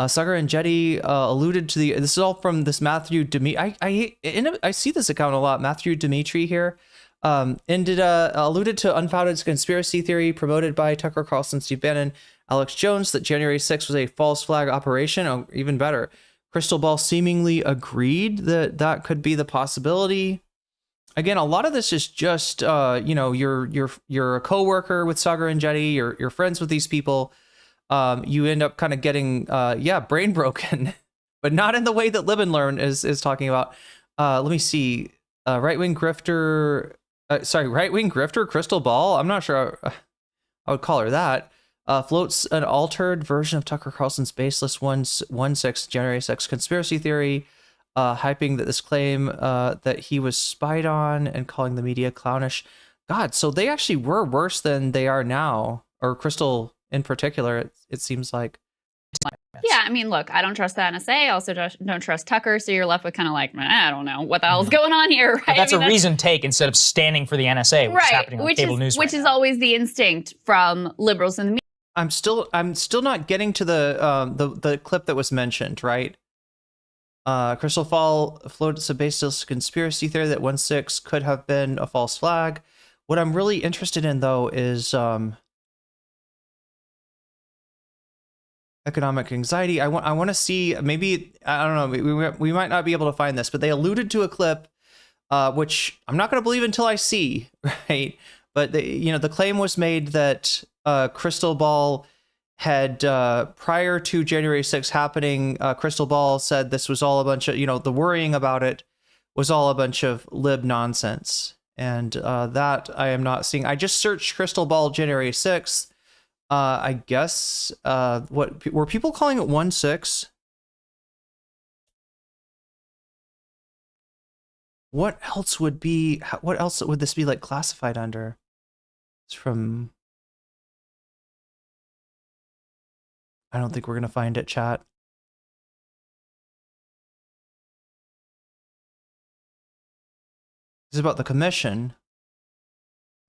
Sagar and Jetty alluded to this is all from this Matthew Dimitri. I see this account a lot. Matthew Dimitri here. Alluded to unfounded conspiracy theory promoted by Tucker Carlson, Steve Bannon, Alex Jones that January 6th was a false flag operation. Oh, even better. Krystal Ball seemingly agreed that that could be the possibility. Again, a lot of this is just, you're a coworker with Sagar and Jetty. You're friends with these people. You end up kind of getting, brain broken, but not in the way that Lib Learn is talking about. Let me see. Right-wing grifter, Krystal Ball. I'm not sure I would call her that. Floats an altered version of Tucker Carlson's baseless 1/6 January 6 conspiracy theory, hyping that this claim that he was spied on and calling the media clownish. God, so they actually were worse than they are now, or Krystal in particular, it seems like. Yeah, I mean, look, I don't trust the NSA. I also don't trust Tucker. So you're left with kind of like, I don't know what the hell's going on here, right? But that's a reason take instead of standing for the NSA, which is happening on cable news. Which is always the instinct from liberals in the media. I'm still not getting to the clip that was mentioned, right? Krystal Ball floats a baseless conspiracy theory that 1/6 could have been a false flag. What I'm really interested in, though, is economic anxiety. I want to see, maybe, I don't know, we might not be able to find this, but they alluded to a clip, which I'm not going to believe until I see, right? But the claim was made that Krystal Ball had, prior to January 6th happening, Krystal Ball said this was all a bunch of, the worrying about it was all a bunch of lib nonsense. And that I am not seeing. I just searched Krystal Ball January 6th. I guess, what were people calling it 1/6? What else would this be like classified under? It's from, I don't think we're going to find it, chat. This is about the commission.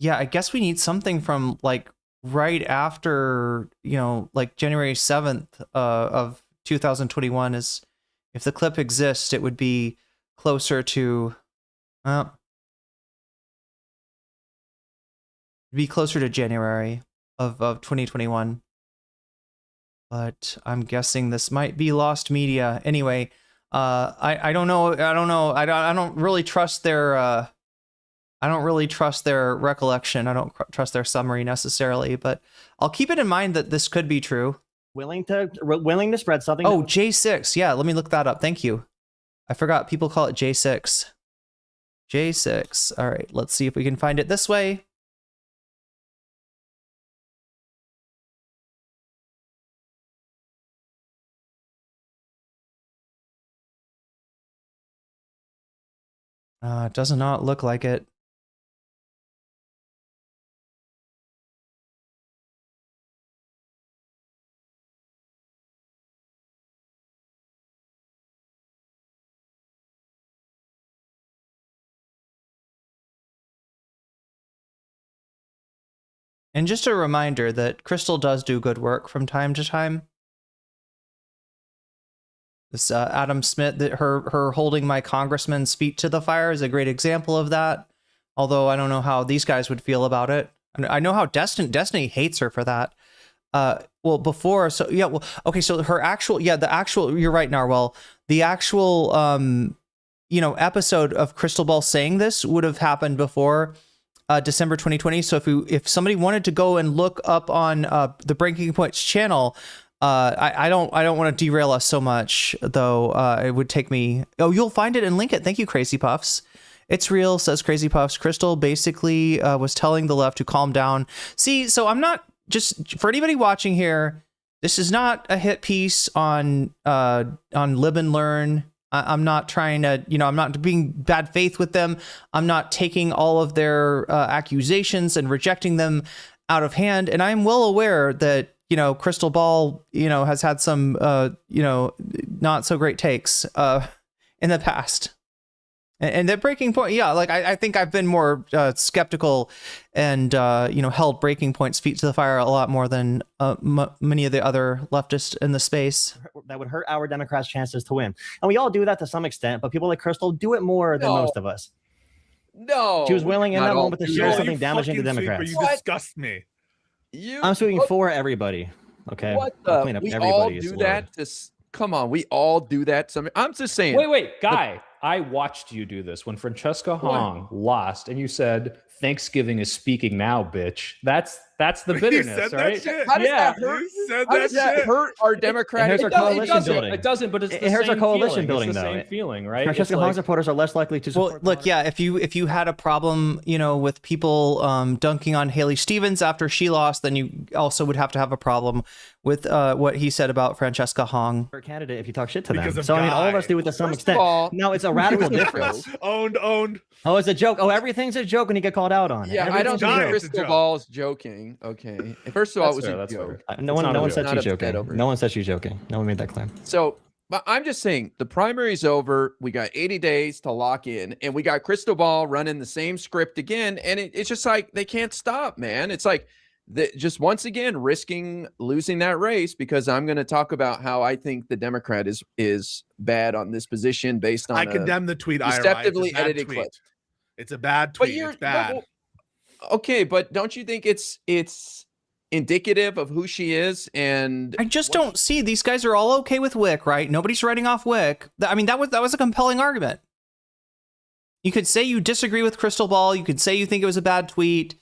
Yeah, I guess we need something from like right after, like January 7th of 2021 is, if the clip exists, it would be closer to, January of 2021. But I'm guessing this might be lost media. Anyway, I don't know. I don't really trust their recollection. I don't trust their summary necessarily, but I'll keep it in mind that this could be true. Willing to spread something. Oh, J6. Yeah, let me look that up. Thank you. I forgot people call it J6. J6. All right, let's see if we can find it this way. It does not look like it. And just a reminder that Krystal does do good work from time to time. This Adam Smith, that her holding my congressman's feet to the fire is a great example of that. Although I don't know how these guys would feel about it. I know how Destiny hates her for that. Well, before, so yeah, well, okay, so her actual, the actual, you're right, Narwhal. The actual, episode of Krystal Ball saying this would have happened before December 2020. So if somebody wanted to go and look up on the Breaking Points channel, I don't want to derail us so much, though. It would take me. Oh, you'll find it and link it. Thank you, Crazy Puffs. It's real, says Crazy Puffs. Krystal basically was telling the left to calm down. See, so I'm not just for anybody watching here. This is not a hit piece on Lib and Learn. I'm not trying to, I'm not being bad faith with them. I'm not taking all of their accusations and rejecting them out of hand. And I'm well aware that, Krystal Ball, has had some, not so great takes in the past. And the Breaking Point, like I think I've been more skeptical and, held Breaking Point's feet to the fire a lot more than many of the other leftists in the space. That would hurt our Democrats' chances to win. And we all do that to some extent, but people like Krystal do it more than most of us. No. She was willing in that moment to share something damaging to Democrats. You disgust me. I'm speaking for everybody. Okay. What I'll clean up we all everybody's do word. that. Come on, we all do that. I'm just saying. Wait, Guy. I watched you do this when Francesca Hong lost, and you said, "Thanksgiving is speaking now, bitch." That's the bitterness, right? How does that hurt? How does that hurt our Democratic? It hurts our coalition building. It doesn't, but it's it hurts our coalition building, it's the though. same feeling, right? Francesca Hong's supporters are less likely to support. Well, look, if you had a problem, with people dunking on Haley Stevens after she lost, then you also would have to have a problem with what he said about Francesca Hong. For a candidate, if you talk shit to them, Because so of all of Guy. us do it to some First of extent. all- No, it's a radical difference. Owned. Oh, it's a joke. Oh, everything's a joke when you get called out on it. Yeah, I don't Everything's think a joke. Krystal Ball's joking. Okay. First of all, it was a That's joke. fair. No one said Not she's upset joking. over it. No one said she's joking. No one made that claim. So, but I'm just saying the primary's over. We got 80 days to lock in, and we got Krystal Ball running the same script again. And it's just like they can't stop, man. It's like just once again risking losing that race because I'm going to talk about how I think the Democrat is bad on this position based on I condemn the tweet. deceptively It's a bad edited tweet. clip. It's a bad tweet. It's bad. Okay, but don't you think it's indicative of who she is? And I just don't see these guys are all okay with Wick, right? Nobody's writing off Wick. I mean, that was a compelling argument. You could say you disagree with Krystal Ball. You could say you think it was a bad tweet.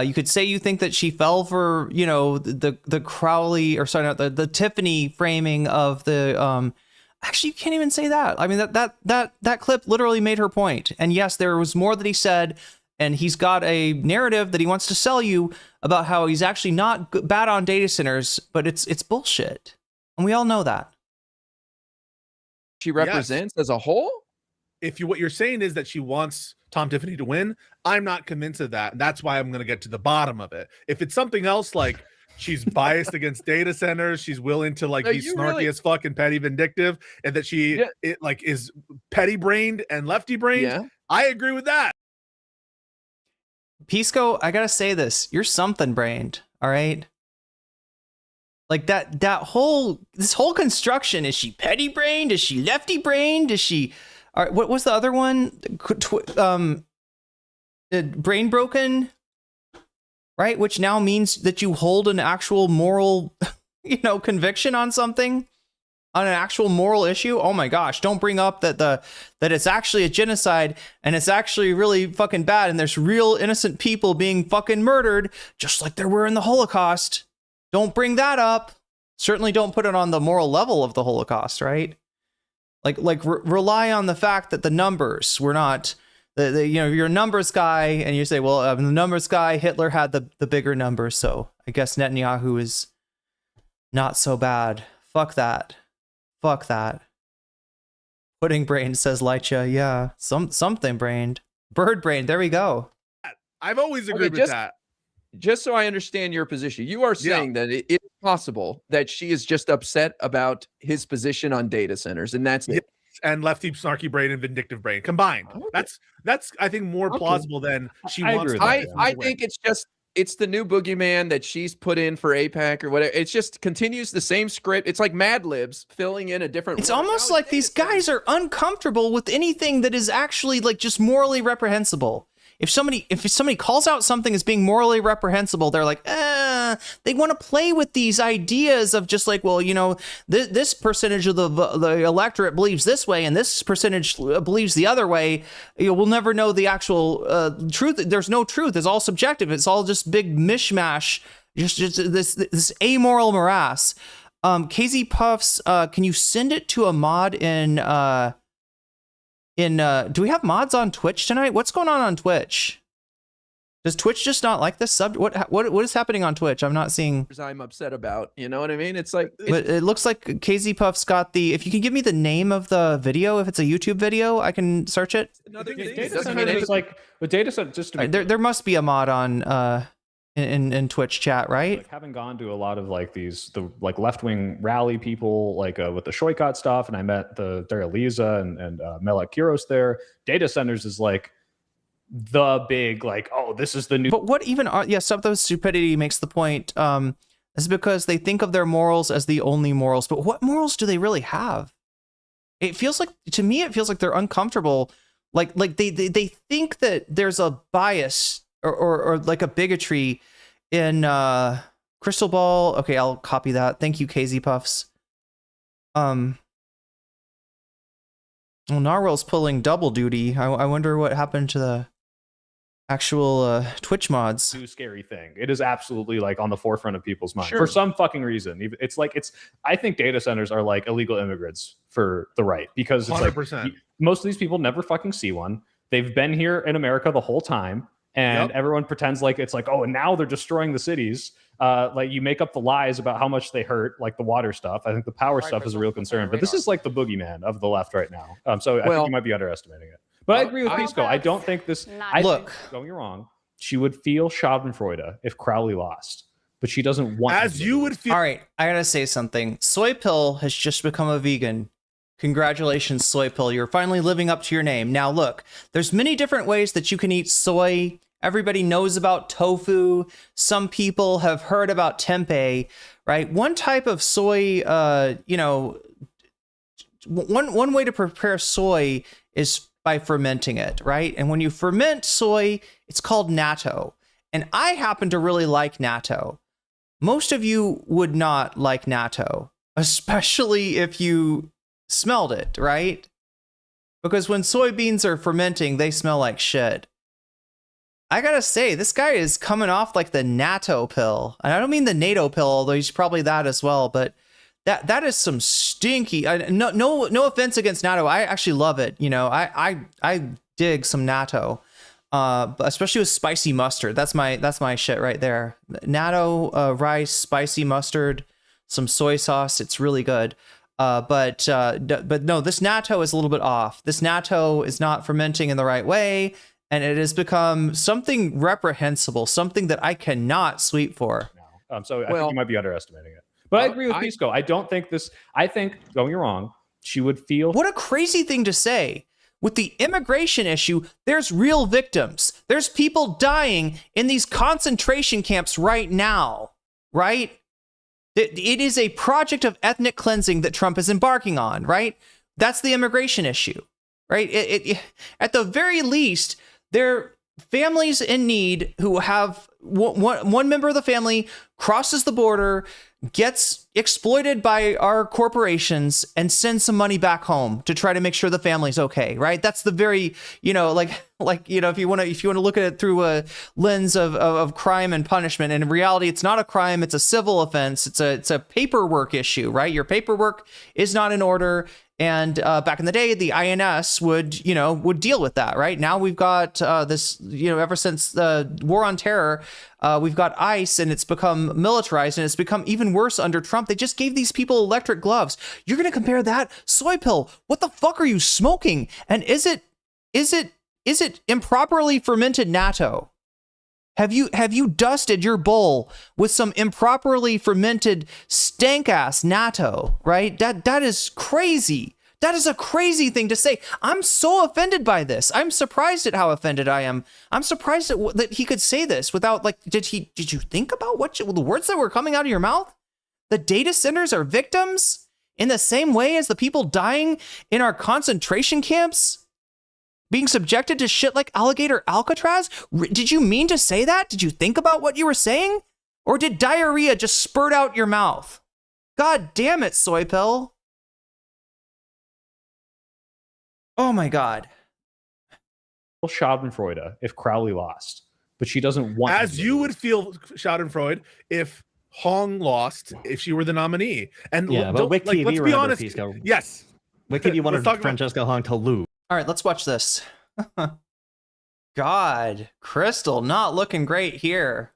You could say you think that she fell for, the Crowley or sorry, not the Tiffany framing of the. Actually, you can't even say that. I mean, that clip literally made her point. And yes, there was more that he said. And he's got a narrative that he wants to sell you about how he's actually not bad on data centers, but it's bullshit. And we all know that. She represents as a whole? What you're saying is that she wants Tom Tiffany to win, I'm not convinced of that. And that's why I'm going to get to the bottom of it. If it's something else like she's biased against data centers, she's willing to be snarky as fuck and petty vindictive, and that she is petty brained and lefty brained, I agree with that. Pisco, I gotta say this. You're something brained, all right? Like this whole construction, is she petty brained? Is she lefty brained? Is she what was the other one? Brain broken, right? Which now means that you hold an actual moral, conviction on something, on an actual moral issue. Oh my gosh, don't bring up that it's actually a genocide and it's actually really fucking bad and there's real innocent people being fucking murdered just like there were in the Holocaust. Don't bring that up. Certainly don't put it on the moral level of the Holocaust, right? Rely on the fact that the numbers were not you're a numbers guy and you say, well, the numbers guy, Hitler had the bigger numbers, so I guess Netanyahu is not so bad. Fuck that. Pudding brain, says Lycha. Yeah, something brained. Bird brain. There we go. I've always agreed with that. Just so I understand your position, you are saying that it is possible that she is just upset about his position on data centers, and that's it. And lefty snarky brain and vindictive brain combined. Okay. That's I think more plausible than she wants. I think it's just it's the new boogeyman that she's put in for APAC or whatever. It just continues the same script. It's like Mad Libs filling in a different. It's almost like these guys are uncomfortable with anything that is actually like just morally reprehensible. If somebody calls out something as being morally reprehensible, they're like, they want to play with these ideas of just like, well, you know, this percentage of the electorate believes this way and this percentage believes the other way. You know, we'll never know the actual truth. There's no truth. It's all subjective. It's all just big mishmash. Just this amoral morass. KZ Puffs, can you send it to a mod in do we have mods on Twitch tonight? What's going on Twitch? Does Twitch just not like this sub? What is happening on Twitch? I'm not seeing. I'm upset about. You know what I mean? It's like. But it looks like KZ Puff's got the. If you can give me the name of the video, if it's a YouTube video, I can search it. Data center is like with data center. Just to there must be a mod on in Twitch chat, right? Like having gone to a lot of like the left wing rally people, like with the Shoykot stuff, and I met the Daria Liza and Melek Kiros there. Data centers is like the big like, oh, this is the new. But what even are some of those stupidity makes the point. Is because they think of their morals as the only morals, but what morals do they really have? It feels like to me, it feels like they're uncomfortable. Like they think that there's a bias. Or like a bigotry in Krystal Ball. Okay, I'll copy that. Thank you, KZ Puffs. Well, Narwhal's pulling double duty. I wonder what happened to the actual Twitch mods. New scary thing. It is absolutely like on the forefront of people's minds Sure. for some fucking reason. It's like I think data centers are like illegal immigrants for the right because it's 100%. like most of these people never fucking see one. They've been here in America the whole time. And everyone pretends like it's like, oh, and now they're destroying the cities. Like you make up the lies about how much they hurt, like the water stuff. I think the power stuff is a real concern, but this is like the boogeyman of the left right now. So I think you might be underestimating it. But I agree with Pisco. I don't think this. Don't get me wrong. She would feel Schadenfreude if Crowley lost, but she doesn't want. As you would feel. All right, I gotta say something. Soy Pill has just become a vegan. Congratulations, Soy Pill. You're finally living up to your name. Now, look, there's many different ways that you can eat soy. Everybody knows about tofu. Some people have heard about tempeh, right? One type of soy, one way to prepare soy is by fermenting it, right? And when you ferment soy, it's called natto. And I happen to really like natto. Most of you would not like natto, especially if you smelled it, right? Because when soybeans are fermenting, they smell like shit. I gotta say, this guy is coming off like the natto pill. And I don't mean the NATO pill, although he's probably that as well, but that is some stinky, no offense against natto. I actually love it. You know, I dig some natto, especially with spicy mustard. That's my shit right there. Natto, rice, spicy mustard, some soy sauce. It's really good. But no, this natto is a little bit off. This natto is not fermenting in the right way. And it has become something reprehensible, something that I cannot sweep for. So I think you might be underestimating it. But I agree with Pisco. I don't think this. I think, don't get me wrong, she would feel. What a crazy thing to say. With the immigration issue, there's real victims. There's people dying in these concentration camps right now, right? It is a project of ethnic cleansing that Trump is embarking on, right? That's the immigration issue, right? At the very least, they're families in need who have one member of the family crosses the border, gets exploited by our corporations, and sends some money back home to try to make sure the family's okay, right? That's the very, if you want to look at it through a lens of crime and punishment, and in reality, it's not a crime, it's a civil offense, it's a paperwork issue, right? Your paperwork is not in order. And back in the day, the INS would deal with that, right? Now we've got this, ever since the war on terror, we've got ICE, and it's become militarized, and it's become even worse under Trump. They just gave these people electric gloves. You're going to compare that? Soy Pill, what the fuck are you smoking? And is it improperly fermented natto? Have you dusted your bowl with some improperly fermented stank ass natto, right? That is crazy. That is a crazy thing to say. I'm so offended by this. I'm surprised at how offended I am. I'm surprised that he could say this without, like, did you think about the words that were coming out of your mouth? The data centers are victims in the same way as the people dying in our concentration camps, being subjected to shit like alligator Alcatraz. Did you mean to say that? Did you think about what you were saying? Or did diarrhea just spurt out your mouth? God damn it, soy pill. Oh my God. Schadenfreude if Crowley lost, but she doesn't want. As you would feel Schadenfreude if Hong lost, if she were the nominee. And yeah, but Wick TV, let's be honest. Pisco. Yes. Wick TV wanted Francesca Hong to lose. All right, let's watch this. God, Krystal not looking great here.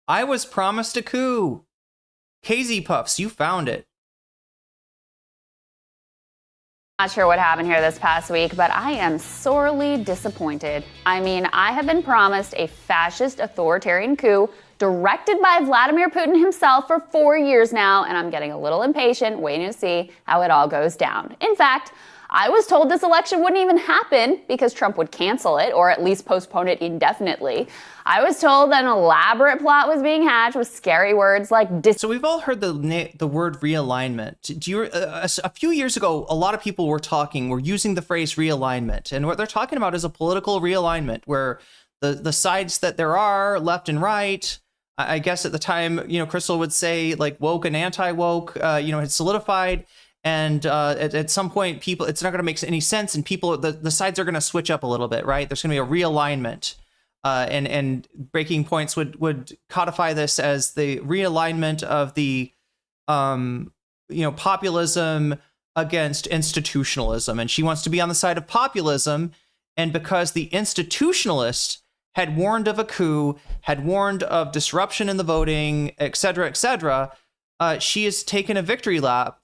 I was promised a coup. KZ Puffs, you found it. Not sure what happened here this past week, but I am sorely disappointed. I mean, I have been promised a fascist authoritarian coup directed by Vladimir Putin himself for 4 years now, and I'm getting a little impatient waiting to see how it all goes down. In fact, I was told this election wouldn't even happen because Trump would cancel it or at least postpone it indefinitely. I was told that an elaborate plot was being hatched with scary words like So we've all heard the word realignment. Do you a few years ago, a lot of people were using the phrase realignment, and what they're talking about is a political realignment where the sides that there are, left and right, I guess at the time, Krystal would say like woke and anti-woke, had solidified. And at some point, it's not going to make any sense, and the sides are going to switch up a little bit, right? There's going to be a realignment, and Breaking Points would codify this as the realignment of the, populism against institutionalism, and she wants to be on the side of populism, and because the institutionalist had warned of a coup, had warned of disruption in the voting, et cetera, she has taken a victory lap.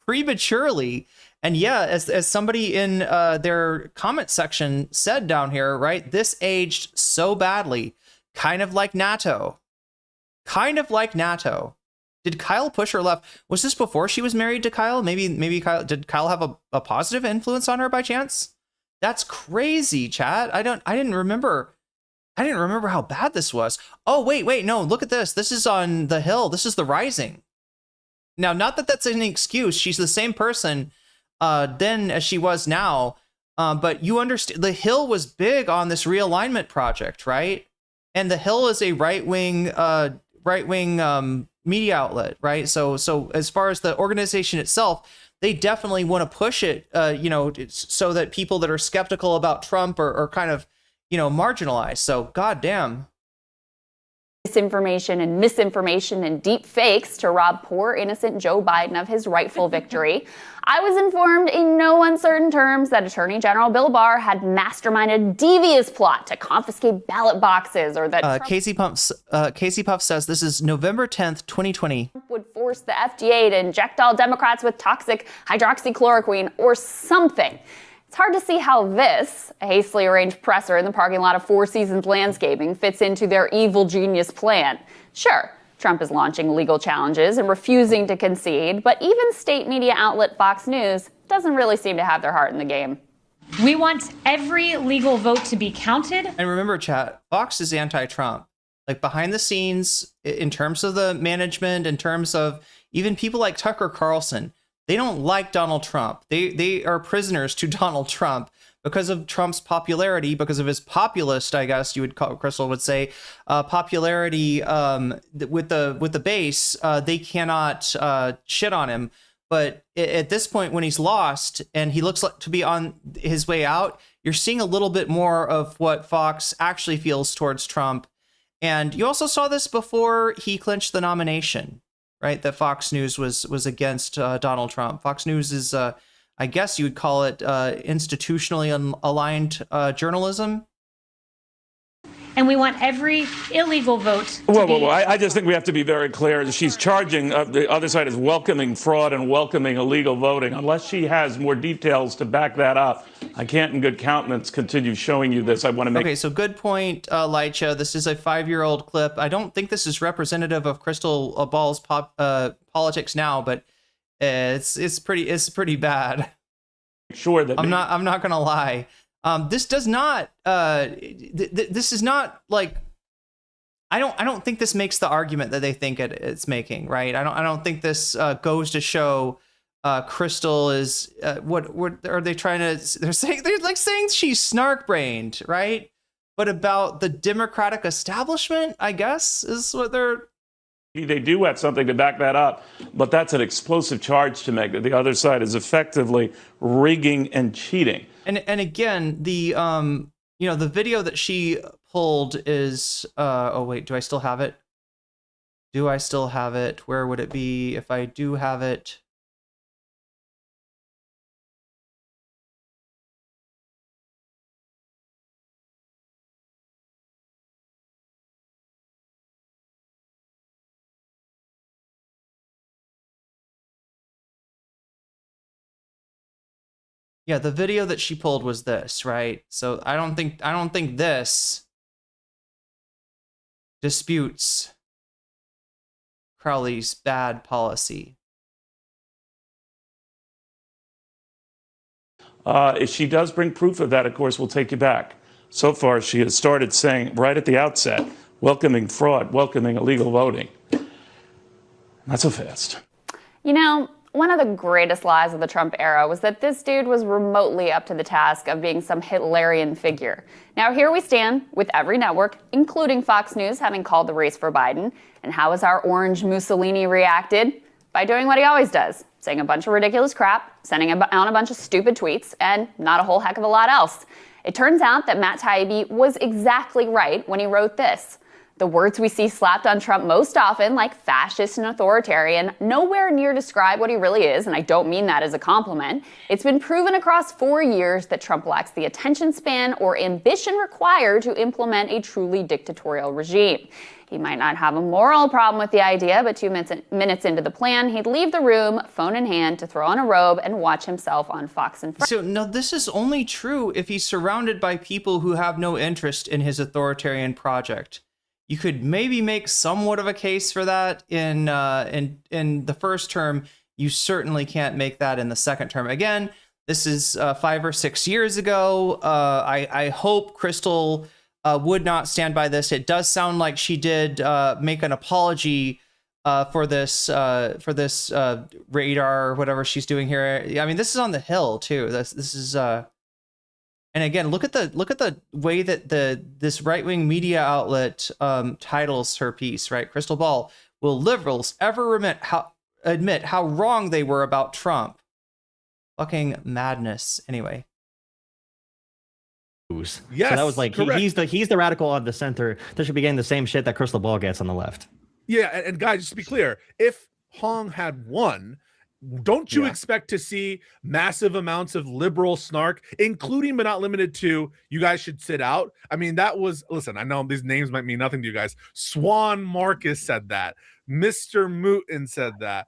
Prematurely. And yeah, as somebody in their comment section said down here, right, this aged so badly, kind of like NATO. Did Kyle push her left? Was this before she was married to Kyle? Maybe Kyle, did Kyle have a positive influence on her by chance? That's crazy, chat. I didn't remember how bad this was. Oh, wait, no, look at this. This is on The Hill. This is The Rising. Now, not that that's any excuse. She's the same person then as she was now. But you understand, The Hill was big on this realignment project, right? And The Hill is a right-wing media outlet, right? So as far as the organization itself, they definitely want to push it, so that people that are skeptical about Trump are kind of, marginalized. So, goddamn. Disinformation and misinformation and deep fakes to rob poor innocent Joe Biden of his rightful victory. I was informed in no uncertain terms that Attorney General Bill Barr had masterminded a devious plot to confiscate ballot boxes, or that Casey Puff says this is November 10th, 2020. would force the FDA to inject all Democrats with toxic hydroxychloroquine or something. It's hard to see how this, a hastily arranged presser in the parking lot of Four Seasons Landscaping, fits into their evil genius plan. Sure, Trump is launching legal challenges and refusing to concede, but even state media outlet Fox News doesn't really seem to have their heart in the game. We want every legal vote to be counted. And remember, chat, Fox is anti-Trump. Like behind the scenes, in terms of the management, in terms of even people like Tucker Carlson, they don't like Donald Trump. They are prisoners to Donald Trump because of Trump's popularity, because of his populist, I guess you would call, Krystal would say, popularity with the base. They cannot shit on him. But at this point, when he's lost and he looks like to be on his way out, you're seeing a little bit more of what Fox actually feels towards Trump. And you also saw this before he clinched the nomination, right? That Fox News was against Donald Trump. Fox News is, I guess you would call it institutionally aligned journalism. And we want every illegal vote. Whoa. I just think we have to be very clear. She's charging, the other side is welcoming fraud and welcoming illegal voting. Unless she has more details to back that up, I can't in good countenance continue showing you this. I want to make... Okay, so good point, Lycha. This is a 5-year-old clip. I don't think this is representative of Krystal Ball's politics now, but it's pretty bad. sure that I'm not gonna lie. This does not. This is not like. I don't think this makes the argument that they think it's making, right? I don't think this goes to show Krystal is what are they trying to? They're saying she's snark brained, right? But about the Democratic establishment, I guess, is what they're. They do have something to back that up, but that's an explosive charge to make that the other side is effectively rigging and cheating. And again, the the video that she pulled is oh wait, do I still have it? Do I still have it? Where would it be if I do have it? Yeah, the video that she pulled was this, right? So I don't think this disputes Crowley's bad policy. If she does bring proof of that, of course, we'll take you back. So far, she has started saying right at the outset, welcoming fraud, welcoming illegal voting. Not so fast. You know, one of the greatest lies of the Trump era was that this dude was remotely up to the task of being some Hitlerian figure. Now here we stand with every network, including Fox News, having called the race for Biden. And how has our orange Mussolini reacted? By doing what he always does, saying a bunch of ridiculous crap, sending out a bunch of stupid tweets, and not a whole heck of a lot else. It turns out that Matt Taibbi was exactly right when he wrote this. The words we see slapped on Trump most often, like fascist and authoritarian, nowhere near describe what he really is, and I don't mean that as a compliment. It's been proven across 4 years that Trump lacks the attention span or ambition required to implement a truly dictatorial regime. He might not have a moral problem with the idea, but 2 minutes into the plan, he'd leave the room, phone in hand, to throw on a robe and watch himself on Fox and Friends. So, no, this is only true if he's surrounded by people who have no interest in his authoritarian project. You could maybe make somewhat of a case for that in the first term. You certainly can't make that in the second term. Again, this is 5 or 6 years ago. I hope Krystal would not stand by this. It does sound like she did make an apology for this radar or whatever she's doing here. I mean, this is on the Hill too. This is. And again, look at the way that this right-wing media outlet titles her piece, right? Krystal Ball, will liberals ever admit how wrong they were about Trump? Fucking madness. Anyway. Yes, so that was like he's the radical on the center that should be getting the same shit that Krystal Ball gets on the left. Yeah, and guys, just to be clear, if Hong had won, don't you expect to see massive amounts of liberal snark, including but not limited to, you guys should sit out? I mean, that was, listen, I know these names might mean nothing to you guys. Swan Marcus said that. Mr. Mooten said that.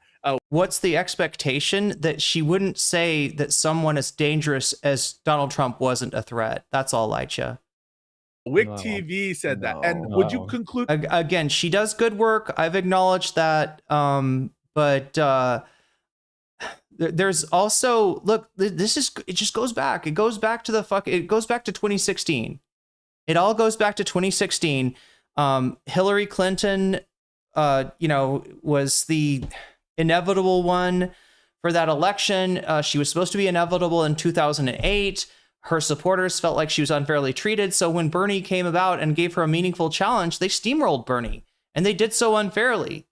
What's the expectation that she wouldn't say that someone as dangerous as Donald Trump wasn't a threat? That's all, Lycha. Wick TV said that. And would you conclude? Again, she does good work. I've acknowledged that. But there's also, look, it just goes back. It goes back to 2016. It all goes back to 2016. Hillary Clinton, was the inevitable one for that election. She was supposed to be inevitable in 2008. Her supporters felt like she was unfairly treated. So when Bernie came about and gave her a meaningful challenge, they steamrolled Bernie, and they did so unfairly.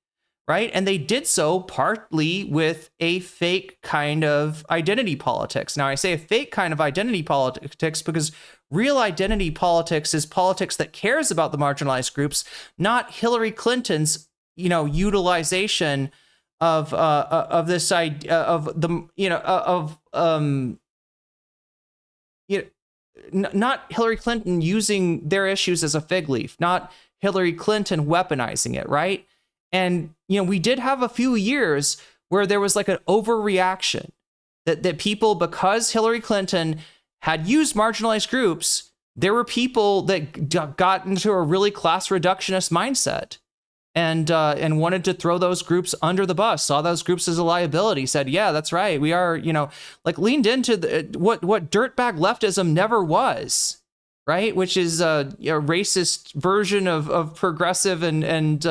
Right. And they did so partly with a fake kind of identity politics. Now, I say a fake kind of identity politics because real identity politics is politics that cares about the marginalized groups, not Hillary Clinton's, utilization of this idea of the, not Hillary Clinton using their issues as a fig leaf, not Hillary Clinton weaponizing it. Right. And, we did have a few years where there was like an overreaction that people, because Hillary Clinton had used marginalized groups, there were people that got into a really class reductionist mindset. and wanted to throw those groups under the bus, saw those groups as a liability, said, yeah, that's right, we are, like leaned into what dirtbag leftism never was, right? Which is a racist version of progressive and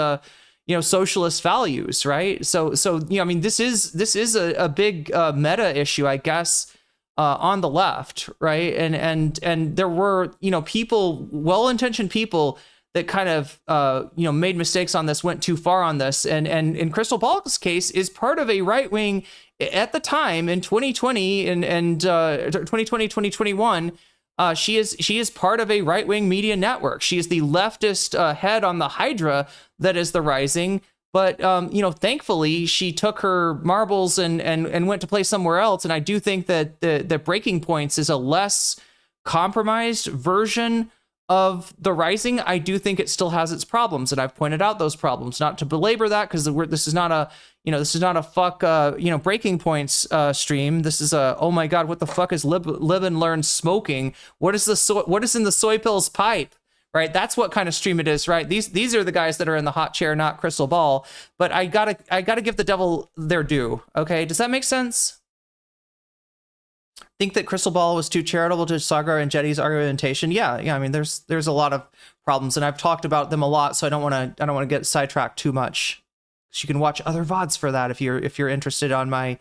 socialist values, right? So I mean, this is a big meta issue, I guess, on the left, right? And there were people, well-intentioned people that kind of made mistakes on this, went too far on this, and in Krystal Ball's case is part of a right wing at the time in 2020 and 2020 2021. She is part of a right wing media network. She is the leftist head on the Hydra that is the Rising. But thankfully she took her marbles and went to play somewhere else. And I do think that the Breaking Points is a less compromised version of the Rising. I do think it still has its problems, and I've pointed out those problems. Not to belabor that, because this is not a fuck Breaking Points stream. This is a, oh my god, what the fuck is Lib Learn smoking? What is in the soy pills pipe? Right, that's what kind of stream it is, right? These are the guys that are in the hot chair, not Krystal Ball. But I gotta give the devil their due. Okay, does that make sense? Think that Krystal Ball was too charitable to Sagar and Jetty's argumentation? Yeah. I mean, there's a lot of problems, and I've talked about them a lot, so I don't want to get sidetracked too much. So you can watch other VODs for that if you're interested on my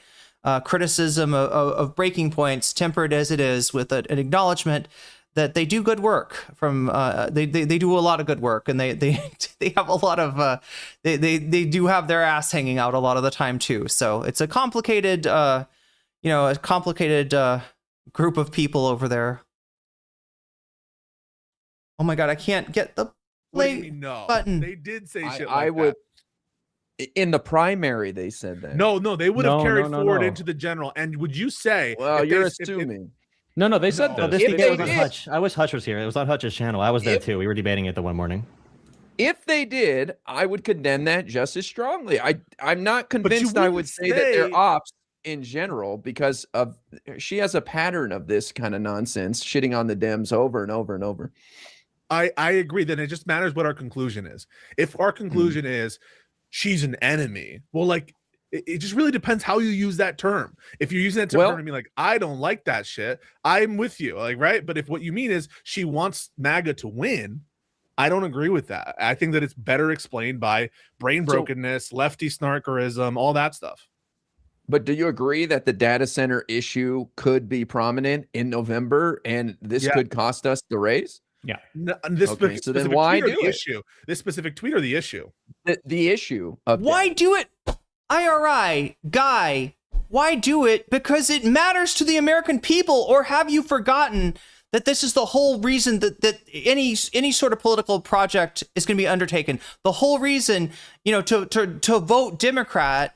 criticism of Breaking Points, tempered as it is with an acknowledgement that they do good work. They do a lot of good work, and they have a lot of they do have their ass hanging out a lot of the time too. So it's a complicated group of people over there. Oh my god, I can't get the play button. They did say shit like I would. In the primary, they said that. No, they would have carried forward into the general. And would you say? Well, you're assuming. No, they said this. This debate was on Hutch. I wish Hutch was here. It was on Hutch's channel. I was there too. We were debating it the one morning. If they did, I would condemn that just as strongly. I'm not convinced I would say that they're ops in general, because she has a pattern of this kind of nonsense, shitting on the Dems over and over and over. I agree. Then it just matters what our conclusion is. If our conclusion is she's an enemy, well, like it just really depends how you use that term. If you're using that term to mean like, I don't like that shit, I'm with you, like, right? But if what you mean is she wants MAGA to win, I don't agree with that. I think that it's better explained by brain brokenness, lefty snarkerism, all that stuff. But do you agree that the data center issue could be prominent in November, and this could cost us the race? Yeah. No, so then why do it? This specific tweet or the issue? The issue of why do it, IRI guy? Why do it? Because it matters to the American people. Or have you forgotten that this is the whole reason that any sort of political project is going to be undertaken? The whole reason, to vote Democrat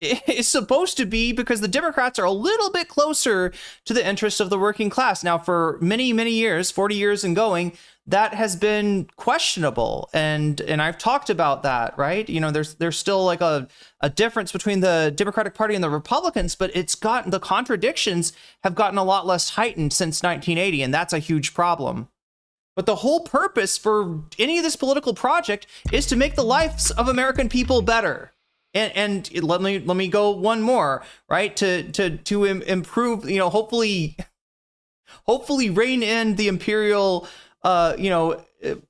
is supposed to be because the Democrats are a little bit closer to the interests of the working class. Now, for many, many years, 40 years and going, that has been questionable. And I've talked about that, right? There's still like a difference between the Democratic Party and the Republicans, but the contradictions have gotten a lot less heightened since 1980. And that's a huge problem. But the whole purpose for any of this political project is to make the lives of American people better. And let me go one more, right? To improve, hopefully rein in the imperial,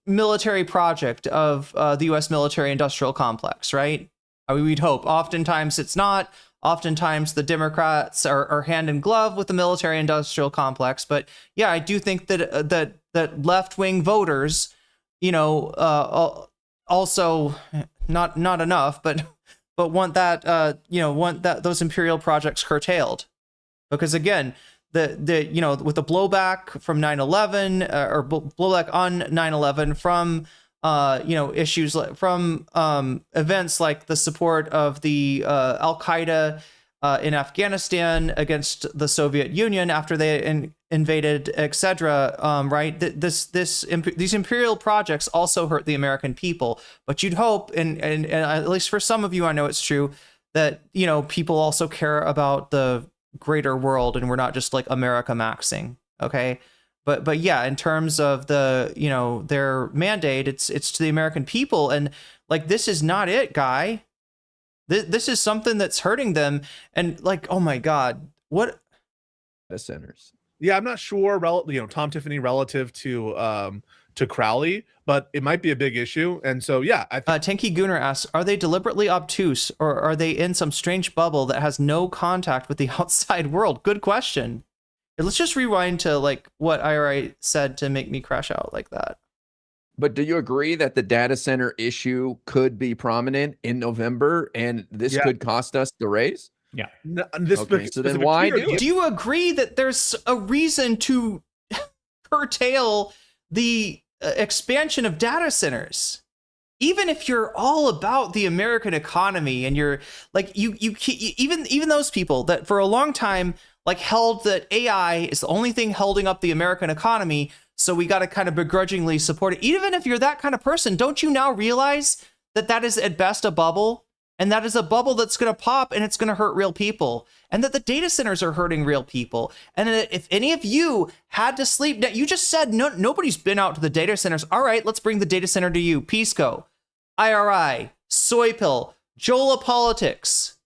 military project of the U.S. military industrial complex, right? I mean, we'd hope. Oftentimes it's not. Oftentimes the Democrats are hand in glove with the military industrial complex. But yeah, I do think that left wing voters, also not enough, but want that, those imperial projects curtailed, because again, with the blowback from 9/11 or blowback on 9/11 from issues from events like the support of the Al-Qaeda in Afghanistan against the Soviet Union after they invaded, etc. Right? These imperial projects also hurt the American people. But you'd hope, and at least for some of you, I know it's true, that people also care about the greater world, and we're not just like America maxing. Okay. But yeah, in terms of the, you know, their mandate, it's to the American people. And like, this is not it, guy. This is something that's hurting them. And like, oh my God, what? The centers. Yeah, I'm not sure, Tom Tiffany relative to Crowley, but it might be a big issue. And so, yeah. Tanky Gooner asks, are they deliberately obtuse, or are they in some strange bubble that has no contact with the outside world? Good question. Let's just rewind to like what IRI said to make me crash out like that. But do you agree that the data center issue could be prominent in November and this could cost us the raise? Yeah. No, so then why do you agree that there's a reason to curtail the expansion of data centers? Even if you're all about the American economy and you're like, even those people that for a long time like held that AI is the only thing holding up the American economy, so we got to kind of begrudgingly support it. Even if you're that kind of person, don't you now realize that that is at best a bubble, and that is a bubble that's going to pop and it's going to hurt real people, and that the data centers are hurting real people, and that if any of you had to sleep, now you just said nobody's been out to the data centers. All right, let's bring the data center to you. Pisco, IRI, Soy Pill, Jola Politics.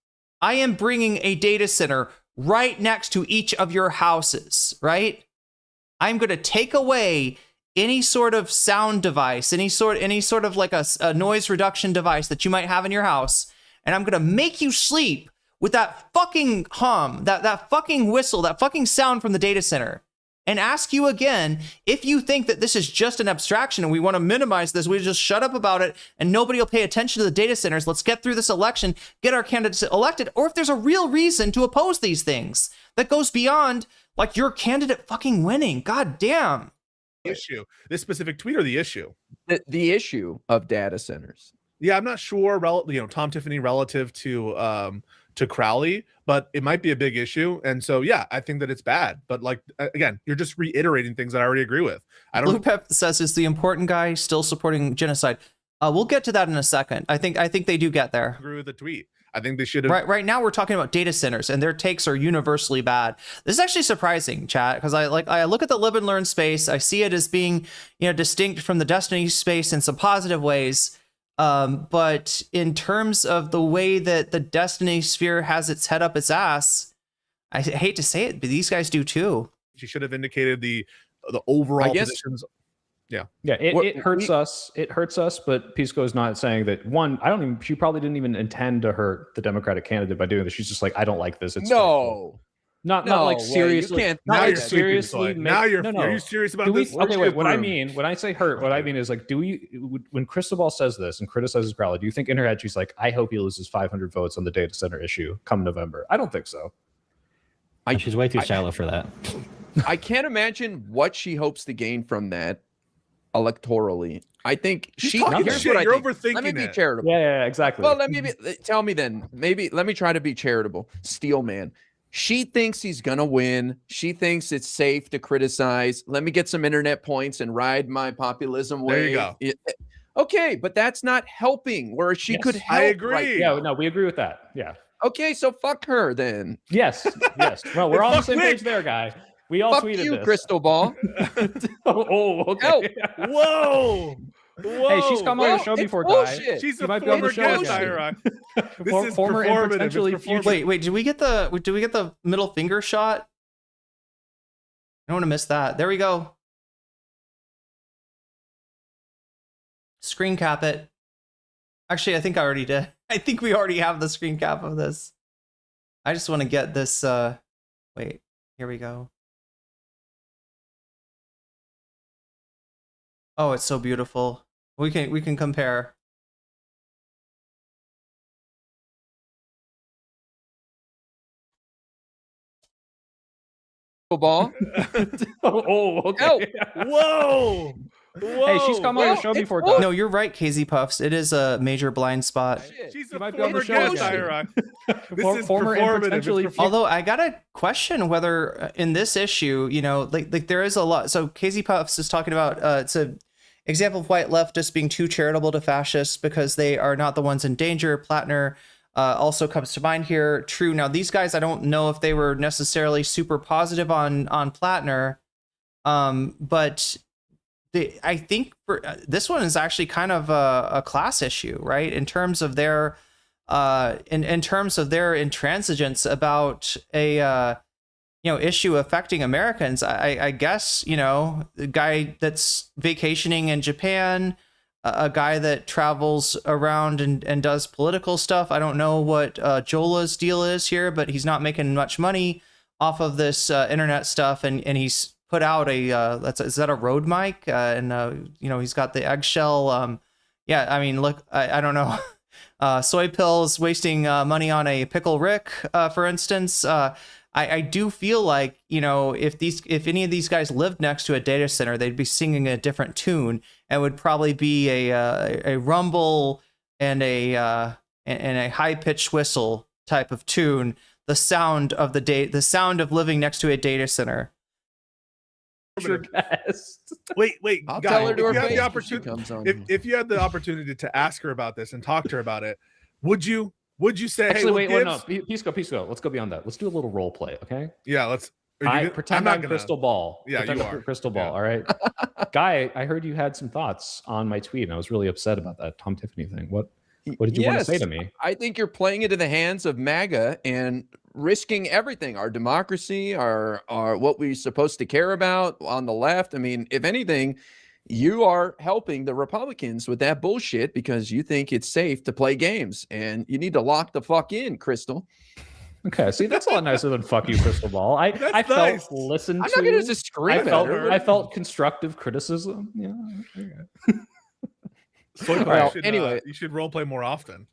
I am bringing a data center right next to each of your houses, right? I'm going to take away any sort of sound device, any sort of like a noise reduction device that you might have in your house, and I'm going to make you sleep with that fucking hum, that fucking whistle, that fucking sound from the data center, and ask you again, if you think that this is just an abstraction and we want to minimize this, we just shut up about it and nobody will pay attention to the data centers. Let's get through this election, get our candidates elected. Or if there's a real reason to oppose these things that goes beyond like your candidate fucking winning. God damn. Issue. This specific tweet or the issue? The issue of data centers. Yeah, I'm not sure, Tom Tiffany relative to Crowley, but it might be a big issue. And so, yeah, I think that it's bad. But like, again, you're just reiterating things that I already agree with. Blue Pep says, is the important guy still supporting genocide? We'll get to that in a second. I think they do get there. I agree with the tweet. I think they should have. Right now we're talking about data centers, and their takes are universally bad. This is actually surprising, chat, because I look at the Lib and Learn space. I see it as being, distinct from the Destiny space in some positive ways. But in terms of the way that the Destiny sphere has its head up its ass, I hate to say it, but these guys do too. She should have indicated the overall positions. Yeah. It hurts us. It hurts us, but Pisco is not saying that. One, she probably didn't even intend to hurt the Democratic candidate by doing this. She's just like, I don't like this. It's no. Not like seriously. You can't. Not now like you're seriously. Now you're. No. Are you serious about this? Okay, wait. What I mean when I say hurt, what I mean is like, when Krystal Ball says this and criticizes Crowley, do you think in her head she's like, I hope he loses 500 votes on the data center issue come November? I don't think so. She's way too shallow for that. I can't imagine what she hopes to gain from that electorally. I think here's what I you're think. overthinking Let me be it. charitable. Yeah, exactly. Well, tell me then. Maybe let me try to be charitable. Steelman. She thinks he's gonna win. She thinks it's safe to criticize. Let me get some internet points and ride my populism wave. There you go. Okay, but that's not helping. Where she could help. I agree. Right yeah, no, we agree with that. Yeah. Okay, so fuck her then. Yes. Well, we're on the same page there, guy. We all Fuck tweeted you, this. Krystal Ball. Okay. Whoa. Hey, she's come on the show before, guy. She's She a might be on the former show guest, again. IRI. This is Former and performative. potentially It's future. Wait, did we get the middle finger shot? I don't want to miss that. There we go. Screen cap it. Actually, I think I already did. I think we already have the screen cap of this. I just want to get this. Wait, here we go. Oh, it's so beautiful. We can compare. Ball. Okay. Whoa. Hey, she's come on the show before, guy. No, you're right, KZ Puffs. It is a major blind spot. She's You a might be on former the show guest, again. IRI. This is Former and performative. potentially It's Although I gotta question whether in this issue, like there is a lot. So KZ Puffs is talking about it's a example of white leftists being too charitable to fascists because they are not the ones in danger. Plattner also comes to mind here. True. Now these guys, I don't know if they were necessarily super positive on Plattner. But I think this one is actually kind of a class issue, right? In terms of their in terms of their intransigence about a issue affecting Americans. I guess, the guy that's vacationing in Japan, a guy that travels around and does political stuff. I don't know what Jola's deal is here, but he's not making much money off of this internet stuff, and he's put out is that a Rode mic? He's got the eggshell. I mean, look, I don't know. Soy pills, wasting money on a pickle Rick, for instance. I do feel like, if any of these guys lived next to a data center, they'd be singing a different tune, and would probably be a rumble and a high pitched whistle type of tune. The sound of the sound of living next to a data center. Wait, I'll guy, tell her if to her you had face the when she opportunity, comes on. if you had the opportunity to ask her about this and talk to her about it, would you say, Actually, hey, wait, no, Pisco, let's go beyond that. Let's do a little role play, okay? Yeah, let's. Pretend I'm Krystal Ball. Yeah, Pretend you I'm are. Krystal Ball. All right, Guy. I heard you had some thoughts on my tweet, and I was really upset about that Tom Tiffany thing. What did you want to say to me? I think you're playing into the hands of MAGA and risking everything, our democracy, our what we're supposed to care about on the left. I mean, if anything, you are helping the Republicans with that bullshit because you think it's safe to play games, and you need to lock the fuck in, Krystal. Okay, see, that's a lot nicer than "fuck you, Krystal Ball." I felt nice. listened I'm to. not gonna just scream at her. I felt constructive criticism. Yeah. Well, anyway, you should role play more often.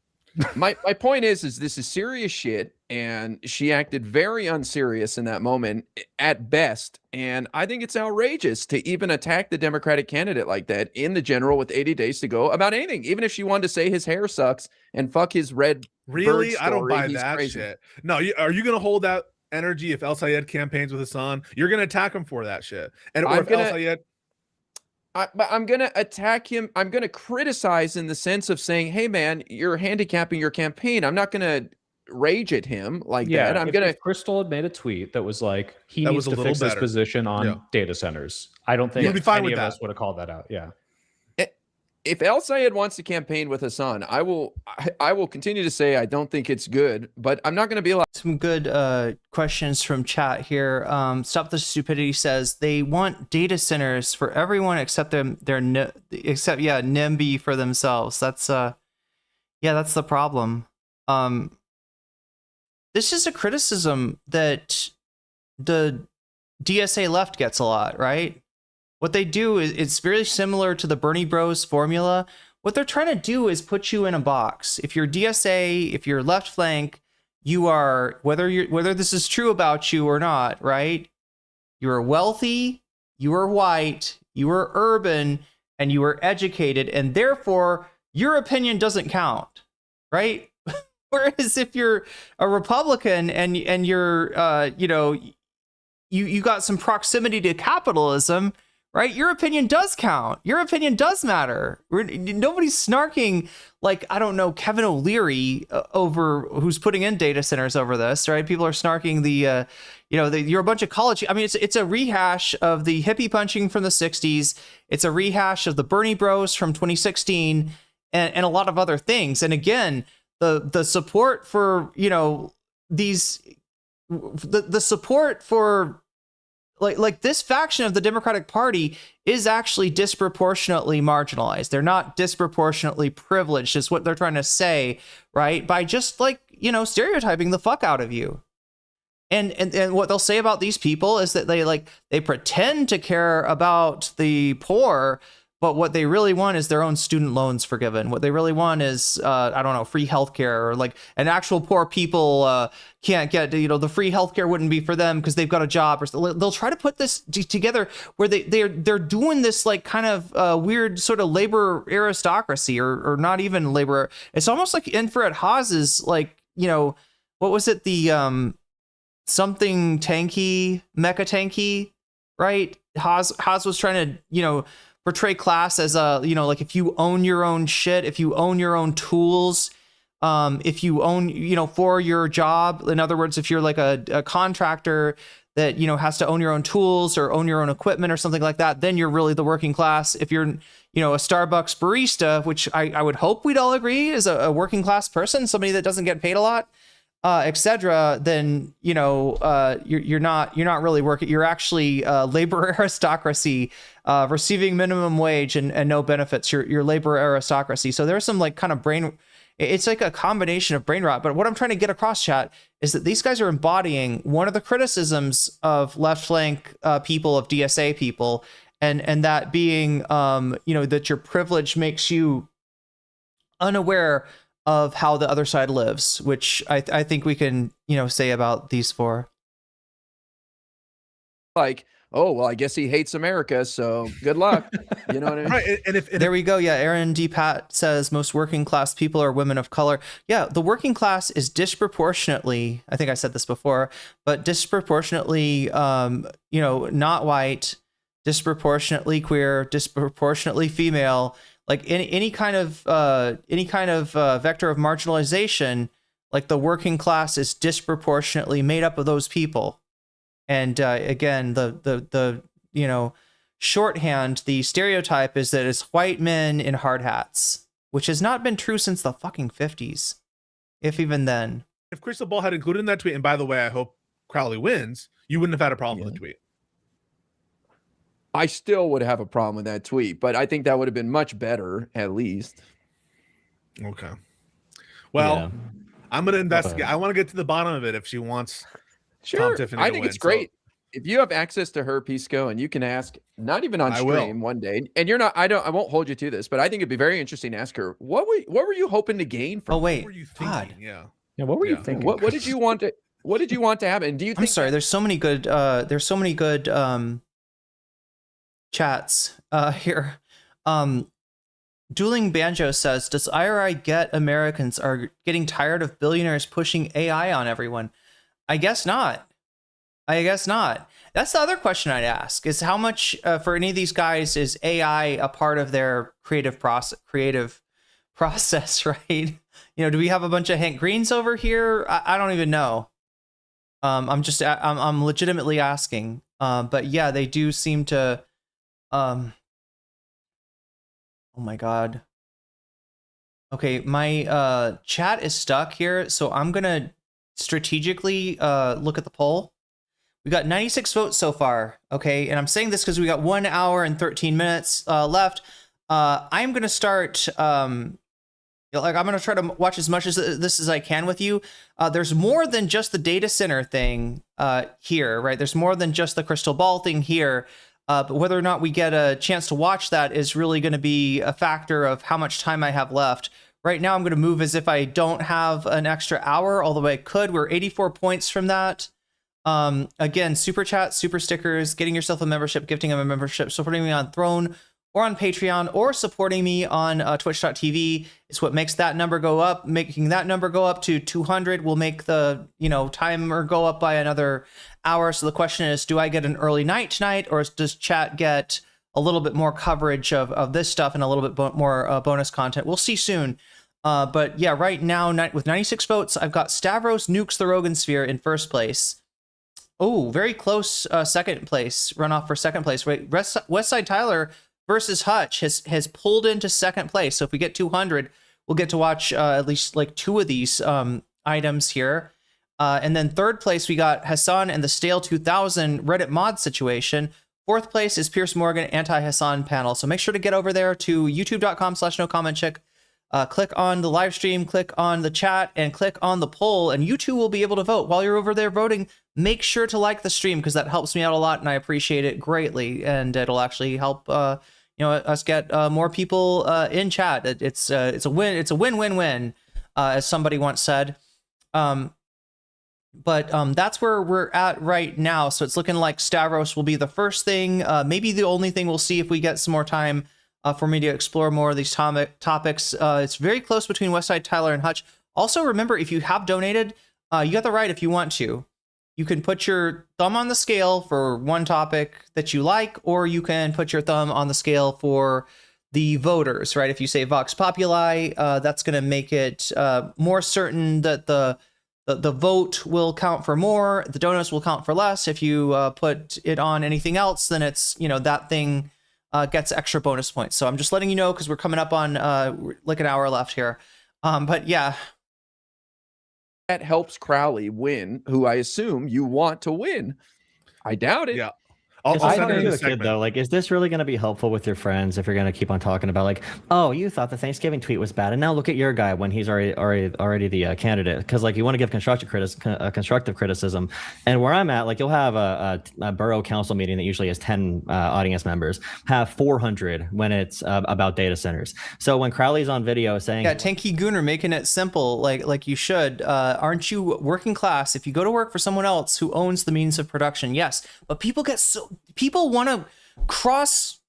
my point is this is serious shit, and she acted very unserious in that moment at best, and I think it's outrageous to even attack the Democratic candidate like that in the general with 80 days to go about anything, even if she wanted to say his hair sucks and fuck his red Really, bird I don't story, buy he's that crazy. shit. No, are you gonna hold that energy if El Sayed campaigns with Hassan? You're gonna attack him for that shit, and or if El Sayed. But I'm going to attack him. I'm going to criticize in the sense of saying, hey, man, you're handicapping your campaign. I'm not going to rage at him like that. I'm going to. Krystal had made a tweet that was like, he That needs was a to little fix his better. position on data centers. I don't think You'd be fine any with of that. us would have called that out. Yeah. If El Sayed wants to campaign with Hassan, I will continue to say I don't think it's good, but I'm not going to be like. Some good questions from chat here. Stop the Stupidity says they want data centers for everyone except NIMBY for themselves. That's that's the problem. This is a criticism that the DSA left gets a lot, right? What they do is it's very similar to the Bernie Bros formula. What they're trying to do is put you in a box. If you're DSA, if you're left flank, you are, whether this is true about you or not, right? You are wealthy, you are white, you are urban, and you are educated, and therefore your opinion doesn't count, right? Whereas if you're a Republican and you're you got some proximity to capitalism, right? Your opinion does count. Your opinion does matter. Nobody's snarking like, I don't know, Kevin O'Leary over who's putting in data centers over this, right? People are snarking you're a bunch of college. I mean, it's a rehash of the hippie punching from the 60s. It's a rehash of the Bernie Bros from 2016 and a lot of other things. And again, the support for, the support for like this faction of the Democratic Party is actually disproportionately marginalized. They're not disproportionately privileged is what they're trying to say, right? By just stereotyping the fuck out of you. And what they'll say about these people is that they pretend to care about the poor, but what they really want is their own student loans forgiven. What they really want is, free healthcare, or like an actual poor people can't get, the free healthcare wouldn't be for them because they've got a job. Or they'll try to put this together where they're doing this like kind of weird sort of labor aristocracy or not even labor. It's almost like Infrared Haas's like, what was it? The something tanky, mecha tanky, right? Haas was trying to, portray class as a, like if you own your own shit, if you own your own tools, if you own, for your job, in other words, if you're like a contractor, that, you know, has to own your own tools or own your own equipment or something like that, then you're really the working class. If you're, you know, a Starbucks barista, which I would hope we'd all agree is a working class person, somebody that doesn't get paid a lot, etc., then, you know, you're not really working. You're actually labor aristocracy, receiving minimum wage and no benefits. You're labor aristocracy. So there's some like kind of it's like a combination of brain rot. But what I'm trying to get across, chat, is that these guys are embodying one of the criticisms of left flank people, of DSA people, and that being, you know, that your privilege makes you unaware of how the other side lives, which I think we can, you know, say about these four. Like, oh, well, I guess he hates America, so good luck. You know what I mean? Right. And if there we go. Yeah. Aaron D. Pat says most working class people are women of color. Yeah. The working class is disproportionately, I think I said this before, but disproportionately, you know, not white, disproportionately queer, disproportionately female, like any kind of vector of marginalization. Like the working class is disproportionately made up of those people. And again, the you know, shorthand, the stereotype is that it's white men in hard hats, which has not been true since the fucking 50s, if even then. If Krystal Ball had included in that tweet, and by the way, I hope Crowley wins, you wouldn't have had a problem with the tweet. I still would have a problem with that tweet, but I think that would have been much better, at least. Okay. Well, I'm going to investigate. I want to get to the bottom of it if she wants. Sure. I think it's great. So, if you have access to her, Pisco, and you can ask, not even on stream one day, and you're not, I won't hold you to this, but I think it'd be very interesting to ask her, what were you hoping to gain from? Oh, wait. What were you thinking? Yeah. What were you thinking? What did you want to happen? Do you think I'm sorry, there's so many good chats here. Dueling Banjo says, does IRI get Americans are getting tired of billionaires pushing AI on everyone? I guess not. That's the other question I'd ask, is how much for any of these guys is AI a part of their creative process, right? You know, do we have a bunch of Hank Greens over here? I don't even know. I'm legitimately asking. But yeah, they do seem to, oh my God. Okay, my chat is stuck here, so I'm gonna strategically look at the poll. We got 96 votes so far, okay? And I'm saying this because we got 1 hour and 13 minutes left. I'm gonna start, I'm gonna try to watch as much of this as I can with you. There's more than just the data center thing here, right? There's more than just the Krystal Ball thing here. But whether or not we get a chance to watch that is really going to be a factor of how much time I have left. Right now, I'm going to move as if I don't have an extra hour, although I could. We're 84 points from that. Again, super chat, super stickers, getting yourself a membership, gifting a membership, supporting me on Throne or on Patreon, or supporting me on twitch.tv is what makes that number go up. Making that number go up to 200 will make the, you know, timer go up by another hour. So the question is, do I get an early night tonight, or does chat get a little bit more coverage of this stuff and a little bit more bonus content? We'll see soon. But yeah, right now, with 96 votes, I've got Stavros Nukes the Rogan Sphere in first place. Oh, very close second place, runoff for second place. Wait, Westside Tyler versus Hutch has pulled into second place. So if we get 200, we'll get to watch at least like 2 of these items here. And then third place, we got Hassan and the Stale 2000 Reddit mod situation. Fourth place is Pierce Morgan anti-Hassan panel. So make sure to get over there to youtube.com/nocommentchick. Click on the live stream, click on the chat, and click on the poll, and you too will be able to vote. While you're over there voting, make sure to like the stream because that helps me out a lot, and I appreciate it greatly. And it'll actually help us get more people in chat. It's a win. It's a win-win-win, as somebody once said. But that's where we're at right now. So it's looking like Stavros will be the first thing, maybe the only thing we'll see if we get some more time for me to explore more of these topics. It's very close between Westside Tyler and Hutch. Also, remember, if you have donated, you got the right, if you want to. You can put your thumb on the scale for one topic that you like, or you can put your thumb on the scale for the voters, right? If you say Vox Populi, that's going to make it more certain that the the vote will count for more, the donuts will count for less. If you put it on anything else, then it's, you know, that thing gets extra bonus points. So I'm just letting you know because we're coming up on like an hour left here. But yeah. That helps Crowley win, who I assume you want to win. I doubt it. Yeah. I'll send it in a kid, though, like, is this really going to be helpful with your friends if you're going to keep on talking about, like, oh, you thought the Thanksgiving tweet was bad, and now look at your guy when he's already the candidate? Because, like, you want to give constructive criticism, and where I'm at, like, you'll have a borough council meeting that usually has 10 audience members, have 400 when it's about data centers. So when Crowley's on video saying, yeah, Tanky Gooner making it simple, like you should. Aren't you working class? If you go to work for someone else who owns the means of production, yes, but people want to cross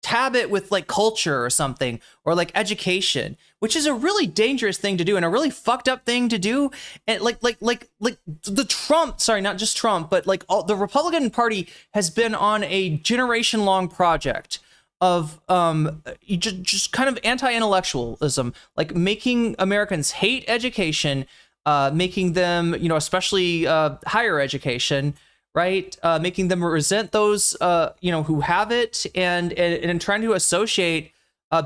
tab it with like culture or something, or like education, which is a really dangerous thing to do and a really fucked up thing to do. And like the Trump, sorry, not just Trump, but like the Republican Party has been on a generation long project of just kind of anti-intellectualism, like making Americans hate education, making them, you know, especially higher education, right? Making them resent those, you know, who have it, and trying to associate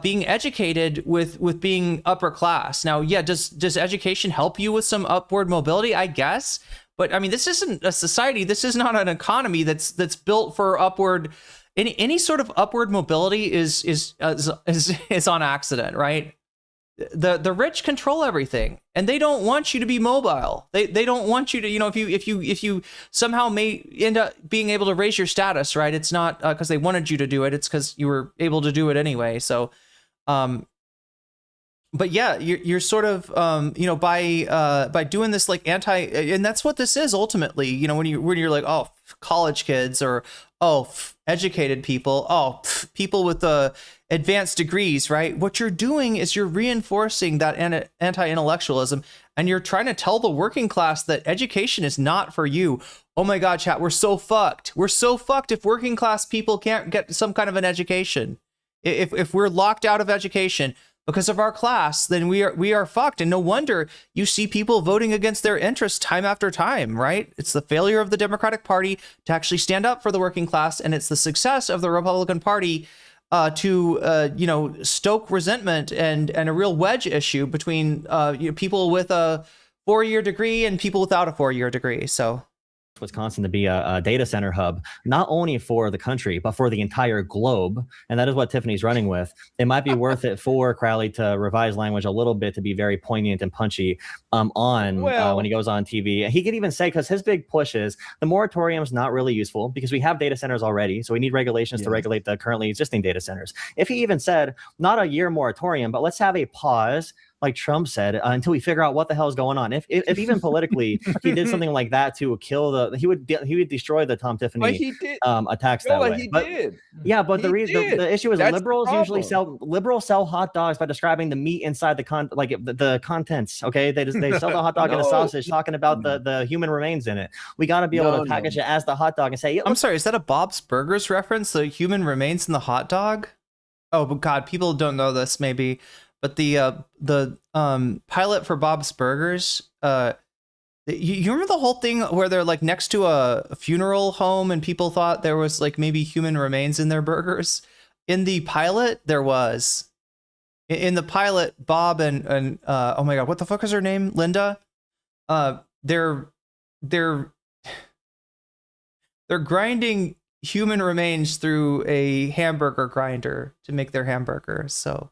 being educated with being upper class. Now, yeah, does education help you with some upward mobility? I guess, but I mean, this isn't a society. This is not an economy that's built for upward. Any sort of upward mobility is on accident, right? The rich control everything, and they don't want you to be mobile. They don't want you to, you know, if you somehow may end up being able to raise your status, right? It's not because they wanted you to do it. It's because you were able to do it anyway. So, but yeah, you're sort of, you know, by doing this like and that's what this is ultimately. You know, when you're like, oh, college kids, or educated people, people with advanced degrees, right? What you're doing is you're reinforcing that anti-intellectualism, and you're trying to tell the working class that education is not for you. Oh my God, chat, we're so fucked. We're so fucked if working class people can't get some kind of an education. If we're locked out of education because of our class, then we are fucked. And no wonder you see people voting against their interests time after time, right? It's the failure of the Democratic Party to actually stand up for the working class, and it's the success of the Republican Party to you know, stoke resentment and a real wedge issue between you know, people with a 4-year degree and people without a 4-year degree. So Wisconsin to be a data center hub, not only for the country, but for the entire globe. And that is what Tiffany's running with. It might be worth it for Crowley to revise language a little bit to be very poignant and punchy when he goes on TV. He could even say, because his big push is the moratorium is not really useful because we have data centers already. So we need regulations to regulate the currently existing data centers. If he even said, not a year moratorium, but let's have a pause, like Trump said, until we figure out what the hell is going on. If even politically he did something like that to kill he would destroy the Tom Tiffany attacks that way. But the issue is liberals usually sell hot dogs by describing the meat inside the contents. Okay, they sell the hot dog in a sausage, talking about the human remains in it. We got to be able to package it as the hot dog and say, I'm sorry, is that a Bob's Burgers reference? The human remains in the hot dog? Oh, but God, people don't know this maybe. But the pilot for Bob's Burgers, you remember the whole thing where they're like next to a funeral home and people thought there was like maybe human remains in their burgers? In the pilot, there was. In the pilot, Bob and oh my God, what the fuck is her name? Linda. They're grinding human remains through a hamburger grinder to make their hamburgers. So.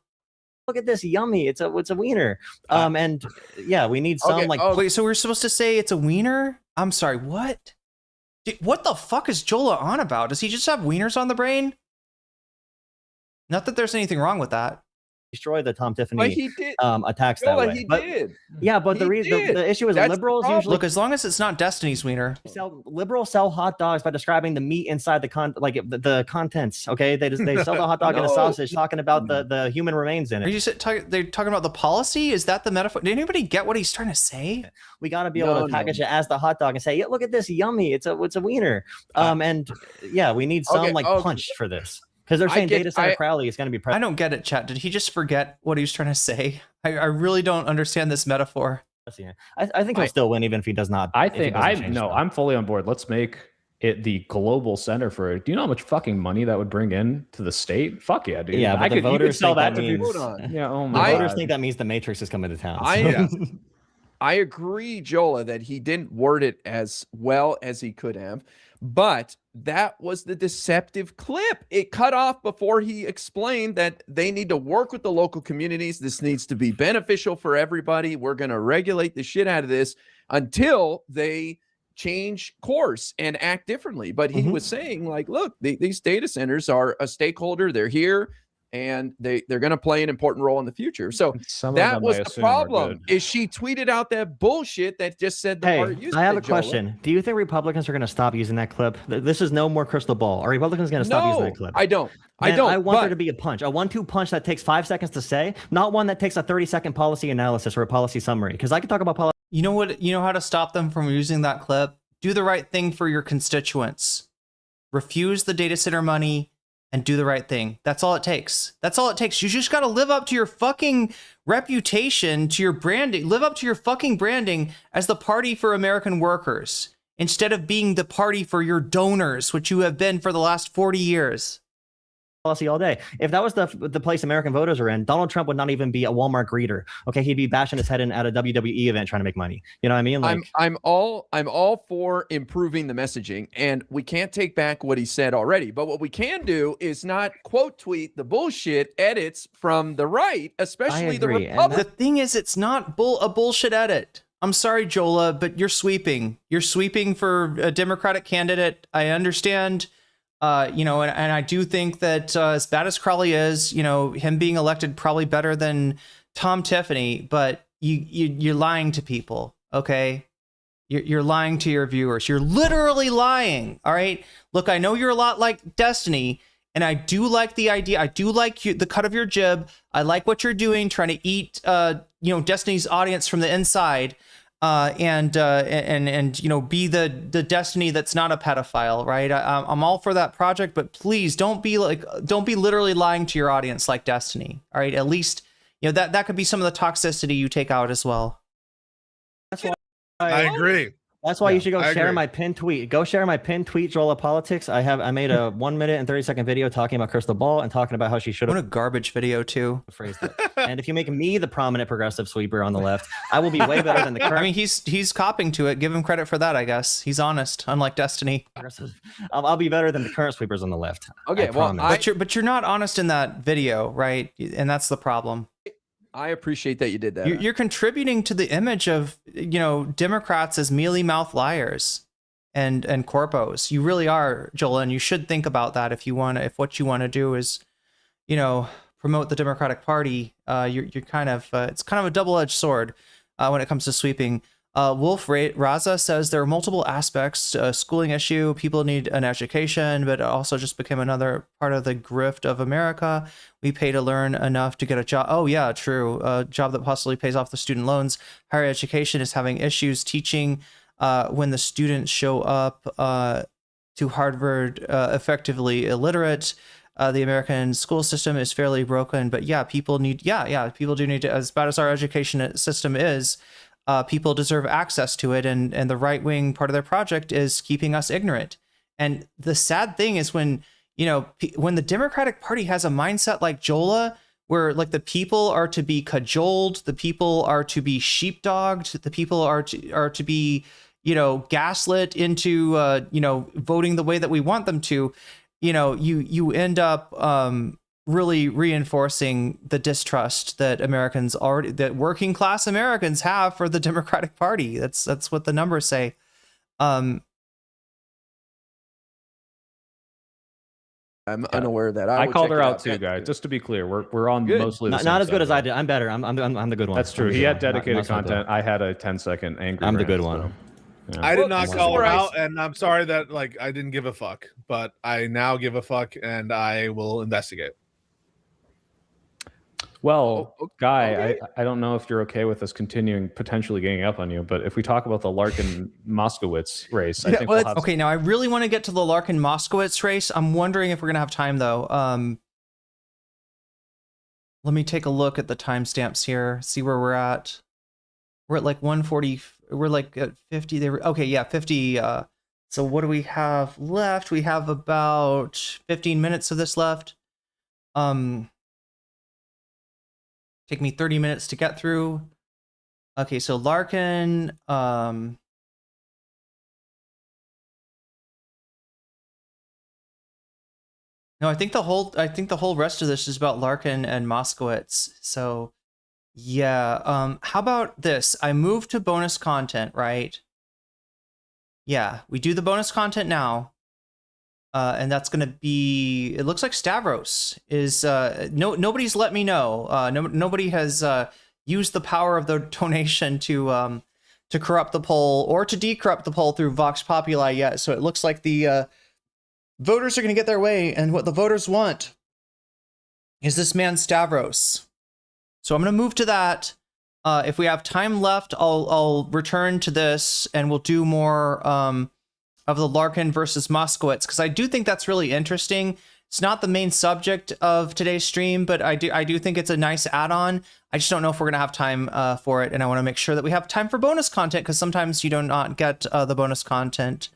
Look at this, yummy! It's a wiener. And yeah, we need some Wait, so we're supposed to say it's a wiener? I'm sorry, what? What the fuck is Jola on about? Does he just have wieners on the brain? Not that there's anything wrong with that. Destroy the Tom Tiffany attacks that way. Yeah, but the issue is liberals usually look, as long as it's not Destiny's wiener. Liberals sell hot dogs by describing the meat inside the contents. Okay, they sell the hot dog in a sausage, talking about the human remains in it. Are you they're talking about the policy? Is that the metaphor? Did anybody get what he's trying to say? We got to be able to package it as the hot dog and say, yeah, look at this, yummy! It's a wiener. And yeah, we need some punch for this. Because they're saying data center Crowley is going to be present. I don't get it, chat. Did he just forget what he was trying to say? I really don't understand this metaphor. I think he'll still win even if he does not. I think I'm fully on board. Let's make it the global center for it. Do you know how much fucking money that would bring in to the state? Fuck yeah, dude. Yeah, but the voters sell think that to means, people. Yeah, oh the my voters God. think that means the Matrix is coming to town. I agree, Jola, that he didn't word it as well as he could have, but that was the deceptive clip. It cut off before he explained that they need to work with the local communities. This needs to be beneficial for everybody. We're going to regulate the shit out of this until they change course and act differently. But he was saying, like, look, these data centers are a stakeholder. They're here. And they're going to play an important role in the future. So that was the problem. Is she tweeted out that bullshit that just said the part you said, I have a Joel. question. Do you think Republicans are going to stop using that clip? This is no more Krystal Ball. Are Republicans going to stop using that clip? I don't. I want there to be a punch, a 1-2 punch that takes 5 seconds to say, not one that takes a 30-second policy analysis or a policy summary. Because I could talk about policy. You know what? You know how to stop them from using that clip? Do the right thing for your constituents. Refuse the data center money and do the right thing. That's all it takes. That's all it takes. You just got to live up to your fucking reputation, to your branding. Live up to your fucking branding as the party for American workers instead of being the party for your donors, which you have been for the last 40 years. Policy all day. If that was the place American voters are in, Donald Trump would not even be a Walmart greeter. Okay, he'd be bashing his head in at a WWE event trying to make money. You know what I mean? Like, I'm all for improving the messaging, and we can't take back what he said already. But what we can do is not quote tweet the bullshit edits from the right, especially the Republicans. The thing is, it's not a bullshit edit. I'm sorry, Jola, but you're sweeping. You're sweeping for a Democratic candidate. I understand. And I do think that as bad as Crowley is, him being elected probably better than Tom Tiffany, but you're lying to people, okay? You're lying to your viewers. You're literally lying, all right? Look, I know you're a lot like Destiny, and I do like the idea. I do like the cut of your jib. I like what you're doing, trying to eat, Destiny's audience from the inside. And be the Destiny that's not a pedophile, right? I'm all for that project, but please don't be literally lying to your audience like Destiny. All right, at least that could be some of the toxicity you take out as well. That's why I agree. That's why you should go share my pinned tweet. Go share my pinned tweet, Jola Politics. I made a 1 minute and 30-second video talking about Krystal Ball and talking about how she should have. What a garbage video too. Phrased it. And if you make me the prominent progressive sweeper on the left, I will be way better than the current. I mean, he's copping to it. Give him credit for that, I guess. He's honest, unlike Destiny. I'll be better than the current sweepers on the left. Okay, but you're not honest in that video, right? And that's the problem. I appreciate that you did that. You're contributing to the image of Democrats as mealy-mouthed liars and corpos. You really are, Joel, and you should think about that if what you want to do is, promote the Democratic Party. You're kind of it's kind of a double-edged sword when it comes to sweeping. Wolf Raza says there are multiple aspects. Schooling issue, people need an education, but it also just became another part of the grift of America. We pay to learn enough to get a job. Oh yeah, true. A job that possibly pays off the student loans. Higher education is having issues teaching when the students show up to Harvard effectively illiterate. The American school system is fairly broken, but yeah, people do need to, as bad as our education system is, people deserve access to it, and the right-wing part of their project is keeping us ignorant. And the sad thing is when the Democratic Party has a mindset like Jola, where like the people are to be cajoled, the people are to be sheepdogged, the people are to be gaslit into voting the way that we want them to, you end up really reinforcing the distrust that that working class Americans have for the Democratic Party. That's what the numbers say. I'm unaware of that. I called her out too, guys. Just to be clear, we're on mostly the same not as good side, as I did. I'm better. I'm the good one. That's true. He had dedicated content. I had a 10-second angry. I'm the good one. Yeah. I did not call her out, and I'm sorry that I didn't give a fuck, but I now give a fuck, and I will investigate. Well, Guy, I don't know if you're okay with us continuing potentially getting up on you, but if we talk about the Larkin-Moskowitz race, I think we'll have... Okay, now I really want to get to the Larkin-Moskowitz race. I'm wondering if we're going to have time, though. Let me take a look at the timestamps here, see where we're at. We're at like 140. We're like at 50. They were okay. Yeah, 50. So what do we have left? We have about 15 minutes of this left. Take me 30 minutes to get through. Okay, so Larkin. No, I think the whole rest of this is about Larkin and Moskowitz. So yeah, how about this? I move to bonus content, right? Yeah, we do the bonus content now. And that's going to be, it looks like Stavros is, nobody's let me know. Nobody has used the power of the donation to corrupt the poll or to decorrupt the poll through Vox Populi yet. So it looks like the voters are going to get their way, and what the voters want is this man Stavros. So I'm going to move to that. If we have time left, I'll return to this, and we'll do more of the Larkin versus Moskowitz, because I do think that's really interesting. It's not the main subject of today's stream, but I do think it's a nice add-on. I just don't know if we're going to have time for it, and I want to make sure that we have time for bonus content, because sometimes you do not get the bonus content.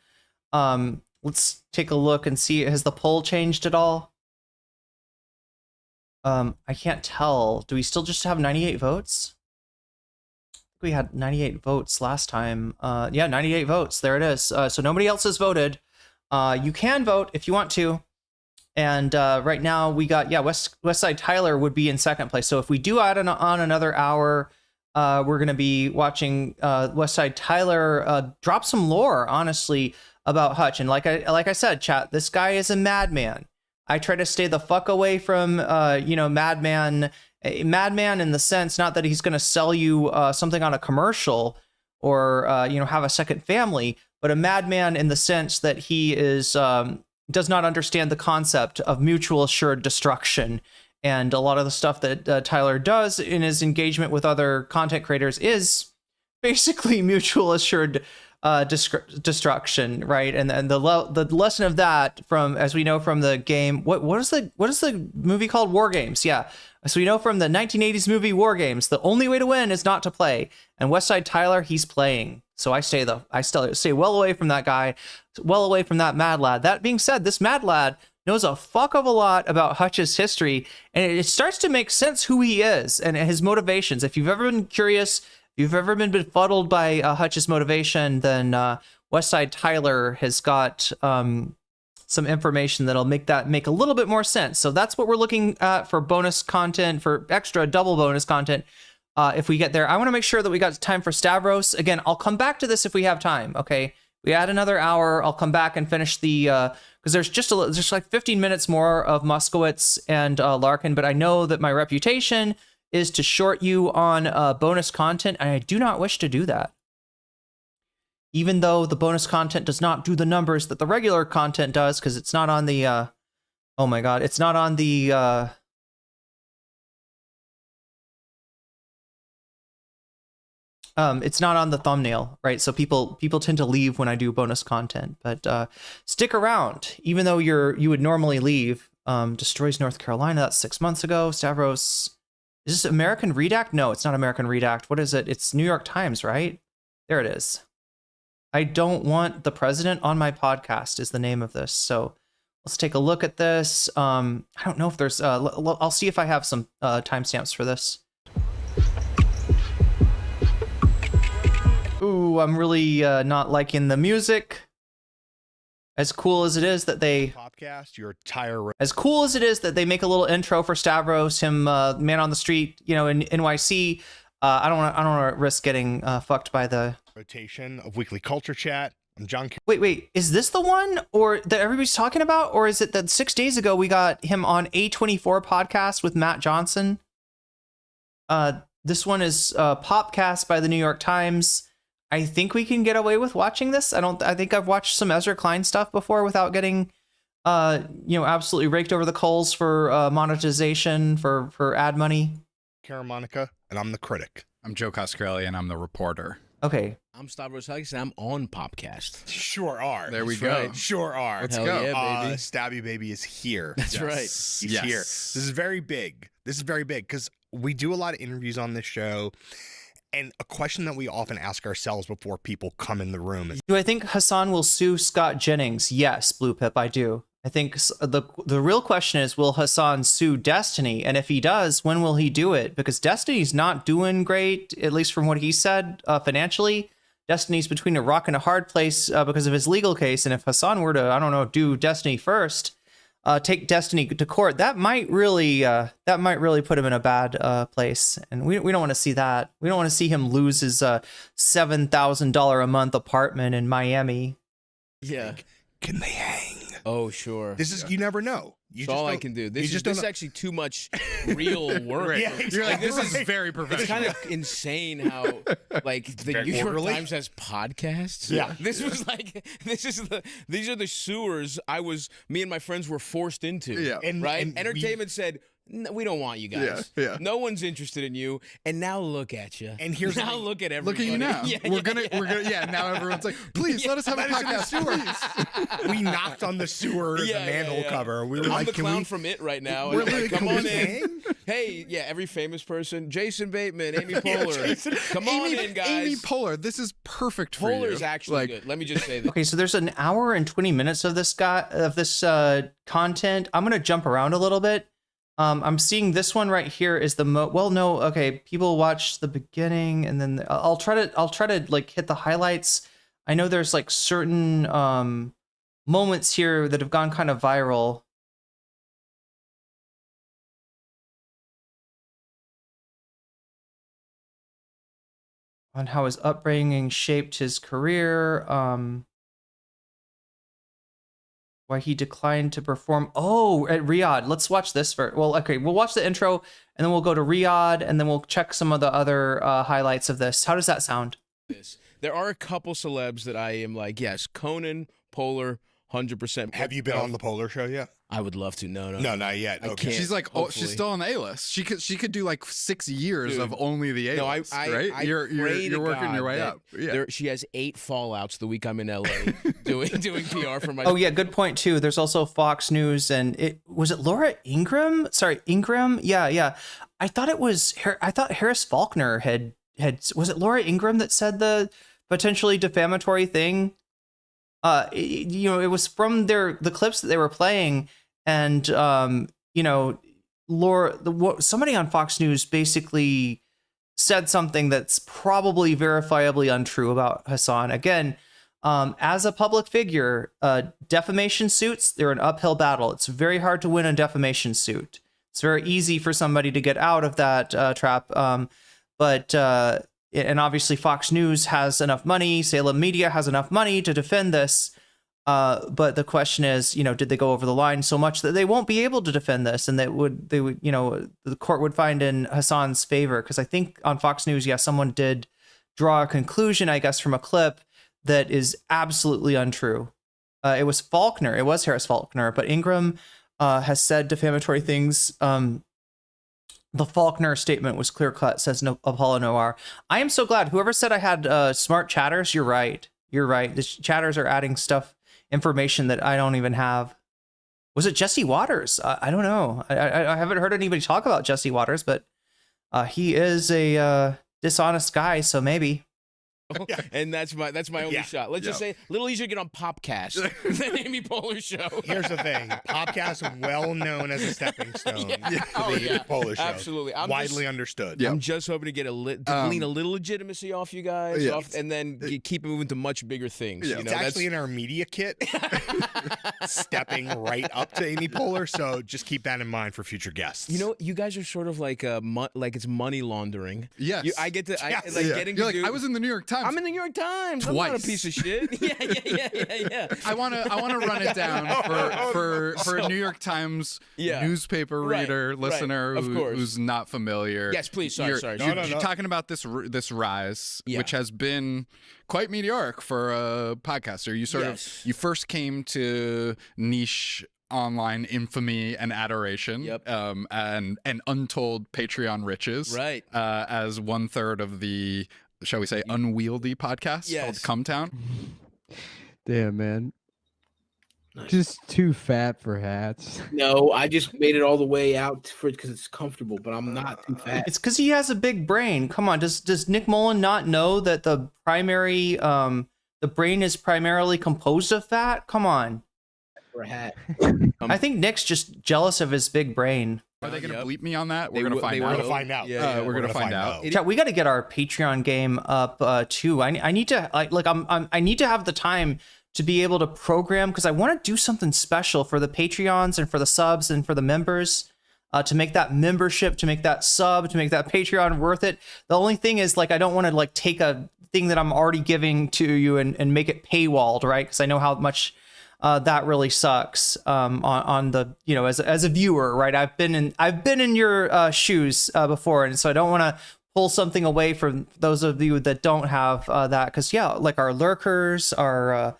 Let's take a look and see, has the poll changed at all? I can't tell. Do we still just have 98 votes? We had 98 votes last time. Yeah, 98 votes. There it is. So nobody else has voted. You can vote if you want to. And right now we got, yeah, Westside Tyler would be in second place. So if we do add on another hour, we're going to be watching Westside Tyler drop some lore, honestly, about Hutch. And like I said, chat, this guy is a madman. I try to stay the fuck away from, madman in the sense, not that he's going to sell you something on a commercial or, have a second family, but a madman in the sense that he is, does not understand the concept of mutual assured destruction. And a lot of the stuff that Tyler does in his engagement with other content creators is basically mutual assured destruction, right? And the lesson of that, from, as we know from the game, what is the movie called? War Games, yeah. So we know from the 1980s movie War Games, the only way to win is not to play. And Westside Tyler, he's playing. So I still stay well away from that guy, well away from that mad lad. That being said, this mad lad knows a fuck of a lot about Hutch's history, and it starts to make sense who he is and his motivations. If you've ever been curious, if you've ever been befuddled by Hutch's motivation, then Westside Tyler has got some information that'll make a little bit more sense. So that's what we're looking at for bonus content, for extra double bonus content. If we get there, I want to make sure that we got time for Stavros. Again, I'll come back to this if we have time. Okay, we add another hour. I'll come back and finish the because there's just like 15 minutes more of Moskowitz and Larkin. But I know that my reputation is to short you on bonus content, and I do not wish to do that. Even though the bonus content does not do the numbers that the regular content does, because it's not on the oh my god, it's not on the it's not on the thumbnail, right? So people tend to leave when I do bonus content, but stick around, even though you would normally leave. Destroys North Carolina, that's 6 months ago. Stavros, is this American Redact? No, it's not American Redact. What is it? It's New York Times, right? There it is. I don't want the president on my podcast is the name of this. So let's take a look at this. I don't know if there's, I'll see if I have some timestamps for this. Ooh, I'm really not liking the music. As cool as it is that they podcast, your tire. As cool as it is that they make a little intro for Stavros, him man on the street, in NYC. I don't want to risk getting fucked by the rotation of weekly culture chat. I'm John. Wait, is this the one or that everybody's talking about, or is it that 6 days ago we got him on A24 podcast with Matt Johnson? This one is Popcast by the New York Times. I think we can get away with watching this. I think I've watched some Ezra Klein stuff before without getting absolutely raked over the coals for monetization for ad money. Karen Monica, and I'm the critic. I'm Joe Coscarelli, and I'm the reporter. Okay. I'm Stavros Huggs, and I'm on Popcast. Sure are. There we That's go. Right. Sure are. Let's go. Yeah, baby. Stabby Baby is here. That's right. He's here. This is very big. Because we do a lot of interviews on this show. And a question that we often ask ourselves before people come in the room is, Do I think Hassan will sue Scott Jennings? Yes, Blue Pip, I do. I think the real question is, will Hassan sue Destiny? And if he does, when will he do it? Because Destiny's not doing great, at least from what he said, financially. Destiny's between a rock and a hard place because of his legal case. And if Hassan were to, I don't know, do Destiny first, take Destiny to court, that might really put him in a bad place. And we don't want to see that. We don't want to see him lose his $7,000 a month apartment in Miami. Yeah. Can they hang? Oh, sure. This is, you never know. That's all I can do. This is actually too much real work. Right. Yeah, You're like, this exactly. is very professional. It's kind of insane how, like, the Very New York orderly. Times has podcasts. Yeah. This was like, these are the sewers me and my friends were forced into. Yeah. Right? And Entertainment said, "No, we don't want you guys. Yeah. No one's interested in you." And now look at you. And here's now look at everybody. Look at you now. We're gonna. Now everyone's like, please let us have a podcast. Please. We knocked on the sewer, the manhole cover. We were I'm like, the can clown we? from It right now. We're And like, like, come can on we in. hang? Hey, yeah, every famous person. Jason Bateman, Amy Poehler. Come on in, guys. Amy Poehler, this is perfect for you. Poehler's actually good. Let me just say this. Okay, so there's an hour and 20 minutes of this content. I'm gonna jump around a little bit. I'm seeing this one right here is the people watch the beginning, and then I'll try to like hit the highlights. I know there's like certain moments here that have gone kind of viral. On how his upbringing shaped his career, why he declined to perform. Oh, at Riyadh. Let's watch this first. Well, okay, we'll watch the intro, and then we'll go to Riyadh, and then we'll check some of the other highlights of this. How does that sound? There are a couple celebs that I am like, yes, Conan, Poehler, 100%. Have you been on the Poehler show yet? I would love to. No, not yet. Okay. She's like, she's still on the A list. She could do like 6 years of only the A list. Right? You're working your way up. Yeah. She has 8 fallouts the week I'm in LA doing PR for my. Oh yeah, good point too. There's also Fox News, and it Laura Ingraham. Sorry, Ingraham. Yeah. I thought Harris Faulkner had was it Laura Ingraham that said the potentially defamatory thing? It was from the clips that they were playing, and somebody on Fox News basically said something that's probably verifiably untrue about Hassan. Again, as a public figure, defamation suits, they're an uphill battle. It's very hard to win a defamation suit. It's very easy for somebody to get out of that trap. And obviously Fox News has enough money, Salem Media has enough money to defend this. But the question is, did they go over the line so much that they won't be able to defend this, and they would, the court would find in Hassan's favor? Because I think on Fox News, someone did draw a conclusion, I guess, from a clip that is absolutely untrue. It was Faulkner, it was Harris Faulkner, but Ingram has said defamatory things. The Faulkner statement was clear cut, says Apollo Noir. I am so glad. Whoever said I had smart chatters, you're right. You're right. The chatters are adding information that I don't even have. Was it Jesse Waters? I don't know. I haven't heard anybody talk about Jesse Waters, but he is a dishonest guy, so maybe. And that's my only shot. Let's just say a little easier to get on Popcast than Amy Poehler's show. Here's the thing: Popcast is well known as a stepping stone to the Poehler show. Absolutely, widely understood. I'm just hoping to get glean a little legitimacy off you guys, and then keep moving to much bigger things. It's actually in our media kit, stepping right up to Amy Poehler. So just keep that in mind for future guests. You guys are sort of like it's money laundering. Yes, I get to. Yes. Getting You're to like, I was in the New York Times. I'm in the New York Times. Twice. I'm not a piece of shit. Yeah. I want to run it down for a New York Times newspaper reader, listener who's not familiar. Yes, please. Sorry. You're talking about this rise, which has been quite meteoric for a podcaster. You first came to niche online infamy and adoration, and untold Patreon riches, right? As 1/3 of the, shall we say, unwieldy podcast called Come Town. Damn, man. Just too fat for hats. No, I just made it all the way out for because it's comfortable, but I'm not too fat. It's because he has a big brain. Come on, does Nick Mullen not know that the brain is primarily composed of fat? Come on. For a hat. I think Nick's just jealous of his big brain. Are they going to bleep me on that? We're They going to find will. out. We're gonna find out. Yeah, we're going to find out. Chat, we got to get our Patreon game up too. I need to I need to have the time to be able to program because I want to do something special for the Patreons and for the subs and for the members to make that membership, to make that sub, to make that Patreon worth it. The only thing is I don't want to take a thing that I'm already giving to you and make it paywalled, right? Because I know how much that really sucks on the as a viewer, right? I've been in your shoes before, and so I don't want to pull something away from those of you that don't have that because our lurkers, our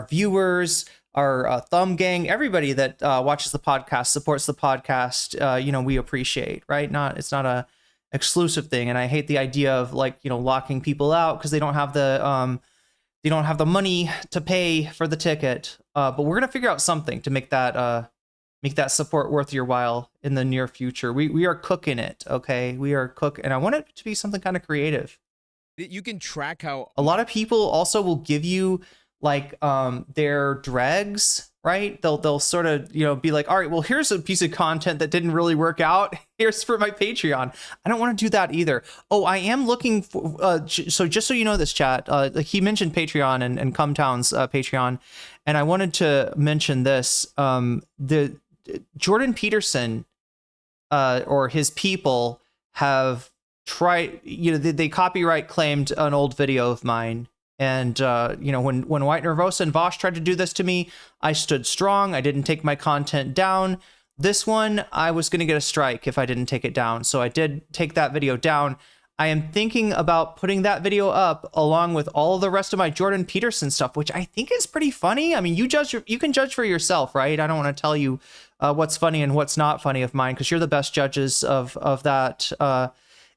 viewers, our thumb gang, everybody that watches the podcast, supports the podcast, we appreciate, right? It's not a exclusive thing, and I hate the idea of locking people out because they don't have the money to pay for the ticket. But we're gonna figure out something to make that support worth your while in the near future. We are cooking it, okay? We are cooking, and I want it to be something kind of creative. You can track how a lot of people also will give you their dregs, right? They'll sort of be like, all right, well, here's a piece of content that didn't really work out. Here's for my Patreon. I don't want to do that either. Oh, I am looking for so just so you know this, chat, he mentioned Patreon and Cumtown's Patreon, and I wanted to mention this. The Jordan Peterson or his people have tried, they copyright claimed an old video of mine. And, when White Nervosa and Vosh tried to do this to me, I stood strong. I didn't take my content down. This one, I was going to get a strike if I didn't take it down. So I did take that video down. I am thinking about putting that video up along with all the rest of my Jordan Peterson stuff, which I think is pretty funny. I mean, you can judge for yourself, right? I don't want to tell you what's funny and what's not funny of mine because you're the best judges of that.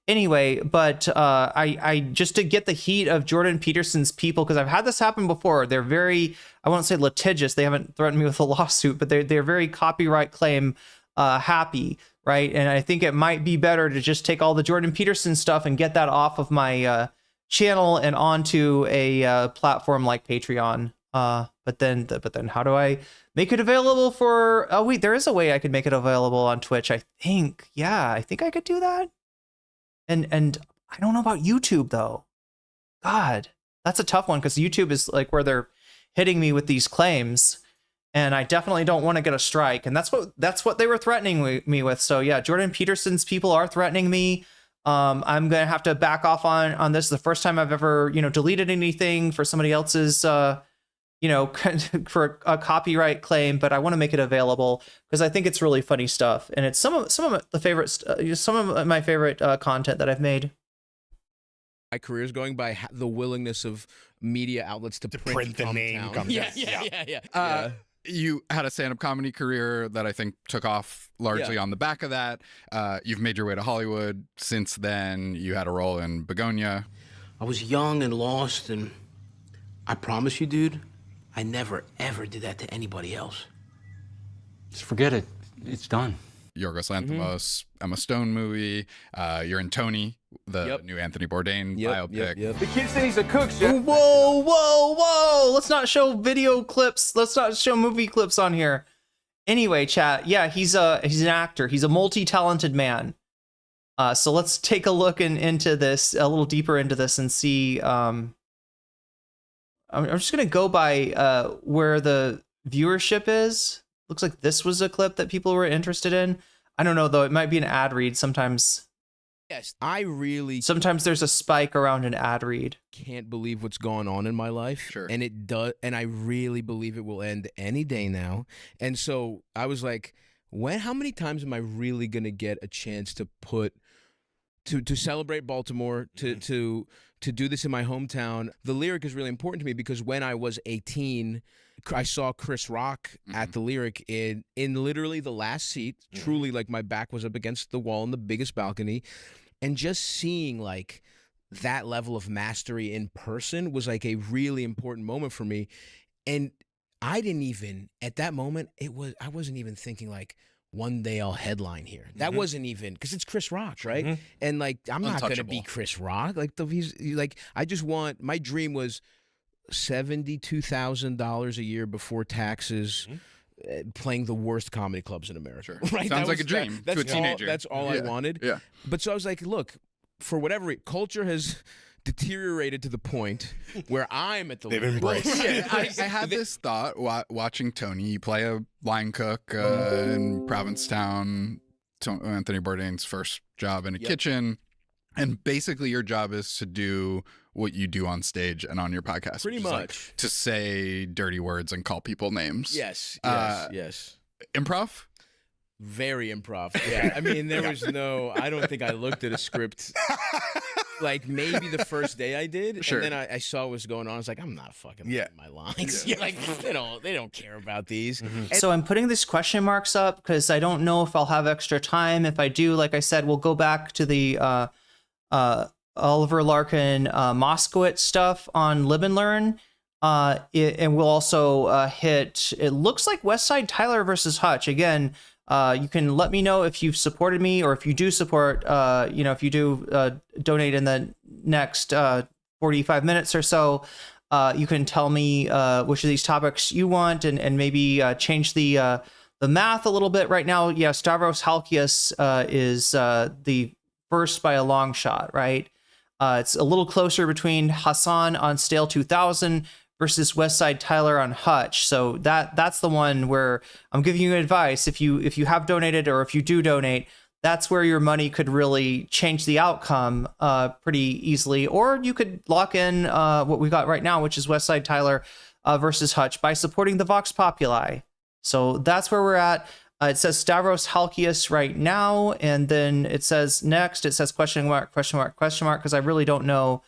Anyway, but I just to get the heat of Jordan Peterson's people, because I've had this happen before. They're very, I won't say litigious. They haven't threatened me with a lawsuit, but they're very copyright claim happy, right? And I think it might be better to just take all the Jordan Peterson stuff and get that off of my channel and onto a platform like Patreon. But then how do I make it available for? Oh wait, there is a way I could make it available on Twitch. I think, yeah, I think I could do that. And I don't know about YouTube though. God, that's a tough one because YouTube is where they're hitting me with these claims, and I definitely don't want to get a strike. And that's what they were threatening me with. So yeah, Jordan Peterson's people are threatening me. I'm gonna have to back off on this. The first time I've ever deleted anything for somebody else's for a copyright claim, but I want to make it available because I think it's really funny stuff, and it's some of the favorites, some of my favorite content that I've made. My career is going by the willingness of media outlets to print the name. Yeah. You had a stand-up comedy career that I think took off largely on the back of that. You've made your way to Hollywood since then. You had a role in Begonia. I was young and lost, and I promise you, dude, I never, ever did that to anybody else. Just forget it. It's done. Yorgos Lanthimos, Emma Stone movie. You're in Tony, the new Anthony Bourdain biopic. The kid said he's a cook, Whoa. Let's not show video clips. Let's not show movie clips on here. Anyway, chat. Yeah, he's an actor. He's a multi-talented man. So let's take a look into this, a little deeper into this and see. I'm just going to go by where the viewership is. Looks like this was a clip that people were interested in. I don't know, though. It might be an ad read sometimes. Yes, I really... Sometimes there's a spike around an ad read. Can't believe what's going on in my life. Sure. And it does, and I really believe it will end any day now. And so I was like, how many times am I really going to get a chance to to celebrate Baltimore, to do this in my hometown? The Lyric is really important to me because when I was 18, I saw Chris Rock at the Lyric in literally the last seat. Truly, like, my back was up against the wall in the biggest balcony. And just seeing, like, that level of mastery in person was, like, a really important moment for me. And I didn't even at that moment. I wasn't even thinking like one day I'll headline here. That wasn't even because it's Chris Rock, right? And like I'm not gonna be Chris Rock. Like I just want my dream was $72,000 a year before taxes. Playing the worst comedy clubs in America. Sure. Right? Sounds like a dream to a teenager. That's all I wanted. Yeah. But so I was like, look, for whatever culture has deteriorated to the point where I'm at the They've limit. embraced. I had this thought watching Tony. You play a line cook in Provincetown, Anthony Bourdain's first job in a kitchen. And basically your job is to do what you do on stage and on your podcast. Pretty much. Like to say dirty words and call people names. Yes. Improv? Very improv. Yeah. I mean, there was I don't think I looked at a script. Like maybe the first day I did. Sure. And then I saw what was going on. I was like, I'm not fucking learning my lines. Like they don't care about these. So I'm putting these question marks up because I don't know if I'll have extra time. If I do, like I said, we'll go back to the Oliver Larkin Moskowitz stuff on Lib Learn. And we'll also hit, it looks like West Side Tyler versus Hutch. Again, you can let me know if you've supported me or if you do support, if you do donate in the next 45 minutes or so. You can tell me which of these topics you want and maybe change the math a little bit. Right now, yeah, Stavros Halkias is the first by a long shot, right? It's a little closer between Hassan on Stale 2000 versus Westside Tyler on Hutch. So that's the one where I'm giving you advice. If you have donated or if you do donate, that's where your money could really change the outcome pretty easily. Or you could lock in what we got right now, which is Westside Tyler versus Hutch by supporting the Vox Populi. So that's where we're at. It says Stavros Halkias right now, and then it says next, it says question mark, because I really don't know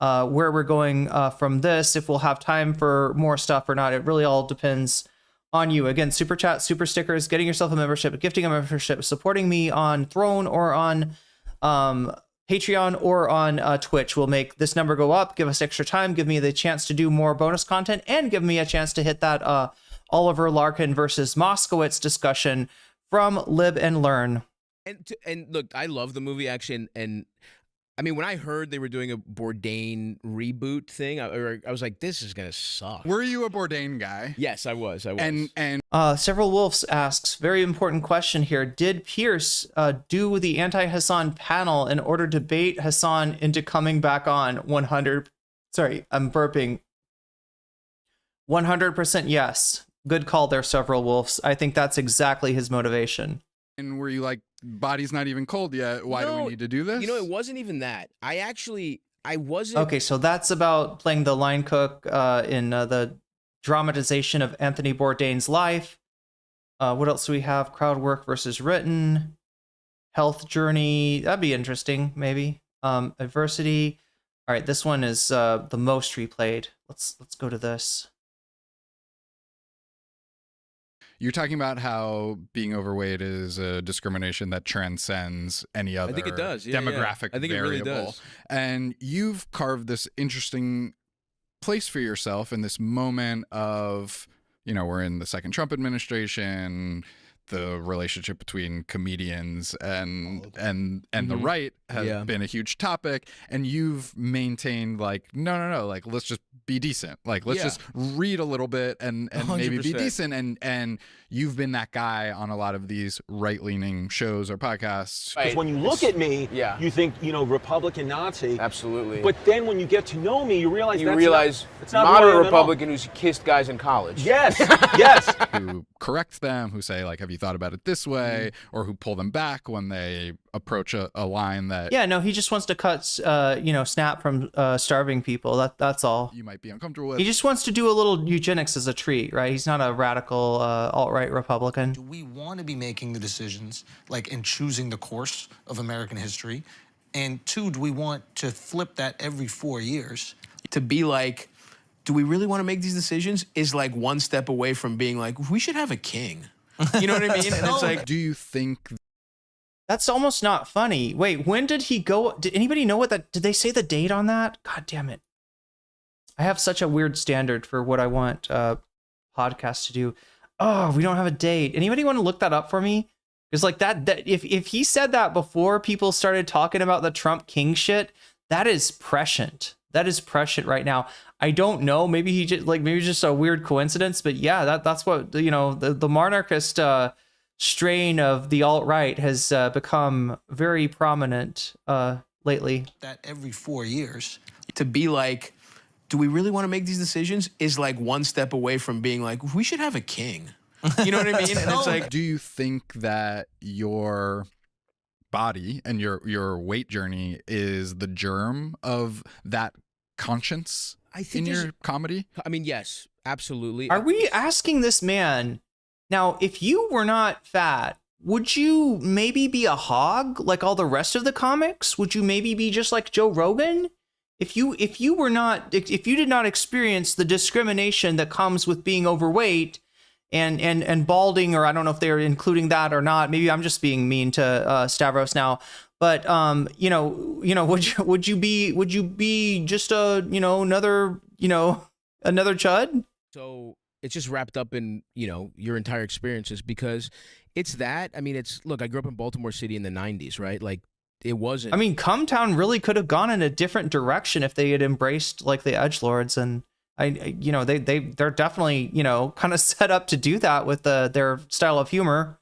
where we're going from this, if we'll have time for more stuff or not. It really all depends on you. Again, super chat, super stickers, getting yourself a membership, gifting a membership, supporting me on Throne or on Patreon or on Twitch will make this number go up, give us extra time, give me the chance to do more bonus content, and give me a chance to hit that Oliver Larkin versus Moskowitz discussion from Lib and Learn. And look, I love the movie actually, and I mean when I heard they were doing a Bourdain reboot thing, I was like, this is gonna suck. Were you a Bourdain guy? Yes, I was. And Several Wolves asks, very important question here. Did Pierce do the anti-Hassan panel in order to bait Hassan into coming back on 100? Sorry, I'm burping. 100% yes. Good call there, Several Wolves. I think that's exactly his motivation. And were you like, body's not even cold yet, why do we need to do this? You know, it wasn't even that. I wasn't. Okay, so that's about playing the line cook in the dramatization of Anthony Bourdain's life. What else do we have? Crowd work versus written. Health journey. That'd be interesting, maybe. Adversity. All right, this one is the most replayed. Let's go to this. You're talking about how being overweight is a discrimination that transcends any other I think it does. demographic I think variable. It really does. And you've carved this interesting place for yourself in this moment of, we're in the second Trump administration, the relationship between comedians and the right has been a huge topic, and you've maintained like no, like let's just be decent, like let's just read a little bit and maybe be decent, and you've been that guy on a lot of these right-leaning shows or podcasts. Because when you look at me, you think Republican Nazi, absolutely, but then when you get to know me, you realize it's not moderate Republican who's kissed guys in college. Yes, yes. Who correct them, who say like, have you thought about it this way, or who pull them back when they approach a line that he just wants to cut SNAP from starving people. That's all you might be uncomfortable with. He just wants to do a little eugenics as a treat, right? He's not a radical alt-right Republican. Do we want to be making the decisions, like in choosing the course of American history? And two, do we want to flip that every 4 years? To be like, do we really want to make these decisions is like one step away from being like, we should have a king. You know what I mean? And it's like, do you think that's almost not funny? Wait, when did he go? Did anybody know did they say the date on that? God damn it. I have such a weird standard for what I want podcast to do. Oh, we don't have a date. Anybody want to look that up for me? Because like that if he said that before people started talking about the Trump King shit, that is prescient. That is prescient right now. I don't know. Maybe he just maybe just a weird coincidence, but yeah, that's what the monarchist strain of the alt-right has become very prominent lately. That every 4 years. To be like, do we really want to make these decisions is like one step away from being like, we should have a king. You know what I mean? And it's like, do you think that your body and your weight journey is the germ of that conscience in your comedy? I mean, yes, absolutely. Are we asking this man now, if you were not fat, would you maybe be a hog like all the rest of the comics? Would you maybe be just like Joe Rogan? If you did not experience the discrimination that comes with being overweight and balding, or I don't know if they're including that or not. Maybe I'm just being mean to Stavros now. But would you be just another chud? So it's just wrapped up in your entire experiences, because it's that. I mean, look, I grew up in Baltimore City in the 90s, right? Like, it wasn't. I mean, Cumtown really could have gone in a different direction if they had embraced like the edgelords, and they're definitely kind of set up to do that with their style of humor.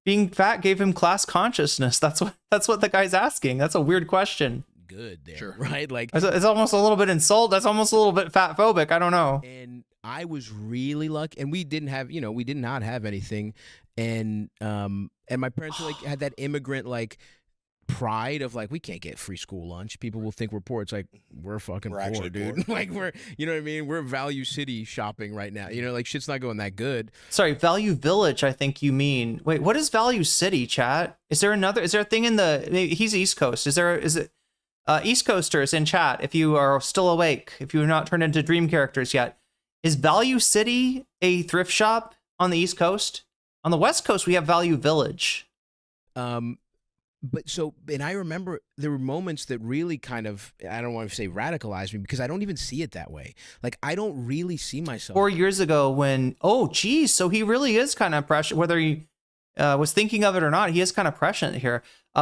Being fat gave him class consciousness. That's what the guy's asking. That's a weird question. Good there, right? Like, it's almost a little bit insult. That's almost a little bit fat phobic. I don't know. And I was really lucky, and we did not have anything, and my parents had that immigrant pride of we can't get free school lunch. People will think we're poor. It's like, we're fucking poor, dude. Like, we're, you know what I mean? We're Value City shopping right now. Shit's not going that good. Sorry, Value Village, I think you mean. Wait, what is Value City, chat? Is there a thing in he's East Coast. Is it East Coasters in chat, if you are still awake, if you have not turned into dream characters yet, is Value City a thrift shop on the East Coast? On the West Coast, we have Value Village. And I remember there were moments that really kind of, I don't want to say radicalized me, because I don't even see it that way. Like, I don't really see myself. 4 years ago when, so he really is kind of prescient, whether he was thinking of it or not, he is kind of prescient here.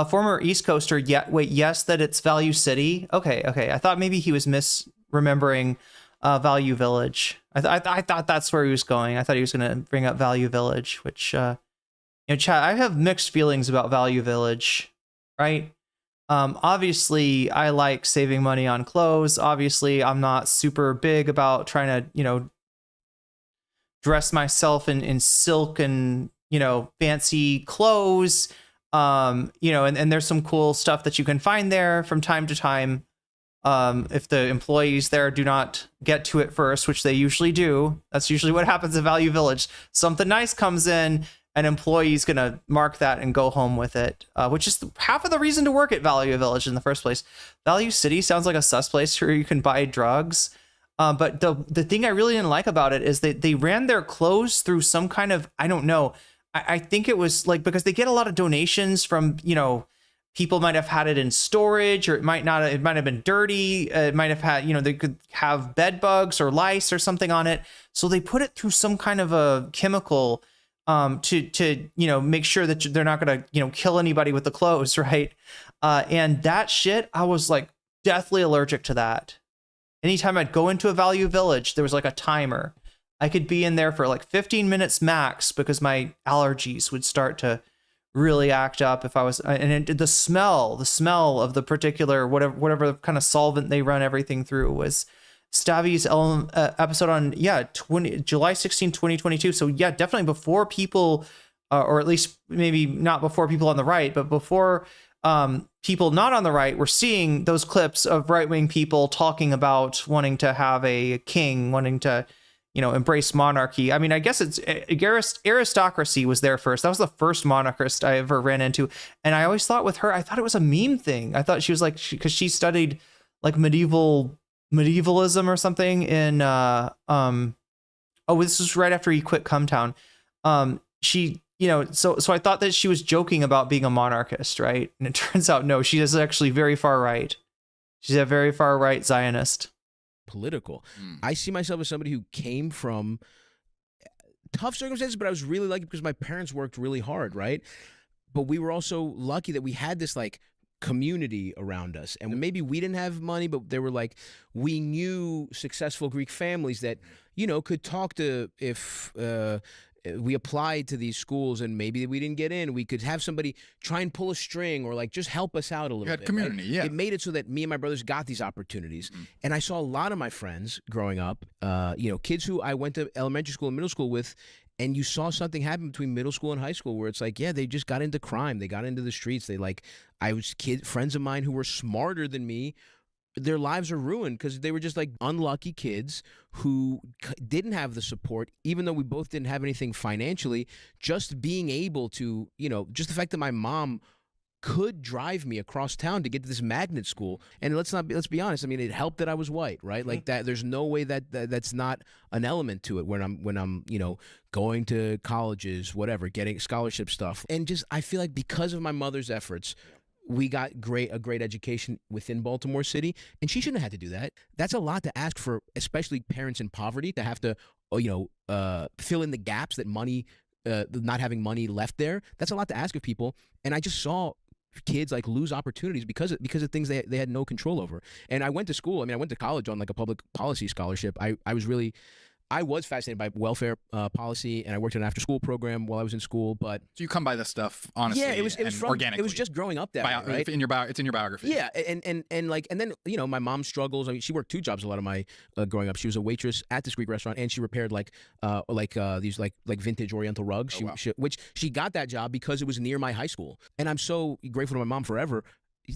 Former East Coaster, yes, that it's Value City. Okay. I thought maybe he was misremembering Value Village. I thought that's where he was going. I thought he was going to bring up Value Village, which, chat, I have mixed feelings about Value Village, right? Obviously, I like saving money on clothes. Obviously, I'm not super big about trying to, dress myself in silk and, fancy clothes. And there's some cool stuff that you can find there from time to time. If the employees there do not get to it first, which they usually do, that's usually what happens at Value Village. Something nice comes in, an employee's going to mark that and go home with it, which is half of the reason to work at Value Village in the first place. Value City sounds like a sus place where you can buy drugs. But the thing I really didn't like about it is that they ran their clothes through some kind of, I don't know. I think it was because they get a lot of donations from, people might have had it in storage, or it might have been dirty. It might have had, they could have bed bugs or lice or something on it. So they put it through some kind of a chemical to make sure that they're not going to, kill anybody with the clothes. Right. And that shit, I was deathly allergic to that. Anytime I'd go into a Value Village, there was a timer. I could be in there for 15 minutes max because my allergies would start to really act up if I was, the smell of the particular, whatever kind of solvent they run everything through was Stavi's episode on, July 16, 2022. So yeah, definitely before people, or at least maybe not before people on the right, but before people not on the right were seeing those clips of right-wing people talking about wanting to have a king, wanting to, embrace monarchy. I mean, I guess it's aristocracy was there first. That was the first monarchist I ever ran into. And I always thought with her, I thought it was a meme thing. I thought she was because she studied medievalism or something in, this was right after he quit Cumtown. She, so I thought that she was joking about being a monarchist, right? And it turns out, no, she is actually very far right. She's a very far right Zionist. political. I see myself as somebody who came from tough circumstances, but I was really lucky because my parents worked really hard, right? But we were also lucky that we had this like community around us, and maybe we didn't have money, but they were like, we knew successful Greek families that, you know, could talk to if we applied to these schools and maybe we didn't get in, we could have somebody try and pull a string or like just help us out a little bit. Community, right? yeah. It made it so that me and my brothers got these opportunities. And I saw a lot of my friends growing up, you know, kids who I went to elementary school and middle school with, and you saw something happen between middle school and high school where it's like, yeah, they just got into crime. They got into the streets. They like, friends of mine who were smarter than me, their lives are ruined because they were just like unlucky kids who didn't have the support, even though we both didn't have anything financially. Just being able to, you know, just the fact that my mom could drive me across town to get to this magnet school. And let's be honest. I mean, it helped that I was white, right? Like that. There's no way that's not an element to it when I'm, you know, going to colleges, whatever, getting scholarship stuff. And just, I feel like because of my mother's efforts, we got a great education within Baltimore City, and she shouldn't have had to do that. That's a lot to ask for, especially parents in poverty, to have to, you know, fill in the gaps that money, not having money left there. That's a lot to ask of people. And I just saw kids like lose opportunities because of things they had no control over. And I went to school. I mean, I went to college on like a public policy scholarship. I was fascinated by welfare policy, and I worked in an after-school program while I was in school. But so you come by this stuff honestly, yeah, it was organically. It was just growing up that way, right? It's in your biography. Yeah, and then, you know, my mom struggles. I mean, she worked 2 jobs a lot of my growing up. She was a waitress at this Greek restaurant, and she repaired these vintage Oriental rugs. Which she got that job because it was near my high school, and I'm so grateful to my mom forever.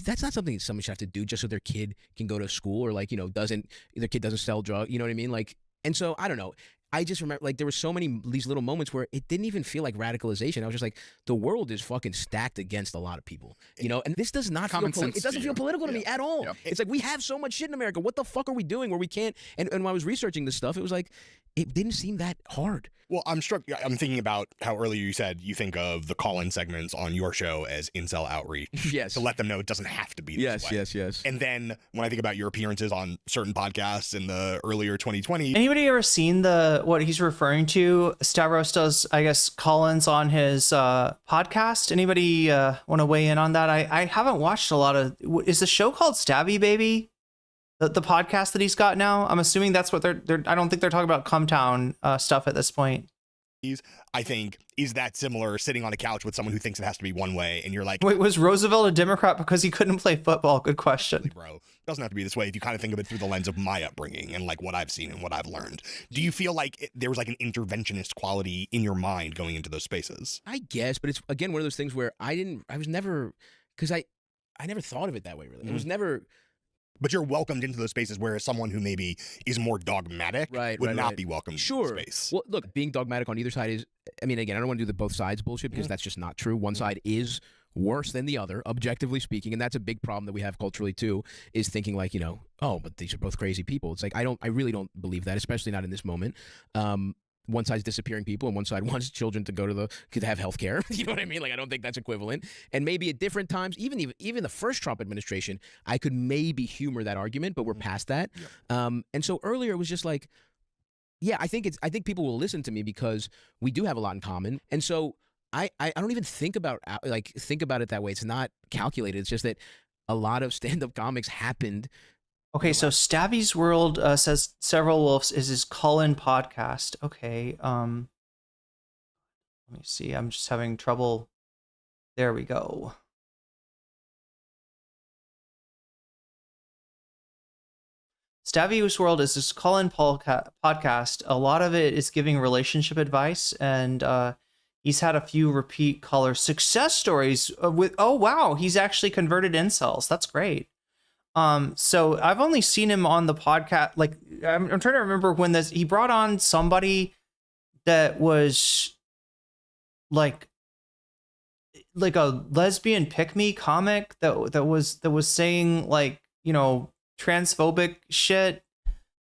That's not something that someone should have to do just so their kid can go to school, or like, you know, their kid doesn't sell drugs. You know what I mean? Like. And so, I don't know. I just remember, like, there were so many these little moments where it didn't even feel like radicalization. I was just like, the world is fucking stacked against a lot of people, you know? And this does not feel it doesn't feel political to me at all. Yeah. It's like, we have so much shit in America. What the fuck are we doing where we can't? And when I was researching this stuff, it was like, it didn't seem that hard. Well, I'm thinking about how earlier you said you think of the call-in segments on your show as incel outreach. Yes. To let them know it doesn't have to be this way. Yes. And then when I think about your appearances on certain podcasts in the earlier 2020. Anybody ever seen what he's referring to? Stavros does, I guess, call-ins on his podcast. Anybody want to weigh in on that? I haven't watched a lot of. Is the show called Stabby Baby? The podcast that he's got now? I'm assuming that's what they're I don't think they're talking about Cumtown stuff at this point. I think, is that similar, sitting on a couch with someone who thinks it has to be one way, and you're like, wait, was Roosevelt a Democrat because he couldn't play football? Good question. Bro, it doesn't have to be this way if you kind of think of it through the lens of my upbringing and like what I've seen and what I've learned. Do you feel like there was like an interventionist quality in your mind going into those spaces? I guess, but it's again one of those things where I never thought of it that way, really. It was never. But you're welcomed into those spaces, whereas someone who maybe is more dogmatic would not be welcomed in the space. Well, look, being dogmatic on either side is, I mean, again, I don't want to do the both sides bullshit because that's just not true. One side is worse than the other, objectively speaking, and that's a big problem that we have culturally too, is thinking like, you know, oh, but these are both crazy people. It's like, I really don't believe that, especially not in this moment. One side's disappearing people, and one side wants children to have health care. You know what I mean? Like, I don't think that's equivalent. And maybe at different times, even the first Trump administration, I could maybe humor that argument, but we're past that. And so earlier it was just like, yeah, I think people will listen to me because we do have a lot in common. And so I don't even think about it that way. It's not calculated. It's just that a lot of stand-up comics happened. Okay, so Stabby's World says Several Wolves is his call-in podcast. Okay, let me see. I'm just having trouble. There we go. Stabby's World is his call-in podcast. A lot of it is giving relationship advice, and he's had a few repeat caller success stories with. Oh wow, he's actually converted incels. That's great. So I've only seen him on the podcast. Like I'm trying to remember when he brought on somebody that was like a lesbian pick-me comic that was saying like, you know, transphobic shit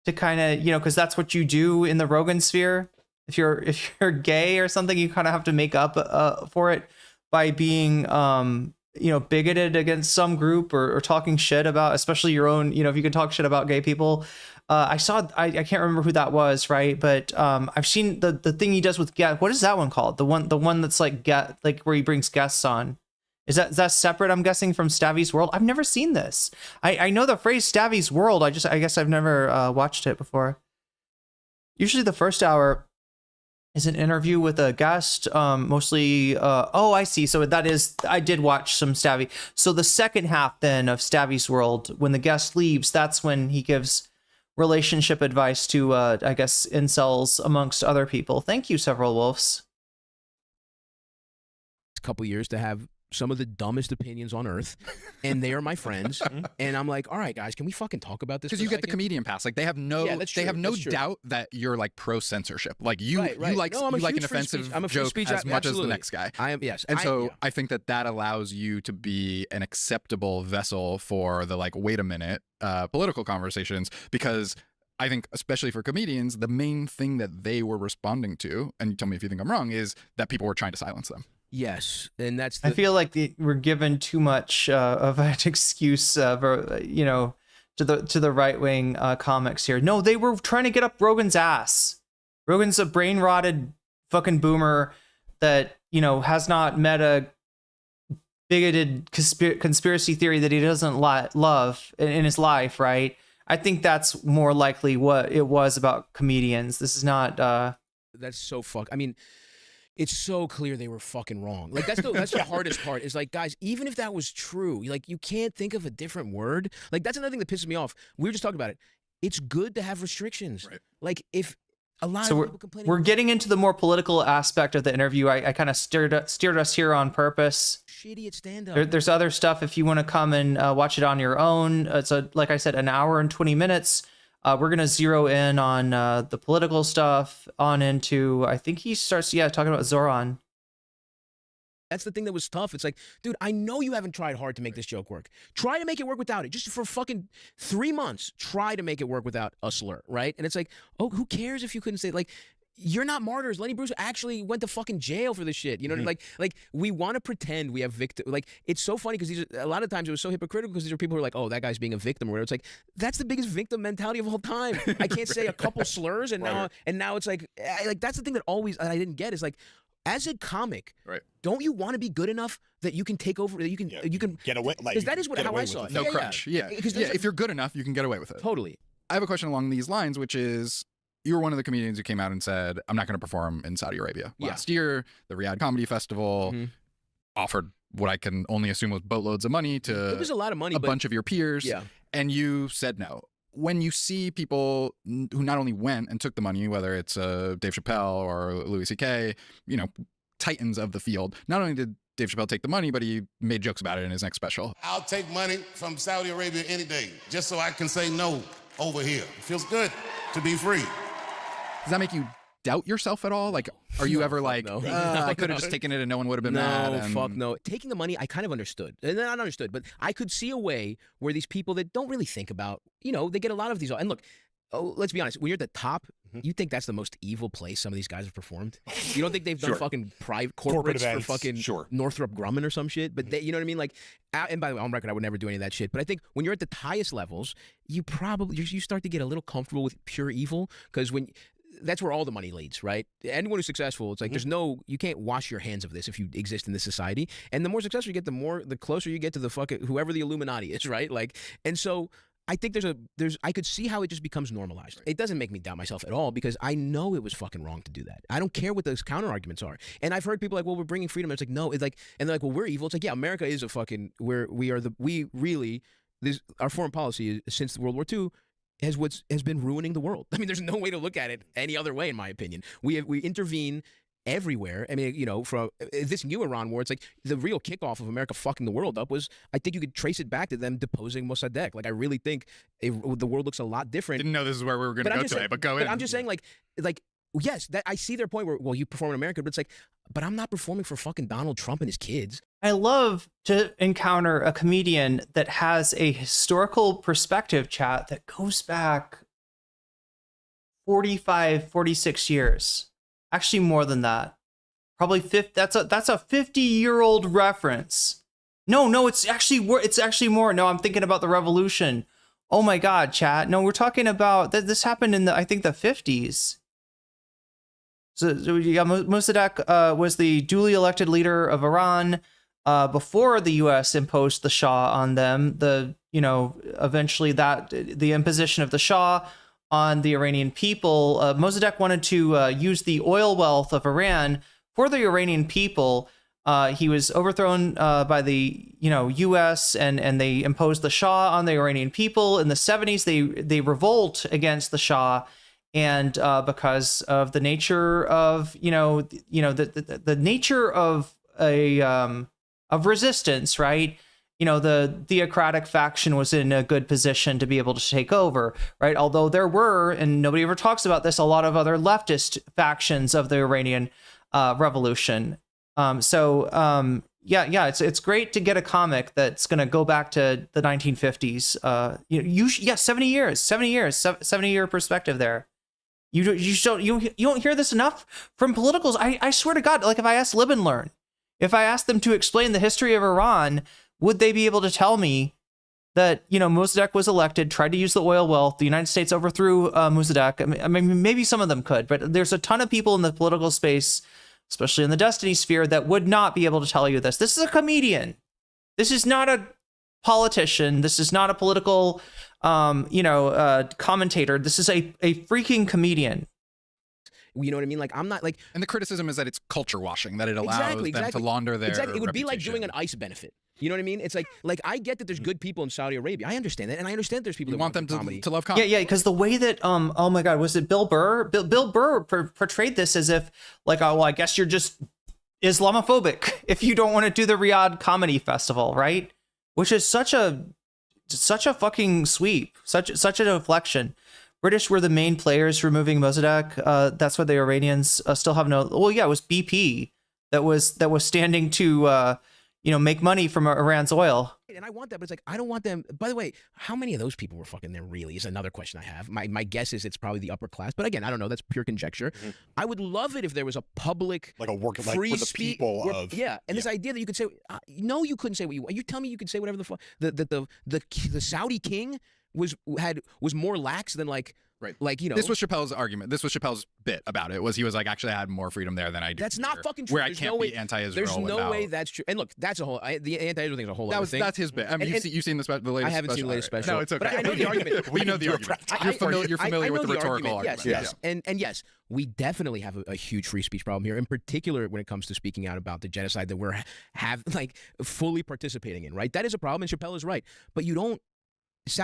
to kind of, you know, because that's what you do in the Rogan sphere. If you're gay or something, you kind of have to make up for it by being bigoted against some group or talking shit about, especially your own, if you can talk shit about gay people. I can't remember who that was, right? But I've seen the thing he does with guests. What is that one called? The one that's like where he brings guests on. Is that separate, I'm guessing, from Stavi's World? I've never seen this. I know the phrase Stavi's World. I guess I've never watched it before. Usually the first hour is an interview with a guest, mostly. I see. So I did watch some Stavi. So the second half then of Stavi's World, when the guest leaves, that's when he gives relationship advice to, I guess, incels amongst other people. Thank you, Several Wolves. A couple years to have some of the dumbest opinions on earth, and they are my friends. And I'm like, all right, guys, can we fucking talk about this? Because you get the comedian pass. Like they have no doubt that you're like pro censorship. Like you like an offensive joke as much as the next guy. I am, yes. And I think that allows you to be an acceptable vessel for the like, wait a minute, political conversations, because I think, especially for comedians, the main thing that they were responding to, and you tell me if you think I'm wrong, is that people were trying to silence them. Yes, and that's. I feel like we're given too much of an excuse, to the right wing comics here. No, they were trying to get up Rogan's ass. Rogan's a brain rotted fucking boomer that has not met a bigoted conspiracy theory that he doesn't love in his life. Right. I think that's more likely what it was about comedians. This is not. That's so I mean. It's so clear they were fucking wrong. Like that's the hardest part is like, guys, even if that was true, like you can't think of a different word. Like that's another thing that pisses me off. We were just talking about it. It's good to have restrictions. Right. Like if a lot of people complaining. We're getting into the more political aspect of the interview. I kind of steered us here on purpose. Shitty at stand-up. There's other stuff if you want to come and watch it on your own. It's like I said, an hour and 20 minutes. We're going to zero in on the political stuff on into, I think he starts, talking about Zoran. That's the thing that was tough. It's like, dude, I know you haven't tried hard to make this joke work. Try to make it work without it. Just for fucking 3 months, try to make it work without a slur, right? And it's like, oh, who cares if you couldn't say, like, you're not martyrs. Lenny Bruce actually went to fucking jail for this shit. You know, like we want to pretend we have victim. Like it's so funny because a lot of times it was so hypocritical because these are people who are like, oh, that guy's being a victim or whatever. It's like that's the biggest victim mentality of all time. I can't say a couple slurs and now it's like that's the thing that always I didn't get is like, as a comic, don't you want to be good enough that you can take over? That you can get away. Because that is how I saw it. No crutch. Yeah. If you're good enough, you can get away with it. Totally. I have a question along these lines, which is. You were one of the comedians who came out and said, I'm not going to perform in Saudi Arabia. Last year, the Riyadh Comedy Festival offered what I can only assume was boatloads of money to it was a lot of money, a bunch of your peers. Yeah. And you said no. When you see people who not only went and took the money, whether it's Dave Chappelle or Louis C.K., titans of the field, not only did Dave Chappelle take the money, but he made jokes about it in his next special. I'll take money from Saudi Arabia any day, just so I can say no over here. It feels good to be free. Does that make you doubt yourself at all? Like, are you ever like, no. I could have just taken it and no one would have been mad? No, fuck no. Taking the money, I kind of understood. And not understood, but I could see a way where these people that don't really think about, they get a lot of these. And look, let's be honest, when you're at the top, you think that's the most evil place some of these guys have performed? You don't think they've done fucking private corporate events, for fucking Northrop Grumman or some shit? But they, you know what I mean? Like, and by the way, on record, I would never do any of that shit. But I think when you're at the highest levels, you start to get a little comfortable with pure evil because that's where all the money leads, right? Anyone who's successful, it's like you can't wash your hands of this if you exist in this society. And the more successful you get, the closer you get to the fucking whoever the Illuminati is, right? Like, and so I think I could see how it just becomes normalized. It doesn't make me doubt myself at all because I know it was fucking wrong to do that. I don't care what those counter arguments are. And I've heard people like, well, we're bringing freedom. And it's like, no, it's like, and they're like, well, we're evil. It's like, yeah, America is a fucking, our foreign policy since World War II has been ruining the world. I mean, there's no way to look at it any other way, in my opinion. We intervene everywhere. I mean, from this new Iran war, it's like the real kickoff of America fucking the world up was, I think you could trace it back to them deposing Mossadegh. Like, I really think the world looks a lot different. Didn't know this is where we were going to go today, but go in. But I'm just saying, like, yes, that I see their point where, well, you perform in America, but it's like, but I'm not performing for fucking Donald Trump and his kids. I love to encounter a comedian that has a historical perspective, chat, that goes back 45, 46 years. Actually, more than that. Probably 50. That's a 50-year-old reference No, it's actually more. No, I'm thinking about the revolution. Oh my God, chat. No, we're talking about this happened in I think the 50s. So yeah, Mossadegh was the duly elected leader of Iran before the U.S. imposed the Shah on them. Eventually the imposition of the Shah on the Iranian people. Mossadegh wanted to use the oil wealth of Iran for the Iranian people. He was overthrown by the U.S. and they imposed the Shah on the Iranian people. In the 70s, they revolt against the Shah, and because of the nature of the nature of resistance, right? The theocratic faction was in a good position to be able to take over, right? Although there were, and nobody ever talks about this, a lot of other leftist factions of the Iranian revolution. It's great to get a comic that's going to go back to the 1950s. 70-year perspective there. You don't hear this enough from politicals. I swear to God, like if I asked Lib Learn, if I asked them to explain the history of Iran, would they be able to tell me that Mossadegh was elected, tried to use the oil wealth, the United States overthrew Mossadegh? I mean, maybe some of them could, but there's a ton of people in the political space, especially in the Destiny sphere, that would not be able to tell you this. This is a comedian. This is not a politician. This is not a political, commentator. This is a freaking comedian. You know what I mean? Like, I'm not like... And the criticism is that it's culture washing, that it allows them to launder their Exactly. It would be like reputation. doing an ICE benefit. You know what I mean? It's like I get that there's good people in Saudi Arabia. I understand that. And I understand there's people that want them to love comedy. Yeah, because the way that, oh my God, was it Bill Burr? Bill Burr portrayed this as if, like, oh, well, I guess you're just Islamophobic if you don't want to do the Riyadh Comedy Festival, right? Which is such a fucking sweep, such a deflection. British were the main players removing Mossadegh. That's why the Iranians still have no. Well, yeah, it was BP that was standing to make money from Iran's oil. And I want that, but it's like, I don't want them. By the way, how many of those people were fucking there really is another question I have. My guess is it's probably the upper class. But again, I don't know. That's pure conjecture. Mm-hmm. I would love it if there was a public, like a work, free like for the people of. Yeah. And this idea that you could say, no, you couldn't say what you want. You tell me you could say whatever the fuck. The Saudi king was more lax than like. Right. Like, this was Chappelle's argument. This was Chappelle's bit about it. He was like, actually, I had more freedom there than I do. That's not fucking true. Where I can't be anti-Israel. There's no way that's true. And look, that's a whole. The anti-Israel thing is a whole other thing. That's his bit. I mean, you've seen the latest special. I haven't seen the latest special. No, it's okay. But I know the argument. We know the argument. You're familiar with the rhetorical argument. Yes. And yes, we definitely have a huge free speech problem here, in particular when it comes to speaking out about the genocide that we're fully participating in. Right. That is a problem, and Chappelle is right. But you don't.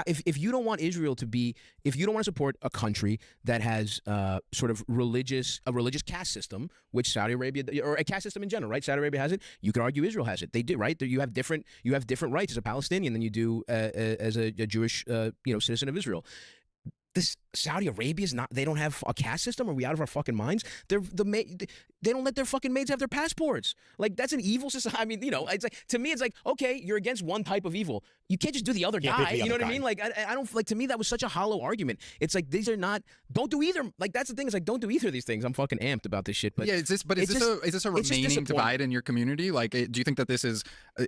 If you don't want Israel to be, if you don't want to support a country that has sort of a religious caste system, which Saudi Arabia, or a caste system in general, right? Saudi Arabia has it. You could argue Israel has it. They do, right? You have different rights as a Palestinian than you do as a Jewish citizen of Israel. This Saudi Arabia is not. They don't have a caste system. Are we out of our fucking minds? They don't let their fucking maids have their passports. Like, that's an evil society. I mean, it's like, to me, it's like, okay, you're against one type of evil. You can't just do the other guy. You know what I mean? Like, I don't like. To me, that was such a hollow argument. It's like, these are not. Don't do either. Like, that's the thing. It's like, don't do either of these things. I'm fucking amped about this shit. But yeah, is this a remaining divide in your community? Like, do you think that this is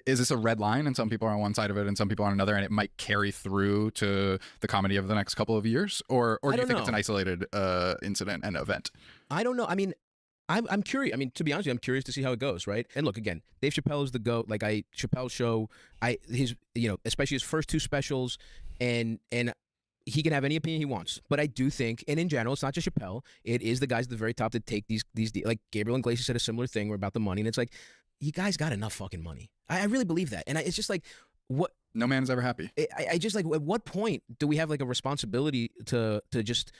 this a red line, and some people are on one side of it and some people on another, and it might carry through to the comedy of the next couple of years, or do you think it's an isolated incident and event? I don't know. I mean, I'm curious. I mean, to be honest with you, I'm curious to see how it goes, right? And look, again, Dave Chappelle is the GOAT. Like, Chappelle's show, especially his first two specials, and he can have any opinion he wants. But I do think, and in general, it's not just Chappelle, it is the guys at the very top that take these like Gabriel Iglesias said a similar thing about the money, and it's like, you guys got enough fucking money. I really believe that. And it's just like, what? No man's ever happy. I just like, at what point do we have like a responsibility to just,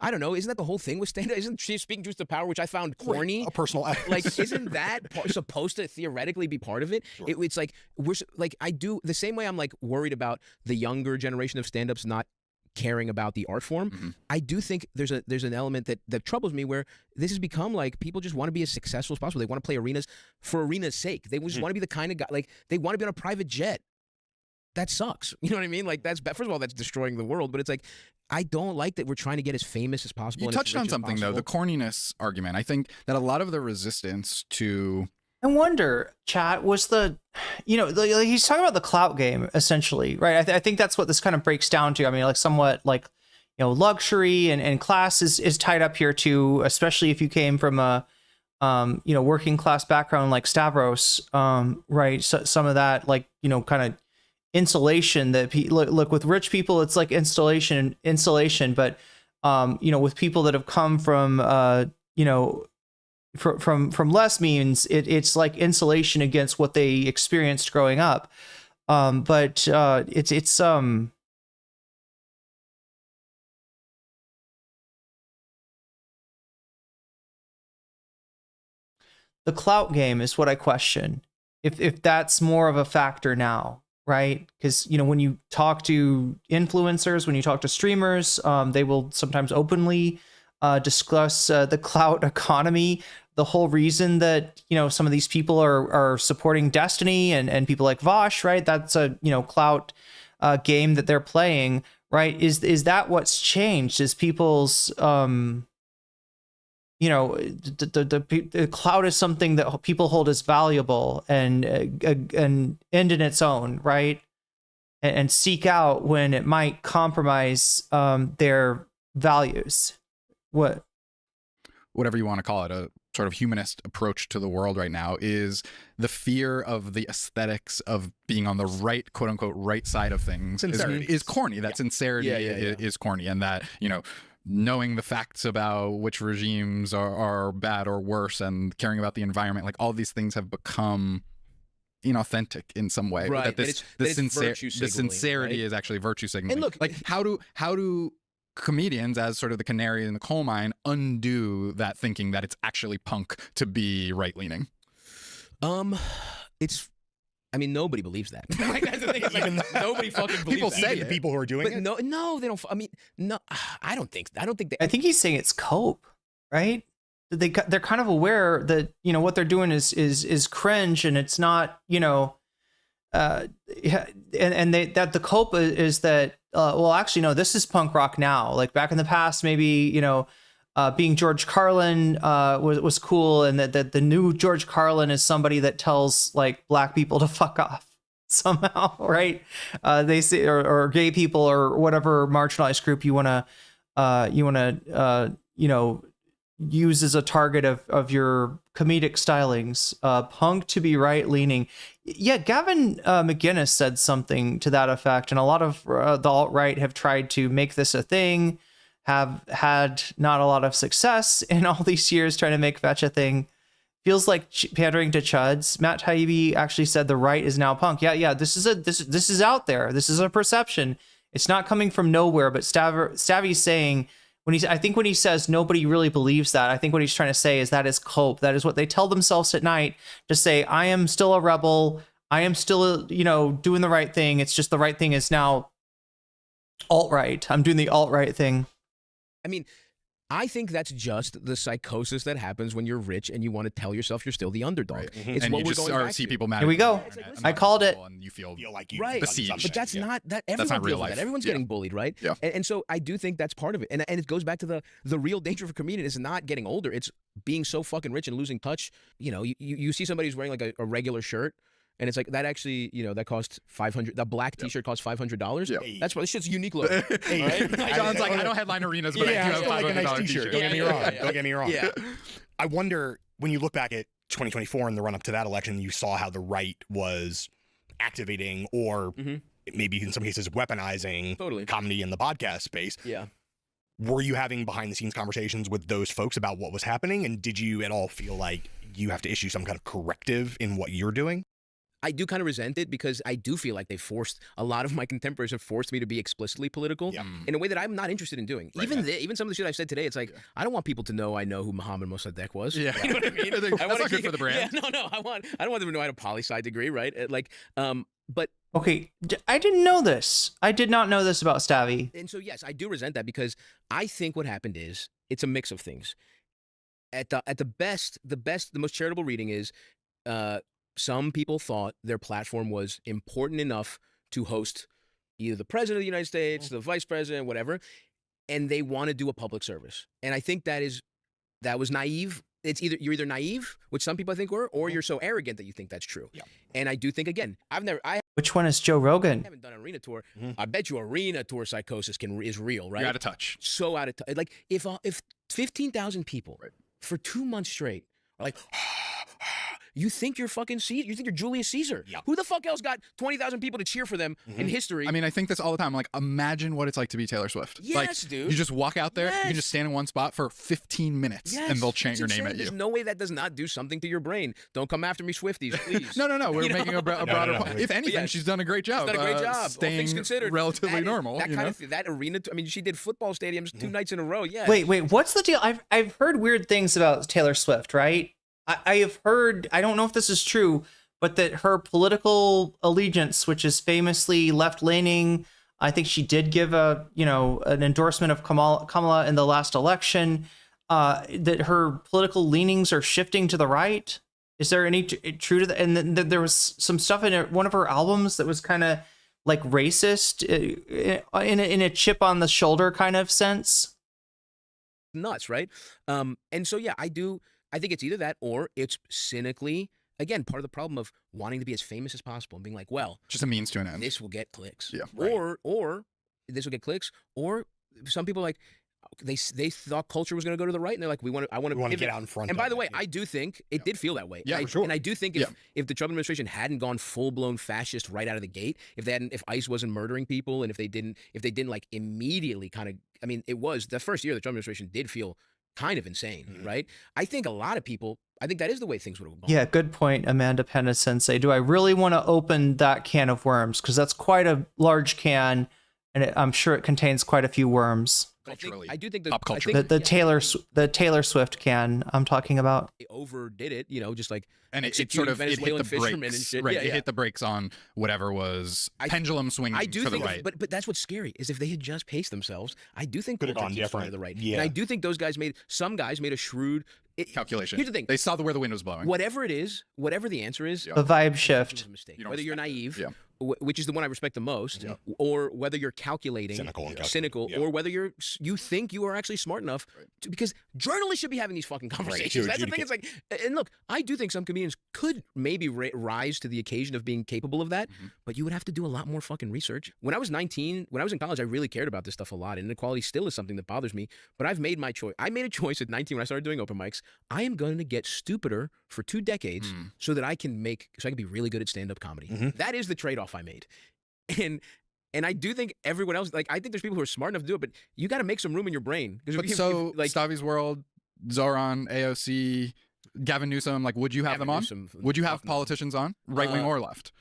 I don't know, isn't that the whole thing with stand-up? Isn't she speaking truth to power, which I found corny? A personal act. Like, isn't that supposed to theoretically be part of it? Sure. It's like, I do, the same way I'm like worried about the younger generation of stand-ups not caring about the art form. Mm-hmm. I do think there's an element that troubles me where this has become like, people just want to be as successful as possible. They want to play arenas for arena's sake. They just want to be the kind of guy, like, they want to be on a private jet. That sucks. You know what I mean? Like, first of all, that's destroying the world, but it's like, I don't like that we're trying to get as famous as possible. You touched on something, though, the corniness argument. I think that a lot of the resistance to I wonder, chat, was the, like he's talking about the clout game essentially, right? I think that's what this kind of breaks down to. I mean, like somewhat like, luxury and class is tied up here too, especially if you came from a, working class background like Stavros, right? So some of that, like, kind of insulation that look with rich people, it's like insulation, but, with people that have come from, from less means, it's like insulation against what they experienced growing up. But it's the clout game is what I question. If that's more of a factor now, right? Because when you talk to influencers, when you talk to streamers, they will sometimes openly discuss the clout economy. The whole reason that some of these people are supporting Destiny and people like Vosh, right? That's a clout game that they're playing, right? Is that what's changed? Is people's the clout is something that people hold as valuable and end in its own, right? And seek out when it might compromise their values. Whatever you want to call it, a sort of humanist approach to the world right now is the fear of the aesthetics of being on the right, quote unquote, right side of things is corny. That sincerity is corny, and that, knowing the facts about which regimes are bad or worse and caring about the environment, like all these things have become inauthentic in some way. Right. That the sincerity is actually virtue signaling. And look, like how do comedians, as sort of the canary in the coal mine, undo that thinking that it's actually punk to be right-leaning? Nobody believes that. Like, that's the thing. It's like, nobody fucking believes people that. say the people who are doing it. No, they don't. No, I don't think. They, I think he's saying it's cope, right? They're kind of aware that what they're doing is cringe, and it's not and that the cope is that well, actually no, this is punk rock now. Like back in the past, maybe being George Carlin was cool, and that the new George Carlin is somebody that tells like black people to fuck off somehow, right? They say, or gay people or whatever marginalized group you want to use as a target of your comedic stylings. Punk to be right leaning. Yeah, Gavin McGinnis said something to that effect, and a lot of the alt-right have tried to make this a thing. Have had not a lot of success in all these years trying to make fetch a thing. Feels like pandering to chuds. Matt Taibbi actually said the right is now punk. Yeah. This is out there. This is a perception. It's not coming from nowhere. But Stavvy's saying I think when he says nobody really believes that, I think what he's trying to say is that is cope. That is what they tell themselves at night to say, I am still a rebel. I am still doing the right thing. It's just the right thing is now alt-right. I'm doing the alt-right thing. I think that's just the psychosis that happens when you're rich and you want to tell yourself you're still the underdog. Right. It's and what you we're just going back see to. people mad. Here we go. I called it. And you feel like you right. besieged. But that's not that. That's not real life. That. Everyone's getting bullied, right? Yeah. And so I do think that's part of it. And it goes back to the real danger for comedians is not getting older. It's being so fucking rich and losing touch. You see somebody who's wearing like a regular shirt. And it's like that actually, that costs $500. The black T-shirt costs $500. Yeah. That's what this shit's unique look. Right? John's like, I don't headline arenas, but I do have $500 like a nice T-shirt. Don't get me wrong. Yeah. Don't get me wrong. Yeah. I wonder when you look back at 2024 and the run up to that election, you saw how the right was activating or maybe in some cases weaponizing comedy in the podcast space. Yeah. Were you having behind the scenes conversations with those folks about what was happening? And did you at all feel like you have to issue some kind of corrective in what you're doing? I do kind of resent it because I do feel like a lot of my contemporaries have forced me to be explicitly political in a way that I'm not interested in doing. Right. Even some of the shit I've said today, it's like, I don't want people to know I know who Mohammed Mossadegh was. Yeah. You know what I mean? That's not good for the brand. Yeah, no. I don't want them to know I had a poli-sci degree, right? But okay, I didn't know this. I did not know this about Stavvy. And so yes, I do resent that because I think what happened is it's a mix of things. At the best, the most charitable reading is some people thought their platform was important enough to host either the president of the United States, the vice president, whatever, and they want to do a public service. And I think that was naive it's you're either naive, which some people I think were, or you're so arrogant that you think that's true. And I do think, again, Which one is Joe Rogan? I haven't done an arena tour. I bet you arena tour psychosis is real, right? You're out of touch. So out of touch. Like if 15,000 people for 2 months straight are like, you think you're fucking Caesar? You think you're Julius Caesar? Who the fuck else got 20,000 people to cheer for them in history? I mean, I think this all the time. Like, imagine what it's like to be Taylor Swift. Yes, like, dude. You just walk out there, you can just stand in one spot for 15 minutes, and they'll chant your name at you. There's no way that does not do something to your brain. Don't come after me, Swifties, please. No. We're making a broader point. If anything, she's done a great job. She's done a great job. Staying all things considered, relatively normal. That kind of that arena. I mean, she did football stadiums 2 nights in a row. Yeah. Wait. What's the deal? I've heard weird things about Taylor Swift, right? I have heard. I don't know if this is true, but that her political allegiance, which is famously left-leaning, I think she did give an endorsement of Kamala in the last election. That her political leanings are shifting to the right. Is there any true to that? And then there was some stuff in one of her albums that was kind of like racist in a chip on the shoulder kind of sense. Nuts, right? And so yeah, I think it's either that or it's cynically, again, part of the problem of wanting to be as famous as possible and being like, well, just a means to an end. This will get clicks. Yeah. Or this will get clicks. Or some people like they thought culture was going to go to the right, and they're like, I want to get out in front. And by the way, I do think it did feel that way. Yeah, for sure. And I do think if the Trump administration hadn't gone full blown fascist right out of the gate, if ICE wasn't murdering people, and if they didn't like immediately kind of, I mean, it was the first year the Trump administration did feel kind of insane, right? I think a lot of people, I think that is the way things would have gone. Yeah, good point, Amanda Penna Sensei. Do I really want to open that can of worms? Because that's quite a large can, and I'm sure it contains quite a few worms. I do think pop culture. The Taylor Swift can I'm talking about. They overdid it, just like and it sort of hit the brakes, and shit. right? Yeah, it hit the brakes on whatever was pendulum swinging to the right. But that's what's scary is if they had just paced themselves, I do think could have gone different to the right. Yeah. And I do think some guys made a shrewd calculation. Here's the thing: they saw where the wind was blowing. Whatever it is, whatever the answer is, the vibe shift. Whether you're naive, which is the one I respect the most, or whether you're calculating, cynical, or whether you think you are actually smart enough to, because journalists should be having these fucking conversations. That's the thing. It's like, and look, I do think some comedians could maybe rise to the occasion of being capable of that, but you would have to do a lot more fucking research. When I was 19, when I was in college, I really cared about this stuff a lot. Inequality still is something that bothers me, but I've made my choice. I made a choice at 19 when I started doing open mics. I am going to get stupider for 2 decades so that I can be really good at stand-up comedy. That is the trade-off I made. And I do think everyone else, like, I think there's people who are smart enough to do it, but you got to make some room in your brain. But Stavi's World, Zoran, AOC, Gavin Newsom, like, would you have them on? Would you have politicians on, right wing or left?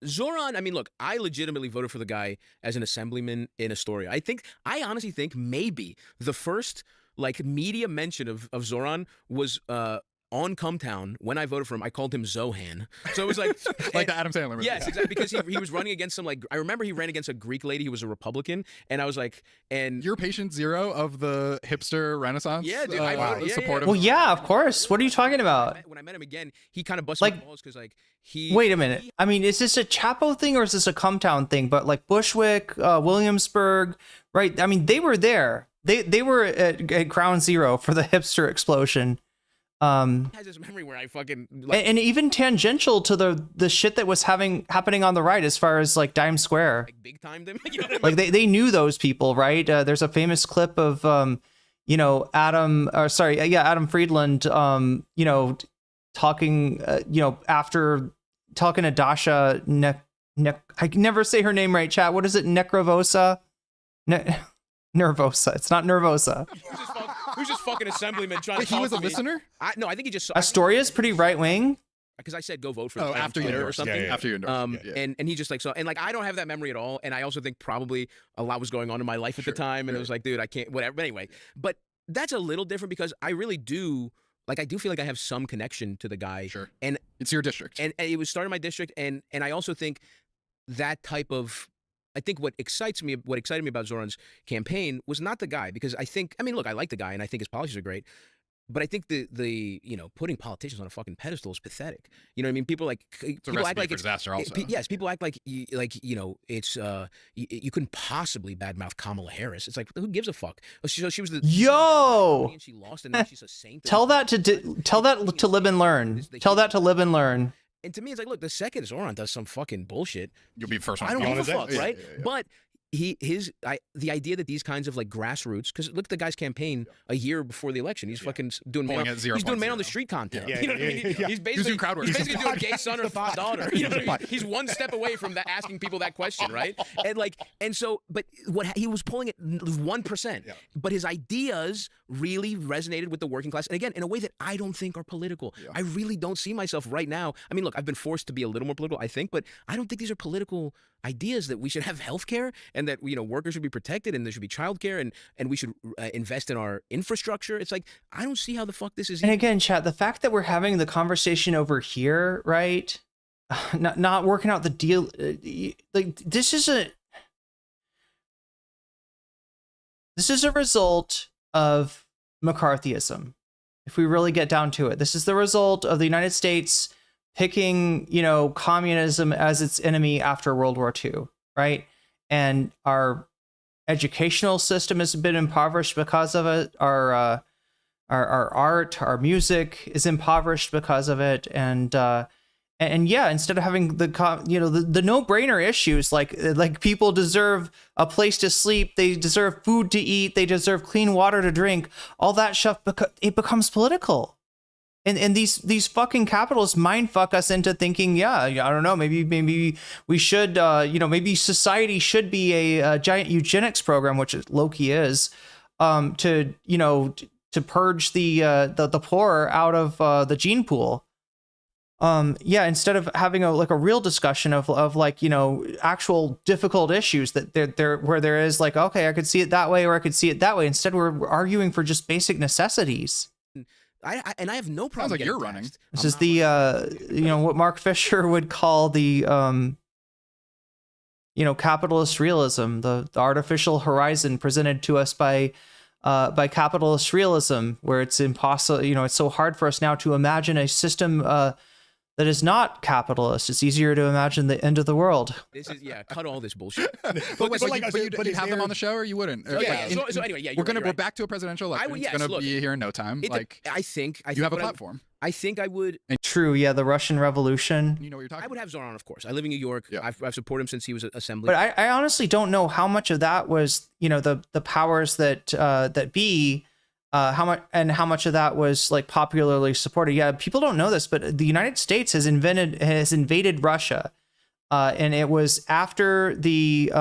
Zoran, I mean, look, I legitimately voted for the guy as an assemblyman in Astoria. I honestly think maybe the first like media mention of Zoran was on Cumtown. When I voted for him, I called him Zohan. So it was like like the Adam Sandler movie. Yes, exactly, because he was running against some, like, I remember he ran against a Greek lady who was a Republican, and I was like, and you're patient zero of the hipster renaissance. Yeah, dude. I voted, Well, yeah, of course. What are you talking about? When I met him again, he kind of busted my balls because like he. Wait a minute. I mean, is this a Chapo thing or is this a Cumtown thing? But like Bushwick, Williamsburg, right? I mean, they were there. They were at ground zero for the hipster explosion. He has this memory where I fucking and even tangential to the shit that was happening on the right as far as like Dime Square. Like big timed him. You know what I mean? Like they knew those people, right? There's a famous clip of Adam Friedland talking after talking to Dasha I can never say her name right, chat. What is it? Necrovosa? Nervosa. It's not Nervosa. Who's just fucking assemblyman trying to talk he was a to me? listener? No, I think he just Astoria's pretty right wing. Because I said go vote for after you or something. After you endorsed. And he just like, so, and like, I don't have that memory at all. And I also think probably a lot was going on in my life at the time. And it was like, dude, I can't, whatever. But anyway, but that's a little different because I really do, like, I do feel like I have some connection to the guy. Sure. And it's your district. And it was starting my district. And I also think that type of, I think what excited me about Zoran's campaign was not the guy, because I think, I mean, look, I like the guy and I think his policies are great. But I think the putting politicians on a fucking pedestal is pathetic. You know what I mean? People people act like it's disaster. Also, yes, people act like it's you couldn't possibly badmouth Kamala Harris. It's like, who gives a fuck? She was the and she lost, and now she's a saint. Tell that to Lib and Learn. Tell that to Lib and Learn. And to me, it's like, look, the second Zoran does some fucking bullshit, you'll be the first one. I don't give a fuck, right? Yeah. But the idea that these kinds of like grassroots, because look at the guy's campaign a year before the election. He's fucking doing man on the street content. Yeah. You know what I mean? He's basically doing gay son or thought daughter. You know what I mean? He's one step away from asking people that question, right? But what he was pulling it 1%, but his ideas really resonated with the working class, and again, in a way that I don't think are political. I really don't see myself right now. I mean, look, I've been forced to be a little more political, I think, but I don't think these are political ideas that we should have healthcare and that workers should be protected and there should be childcare and we should invest in our infrastructure. It's like, I don't see how the fuck this is. And again, chat, the fact that we're having the conversation over here, right? Not working out the deal. Like this is a result of McCarthyism. If we really get down to it, this is the result of the United States picking, communism as its enemy after World War II, right? And our educational system has been impoverished because of it. Our art, our music is impoverished because of it. And yeah, instead of having the no-brainer issues like people deserve a place to sleep, they deserve food to eat, they deserve clean water to drink, all that stuff, it becomes political. And these fucking capitalists mind fuck us into thinking, I don't know, maybe we should, maybe society should be a giant eugenics program, which low-key is, to purge the poor out of the gene pool. Instead of having a real discussion of actual difficult issues that where there is like, okay, I could see it that way or I could see it that way. Instead, we're arguing for just basic necessities. I have no problem. Sounds like you're running. This is the what Mark Fisher would call the capitalist realism, the artificial horizon presented to us by capitalist realism, where it's impossible. It's so hard for us now to imagine a system that is not capitalist. It's easier to imagine the end of the world. This is cut all this bullshit. But you'd have them on the show, or you wouldn't? So anyway, we're back to a presidential election. It's going to be here in no time. I think you have a platform. I think I would. True, yeah, the Russian Revolution. You know what you're talking about? I would have Zoran, of course. I live in New York. Yeah. I've supported him since he was assembly. But I honestly don't know how much of that was, the powers that be. How much of that was like popularly supported? Yeah, people don't know this, but the United States has invaded Russia, and it was after the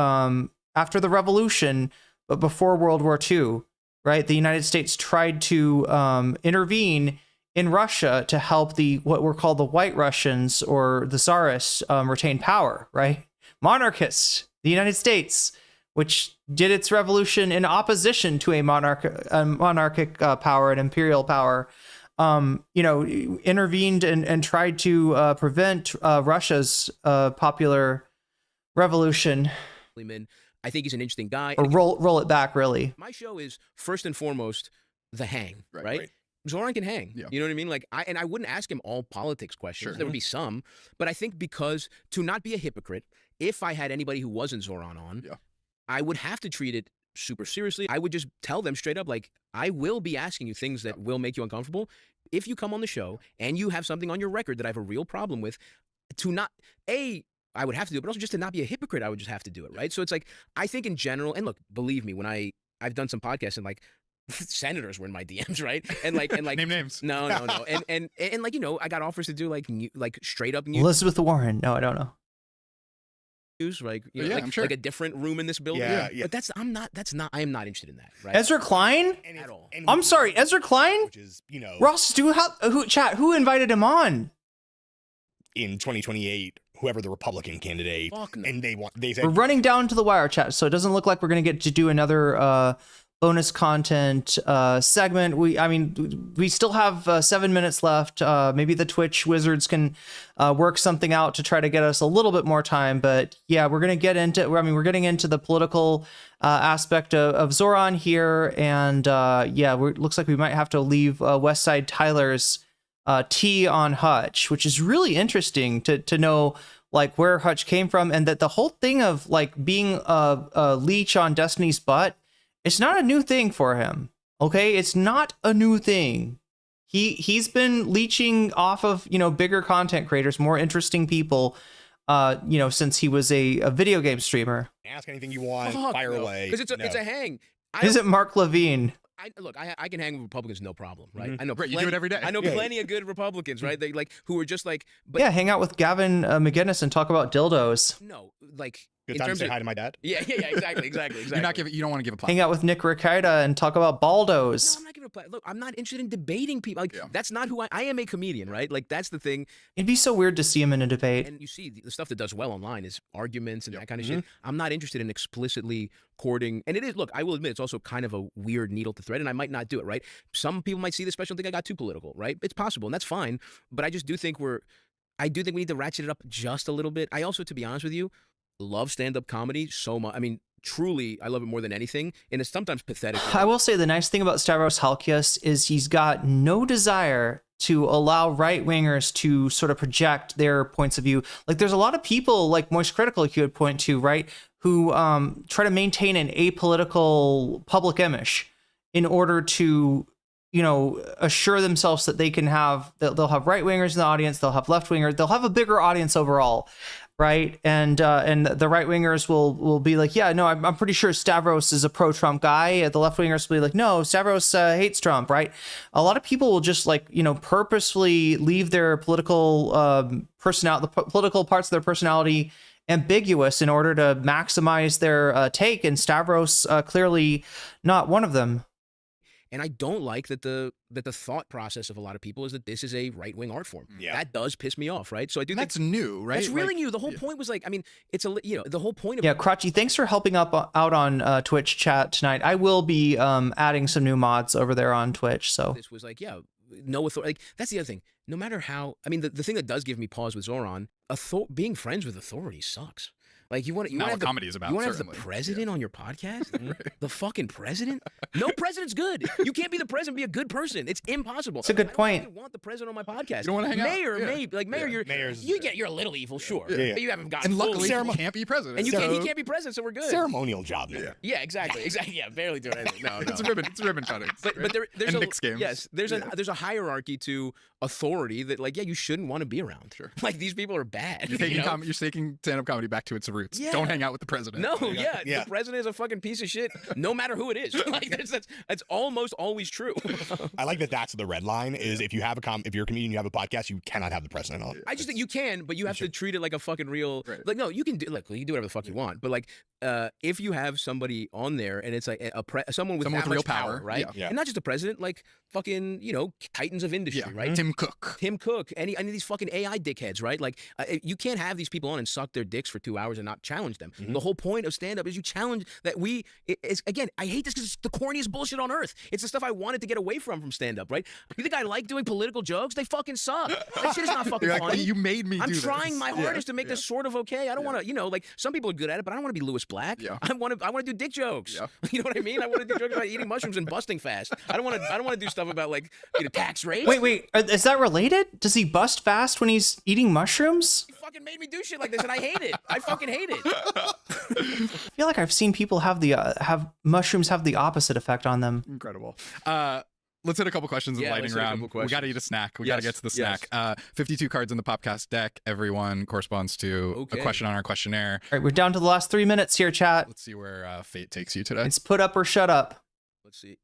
revolution, but before World War II, right? The United States tried to intervene in Russia to help what were called the White Russians or the Tsarists retain power, right? Monarchists, the United States, which did its revolution in opposition to a monarchic power, an imperial power, intervened and tried to prevent Russia's popular revolution. I think he's an interesting guy. Or roll it back, really. My show is first and foremost the hang, right? Zoran can hang. Yeah. You know what I mean? I wouldn't ask him all politics questions. Sure. There would be some, but I think because to not be a hypocrite, if I had anybody who wasn't Zoran on, I would have to treat it super seriously. I would just tell them straight up, I will be asking you things that will make you uncomfortable. If you come on the show and you have something on your record that I have a real problem with, I would have to do it, but also just to not be a hypocrite, I would just have to do it, right? So it's I think in general, and look, believe me, when I've done some podcasts and senators were in my DMs, right? And name names. No. and I got offers to do straight up news. Elizabeth Warren. No, I don't know. I'm sure. Like a different room in this building. Yeah. But I am not interested in that, right? Ezra Klein? At all. I'm sorry, Ezra Klein? Which is, Ross, who invited him on? In 2028, whoever the Republican candidate, Fuck no. and they said we're running down to the wire, chat, so it doesn't look like we're going to get to do another bonus content segment. We still have 7 minutes left. Maybe the Twitch wizards can work something out to try to get us a little bit more time. But yeah, we're gonna get into. We're getting into the political aspect of Zoran here, and looks like we might have to leave Westside Tyler's tea on Hutch, which is really interesting to know like where Hutch came from, and that the whole thing of like being a leech on Destiny's butt. It's not a new thing for him, okay? It's not a new thing. He's been leeching off of, bigger content creators, more interesting people, since he was a video game streamer. Ask anything you want, fire away. Because it's a hang. Is it Mark Levine? I can hang with Republicans, no problem, right? Mm-hmm. I know, right, you do it every day. I know plenty of good Republicans, right? They who are just like, but yeah, hang out with Gavin McGinnis and talk about dildos. No, like. Good time to say hi to my dad. Yeah, exactly. You don't want to give a platform. Hang out with Nick Ricciarda and talk about baldos. No, I'm not giving a platform. Look, I'm not interested in debating people. Like that's not who I am. A comedian, right? Like that's the thing. It'd be so weird to see him in a debate. And you see the stuff that does well online is arguments and that kind of shit. I'm not interested in explicitly courting. And it is. Look, I will admit it's also kind of a weird needle to thread, and I might not do it. Right? Some people might see this special and think I got too political. Right? It's possible, and that's fine. But I just do think we need to ratchet it up just a little bit. I also, to be honest with you, love stand-up comedy so much. I mean, truly, I love it more than anything, and it's sometimes pathetic. I will say the nice thing about Stavros Halkias is he's got no desire to allow right-wingers to sort of project their points of view. Like, there's a lot of people, like Moist Critical, you would point to, right, who try to maintain an apolitical public image in order to, assure themselves that they can have, they'll have right-wingers in the audience, they'll have left-wingers, they'll have a bigger audience overall. Right. And the right wingers will be like, yeah, no, I'm pretty sure Stavros is a pro-Trump guy. The left wingers will be like, no, Stavros hates Trump. Right. A lot of people will just purposefully leave their political personality, the political parts of their personality ambiguous in order to maximize their take. And Stavros clearly not one of them. And I don't like that the thought process of a lot of people is that this is a right-wing art form. Yeah. That does piss me off, right? So I do think that's new, right? That's really new. The whole point was it's the whole point of Crotchy, thanks for helping out on Twitch chat tonight. I will be adding some new mods over there on Twitch. So this was no authority. Like that's the other thing. No matter how, the thing that does give me pause with Zoran, being friends with authority sucks. Like you want to have comedy is about. You want to have the president on your podcast? The fucking president? No president's good. You can't be the president and be a good person. It's impossible. It's a good point. I don't want the president on my podcast. You don't want to hang Mayor, out. maybe. Mayor, you're a little evil, sure. Yeah. But you haven't gotten. And luckily, fully, he can't be president. And he can't be president, so we're good. Ceremonial job, man. Yeah, exactly. Yeah, barely doing anything. No. It's ribbon cutting. But there's and Knicks games. Yes, there's a hierarchy to authority that you shouldn't want to be around. Sure. Like these people are bad. You're taking stand-up comedy back to its roots. Yeah. Don't hang out with the president. No, the president is a fucking piece of shit, no matter who it is. That's almost always true. I like that. That's the red line. Is if you have if you're a comedian, you have a podcast, you cannot have the president on. I just think you can, but you have to treat it like a fucking real. Right. No, you can do. Look, you can do whatever the fuck you want, but if you have somebody on there and it's like someone with real power, right? Yeah. And not just a president, like fucking titans of industry, right? Tim Cook, any of these fucking AI dickheads, right? You can't have these people on and suck their dicks for 2 hours and not challenge them. The whole point of stand-up is you challenge that. Again, I hate this because it's the corniest bullshit on earth. It's the stuff I wanted to get away from stand-up, right? You think I like doing political jokes? They fucking suck. That shit is not fucking funny. You made me. I'm trying my hardest to make this sort of okay. I don't want to, some people are good at it, but I don't want to be Louis Black. Yeah. I want to do dick jokes. Yeah. You know what I mean? I want to do jokes about eating mushrooms and busting fast. I don't want to do stuff about tax rates. Wait, is that related? Does he bust fast when he's eating mushrooms? He fucking made me do shit like this, and I hate it. I fucking hate it. I feel like I've seen people have mushrooms have the opposite effect on them. Incredible. Let's hit a couple questions in the lightning round. We got to eat a snack. We got to get to the snack. 52 cards in the Popcast deck. Everyone corresponds to a question on our questionnaire. All right, we're down to the last 3 minutes here, chat. Let's see where fate takes you today. It's put up or shut up. Let's see.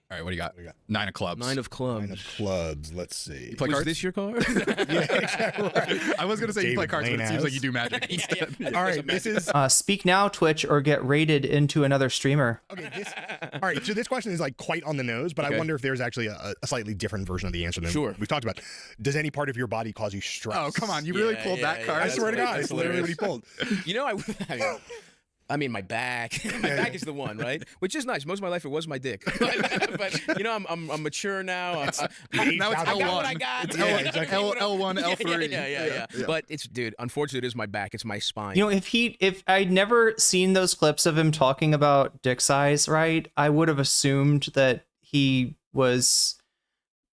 All right, what do you got? 9 of clubs. 9 of clubs. 9 of clubs. Let's see. You play Was cards? this your card? Yeah, exactly. Right. I was going to say you play cards, but it seems like you do Magic. magic instead. All right, this is Speak now, Twitch, or get raided into another streamer. okay. All right, so this question is quite on the nose, but I wonder if there's actually a slightly different version of the answer than we've talked about. Does any part of your body cause you stress? Oh, come on. You really pulled that card? I swear to God, it's literally what he pulled. I I mean, my back. My back is the one, right? Which is nice. Most of my life, it was my dick. But you know, I'm mature now. Now it's I got L1. what I got. It's L1, L3. Yeah. But it's, dude, unfortunately, it is my back. It's my spine. You know, if I'd never seen those clips of him talking about dick size, right, I would have assumed that he was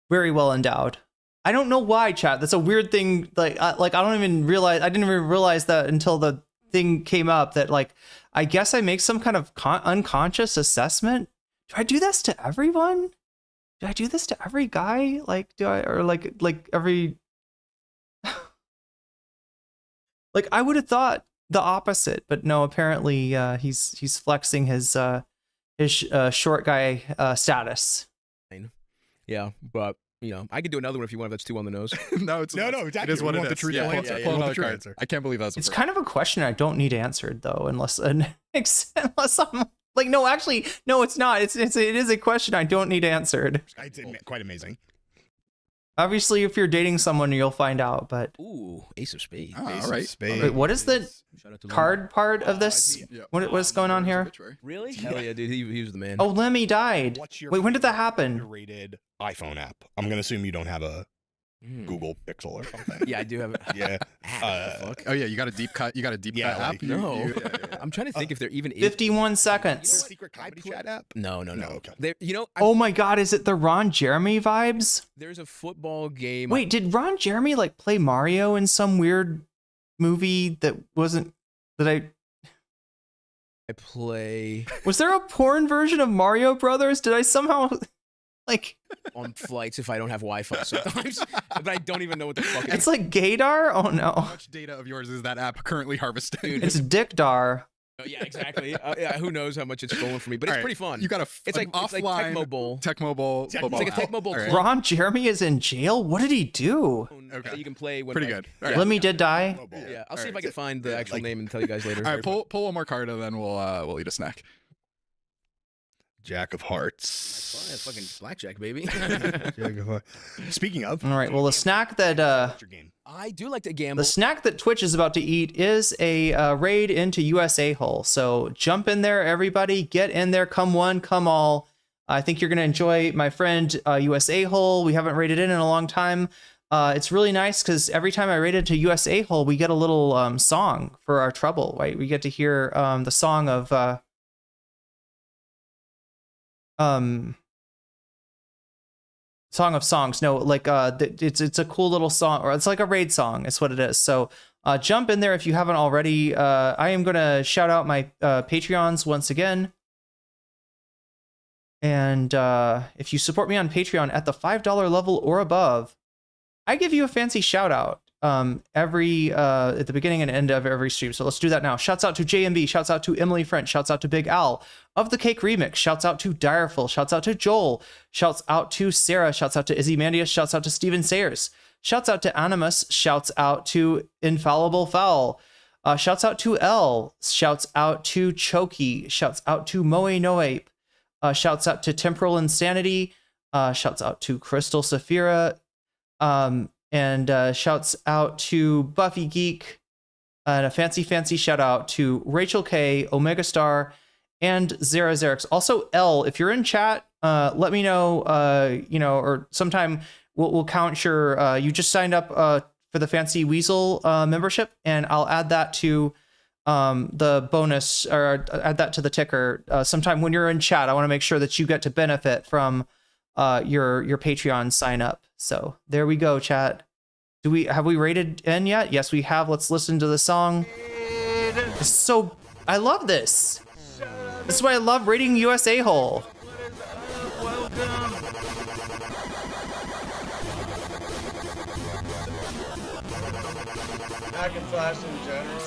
very well endowed. I don't know why, chat. That's a weird thing. Like I don't even realize. I didn't even realize that until the thing came up. That like, I guess I make some kind of unconscious assessment. Do I do this to everyone? Do I do this to every guy? Like, do I, or like every? Like, I would have thought the opposite, but no. Apparently, he's flexing his short guy status. Yeah, but you know, I could do another one if you want. If that's too on the nose. No, it's it is what it is. The truthful answer. Pull another card. I can't believe that's. It's kind of a question I don't need answered though, unless I'm like, no, actually, no, it's not. It is a question I don't need answered. It's quite amazing. Obviously, if you're dating someone, you'll find out. But ooh, Ace of Spades. Oh, all right. Wait, what is the card part of this? What's going on here? Really? Hell yeah, dude. He was the man. Oh, Lemmy died. Wait, when did that happen? Rated iPhone app. I'm gonna assume you don't have a Google Pixel or something. Yeah, I do have it. Yeah. Oh yeah, you got a deep cut. You got a deep cut app. No, I'm trying to think if there even is 51 seconds. Secret comedy chat app? No. Okay. There, you know. Oh my God, is it the Ron Jeremy vibes? There's a football game. Wait, did Ron Jeremy like play Mario in some weird movie that wasn't that I play? Was there a porn version of Mario Brothers? Did I somehow like on flights if I don't have Wi-Fi sometimes, but I don't even know what the fuck it is. It's like gaydar? Oh no. How much data of yours is that app currently harvesting? Dude, it's dickdar. Yeah, exactly. Yeah, who knows how much it's stolen from me, but it's pretty fun. You got it's like offline Tecmo Bowl. Tecmo Bowl. It's like a Tecmo Bowl. Right. Ron Jeremy is in jail? What did he do? Okay. You can play when pretty good. Yeah. Lemmy did die. Yeah, I'll see if I can find the actual name and tell you guys later. All right, pull one more card and then we'll eat a snack. Jack of Hearts. That's fucking blackjack, baby. Jack of Hearts. Speaking of, all right. Well, the snack that I do like to gamble. The snack that Twitch is about to eat is a raid into USA Hole. So jump in there, everybody. Get in there. Come one, come all. I think you're gonna enjoy my friend USA Hole. We haven't raided in a long time. It's really nice because every time I raid into USA Hole, we get a little song for our trouble. Right? We get to hear the song of. Song of Songs. No, like it's a cool little song, or it's like a raid song. It's what it is. So jump in there if you haven't already. I am gonna shout out my Patreons once again. And if you support me on Patreon at the $5 level or above, I give you a fancy shout out every at the beginning and end of every stream. So let's do that now. Shouts out to JMB, shouts out to Emily French, shouts out to Big Al of the Cake Remix, shouts out to Direful, shouts out to Joel, shouts out to Sarah, shouts out to Izzy Mandius, shouts out to Steven Sayers, shouts out to Animus, shouts out to Infallible Fowl, shouts out to L, shouts out to Choki, shouts out to Moe Noape, shouts out to Temporal Insanity, shouts out to Crystal Saphira, and shouts out to Buffy Geek, and a fancy shout out to Rachel K, Omega Star, and Zerazerix. Also, L, if you're in chat, let me know, or sometime we'll count your, you just signed up for the Fancy Weasel membership, and I'll add that to the bonus, or add that to the ticker. Sometime when you're in chat, I want to make sure that you get to benefit from your Patreon sign up. So there we go, chat. Have we rated in yet? Yes, we have. Let's listen to the song. I love this. This is why I love rating USA Hole. Hack and Slash in general.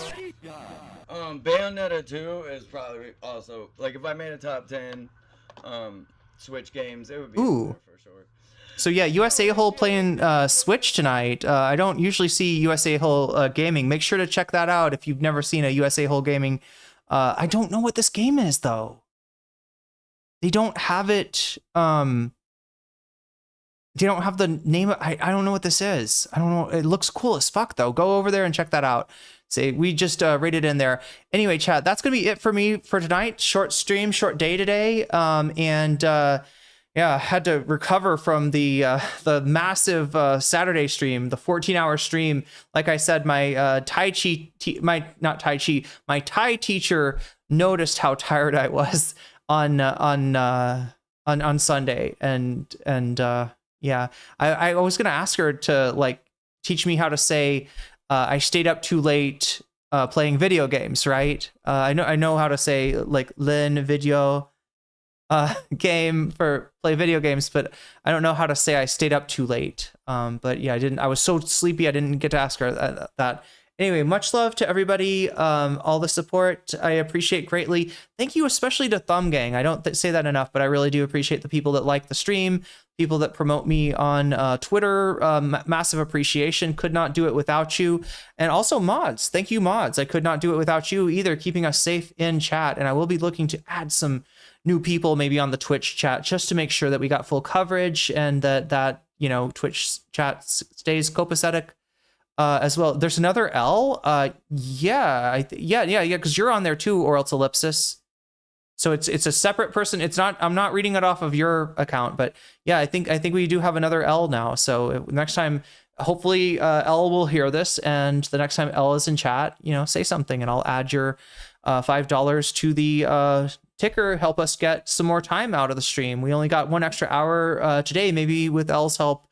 Bayonetta 2 is probably also, like, if I made a top 10 Switch games, it would be Ooh. for sure. So yeah, USA Hole playing Switch tonight. I don't usually see USA Hole gaming. Make sure to check that out if you've never seen a USA Hole gaming. I don't know what this game is though. They don't have it. They don't have the name. I don't know what this is. I don't know. It looks cool as fuck though. Go over there and check that out. say we just rated in there. Anyway, chat, that's gonna be it for me for tonight. Short stream, short day today. Yeah, I had to recover from the massive Saturday stream, the 14-hour stream. Like I said, my my Thai teacher noticed how tired I was on Sunday, and yeah, I was gonna ask her to like teach me how to say I stayed up too late playing video games, right? I know how to say like Lin video game for play video games, but I don't know how to say I stayed up too late. But yeah, I was so sleepy I didn't get to ask her that. Anyway, much love to everybody, all the support I appreciate greatly. Thank you especially to Thumb Gang. I don't say that enough, but I really do appreciate the people that like the stream, people that promote me on Twitter. Massive appreciation. Could not do it without you. And also mods. Thank you, mods. I could not do it without you either, keeping us safe in chat. And I will be looking to add some new people maybe on the Twitch chat just to make sure that we got full coverage and that you know, Twitch chat stays copacetic as well. There's another L. Yeah, because you're on there too, or else ellipsis. So it's a separate person. It's not. I'm not reading it off of your account, but yeah, I think we do have another L now. So next time, hopefully, L will hear this, and the next time L is in chat, you know, say something, and I'll add your $5 to the ticker. Help us get some more time out of the stream. We only got 1 extra hour today. Maybe with L's help,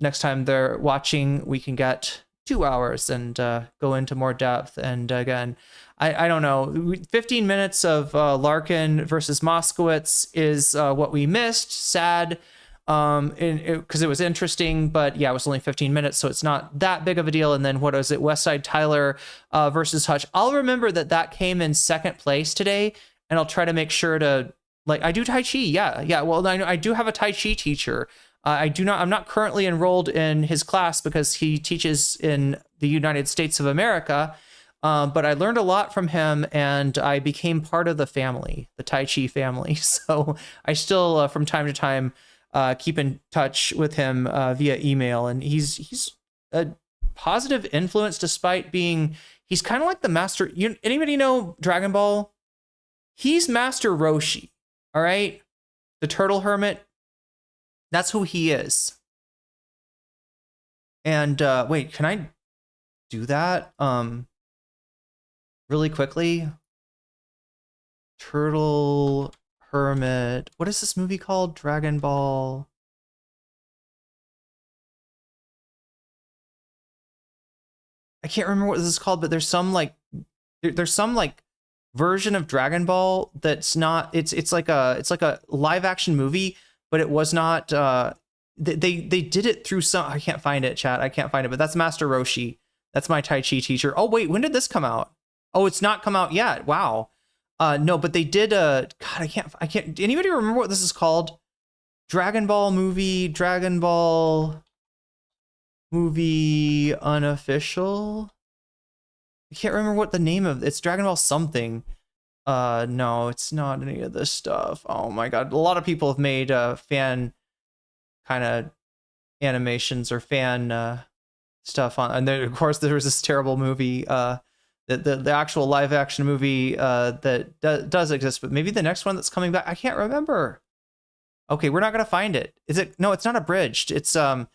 next time they're watching, we can get 2 hours and go into more depth. And again, I don't know, 15 minutes of Larkin versus Moskowitz is what we missed. Sad, because it was interesting, but yeah, it was only 15 minutes, so it's not that big of a deal. And then what was it, Westside Tyler versus Hutch? I'll remember that came in second place today, and I'll try to make sure to, like, I do Tai Chi, yeah. Well, I do have a Tai Chi teacher. I'm not currently enrolled in his class because he teaches in the United States of America, but I learned a lot from him, and I became part of the family, the Tai Chi family. So I still, from time to time, keep in touch with him via email, and he's a positive influence despite being, he's kind of like the master. Anybody know Dragon Ball? He's Master Roshi, all right? The Turtle Hermit. That's who he is. And wait, can I do that really quickly? Turtle Hermit. What is this movie called? Dragon Ball. I can't remember what this is called, but there's some like version of Dragon Ball that's not, it's like a live action movie, but it was not they did it through some, I can't find it, chat. I can't find it, but that's Master Roshi. That's my Tai Chi teacher. Oh wait, when did this come out? Oh, it's not come out yet. Wow. No, but they did God, I can't anybody remember what this is called? Dragon Ball movie unofficial. I can't remember what the name of it's. Dragon Ball something. No, it's not any of this stuff. Oh my god, a lot of people have made fan kind of animations or fan stuff on, and then of course there was this terrible movie, the actual live action movie that does exist, but maybe the next one that's coming back, I can't remember. Okay, we're not gonna find it. Is it? No, it's not abridged. It's a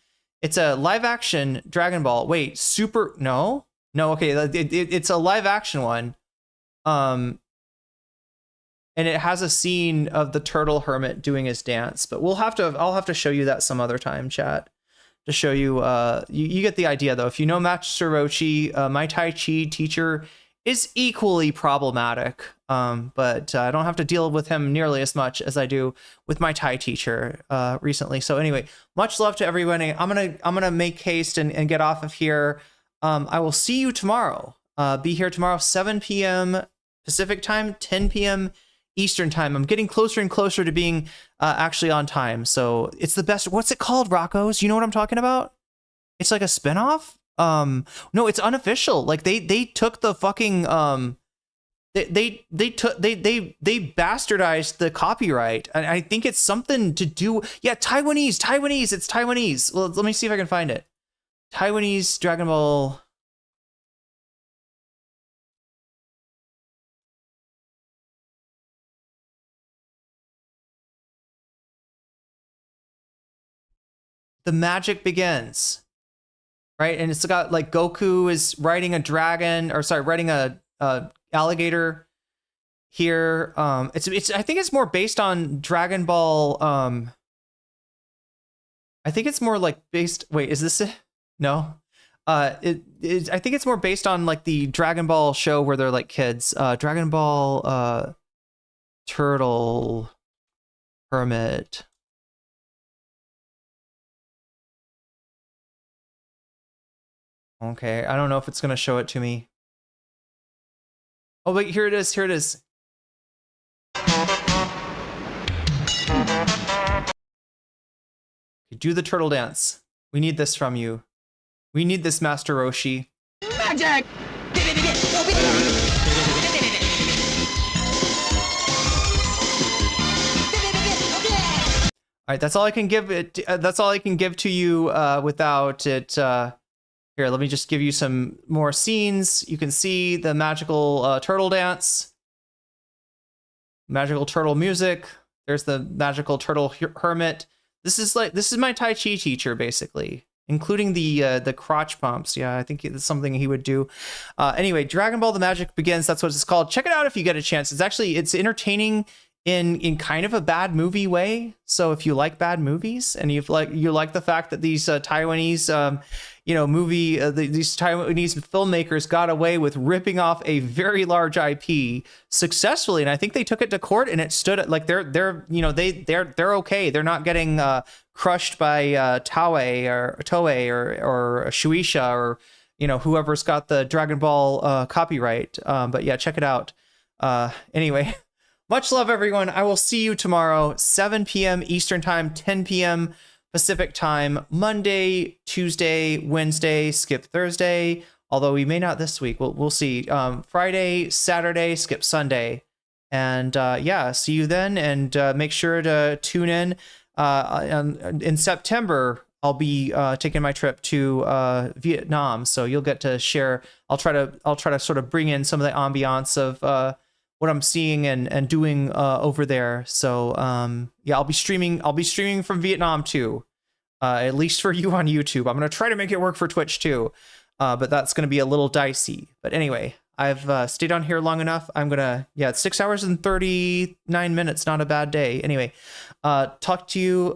live action Dragon Ball. Wait, super? No. Okay, it's a live action one. And it has a scene of the Turtle Hermit doing his dance, but I'll have to show you that some other time, chat, to show you. You get the idea though. If you know Master Roshi, my Tai Chi teacher is equally problematic, but I don't have to deal with him nearly as much as I do with my Thai teacher recently. So anyway, much love to everybody. I'm gonna make haste and get off of here. I will see you tomorrow. Be here tomorrow, 7 p.m. Pacific time, 10 p.m. Eastern time. I'm getting closer and closer to being actually on time. So it's the best. What's it called, Rocco's? You know what I'm talking about? It's like a spinoff. No, it's unofficial. Like they took the fucking they bastardized the copyright. And I think it's something to do. Yeah, Taiwanese. It's Taiwanese. Well, let me see if I can find it. Taiwanese Dragon Ball. the magic begins. Right, and it's got like Goku is riding a dragon, or sorry, riding a alligator here. It's I think it's more based on Dragon Ball. I think it's more like based. Wait, is this it? No. I think it's more based on like the Dragon Ball show where they're like kids. Dragon Ball Turtle Hermit. Okay, I don't know if it's gonna show it to me. Oh wait, here it is. Here it is. Do the turtle dance. We need this from you. We need this, Master Roshi. Magic! All right, that's all I can give it. That's all I can give to you without it. Here, let me just give you some more scenes. You can see the magical turtle dance, magical turtle music. There's the magical turtle hermit. This is my Tai Chi teacher, basically, including the crotch pumps. Yeah, I think it's something he would do. Anyway, Dragon Ball: The Magic Begins. That's what it's called. Check it out if you get a chance. It's entertaining in kind of a bad movie way. So if you like bad movies and you like the fact that these Taiwanese these Taiwanese filmmakers got away with ripping off a very large IP successfully, and I think they took it to court and it stood at like they're okay. They're not getting crushed by Toei or Shueisha or whoever's got the Dragon Ball copyright. But yeah, check it out. Anyway. Much love, everyone. I will see you tomorrow, 7 p.m. Eastern Time, 10 p.m. Pacific Time, Monday, Tuesday, Wednesday, skip Thursday, although we may not this week. We'll see. Friday, Saturday, skip Sunday. And yeah, see you then. And make sure to tune in. In September, I'll be taking my trip to Vietnam. So you'll get to share. I'll try to sort of bring in some of the ambiance of what I'm seeing and doing over there. So yeah, I'll be streaming from Vietnam too, at least for you on YouTube. I'm gonna try to make it work for Twitch too, but that's gonna be a little dicey. But anyway, I've stayed on here long enough. It's 6 hours and 39 minutes. Not a bad day. Anyway, talk to you